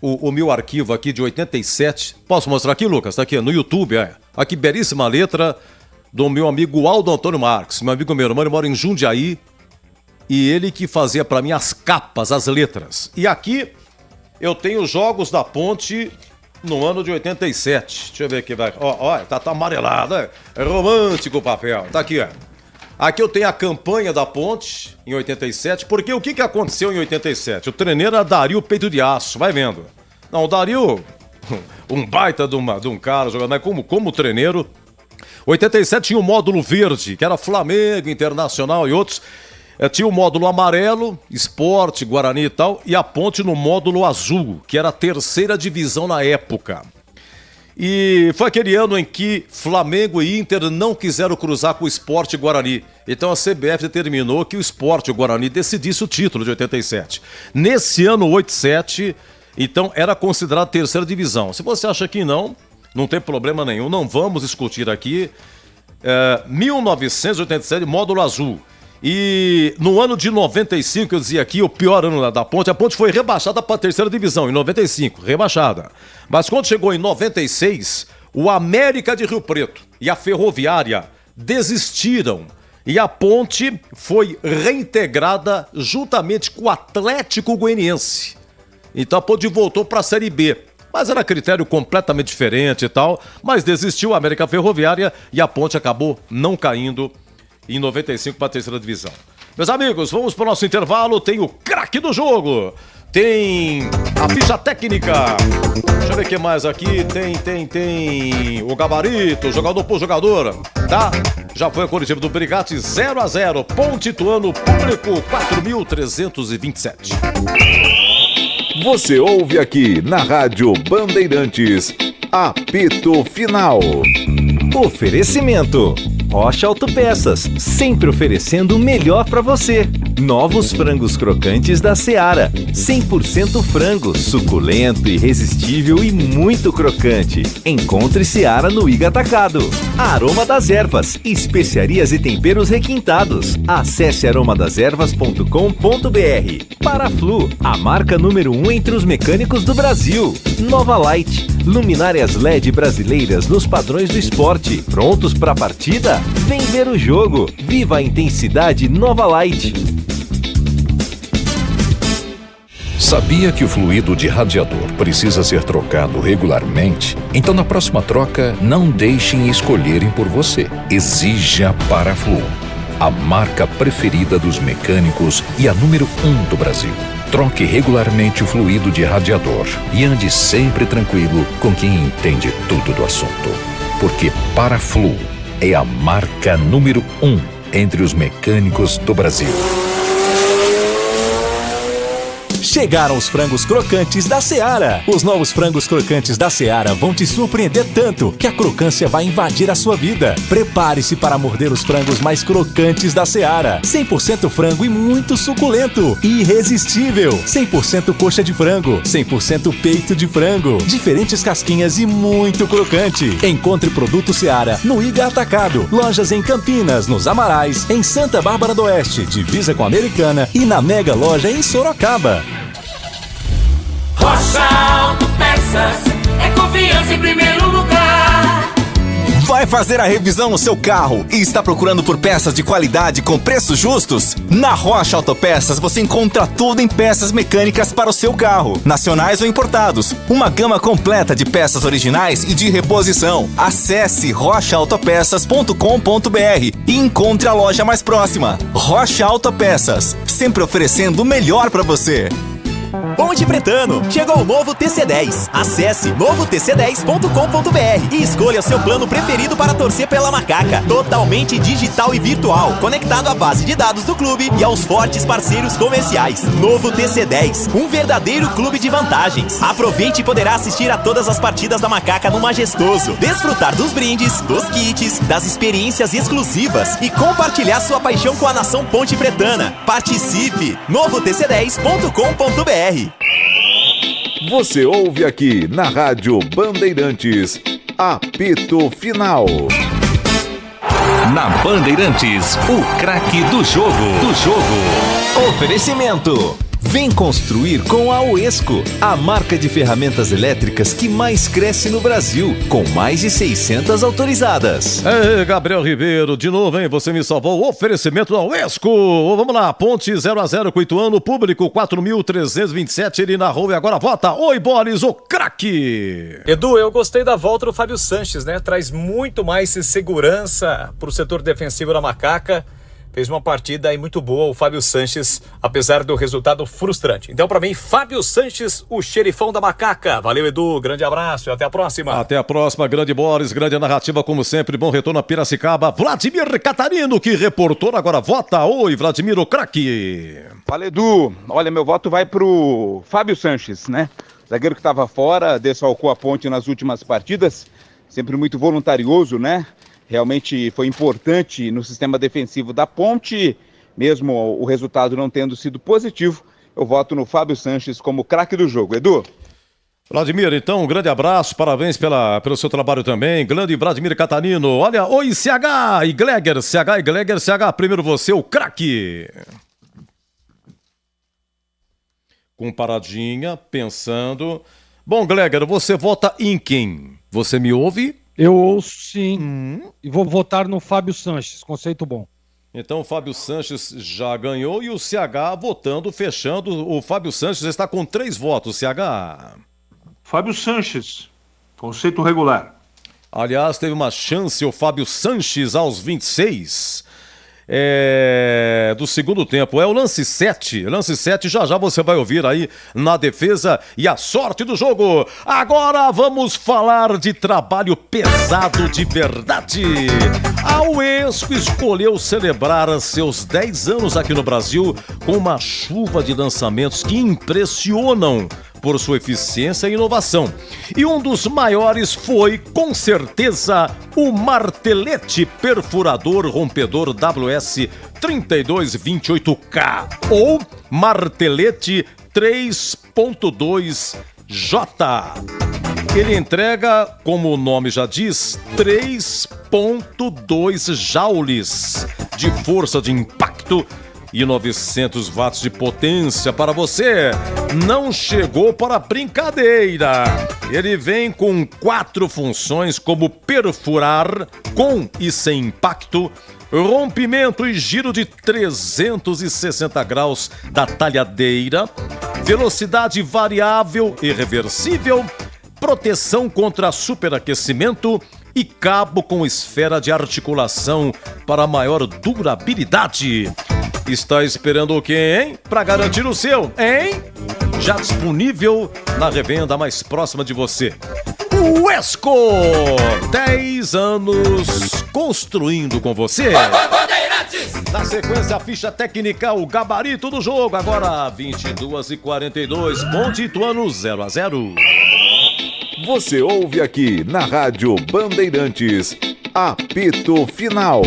[SPEAKER 20] o meu arquivo aqui de 87. Posso mostrar aqui, Lucas? Tá aqui no YouTube, Aqui, belíssima letra do meu amigo Aldo Antônio Marques. Meu amigo, meu irmão, ele mora em Jundiaí. E ele que fazia pra mim as capas, as letras. E aqui eu tenho os jogos da Ponte no ano de 87. Deixa eu ver aqui, vai. Ó, tá amarelado, é romântico o papel. Tá aqui, ó. Aqui eu tenho a campanha da Ponte em 87. Porque o que aconteceu em 87? O treineiro era Dario Peito de Aço, vai vendo. Não, o Dario, um baita de um cara jogando, mas como treineiro. 87 tinha o módulo verde, que era Flamengo, Internacional e outros. Tinha o módulo amarelo, Sport, Guarani e tal, e a Ponte no módulo azul, que era a terceira divisão na época. E foi aquele ano em que Flamengo e Inter não quiseram cruzar com o Sport e Guarani. Então a CBF determinou que o Sport e o Guarani decidisse o título de 87. Nesse ano, 87, então era considerado terceira divisão. Se você acha que não tem problema nenhum, não vamos discutir aqui. 1987, módulo azul. E no ano de 95, eu dizia aqui, o pior ano da Ponte, a Ponte foi rebaixada para a terceira divisão, em 95, rebaixada. Mas quando chegou em 96, o América de Rio Preto e a Ferroviária desistiram. E a Ponte foi reintegrada juntamente com o Atlético Goianiense. Então a Ponte voltou para a Série B. mas era critério completamente diferente e tal, mas desistiu a América Ferroviária e a Ponte acabou não caindo em 95 para a terceira divisão. Meus amigos, vamos para o nosso intervalo, tem o craque do jogo, tem a ficha técnica, deixa eu ver o que mais aqui, tem o gabarito, jogador por jogador, tá? Já foi a coletiva do Brigatti 0-0, Ponte Ituano, público 4.327.
[SPEAKER 16] Você ouve aqui na Rádio Bandeirantes, apito final.
[SPEAKER 24] Oferecimento: Rocha Autopeças, sempre oferecendo o melhor para você. Novos frangos crocantes da Seara, 100% frango, suculento, irresistível e muito crocante. Encontre Seara no Iga Atacado. Aroma das Ervas, especiarias e temperos requintados. Acesse aromadeservas.com.br. Paraflu, a marca número 1 entre os mecânicos do Brasil. Nova Light, luminárias LED brasileiras nos padrões do esporte. Prontos para a partida? Vem ver o jogo. Viva a intensidade Nova Light.
[SPEAKER 6] Sabia que o fluido de radiador precisa ser trocado regularmente? Então, na próxima troca, não deixem escolherem por você. Exija Paraflu, a marca preferida dos mecânicos e a número 1 do Brasil. Troque regularmente o fluido de radiador e ande sempre tranquilo com quem entende tudo do assunto. Porque Paraflu é a marca número 1 entre os mecânicos do Brasil.
[SPEAKER 24] Chegaram os frangos crocantes da Seara. Os novos frangos crocantes da Seara vão te surpreender tanto que a crocância vai invadir a sua vida. Prepare-se para morder os frangos mais crocantes da Seara. 100% frango e muito suculento. Irresistível. 100% coxa de frango. 100% peito de frango. Diferentes casquinhas e muito crocante. Encontre produto Seara no Iga Atacado. Lojas em Campinas, nos Amarais, em Santa Bárbara do Oeste, divisa com a Americana e na Mega Loja em Sorocaba.
[SPEAKER 8] Rocha Autopeças, é confiança em primeiro lugar.
[SPEAKER 24] Vai fazer a revisão no seu carro e está procurando por peças de qualidade com preços justos? Na Rocha Autopeças você encontra tudo em peças mecânicas para o seu carro, nacionais ou importados. Uma gama completa de peças originais e de reposição. Acesse rochaautopeças.com.br e encontre a loja mais próxima. Rocha Autopeças, sempre oferecendo o melhor para você. Ponte Pretano, chegou o novo TC10. Acesse novotc10.com.br e escolha seu plano preferido para torcer pela Macaca. Totalmente digital e virtual, conectado à base de dados do clube e aos fortes parceiros comerciais. Novo TC10, um verdadeiro clube de vantagens. Aproveite e poderá assistir a todas as partidas da Macaca no Majestoso, desfrutar dos brindes, dos kits, das experiências exclusivas e compartilhar sua paixão com a nação Ponte Pretana. Participe! novotc10.com.br.
[SPEAKER 16] Você ouve aqui na Rádio Bandeirantes, apito final.
[SPEAKER 5] Na Bandeirantes, o craque do jogo.
[SPEAKER 24] Oferecimento: vem construir com a Uesco, a marca de ferramentas elétricas que mais cresce no Brasil, com mais de 600 autorizadas.
[SPEAKER 20] Ei, Gabriel Ribeiro, de novo, hein? Você me salvou. Oferecimento da Uesco. Vamos lá, Ponte 0-0 com o Ituano, público 4.327. Ele narrou e agora vota. Oi, Boris, o craque.
[SPEAKER 7] Edu, eu gostei da volta do Fábio Sanches, né? Traz muito mais segurança para o setor defensivo da Macaca. Fez uma partida aí muito boa o Fábio Sanches, apesar do resultado frustrante. Então, para mim, Fábio Sanches, o xerifão da Macaca. Valeu, Edu. Grande abraço e até a próxima.
[SPEAKER 20] Até a próxima. Grande Boris, grande narrativa, como sempre. Bom retorno a Piracicaba. Vladimir Catarino, que reportou, agora vota. Oi, Vladimir, o craque.
[SPEAKER 3] Fala, Edu. Olha, meu voto vai pro Fábio Sanches, né? Zagueiro que estava fora, desfalcou a Ponte nas últimas partidas. Sempre muito voluntarioso, né? Realmente foi importante no sistema defensivo da Ponte, mesmo o resultado não tendo sido positivo. Eu voto no Fábio Sanches como craque do jogo. Edu?
[SPEAKER 20] Vladimir, então, um grande abraço, parabéns pelo seu trabalho também. Grande Vladimir Catarino. Olha, oi, CH e Gleger, CH, primeiro você, o craque. Com paradinha, pensando. Bom, Gleger, você vota em quem? Você me ouve?
[SPEAKER 18] Eu ouço sim. E vou votar no Fábio Sanches, conceito bom.
[SPEAKER 20] Então o Fábio Sanches já ganhou e o CH votando, fechando. O Fábio Sanches está com 3 votos, CH.
[SPEAKER 19] Fábio Sanches, conceito regular.
[SPEAKER 20] Aliás, teve uma chance o Fábio Sanches aos 26 do segundo tempo. É o lance 7. Lance 7, já você vai ouvir aí na defesa e a sorte do jogo. Agora vamos falar de trabalho pesado de verdade. A Uesco escolheu celebrar seus 10 anos aqui no Brasil com uma chuva de lançamentos que impressionam por sua eficiência e inovação. E um dos maiores foi, com certeza, o martelete perfurador rompedor WS3228K, ou martelete 3.2J. Ele entrega, como o nome já diz, 3.2 joules de força de impacto e 900 watts de potência para você. Não chegou para brincadeira. Ele vem com 4 funções, como perfurar com e sem impacto, rompimento e giro de 360 graus da talhadeira, velocidade variável e reversível, proteção contra superaquecimento e cabo com esfera de articulação para maior durabilidade. Está esperando o quê, hein? Para garantir o seu, hein? Já disponível na revenda mais próxima de você. Uesco! 10 anos construindo com você. Na sequência, a ficha técnica, o gabarito do jogo. Agora, 22h42, Ponte Ituano 0-0.
[SPEAKER 16] Você ouve aqui na Rádio Bandeirantes, apito final.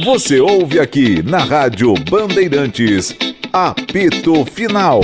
[SPEAKER 16] Você ouve aqui na Rádio Bandeirantes, apito final.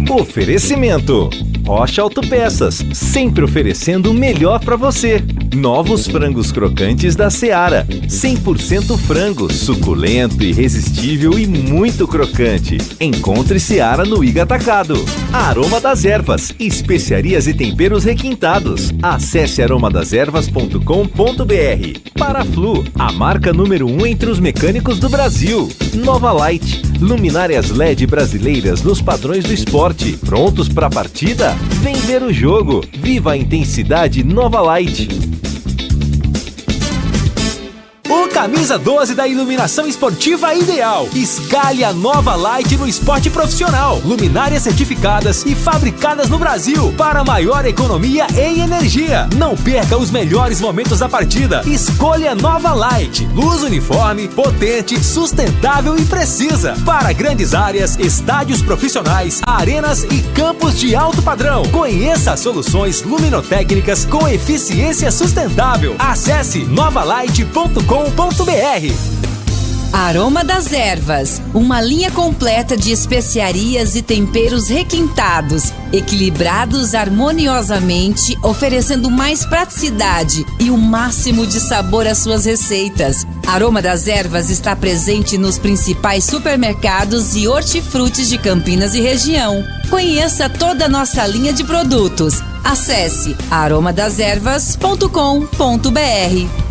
[SPEAKER 9] Oferecimento: Rocha Autopeças, sempre oferecendo o melhor para você. Novos frangos crocantes da Seara, 100% frango, suculento, irresistível e muito crocante. Encontre Seara no Iga Atacado. Aroma das Ervas, especiarias e temperos requintados. Acesse aromadeservas.com.br. Paraflu, a marca número 1 entre os mecânicos do Brasil. Nova Light, luminárias LED brasileiras nos padrões do esporte. Prontos para a partida? Vem ver o jogo. Viva a intensidade Nova Light.
[SPEAKER 24] O camisa 12 da iluminação esportiva ideal. Escale a Nova Light no esporte profissional. Luminárias certificadas e fabricadas no Brasil para maior economia em energia. Não perca os melhores momentos da partida. Escolha Nova Light. Luz uniforme, potente, sustentável e precisa. Para grandes áreas, estádios profissionais, arenas e campos de alto padrão. Conheça soluções luminotécnicas com eficiência sustentável. Acesse novalight.com.br.
[SPEAKER 11] Aroma das Ervas, uma linha completa de especiarias e temperos requintados, equilibrados harmoniosamente, oferecendo mais praticidade e o máximo de sabor às suas receitas. Aroma das Ervas está presente nos principais supermercados e hortifrutis de Campinas e região. Conheça toda a nossa linha de produtos. Acesse aromadeservas.com.br.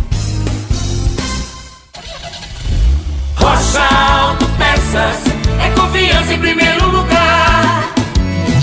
[SPEAKER 8] Rocha Autopeças, é confiança em primeiro lugar.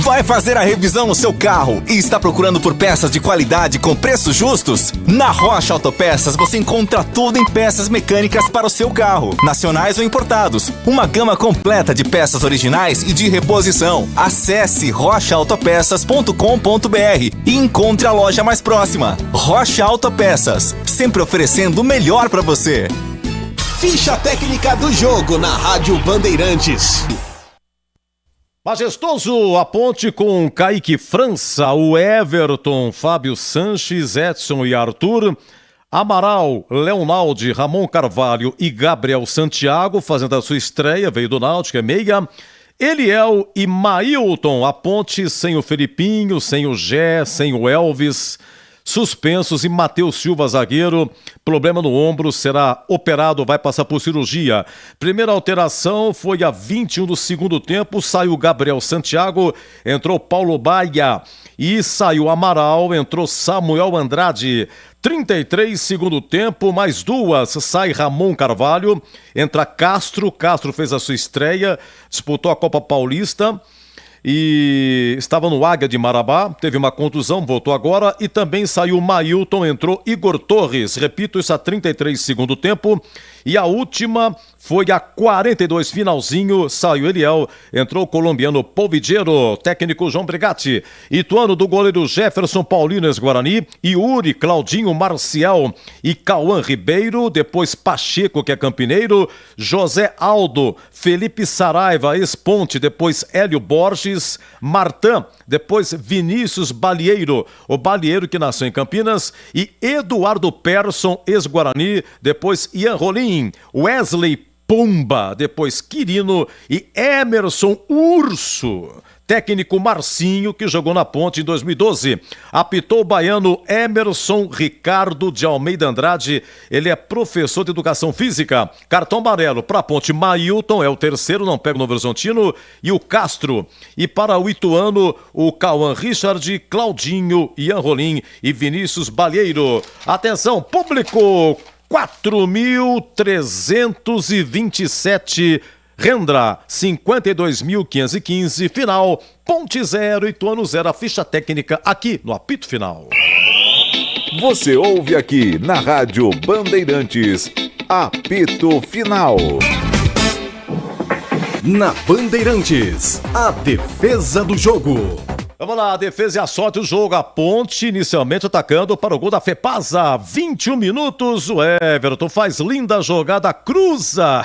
[SPEAKER 9] Vai fazer a revisão no seu carro e está procurando por peças de qualidade com preços justos? Na Rocha Autopeças você encontra tudo em peças mecânicas para o seu carro, nacionais ou importados. Uma gama completa de peças originais e de reposição. Acesse rochaautopeças.com.br e encontre a loja mais próxima. Rocha Autopeças, sempre oferecendo o melhor para você.
[SPEAKER 24] Ficha técnica do jogo na Rádio Bandeirantes.
[SPEAKER 20] Majestoso, a ponte com Kaique França, o Everton, Fábio Sanches, Edson e Arthur, Amaral, Leonaldi, Ramon Carvalho e Gabriel Santiago, fazendo a sua estreia, veio do Náutico, é meia. Eliel e Mailton, a ponte sem o Felipinho, sem o Gé, sem o Elvis, suspensos, e Matheus Silva, zagueiro, problema no ombro, será operado, vai passar por cirurgia. Primeira alteração foi a 21 do segundo tempo, saiu Gabriel Santiago, entrou Paulo Baia e saiu Amaral, entrou Samuel Andrade. 33 segundo tempo, mais duas, sai Ramon Carvalho, entra Castro fez a sua estreia, disputou a Copa Paulista. e estava no Águia de Marabá, teve uma contusão, voltou agora, e também saiu o Mailton, entrou Igor Torres, repito, isso a 33 segundo tempo, e a última foi a 42, finalzinho, saiu Eliel, entrou o colombiano Polvidiero, técnico João Brigatti, Ituano do goleiro Jefferson Paulino ex-Guarani, Yuri, Claudinho, Marcial e Cauã Ribeiro, depois Pacheco, que é campineiro, José Aldo, Felipe Saraiva, ex-Ponte, depois Hélio Borges, Martã, depois Vinícius Balieiro, o Balieiro que nasceu em Campinas, e Eduardo Persson, ex-Guarani, depois Ian Rolim, Wesley Pomba, depois Quirino e Emerson Urso. Técnico Marcinho, que jogou na Ponte em 2012. Apitou o baiano Emerson Ricardo de Almeida Andrade. Ele é professor de educação física. Cartão amarelo para a Ponte, Mailton é o terceiro, não pega o Novo Horizontino. E o Castro. E para o Ituano, o Cauã Richard, Claudinho, Ian Rolim e Vinícius Balieiro. Atenção, público! 4.327 Rendra, 52.515, final, Ponte 0, Ituano 0, a ficha técnica aqui no apito final.
[SPEAKER 16] Você ouve aqui na Rádio Bandeirantes, apito final.
[SPEAKER 5] Na Bandeirantes, a defesa do jogo.
[SPEAKER 20] Vamos lá, a defesa e a sorte do jogo. A Ponte inicialmente atacando para o gol da Fepasa. 21 minutos, o Everton faz linda jogada, cruza.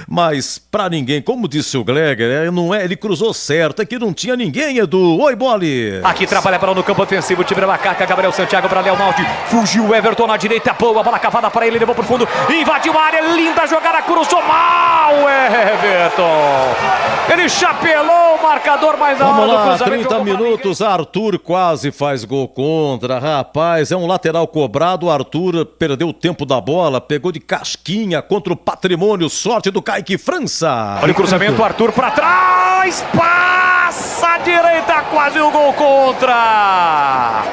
[SPEAKER 20] Mas para ninguém, como disse o Gleger, não é, ele cruzou certo, é que não tinha ninguém, Edu. Oi, Bole.
[SPEAKER 7] Aqui trabalha para no campo ofensivo, o time da Macaca, Gabriel Santiago para Léo Maldi. Fugiu o Everton na direita, boa, bola cavada para ele, levou pro fundo, invadiu a área, linda jogada, cruzou mal, Everton. Ele chapelou o marcador, mas na hora do cruzamento...
[SPEAKER 20] 30 minutos. Arthur quase faz gol contra, rapaz, é um lateral cobrado, o Arthur perdeu o tempo da bola, pegou de casquinha contra o Patrimônio, sorte do Kaique França.
[SPEAKER 7] Olha o cruzamento, Arthur pra trás, passa à direita, quase o gol contra.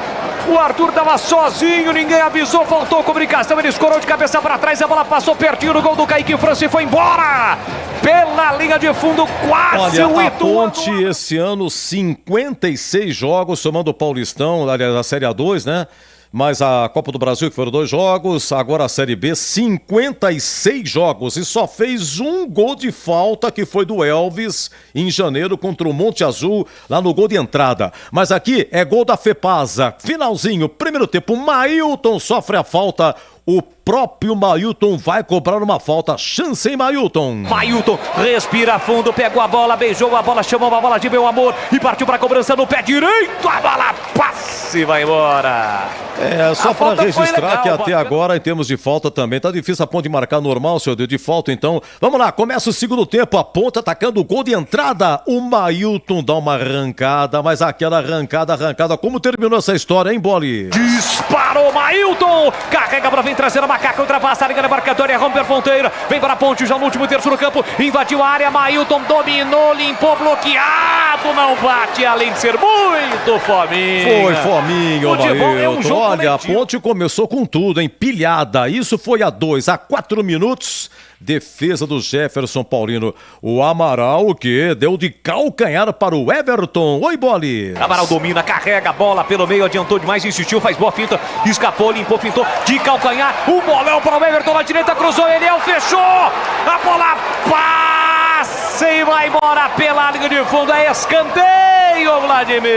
[SPEAKER 7] O Arthur tava sozinho, ninguém avisou, faltou comunicação, ele escorou de cabeça para trás, a bola passou pertinho do gol do Kaique França e foi embora. Pela linha de fundo, quase.
[SPEAKER 20] Olha, a Ponte esse ano 56 jogos, somando o Paulistão, aliás, a Série A2, né? Mas a Copa do Brasil, que foram 2 jogos, agora a Série B, 56 jogos e só fez um gol de falta, que foi do Elvis, em janeiro, contra o Monte Azul, lá no gol de entrada. Mas aqui é gol da Fepasa, finalzinho, primeiro tempo, Mailton sofre a falta, o próprio Mailton vai cobrar uma falta. Chance em Mailton.
[SPEAKER 7] Mailton respira fundo, pegou a bola, beijou a bola, chamou a bola de meu amor e partiu para a cobrança no pé direito. A bola passa e vai embora.
[SPEAKER 20] É, só para registrar legal, que até agora, em termos de falta também, tá difícil a Ponte marcar normal, seu Deus, de falta, então. Vamos lá, começa o segundo tempo, a Ponte atacando o gol de entrada. O Mailton dá uma arrancada, mas aquela arrancada, como terminou essa história, hein, Bole?
[SPEAKER 7] Disparou Mailton, carrega para vir trazer a Macaca, ultrapassa a linha demarcatória, romper fronteira, vem para a Ponte já no último terço do campo, invadiu a área, Mailton dominou, limpou, bloqueado, não bate, além de ser muito fominha.
[SPEAKER 20] Foi fominho, Mailton. É um jogo olha, coletivo. A Ponte começou com tudo, hein, pilhada, isso foi a 2, a 4 minutos, defesa do Jefferson Paulino, o Amaral, que deu de calcanhar para o Everton. Oi, Bole.
[SPEAKER 7] Amaral domina, carrega a bola pelo meio, adiantou demais, insistiu, faz boa finta, escapou, limpou, pintou, de calcanhar, o bolão para o Everton na direita, cruzou, Eliel, fechou, a bola passa e vai embora pela linha de fundo, é escanteio, Vladimir.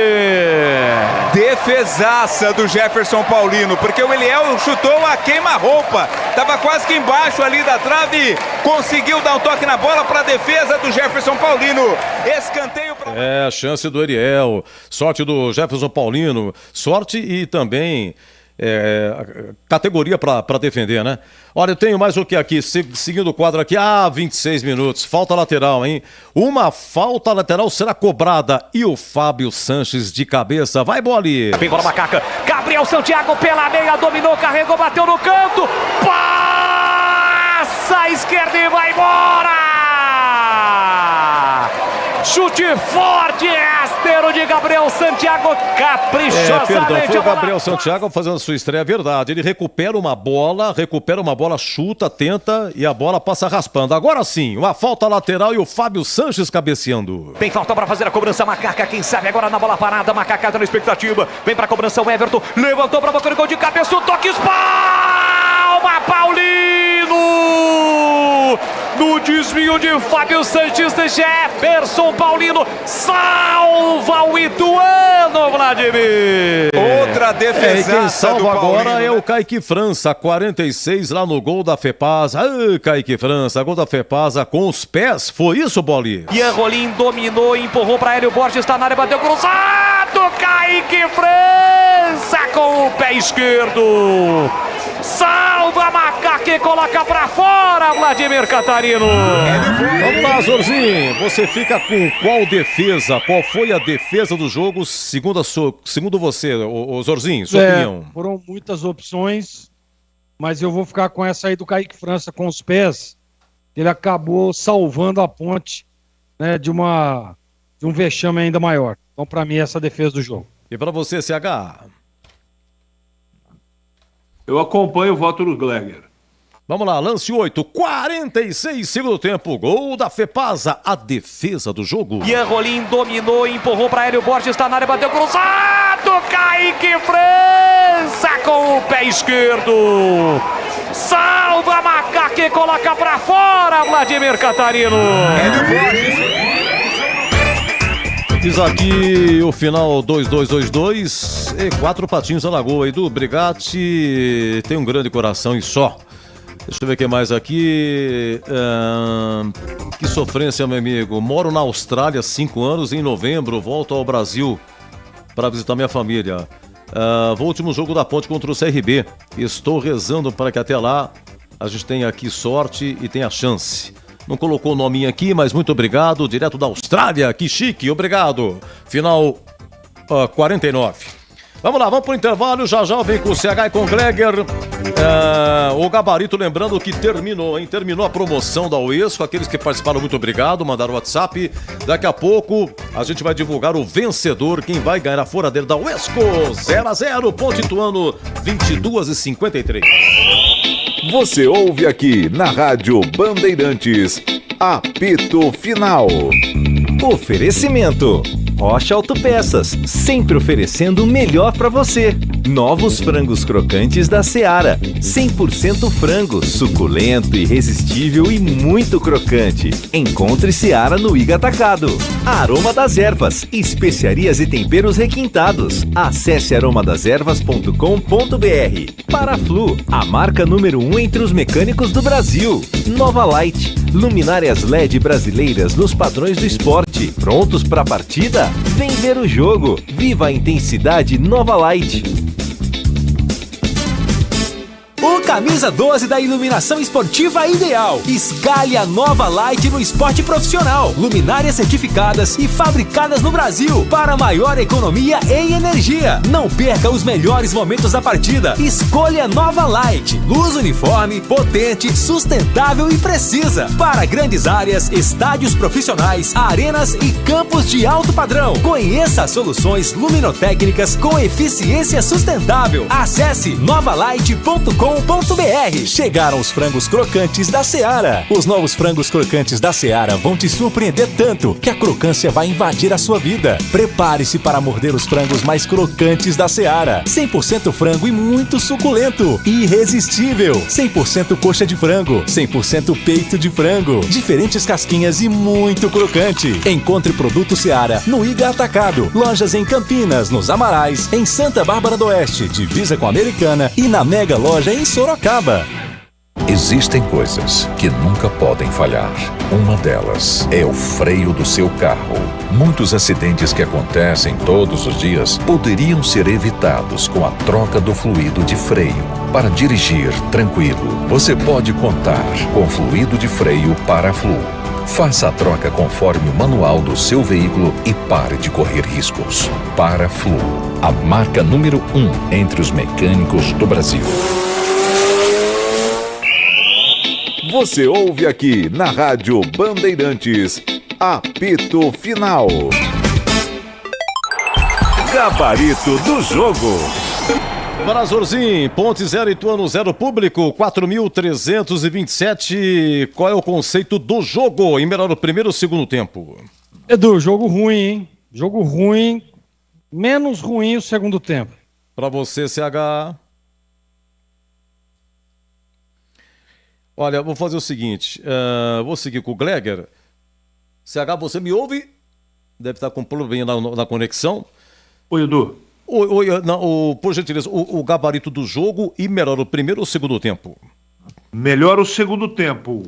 [SPEAKER 3] Defesaça do Jefferson Paulino, porque o Eliel chutou a queima-roupa, tava quase que embaixo ali da trave, conseguiu dar um toque na bola para a defesa do Jefferson Paulino. Escanteio para...
[SPEAKER 20] É, a chance do Eliel, sorte do Jefferson Paulino, sorte e também categoria para defender, né? Olha, eu tenho mais o que aqui, seguindo o quadro aqui, 26 minutos, falta lateral, hein? Uma falta lateral será cobrada e o Fábio Sanches de cabeça, vai, Bole!
[SPEAKER 7] Vem bola Macaca, Gabriel Santiago pela meia, dominou, carregou, bateu no canto, passa à esquerda e vai embora! Chute forte, rasteiro de Gabriel Santiago, caprichosamente.
[SPEAKER 20] Foi o Gabriel Santiago fazendo sua estreia, é verdade. Ele recupera uma bola, chuta, tenta e a bola passa raspando. Agora sim, uma falta lateral e o Fábio Sanches cabeceando.
[SPEAKER 7] Tem falta para fazer a cobrança, Macaca, quem sabe agora na bola parada, Macaca tá na expectativa. Vem pra cobrança o Everton, levantou pra boca do gol de cabeça, o toque, palma, Paulino! No desvio de Fábio Sanches, Jefferson Paulino salva o Ituano, Vladimir.
[SPEAKER 3] Outra defesa.
[SPEAKER 20] Quem salva agora é o Kaique França, 46 lá no gol da Fepasa. Kaique França, gol da Fepasa com os pés. Foi isso, Boli?
[SPEAKER 7] Ian Rolim dominou, empurrou para Hélio Borges, está na área, bateu cruzado. Kaique França com o pé esquerdo. Salva, Macaca e coloca pra fora, Vladimir Catarino.
[SPEAKER 20] Vamos lá, Zorzinho. Você fica com qual defesa? Qual foi a defesa do jogo, segundo você, o Zorzinho, sua opinião?
[SPEAKER 18] Foram muitas opções, mas eu vou ficar com essa aí do Kaique França com os pés. Ele acabou salvando a Ponte, né, de um vexame ainda maior. Então, pra mim, essa é a defesa do jogo.
[SPEAKER 20] E pra você, CH?
[SPEAKER 19] Eu acompanho o voto do Gleger.
[SPEAKER 20] Vamos lá, lance 8, 46 segundo tempo, gol da Fepasa, a defesa do jogo.
[SPEAKER 7] Ian Rolim dominou, empurrou para Hélio Borges, está na área, bateu cruzado. Kaique França com o pé esquerdo. Salva, Macaca e coloca para fora, Vladimir Catarino.
[SPEAKER 20] Hélio Borges. Diz aqui o final 2-2-2-2 e 4 patinhos na lagoa. Edu Brigatti tem um grande coração e só. Deixa eu ver o que mais aqui. Que sofrência, meu amigo. Moro na Austrália há 5 anos. Em novembro volto ao Brasil para visitar minha família. Vou ao último jogo da Ponte contra o CRB. Estou rezando para que até lá a gente tenha aqui sorte e tenha chance. Não colocou o nominho aqui, mas muito obrigado. Direto da Austrália, que chique, obrigado. Final 49. Vamos lá, vamos pro intervalo. Já vem com o CH e com o Gleger. O gabarito, lembrando que terminou a promoção da Uesco. Aqueles que participaram, muito obrigado. Mandaram o WhatsApp. Daqui a pouco a gente vai divulgar o vencedor. Quem vai ganhar a furadeira da Uesco. 0-0, Ponte Ituano, 22h53.
[SPEAKER 16] Você ouve aqui na Rádio Bandeirantes, apito final.
[SPEAKER 9] Oferecimento: Rocha Autopeças, sempre oferecendo o melhor para você. Novos frangos crocantes da Seara, 100% frango, suculento, irresistível e muito crocante. Encontre Seara no Iga Atacado. Aroma das Ervas, especiarias e temperos requintados. Acesse aromadeservas.com.br. Paraflu, a marca número 1 entre os mecânicos do Brasil. Nova Light, luminárias LED brasileiras nos padrões do esporte. Prontos para a partida? Vem ver o jogo. Viva a intensidade Nova Light.
[SPEAKER 24] O camisa 12 da iluminação esportiva ideal. Escalhe a Nova Light no esporte profissional. Luminárias certificadas e fabricadas no Brasil para maior economia em energia. Não perca os melhores momentos da partida. Escolha Nova Light. Luz uniforme, potente, sustentável e precisa. Para grandes áreas, estádios profissionais, arenas e campos de alto padrão. Conheça as soluções luminotécnicas com eficiência sustentável. Acesse novalight.com.br. Chegaram os frangos crocantes da Seara. Os novos frangos crocantes da Seara vão te surpreender tanto que a crocância vai invadir a sua vida. Prepare-se para morder os frangos mais crocantes da Seara. 100% frango e muito suculento. Irresistível. 100% coxa de frango. 100% peito de frango. Diferentes casquinhas e muito crocante. Encontre produto Seara no Iga Atacado. Lojas em Campinas, nos Amarais, em Santa Bárbara do Oeste, divisa com a Americana e na Mega Loja em Sorocaba.
[SPEAKER 6] Existem coisas que nunca podem falhar. Uma delas é o freio do seu carro. Muitos acidentes que acontecem todos os dias poderiam ser evitados com a troca do fluido de freio. Para dirigir tranquilo, você pode contar com fluido de freio Paraflu. Faça a troca conforme o manual do seu veículo e pare de correr riscos. Paraflu, a marca número 1 entre os mecânicos do Brasil.
[SPEAKER 16] Você ouve aqui na Rádio Bandeirantes, Apito Final.
[SPEAKER 20] Gabarito do jogo. Brazorzinho, Ponte 0, Ituano 0, público 4.327. Qual é o conceito do jogo? Em melhor o primeiro ou segundo tempo?
[SPEAKER 18] Edu, jogo ruim, hein? Jogo ruim, menos ruim o segundo tempo.
[SPEAKER 20] Pra você, CH. Olha, vou fazer o seguinte, vou seguir com o Gleger. CH, você me ouve? Deve estar com problema na conexão.
[SPEAKER 19] Oi, Edu.
[SPEAKER 20] Por gentileza, o gabarito do jogo e melhor o primeiro ou o segundo tempo?
[SPEAKER 19] Melhor o segundo tempo.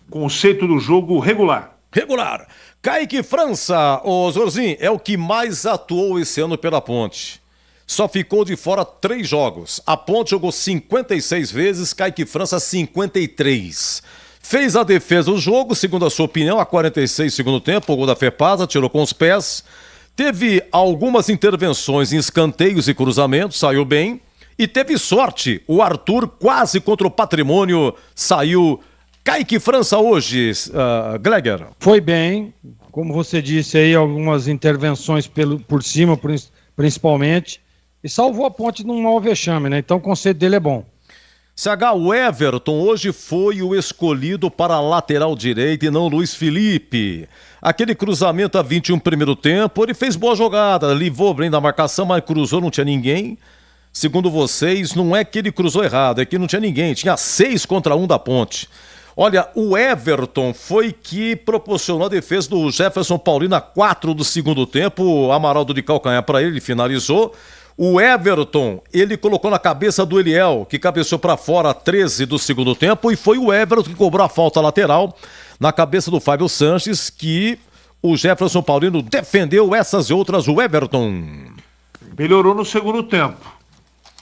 [SPEAKER 19] Conceito do jogo regular.
[SPEAKER 20] Regular. Kaique França, ô Zorzinho, é o que mais atuou esse ano pela Ponte. Só ficou de fora 3 jogos. A Ponte jogou 56 vezes, Kaique França 53. Fez a defesa do jogo, segundo a sua opinião, a 46 segundo tempo, o gol da Fepasa, tirou com os pés. Teve algumas intervenções em escanteios e cruzamentos, saiu bem. E teve sorte, o Arthur quase contra o Patrimônio saiu. Kaique França hoje, Gleger.
[SPEAKER 18] Foi bem, como você disse aí, algumas intervenções por cima, principalmente. E salvou a Ponte num mau vexame, né? Então o conceito dele é bom.
[SPEAKER 20] CH, o Everton hoje foi o escolhido para a lateral direita e não o Luiz Felipe. Aquele cruzamento a 21 primeiro tempo, ele fez boa jogada, livrou bem da marcação, mas cruzou, não tinha ninguém. Segundo vocês, não é que ele cruzou errado, é que não tinha ninguém, tinha 6 contra 1 da Ponte. Olha, o Everton foi que proporcionou a defesa do Jefferson Paulino a 4 do segundo tempo, o Amaral de calcanhar para ele finalizou. O Everton, ele colocou na cabeça do Eliel, que cabeceou para fora a 13 do segundo tempo, e foi o Everton que cobrou a falta lateral na cabeça do Fábio Sanches, que o Jefferson Paulino defendeu essas e outras, o Everton.
[SPEAKER 19] Melhorou no segundo tempo.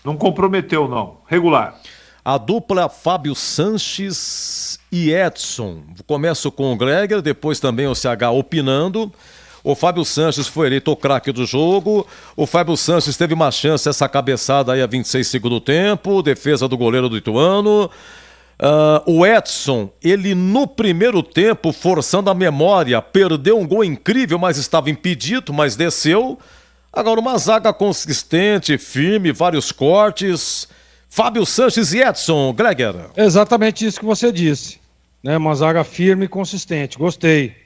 [SPEAKER 19] Não comprometeu, não. Regular.
[SPEAKER 20] A dupla Fábio Sanches e Edson. Começo com o Gleger, depois também o CH opinando. O Fábio Sanches foi eleito o craque do jogo. O Fábio Sanches teve uma chance, essa cabeçada aí a 26 segundo tempo. Defesa do goleiro do Ituano. O Edson, ele no primeiro tempo, forçando a memória, perdeu um gol incrível, mas estava impedido, mas desceu. Agora uma zaga consistente, firme, vários cortes. Fábio Sanches e Edson, Gleger.
[SPEAKER 18] Exatamente isso que você disse, né? Uma zaga firme e consistente. Gostei.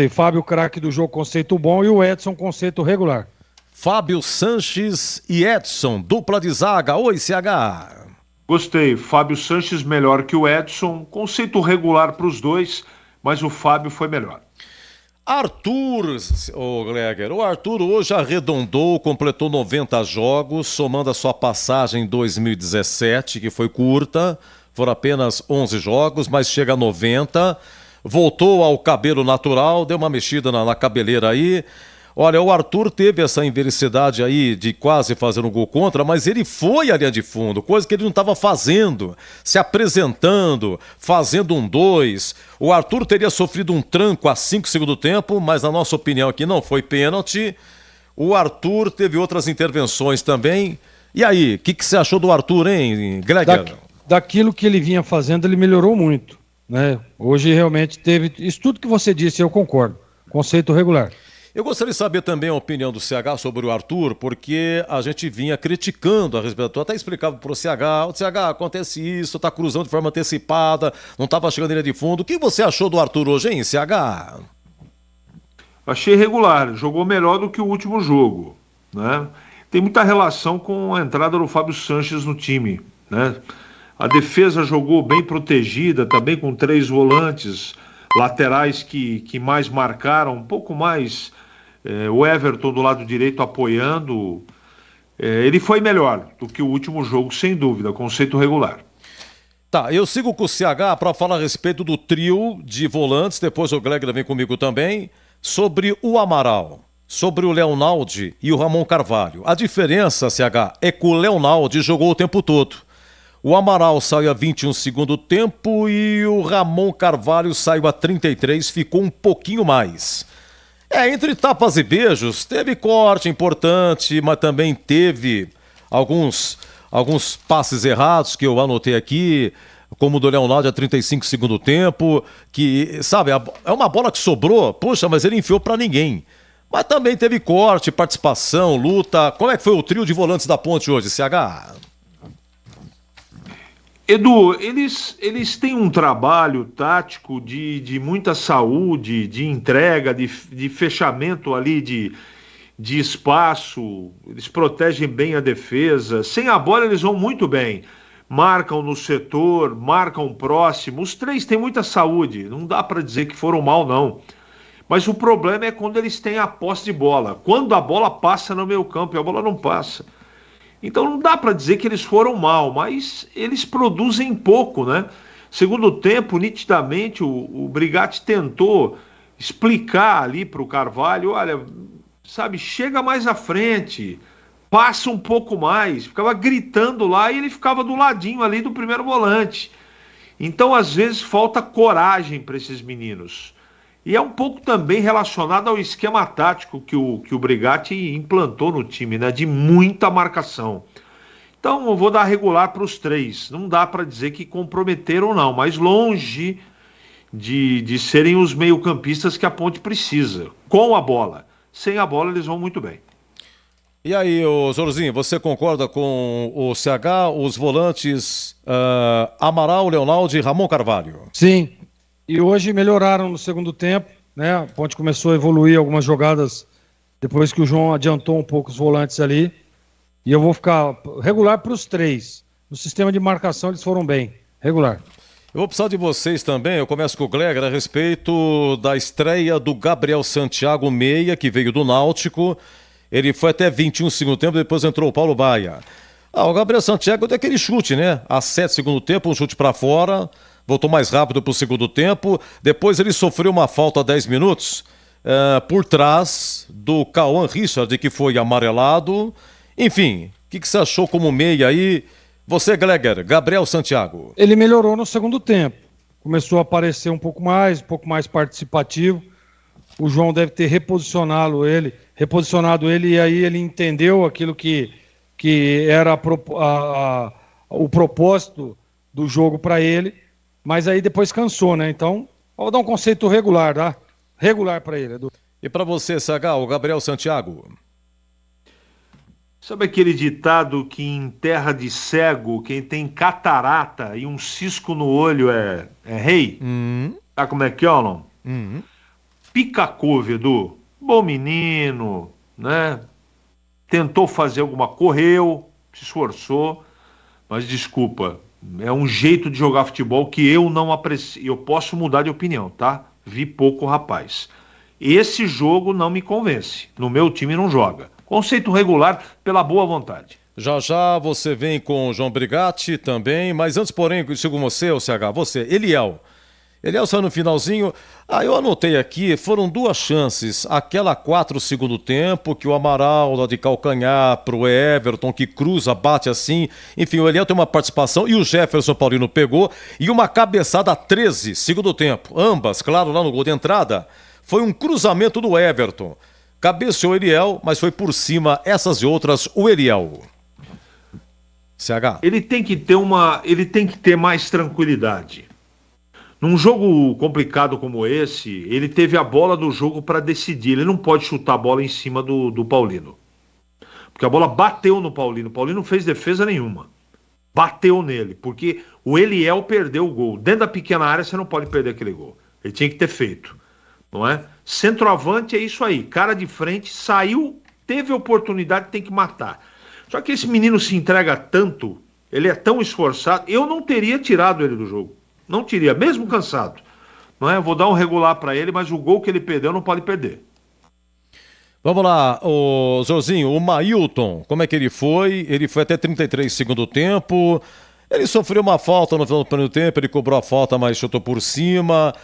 [SPEAKER 18] Fábio, craque do jogo, conceito bom, e o Edson, conceito regular.
[SPEAKER 20] Fábio Sanches e Edson, dupla de zaga. Oi, CH.
[SPEAKER 19] Gostei. Fábio Sanches melhor que o Edson. Conceito regular para os dois, mas o Fábio foi melhor.
[SPEAKER 20] Arthur, Gleger, o Arthur hoje arredondou, completou 90 jogos, somando a sua passagem em 2017, que foi curta, foram apenas 11 jogos, mas chega a 90. Voltou ao cabelo natural, deu uma mexida na cabeleira aí. Olha, o Arthur teve essa infelicidade aí de quase fazer um gol contra, mas ele foi à linha de fundo, coisa que ele não estava fazendo, se apresentando, fazendo um 2. O Arthur teria sofrido um tranco a 5 segundos do tempo, mas na nossa opinião aqui não foi pênalti. O Arthur teve outras intervenções também. E aí, o que você achou do Arthur, hein, Gleger?
[SPEAKER 18] Daquilo que ele vinha fazendo, ele melhorou muito, né? Hoje realmente teve isso tudo que você disse, eu concordo. Conceito regular.
[SPEAKER 20] Eu gostaria de saber também a opinião do CH sobre o Arthur, porque a gente vinha criticando a respeito, até explicava para o CH, acontece isso, tá cruzando de forma antecipada, não estava chegando em linha de fundo. O que você achou do Arthur hoje, hein, CH?
[SPEAKER 19] Achei regular, jogou melhor do que o último jogo, né? Tem muita relação com a entrada do Fábio Sanches no time, né? A defesa jogou bem protegida, também com 3 volantes, laterais que mais marcaram, um pouco mais, o Everton do lado direito apoiando. Ele foi melhor do que o último jogo, sem dúvida, conceito regular.
[SPEAKER 20] Tá, eu sigo com o CH para falar a respeito do trio de volantes, depois o Gleger vem comigo também, sobre o Amaral, sobre o Leonaldi e o Ramon Carvalho. A diferença, CH, é que o Leonaldi jogou o tempo todo. O Amaral saiu a 21 segundo tempo e o Ramon Carvalho saiu a 33, ficou um pouquinho mais. Entre tapas e beijos, teve corte importante, mas também teve alguns passes errados que eu anotei aqui. como o do Leonardo a 35 segundo tempo, que, sabe, é uma bola que sobrou, poxa, mas ele enfiou pra ninguém. Mas também teve corte, participação, luta. Como é que foi o trio de volantes da Ponte hoje, CH?
[SPEAKER 19] Edu, eles têm um trabalho tático de muita saúde, de entrega, de fechamento ali de espaço, eles protegem bem a defesa. Sem a bola eles vão muito bem. Marcam no setor, marcam próximo. Os três têm muita saúde, não dá para dizer que foram mal, não. Mas o problema é quando eles têm a posse de bola. Quando a bola passa no meio campo e a bola não passa. Então não dá para dizer que eles foram mal, mas eles produzem pouco, né? Segundo tempo, nitidamente, o Brigatti tentou explicar ali para o Carvalho, olha, sabe, chega mais à frente, passa um pouco mais. Ficava gritando lá e ele ficava do ladinho ali do primeiro volante. Então, às vezes, falta coragem para esses meninos. E é um pouco também relacionado ao esquema tático que o Brigatti implantou no time, né? De muita marcação. Então eu vou dar regular para os três. Não dá para dizer que comprometeram não, mas longe de serem os meio-campistas que a Ponte precisa. Com a bola. Sem a bola eles vão muito bem.
[SPEAKER 20] E aí, Zorzinho, você concorda com o CH, os volantes Amaral, Leonardo e Ramon Carvalho?
[SPEAKER 18] Sim. E hoje melhoraram no segundo tempo, né? A Ponte começou a evoluir algumas jogadas depois que o João adiantou um pouco os volantes ali. E eu vou ficar regular para os três. No sistema de marcação eles foram bem. Regular.
[SPEAKER 20] Eu vou precisar de vocês também. Eu começo com o Gleger a respeito da estreia do Gabriel Santiago Meia, que veio do Náutico. Ele foi até 21 segundo tempo, depois entrou o Paulo Baia. O Gabriel Santiago deu aquele chute, né? A 7 segundo tempo, um chute para fora. Voltou mais rápido para o segundo tempo. Depois ele sofreu uma falta a 10 minutos por trás do Cauã Richard, que foi amarelado. Enfim, o que você achou como meia aí? Você, Gleger, Gabriel Santiago.
[SPEAKER 18] Ele melhorou no segundo tempo. Começou a aparecer um pouco mais participativo. O João deve ter reposicionado ele e aí ele entendeu aquilo que era o propósito do jogo para ele. Mas aí depois cansou, né? Então, vou dar um conceito regular, tá? Regular para ele, Edu.
[SPEAKER 20] E para você, CH, o Gabriel Santiago?
[SPEAKER 19] Sabe aquele ditado que em terra de cego, quem tem catarata e um cisco no olho é rei? Sabe como é que é ou não? Pica-couve, Edu. Bom menino, né? Tentou fazer correu, se esforçou, mas desculpa. É um jeito de jogar futebol que eu não aprecio. Eu posso mudar de opinião, tá? Vi pouco rapaz. Esse jogo não me convence. No meu time não joga. Conceito regular pela boa vontade.
[SPEAKER 20] Já já você vem com o João Brigatti também, mas antes, porém, sigo você, o CH, você, Eliel saiu no finalzinho. Eu anotei aqui, foram 2 chances. Aquela 4 segundo tempo, que o Amaral dá de calcanhar pro Everton, que cruza, bate assim. Enfim, o Eliel tem uma participação e o Jefferson Paulino pegou. E uma cabeçada a 13 segundo tempo. Ambas, claro, lá no gol de entrada. Foi um cruzamento do Everton. Cabeceou o Eliel, mas foi por cima essas e outras o Eliel. CH.
[SPEAKER 19] Ele tem que ter mais tranquilidade. Num jogo complicado como esse, ele teve a bola do jogo para decidir. Ele não pode chutar a bola em cima do Paulino. Porque a bola bateu no Paulino. O Paulino não fez defesa nenhuma. Bateu nele. Porque o Eliel perdeu o gol. Dentro da pequena área você não pode perder aquele gol. Ele tinha que ter feito. Não é? Centroavante é isso aí. Cara de frente, saiu, teve oportunidade, tem que matar. Só que esse menino se entrega tanto, ele é tão esforçado, eu não teria tirado ele do jogo. Não teria, mesmo cansado. Não é? Eu vou dar um regular para ele, mas o gol que ele perdeu não pode perder.
[SPEAKER 20] Vamos lá, o Zorzinho, o Mailton, como é que ele foi? Ele foi até 33 segundo tempo. Ele sofreu uma falta no final do primeiro tempo, ele cobrou a falta, mas chutou por cima.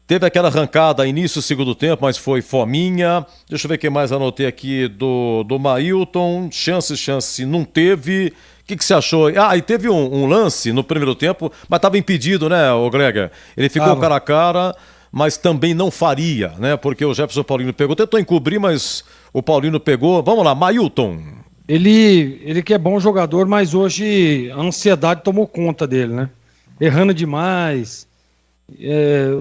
[SPEAKER 20] Teve aquela arrancada início do segundo tempo, mas foi fominha. Deixa eu ver quem mais anotei aqui do Mailton. Chance não teve. O que você achou? E teve um lance no primeiro tempo, mas estava impedido, né, o Gleger? Ele ficou cara a cara, mas também não faria, né? Porque o Jefferson Paulino pegou, tentou encobrir, mas o Paulino pegou. Vamos lá, Mailton.
[SPEAKER 18] Ele que é bom jogador, mas hoje a ansiedade tomou conta dele, né? errando demais,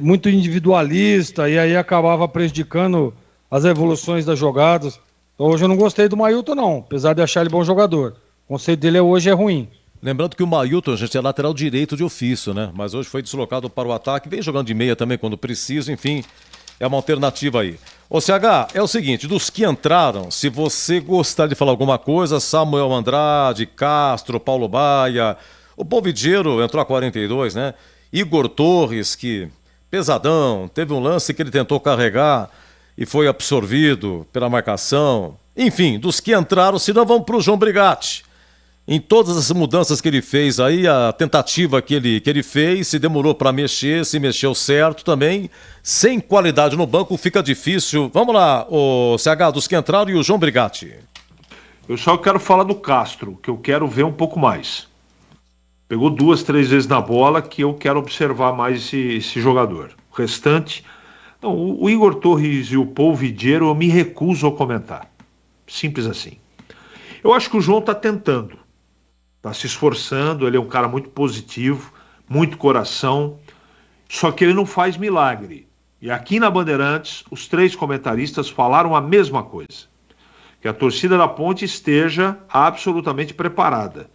[SPEAKER 18] muito individualista, e aí acabava prejudicando as evoluções das jogadas. Então, hoje eu não gostei do Mailton, não, apesar de achar ele bom jogador. O conceito dele hoje é ruim.
[SPEAKER 20] Lembrando que o Mailton, gente, é lateral direito de ofício, né? Mas hoje foi deslocado para o ataque, vem jogando de meia também quando precisa, enfim, é uma alternativa aí. Ô CH, é o seguinte, dos que entraram, se você gostar de falar alguma coisa, Samuel Andrade, Castro, Paulo Baia, o Polvidiero entrou a 42, né? Igor Torres, que pesadão, teve um lance que ele tentou carregar e foi absorvido pela marcação. Enfim, dos que entraram, se não vão para o João Brigatti. Em todas as mudanças que ele fez aí, a tentativa que ele fez, se demorou para mexer, se mexeu certo também, sem qualidade no banco fica difícil. Vamos lá, o CH, dos que entraram e o João Brigatti.
[SPEAKER 19] Eu só quero falar do Castro, que eu quero ver um pouco mais. Pegou 2, 3 vezes na bola que eu quero observar mais esse jogador. O restante, não, o Igor Torres e o Polvidiero eu me recuso a comentar. Simples assim. Eu acho que o João está tentando. Está se esforçando, ele é um cara muito positivo, muito coração, só que ele não faz milagre. E aqui na Bandeirantes, os 3 comentaristas falaram a mesma coisa, que a torcida da Ponte esteja absolutamente preparada.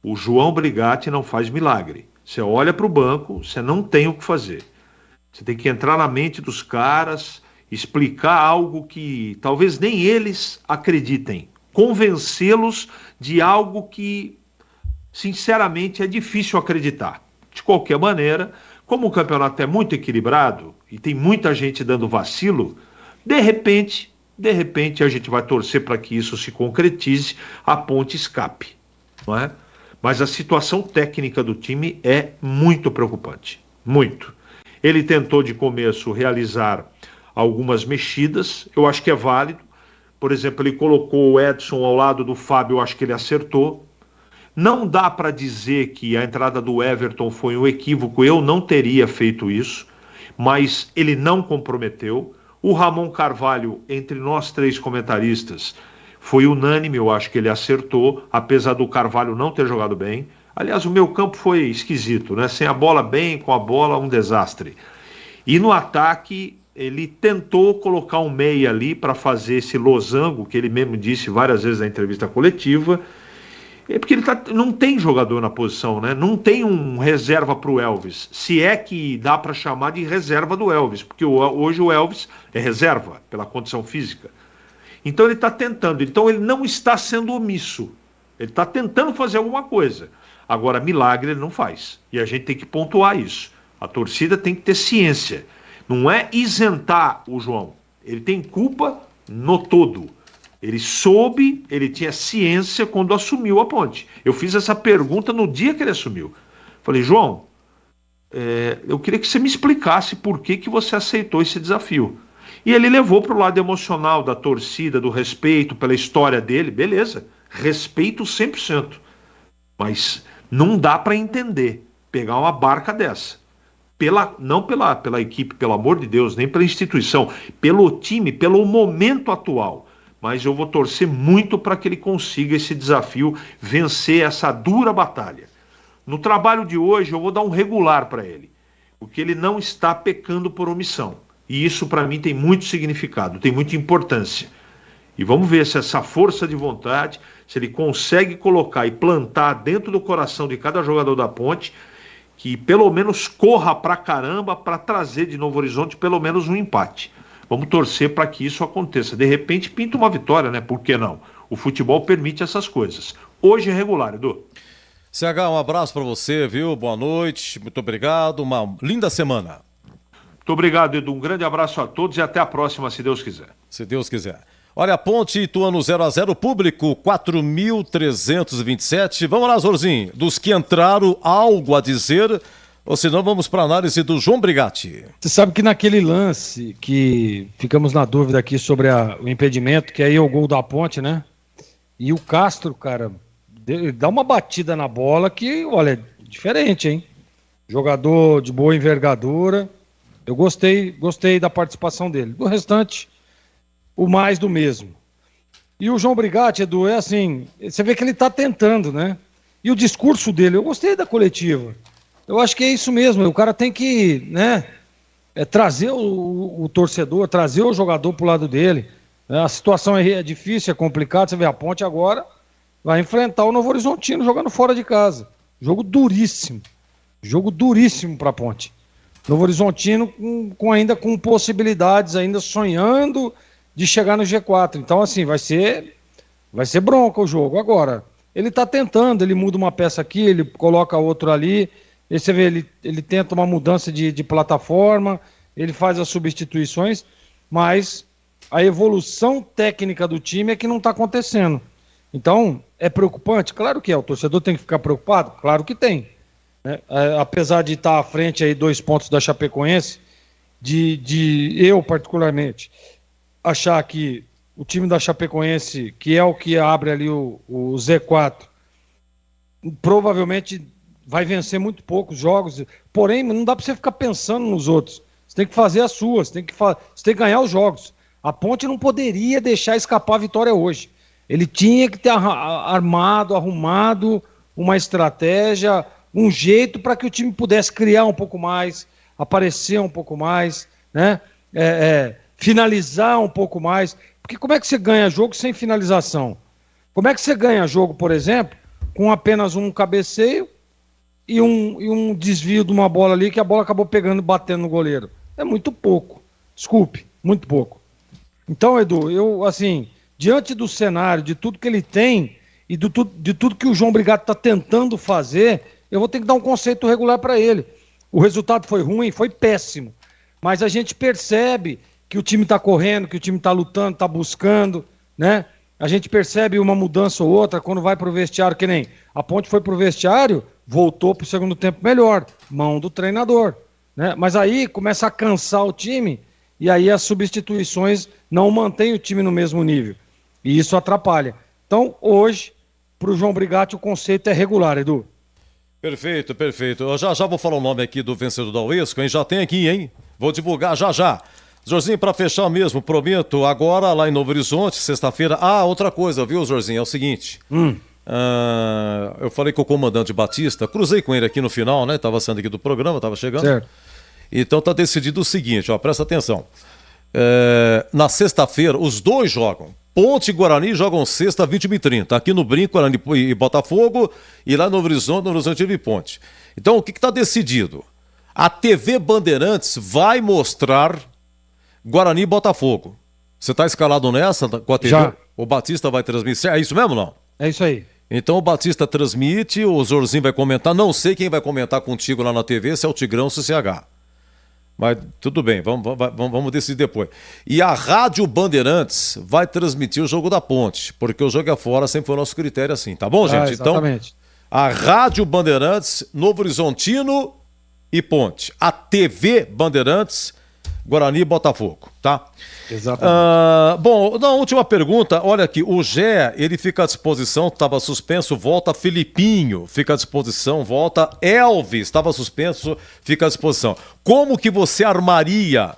[SPEAKER 19] O João Brigatti não faz milagre. Você olha para o banco, você não tem o que fazer. Você tem que entrar na mente dos caras, explicar algo que talvez nem eles acreditem, convencê-los de algo que sinceramente, é difícil acreditar. De qualquer maneira, como o campeonato é muito equilibrado e tem muita gente dando vacilo, de repente a gente vai torcer para que isso se concretize, a Ponte escape, não é? Mas a situação técnica do time é muito preocupante, muito. Ele tentou de começo realizar algumas mexidas, eu acho que é válido. Por exemplo, ele colocou o Edson ao lado do Fábio, eu acho que ele acertou. Não dá para dizer que a entrada do Everton foi um equívoco, eu não teria feito isso, mas ele não comprometeu. O Ramon Carvalho, entre nós 3 comentaristas, foi unânime, eu acho que ele acertou, apesar do Carvalho não ter jogado bem. Aliás, o meu campo foi esquisito, né? Sem a bola bem, com a bola um desastre. E no ataque, ele tentou colocar um meia ali para fazer esse losango, que ele mesmo disse várias vezes na entrevista coletiva. É porque ele não tem jogador na posição, né? Não tem um reserva para o Elvis. Se é que dá para chamar de reserva do Elvis, porque hoje o Elvis é reserva pela condição física. Então ele está tentando. Então ele não está sendo omisso. Ele está tentando fazer alguma coisa. Agora, milagre ele não faz. E a gente tem que pontuar isso. A torcida tem que ter ciência. Não é isentar o João. Ele tem culpa no todo. Ele soube, ele tinha ciência quando assumiu a Ponte. Eu fiz essa pergunta no dia que ele assumiu. Falei, João, eu queria que você me explicasse por que você aceitou esse desafio. E ele levou para o lado emocional da torcida, do respeito pela história dele. Beleza, respeito 100%. Mas não dá para entender, pegar uma barca dessa. Não pela equipe, pelo amor de Deus, nem pela instituição, pelo time, pelo momento atual. Mas eu vou torcer muito para que ele consiga esse desafio, vencer essa dura batalha. No trabalho de hoje, eu vou dar um regular para ele, porque ele não está pecando por omissão. E isso, para mim, tem muito significado, tem muita importância. E vamos ver se essa força de vontade, se ele consegue colocar e plantar dentro do coração de cada jogador da Ponte, que pelo menos corra pra caramba para trazer de Novo Horizonte pelo menos um empate. Vamos torcer para que isso aconteça. De repente, pinta uma vitória, né? Por que não? O futebol permite essas coisas. Hoje é regular, Edu.
[SPEAKER 20] CH, um abraço para você, viu? Boa noite, muito obrigado, uma linda semana.
[SPEAKER 19] Muito obrigado, Edu. Um grande abraço a todos e até a próxima, se Deus quiser.
[SPEAKER 20] Se Deus quiser. Olha, a Ponte Ituano 0-0, público 4.327. Vamos lá, Zorzinho. Dos que entraram, algo a dizer... Ou senão vamos para a análise do João Brigatti.
[SPEAKER 18] Você sabe que naquele lance que ficamos na dúvida aqui sobre o impedimento, que aí é o gol da Ponte, né? E o Castro, cara, dá uma batida na bola que, olha, é diferente, hein? Jogador de boa envergadura. Eu gostei da participação dele. Do restante, o mais do mesmo. E o João Brigatti, Edu, é assim, você vê que ele tá tentando, né? E o discurso dele, eu gostei da coletiva. Eu acho que é isso mesmo. O cara tem que, né, trazer o torcedor, trazer o jogador pro lado dele. A situação é difícil, é complicada. Você vê, a Ponte agora vai enfrentar o Novo Horizontino jogando fora de casa. Jogo duríssimo. Jogo duríssimo para a Ponte. Novo Horizontino ainda com possibilidades, ainda sonhando de chegar no G4. Então, assim, vai ser bronca o jogo. Agora, ele tá tentando, ele muda uma peça aqui, ele coloca outra ali. Aí você vê, ele tenta uma mudança de plataforma, ele faz as substituições, mas a evolução técnica do time é que não está acontecendo. Então, é preocupante? Claro que é. O torcedor tem que ficar preocupado? Claro que tem. Né? Apesar de estar à frente aí 2 pontos da Chapecoense, eu particularmente achar que o time da Chapecoense, que é o que abre ali o Z4, provavelmente vai vencer muito poucos jogos, porém não dá para você ficar pensando nos outros. Você tem que fazer as suas, você tem que ganhar os jogos. A Ponte não poderia deixar escapar a vitória hoje. Ele tinha que ter arrumado uma estratégia, um jeito para que o time pudesse criar um pouco mais, aparecer um pouco mais, né? Finalizar um pouco mais. Porque como é que você ganha jogo sem finalização? Como é que você ganha jogo, por exemplo, com apenas um cabeceio e um desvio de uma bola ali que a bola acabou pegando e batendo no goleiro? É muito pouco. Desculpe, muito pouco. Então, Edu, eu, assim, diante do cenário, de tudo que ele tem e de tudo que o João Brigatti está tentando fazer, eu vou ter que dar um conceito regular para ele. O resultado foi ruim, foi péssimo. Mas a gente percebe que o time está correndo, que o time está lutando, está buscando, né? A gente percebe uma mudança ou outra quando vai para o vestiário, que nem a Ponte foi para o vestiário, voltou para o segundo tempo melhor, mão do treinador, né? Mas aí começa a cansar o time e aí as substituições não mantêm o time no mesmo nível. E isso atrapalha. Então, hoje, para o João Brigatti, o conceito é regular, Edu.
[SPEAKER 20] Perfeito, perfeito. Eu já vou falar o nome aqui do vencedor da Uesco, hein? Já tem aqui, hein? Vou divulgar já. Jorginho, para fechar mesmo, prometo, agora lá em Novo Horizonte, sexta-feira. Outra coisa, viu, Jorginho? É o seguinte. Eu falei com o comandante Batista, cruzei com ele aqui no final, né? Tava saindo aqui do programa, tava chegando. Certo. Então tá decidido o seguinte, ó, presta atenção. Na sexta-feira, os dois jogam. Ponte e Guarani jogam sexta, 21h30. Aqui no Brinco, Guarani e Botafogo. E lá no Novo Horizonte e Ponte. Então, o que está decidido? A TV Bandeirantes vai mostrar Guarani e Botafogo. Você está escalado nessa com a TV?
[SPEAKER 18] Já.
[SPEAKER 20] O Batista vai transmitir. É isso mesmo, não?
[SPEAKER 18] É isso aí.
[SPEAKER 20] Então o Batista transmite, o Zorzinho vai comentar. Não sei quem vai comentar contigo lá na TV, se é o Tigrão ou se é o CH. Mas tudo bem, vamos decidir depois. E a Rádio Bandeirantes vai transmitir o jogo da Ponte, porque o jogo é fora sempre foi o nosso critério assim, tá bom, gente?
[SPEAKER 18] Exatamente.
[SPEAKER 20] Então, a Rádio Bandeirantes, Novo Horizontino e Ponte. A TV Bandeirantes, Guarani e Botafogo, tá?
[SPEAKER 18] Exatamente.
[SPEAKER 20] Bom, na última pergunta, olha aqui, o Gé, ele fica à disposição, estava suspenso, volta Filipinho, fica à disposição, volta Elvis, estava suspenso, fica à disposição. Como que você armaria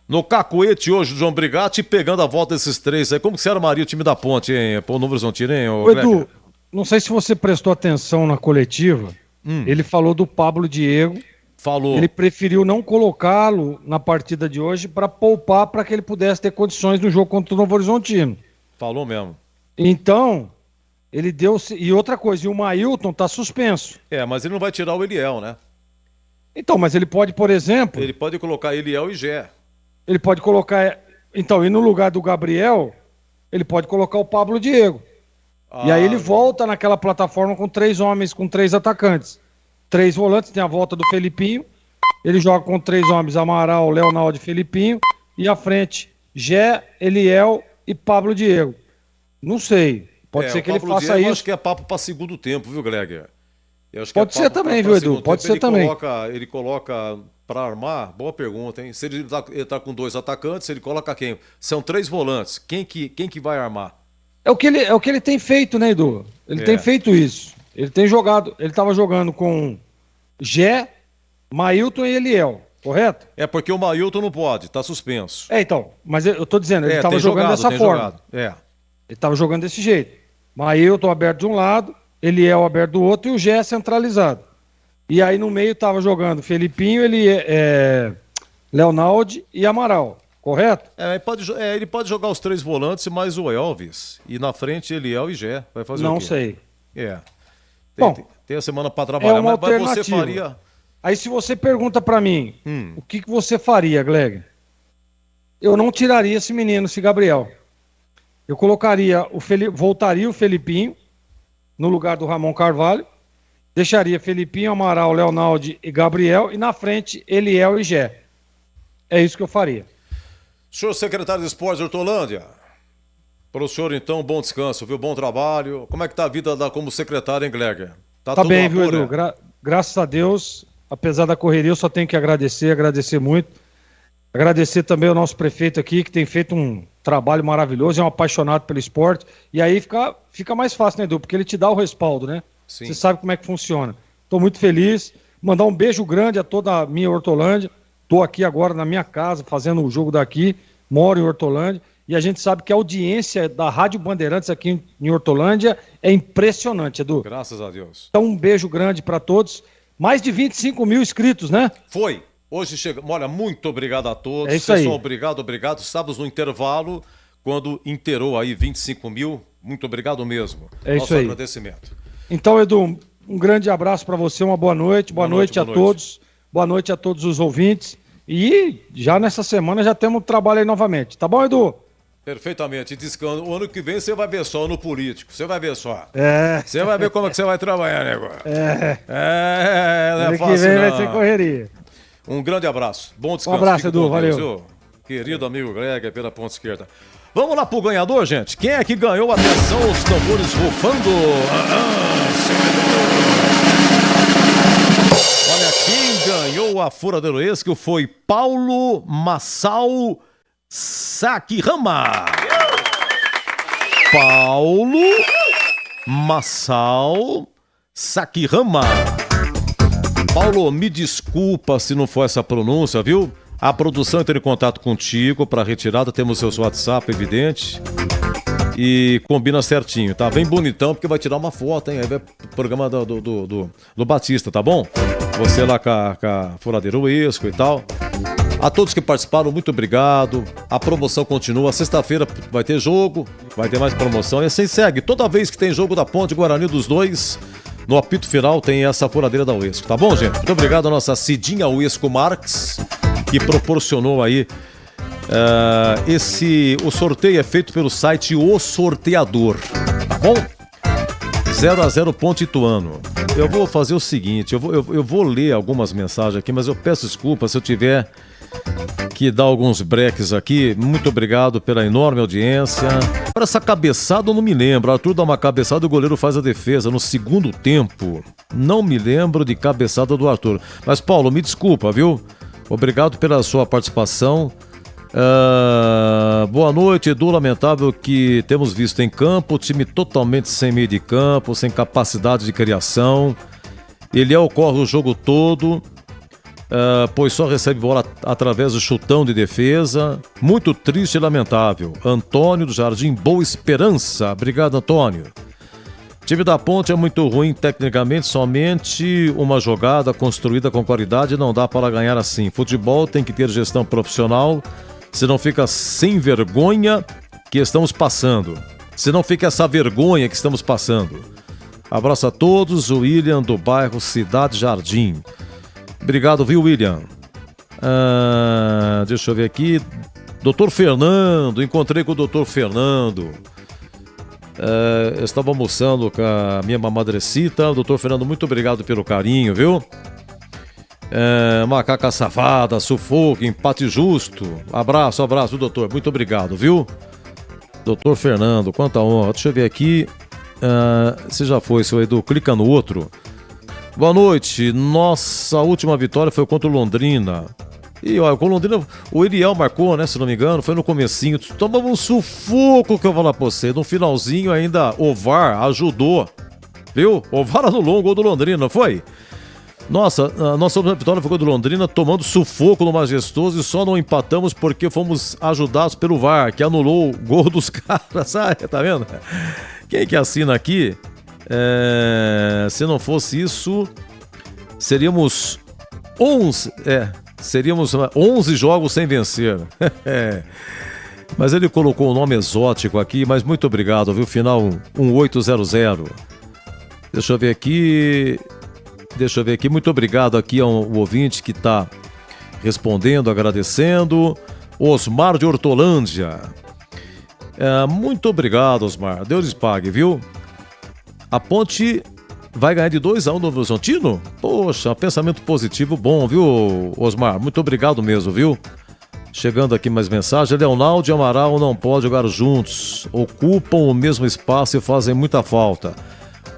[SPEAKER 20] no cacuete hoje do João Brigatti, pegando a volta desses três aí? Como que você armaria o time da Ponte, hein? Pô, Novo Horizontino, hein?
[SPEAKER 18] Edu, não sei se você prestou atenção na coletiva, ele falou do Pablo Diego.
[SPEAKER 20] Falou.
[SPEAKER 18] Ele preferiu não colocá-lo na partida de hoje para poupar para que ele pudesse ter condições no jogo contra o Novo Horizontino.
[SPEAKER 20] Falou mesmo.
[SPEAKER 18] Então, ele deu... E outra coisa, e o Mailton tá suspenso.
[SPEAKER 20] Mas ele não vai tirar o Eliel, né?
[SPEAKER 18] Então, mas ele pode, por exemplo...
[SPEAKER 20] Ele pode colocar Eliel e Gé.
[SPEAKER 18] Ele pode colocar... Então, e no lugar do Gabriel, ele pode colocar o Pablo Diego. E aí ele volta naquela plataforma com 3 homens, com 3 atacantes. 3 volantes, tem a volta do Felipinho. Ele joga com 3 homens, Amaral, Leonardo e Felipinho. E à frente, Gé, Eliel e Pablo Diego. Não sei. Pode ser que ele faça
[SPEAKER 20] Diego,
[SPEAKER 18] isso.
[SPEAKER 20] Eu acho que é papo para segundo tempo, viu, Greg?
[SPEAKER 18] Pode ser também, viu, Edu? Pode ser também.
[SPEAKER 20] Ele coloca para armar, boa pergunta, hein? Se ele tá com 2 atacantes, ele coloca quem? São 3 volantes. Quem que vai armar?
[SPEAKER 18] É o que ele tem feito, né, Edu? Ele tem feito isso. Ele tem jogado, ele estava jogando com Gé, Mailton e Eliel, correto?
[SPEAKER 20] Porque o Mailton não pode, tá suspenso.
[SPEAKER 18] Então, mas eu tô dizendo, ele estava jogando dessa forma. Ele estava jogando desse jeito. Mailton aberto de um lado, Eliel aberto do outro e o Gé centralizado. E aí no meio tava jogando Felipinho, Leonaldo e Amaral, correto?
[SPEAKER 20] Ele pode jogar os 3 volantes mais o Elvis. E na frente Eliel e Gé. Vai fazer o quê?
[SPEAKER 18] Não sei.
[SPEAKER 20] Tem a semana para trabalhar,
[SPEAKER 18] uma
[SPEAKER 20] mas
[SPEAKER 18] alternativa.
[SPEAKER 20] você faria...
[SPEAKER 18] Aí se você pergunta para mim, o que você faria, Gleg? Eu não tiraria esse menino, esse Gabriel. Eu colocaria voltaria o Felipinho no lugar do Ramon Carvalho, deixaria Felipinho, Amaral, Leonaldo e Gabriel, e na frente Eliel e Gé. É isso que eu faria.
[SPEAKER 20] Senhor secretário de Esportes de Hortolândia, para o senhor então, bom descanso, viu? Bom trabalho. Como é que tá a vida como secretário, hein, Gleger?
[SPEAKER 18] Tá bem, viu, Edu? Graças a Deus, apesar da correria, eu só tenho que agradecer muito. Agradecer também ao nosso prefeito aqui, que tem feito um trabalho maravilhoso, é um apaixonado pelo esporte. E aí fica mais fácil, né, Edu? Porque ele te dá o respaldo, né?
[SPEAKER 20] Sim.
[SPEAKER 18] Você sabe como é que funciona. Estou muito feliz. Mandar um beijo grande a toda a minha Hortolândia. Estou aqui agora na minha casa, fazendo o jogo daqui. Moro em Hortolândia. E a gente sabe que a audiência da Rádio Bandeirantes aqui em Hortolândia é impressionante, Edu.
[SPEAKER 20] Graças a Deus.
[SPEAKER 18] Então um beijo grande para todos. Mais de 25 mil inscritos, né?
[SPEAKER 20] Foi. Hoje chega. Olha, muito obrigado a todos.
[SPEAKER 18] É isso aí.
[SPEAKER 20] Pessoal, obrigado. Estávamos no intervalo, quando inteirou aí 25 mil. Muito obrigado mesmo.
[SPEAKER 18] É isso aí.
[SPEAKER 20] Nosso agradecimento.
[SPEAKER 18] Então, Edu, um grande abraço para você, uma boa noite. Boa noite a todos. Boa noite a todos os ouvintes. E já nessa semana já temos trabalho aí novamente. Tá bom, Edu?
[SPEAKER 20] Perfeitamente. Descanso. O ano que vem você vai ver só no político. Você vai ver só.
[SPEAKER 18] Você
[SPEAKER 20] vai ver como é que você vai trabalhar, né, agora? Não é
[SPEAKER 18] ano
[SPEAKER 20] fácil,
[SPEAKER 18] que vem
[SPEAKER 20] não.
[SPEAKER 18] vai ser correria.
[SPEAKER 20] Um grande abraço. Bom descanso.
[SPEAKER 18] Um abraço,
[SPEAKER 20] Fique
[SPEAKER 18] Edu.
[SPEAKER 20] com Deus,
[SPEAKER 18] Valeu.
[SPEAKER 20] viu? Querido amigo Greg, pela ponta esquerda. Vamos lá pro ganhador, gente. Quem é que ganhou? Atenção, os tambores rufando. Olha, quem ganhou a Furadeiro Esco foi Paulo Massal Sakirama. Paulo Massal Sakirama. Paulo, me desculpa se não for essa pronúncia, viu? A produção entra em contato contigo para retirada, temos seus WhatsApp, evidente. E combina certinho, tá? Bem bonitão, porque vai tirar uma foto, hein? Aí vai pro programa do Batista, tá bom? Você lá com a Furadeiro Esco e tal. A todos que participaram, muito obrigado. A promoção continua. Sexta-feira vai ter jogo, vai ter mais promoção. E assim segue. Toda vez que tem jogo da Ponte Guarani dos dois, no apito final tem essa furadeira da Uesco, tá bom, gente? Muito obrigado a nossa Cidinha Uesco Marques, que proporcionou aí. O sorteio é feito pelo site O Sorteador, tá bom? 0-0 Ponte Ituano. Eu vou fazer o seguinte, eu vou ler algumas mensagens aqui, mas eu peço desculpa se eu tiver que dar alguns breques aqui. Muito obrigado pela enorme audiência. Para essa cabeçada eu não me lembro. Arthur dá uma cabeçada e o goleiro faz a defesa no segundo tempo. Não me lembro de cabeçada do Arthur. Mas Paulo, me desculpa, viu? Obrigado pela sua participação. Boa noite, Edu. Lamentável que temos visto em campo, time totalmente sem meio de campo, sem capacidade de criação. Ele ocorre o jogo todo, pois só recebe bola através do chutão de defesa. Muito triste e lamentável. Antônio do Jardim Boa Esperança. Obrigado, Antônio. O time da Ponte é muito ruim tecnicamente, somente uma jogada construída com qualidade não dá para ganhar assim. Futebol tem que ter gestão profissional, senão fica sem vergonha que estamos passando. Senão fica essa vergonha que estamos passando. Abraço a todos, o William do bairro Cidade Jardim. Obrigado, viu, William? Deixa eu ver aqui. Doutor Fernando, encontrei com o doutor Fernando. Eu estava almoçando com a minha mamadrecita. Doutor Fernando, muito obrigado pelo carinho, viu? Macaca safada, sufoco, empate justo. Abraço, doutor. Muito obrigado, viu? Doutor Fernando, quanta honra. Deixa eu ver aqui. Você já foi, seu Edu. Clica no outro. Boa noite. Nossa última vitória foi contra o Londrina. E olha, com o Londrina, o Eliel marcou, né? Se não me engano, foi no comecinho. Tomamos um sufoco que eu vou falar pra você. No finalzinho ainda o VAR ajudou. Viu? O VAR anulou o gol do Londrina, não foi? Nossa, a nossa última vitória foi contra o Londrina, tomando sufoco no Majestoso, e só não empatamos porque fomos ajudados pelo VAR, que anulou o gol dos caras. Tá vendo? Quem que assina aqui? Se não fosse isso, seríamos 11 jogos sem vencer. Mas ele colocou um nome exótico aqui, mas muito obrigado, viu? Final 1800. Deixa eu ver aqui, muito obrigado aqui ao ouvinte que está respondendo, agradecendo. Osmar de Hortolândia. Muito obrigado, Osmar. Deus lhes pague, viu? A Ponte vai ganhar de 2-1 no Novo Horizontino? Poxa, pensamento positivo bom, viu, Osmar? Muito obrigado mesmo, viu? Chegando aqui mais mensagem. Leonardo e Amaral não podem jogar juntos. Ocupam o mesmo espaço e fazem muita falta.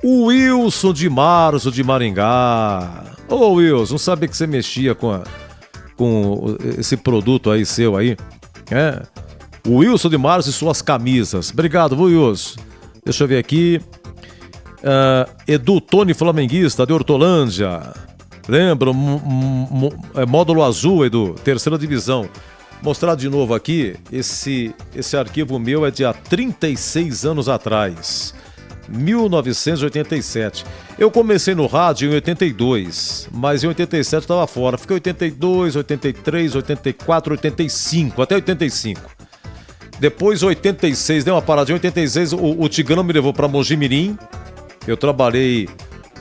[SPEAKER 20] O Wilson de Março de Maringá. Ô, Wilson, não sabia que você mexia com esse produto aí seu aí? O Wilson de Março e suas camisas. Obrigado, viu, Wilson? Deixa eu ver aqui. Edu Tony Flamenguista de Hortolândia. Lembra? Módulo azul, Edu, terceira divisão. Mostrar de novo aqui, esse arquivo meu é de há 36 anos atrás, 1987. Eu comecei no rádio em 82, mas em 87 estava fora. Fiquei 82, 83, 84, 85, até 85. Depois 86, deu uma paradinha. Em 86 o Tigrão me levou para Mojimirim. Eu trabalhei...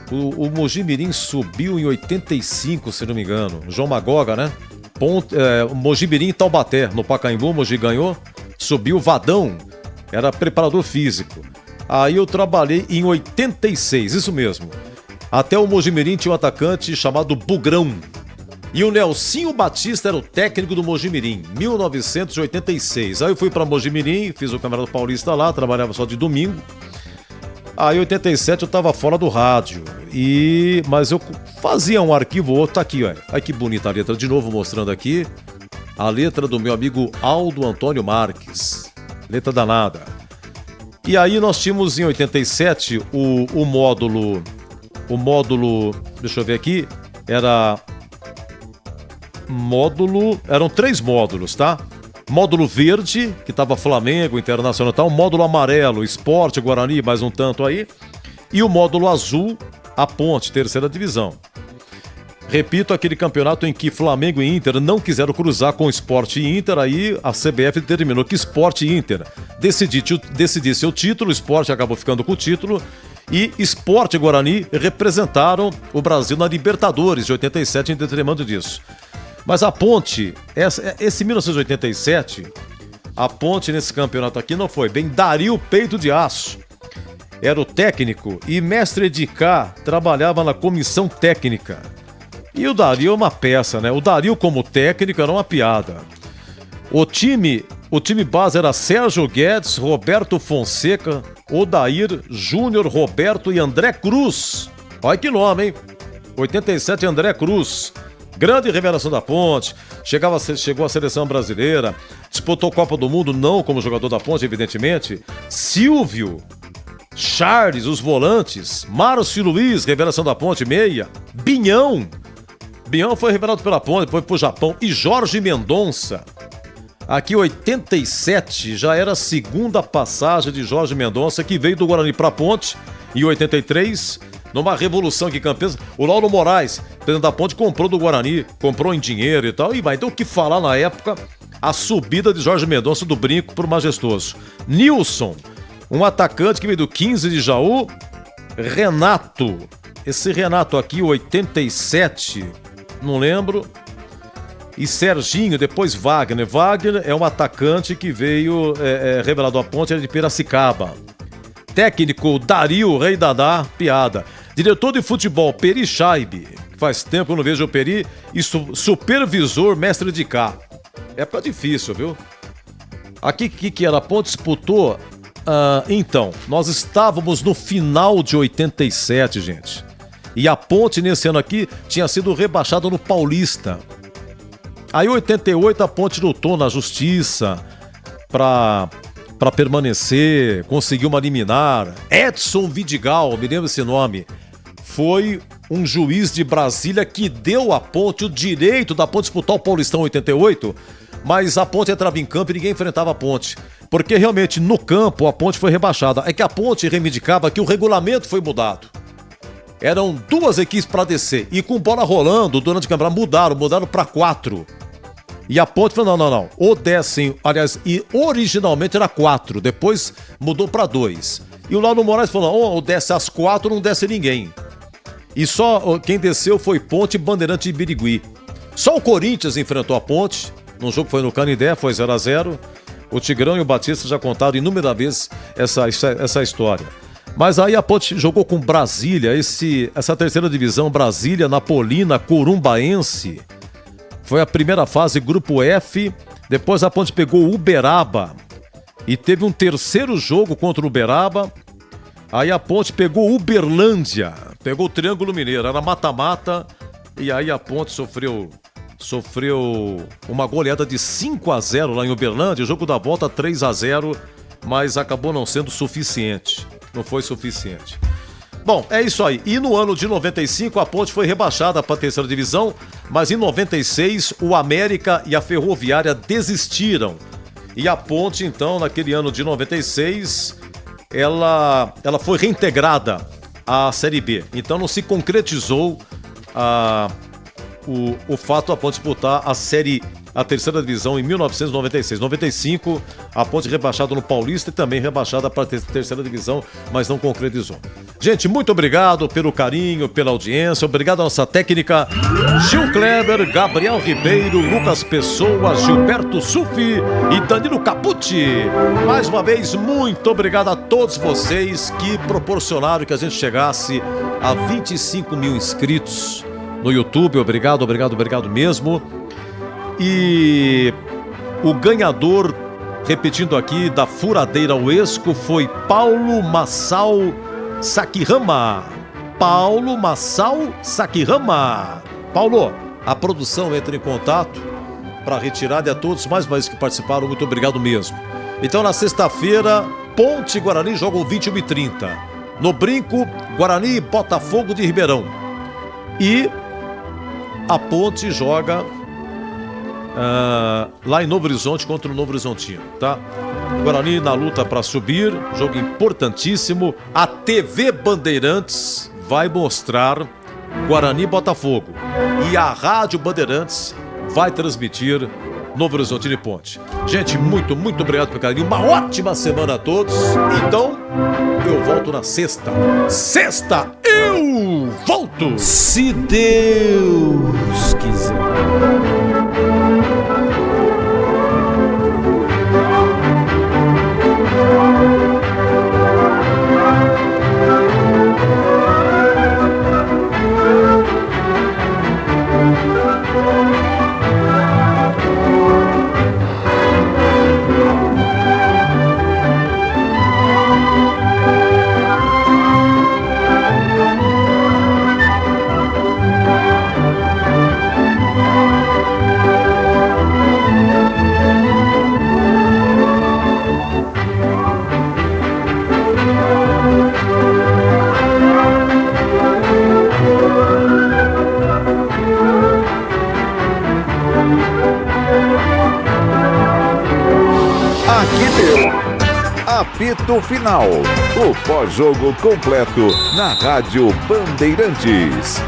[SPEAKER 20] O Mojimirim subiu em 85, se não me engano. João Magoga, né? Mojimirim e Taubaté, no Pacaembu, Mogi ganhou. Subiu Vadão, era preparador físico. Aí eu trabalhei em 86, isso mesmo. Até o Mojimirim tinha um atacante chamado Bugrão. E o Nelsinho Batista era o técnico do Mojimirim, 1986. Aí eu fui para Mojimirim, fiz o Campeonato Paulista lá, trabalhava só de domingo. Aí em 87 eu tava fora do rádio, mas eu fazia um arquivo outro, tá aqui, ó. Olha que bonita a letra, de novo mostrando aqui, a letra do meu amigo Aldo Antônio Marques, letra danada. E aí nós tínhamos em 87 o módulo, deixa eu ver aqui, eram 3 módulos, tá? Módulo verde, que estava Flamengo, Internacional e tal. Módulo amarelo, Esporte, Guarani, mais um tanto aí. E o módulo azul, a Ponte, terceira divisão. Repito, aquele campeonato em que Flamengo e Inter não quiseram cruzar com Sport e Inter, aí a CBF determinou que Sport e Inter decidisse o título, o Sport acabou ficando com o título, e Sport e Guarani representaram o Brasil na Libertadores de 87 em detrimento disso. Mas a Ponte, esse 1987, a Ponte nesse campeonato aqui não foi bem. Dario Peito de Aço era o técnico e Mestre Edicá trabalhava na comissão técnica. E o Dario é uma peça, né? O Dario como técnico era uma piada. O time base era Sérgio Guedes, Roberto Fonseca, Odair, Júnior, Roberto e André Cruz. Olha que nome, hein? 87, André Cruz. Grande revelação da Ponte, chegou à seleção brasileira, disputou Copa do Mundo, não como jogador da Ponte, evidentemente. Silvio, Charles, os volantes, Márcio Luiz, revelação da Ponte, meia. Binhão foi revelado pela Ponte, foi pro Japão. E Jorge Mendonça. Aqui 87, já era a segunda passagem de Jorge Mendonça, que veio do Guarani pra Ponte, em 83... Numa revolução que Campinas, o Lauro Moraes, presidente da Ponte, comprou do Guarani, comprou em dinheiro e tal, e vai ter o que falar na época, a subida de Jorge Mendonça do Brinco pro Majestoso. Nilson, um atacante que veio do 15 de Jaú. Renato, esse Renato aqui, 87, não lembro. E Serginho, depois Wagner. Wagner é um atacante que veio revelado à Ponte, era de Piracicaba. Técnico Dario, Rei Dadá, piada. Diretor de futebol Peri Scheibe, que faz tempo que eu não vejo o Peri. E supervisor Mestre de Cá. Época difícil, viu? Aqui que era a Ponte disputou. Então, nós estávamos no final de 87, gente. E a Ponte nesse ano aqui tinha sido rebaixada no Paulista. Aí em 88 a Ponte lutou na justiça para permanecer, conseguiu uma liminar. Edson Vidigal, me lembro esse nome, foi um juiz de Brasília que deu à Ponte o direito da Ponte disputar o Paulistão 88, mas a Ponte entrava em campo e ninguém enfrentava a Ponte, porque realmente no campo a Ponte foi rebaixada. É que a Ponte reivindicava que o regulamento foi mudado. Eram 2 equipes para descer. E com bola rolando, durante o campeonato, mudaram para 4. E a Ponte falou, não. Ou descem, aliás, e originalmente era 4. Depois mudou para 2. E o Lauro Moraes falou, ou desce as 4, não desce ninguém. E só quem desceu foi Ponte e Bandeirante de Birigui. Só o Corinthians enfrentou a Ponte. Num jogo que foi no Canindé, foi 0-0. O Tigrão e o Batista já contaram inúmeras vezes essa história. Mas aí a Ponte jogou com Brasília, essa terceira divisão, Brasília, Napolina, Corumbaense. Foi a primeira fase, grupo F. Depois a Ponte pegou Uberaba. E teve um terceiro jogo contra o Uberaba. Aí a Ponte pegou Uberlândia. Pegou o Triângulo Mineiro, era mata-mata. E aí a Ponte sofreu uma goleada de 5-0 lá em Uberlândia. O jogo da volta 3-0, mas acabou não sendo suficiente. Não foi suficiente. Bom, é isso aí. E no ano de 95 a Ponte foi rebaixada para a terceira divisão, mas em 96 o América e a Ferroviária desistiram. E a Ponte, então, naquele ano de 96, ela foi reintegrada à Série B. Então não se concretizou o fato da Ponte disputar a terceira divisão em 1996. 95, a Ponte rebaixada no Paulista e também rebaixada para a terceira divisão, mas não concretizou. Gente, muito obrigado pelo carinho, pela audiência. Obrigado à nossa técnica Gil Kleber, Gabriel Ribeiro, Lucas Pessoa, Gilberto Sufi e Danilo Capucci. Mais uma vez, muito obrigado a todos vocês que proporcionaram que a gente chegasse a 25 mil inscritos no YouTube. Obrigado mesmo. E o ganhador, repetindo aqui, da furadeira Uesco foi Paulo Massal Sakirama. Paulo, a produção entra em contato para retirada, e a todos mais uma vez que participaram, muito obrigado mesmo. Então na sexta-feira, Ponte e Guarani jogam 21h30. No Brinco, Guarani e Botafogo de Ribeirão. E a Ponte joga lá em Novo Horizonte contra o Novo Horizontino, tá? Guarani na luta para subir, jogo importantíssimo. A TV Bandeirantes vai mostrar Guarani e Botafogo. E a Rádio Bandeirantes vai transmitir Novo Horizontino e Ponte. Gente, muito obrigado pelo carinho. Uma ótima semana a todos. Então, eu volto na sexta. Sexta, eu volto!
[SPEAKER 24] Se Deus quiser.
[SPEAKER 16] Apito Final, o pós-jogo completo na Rádio Bandeirantes.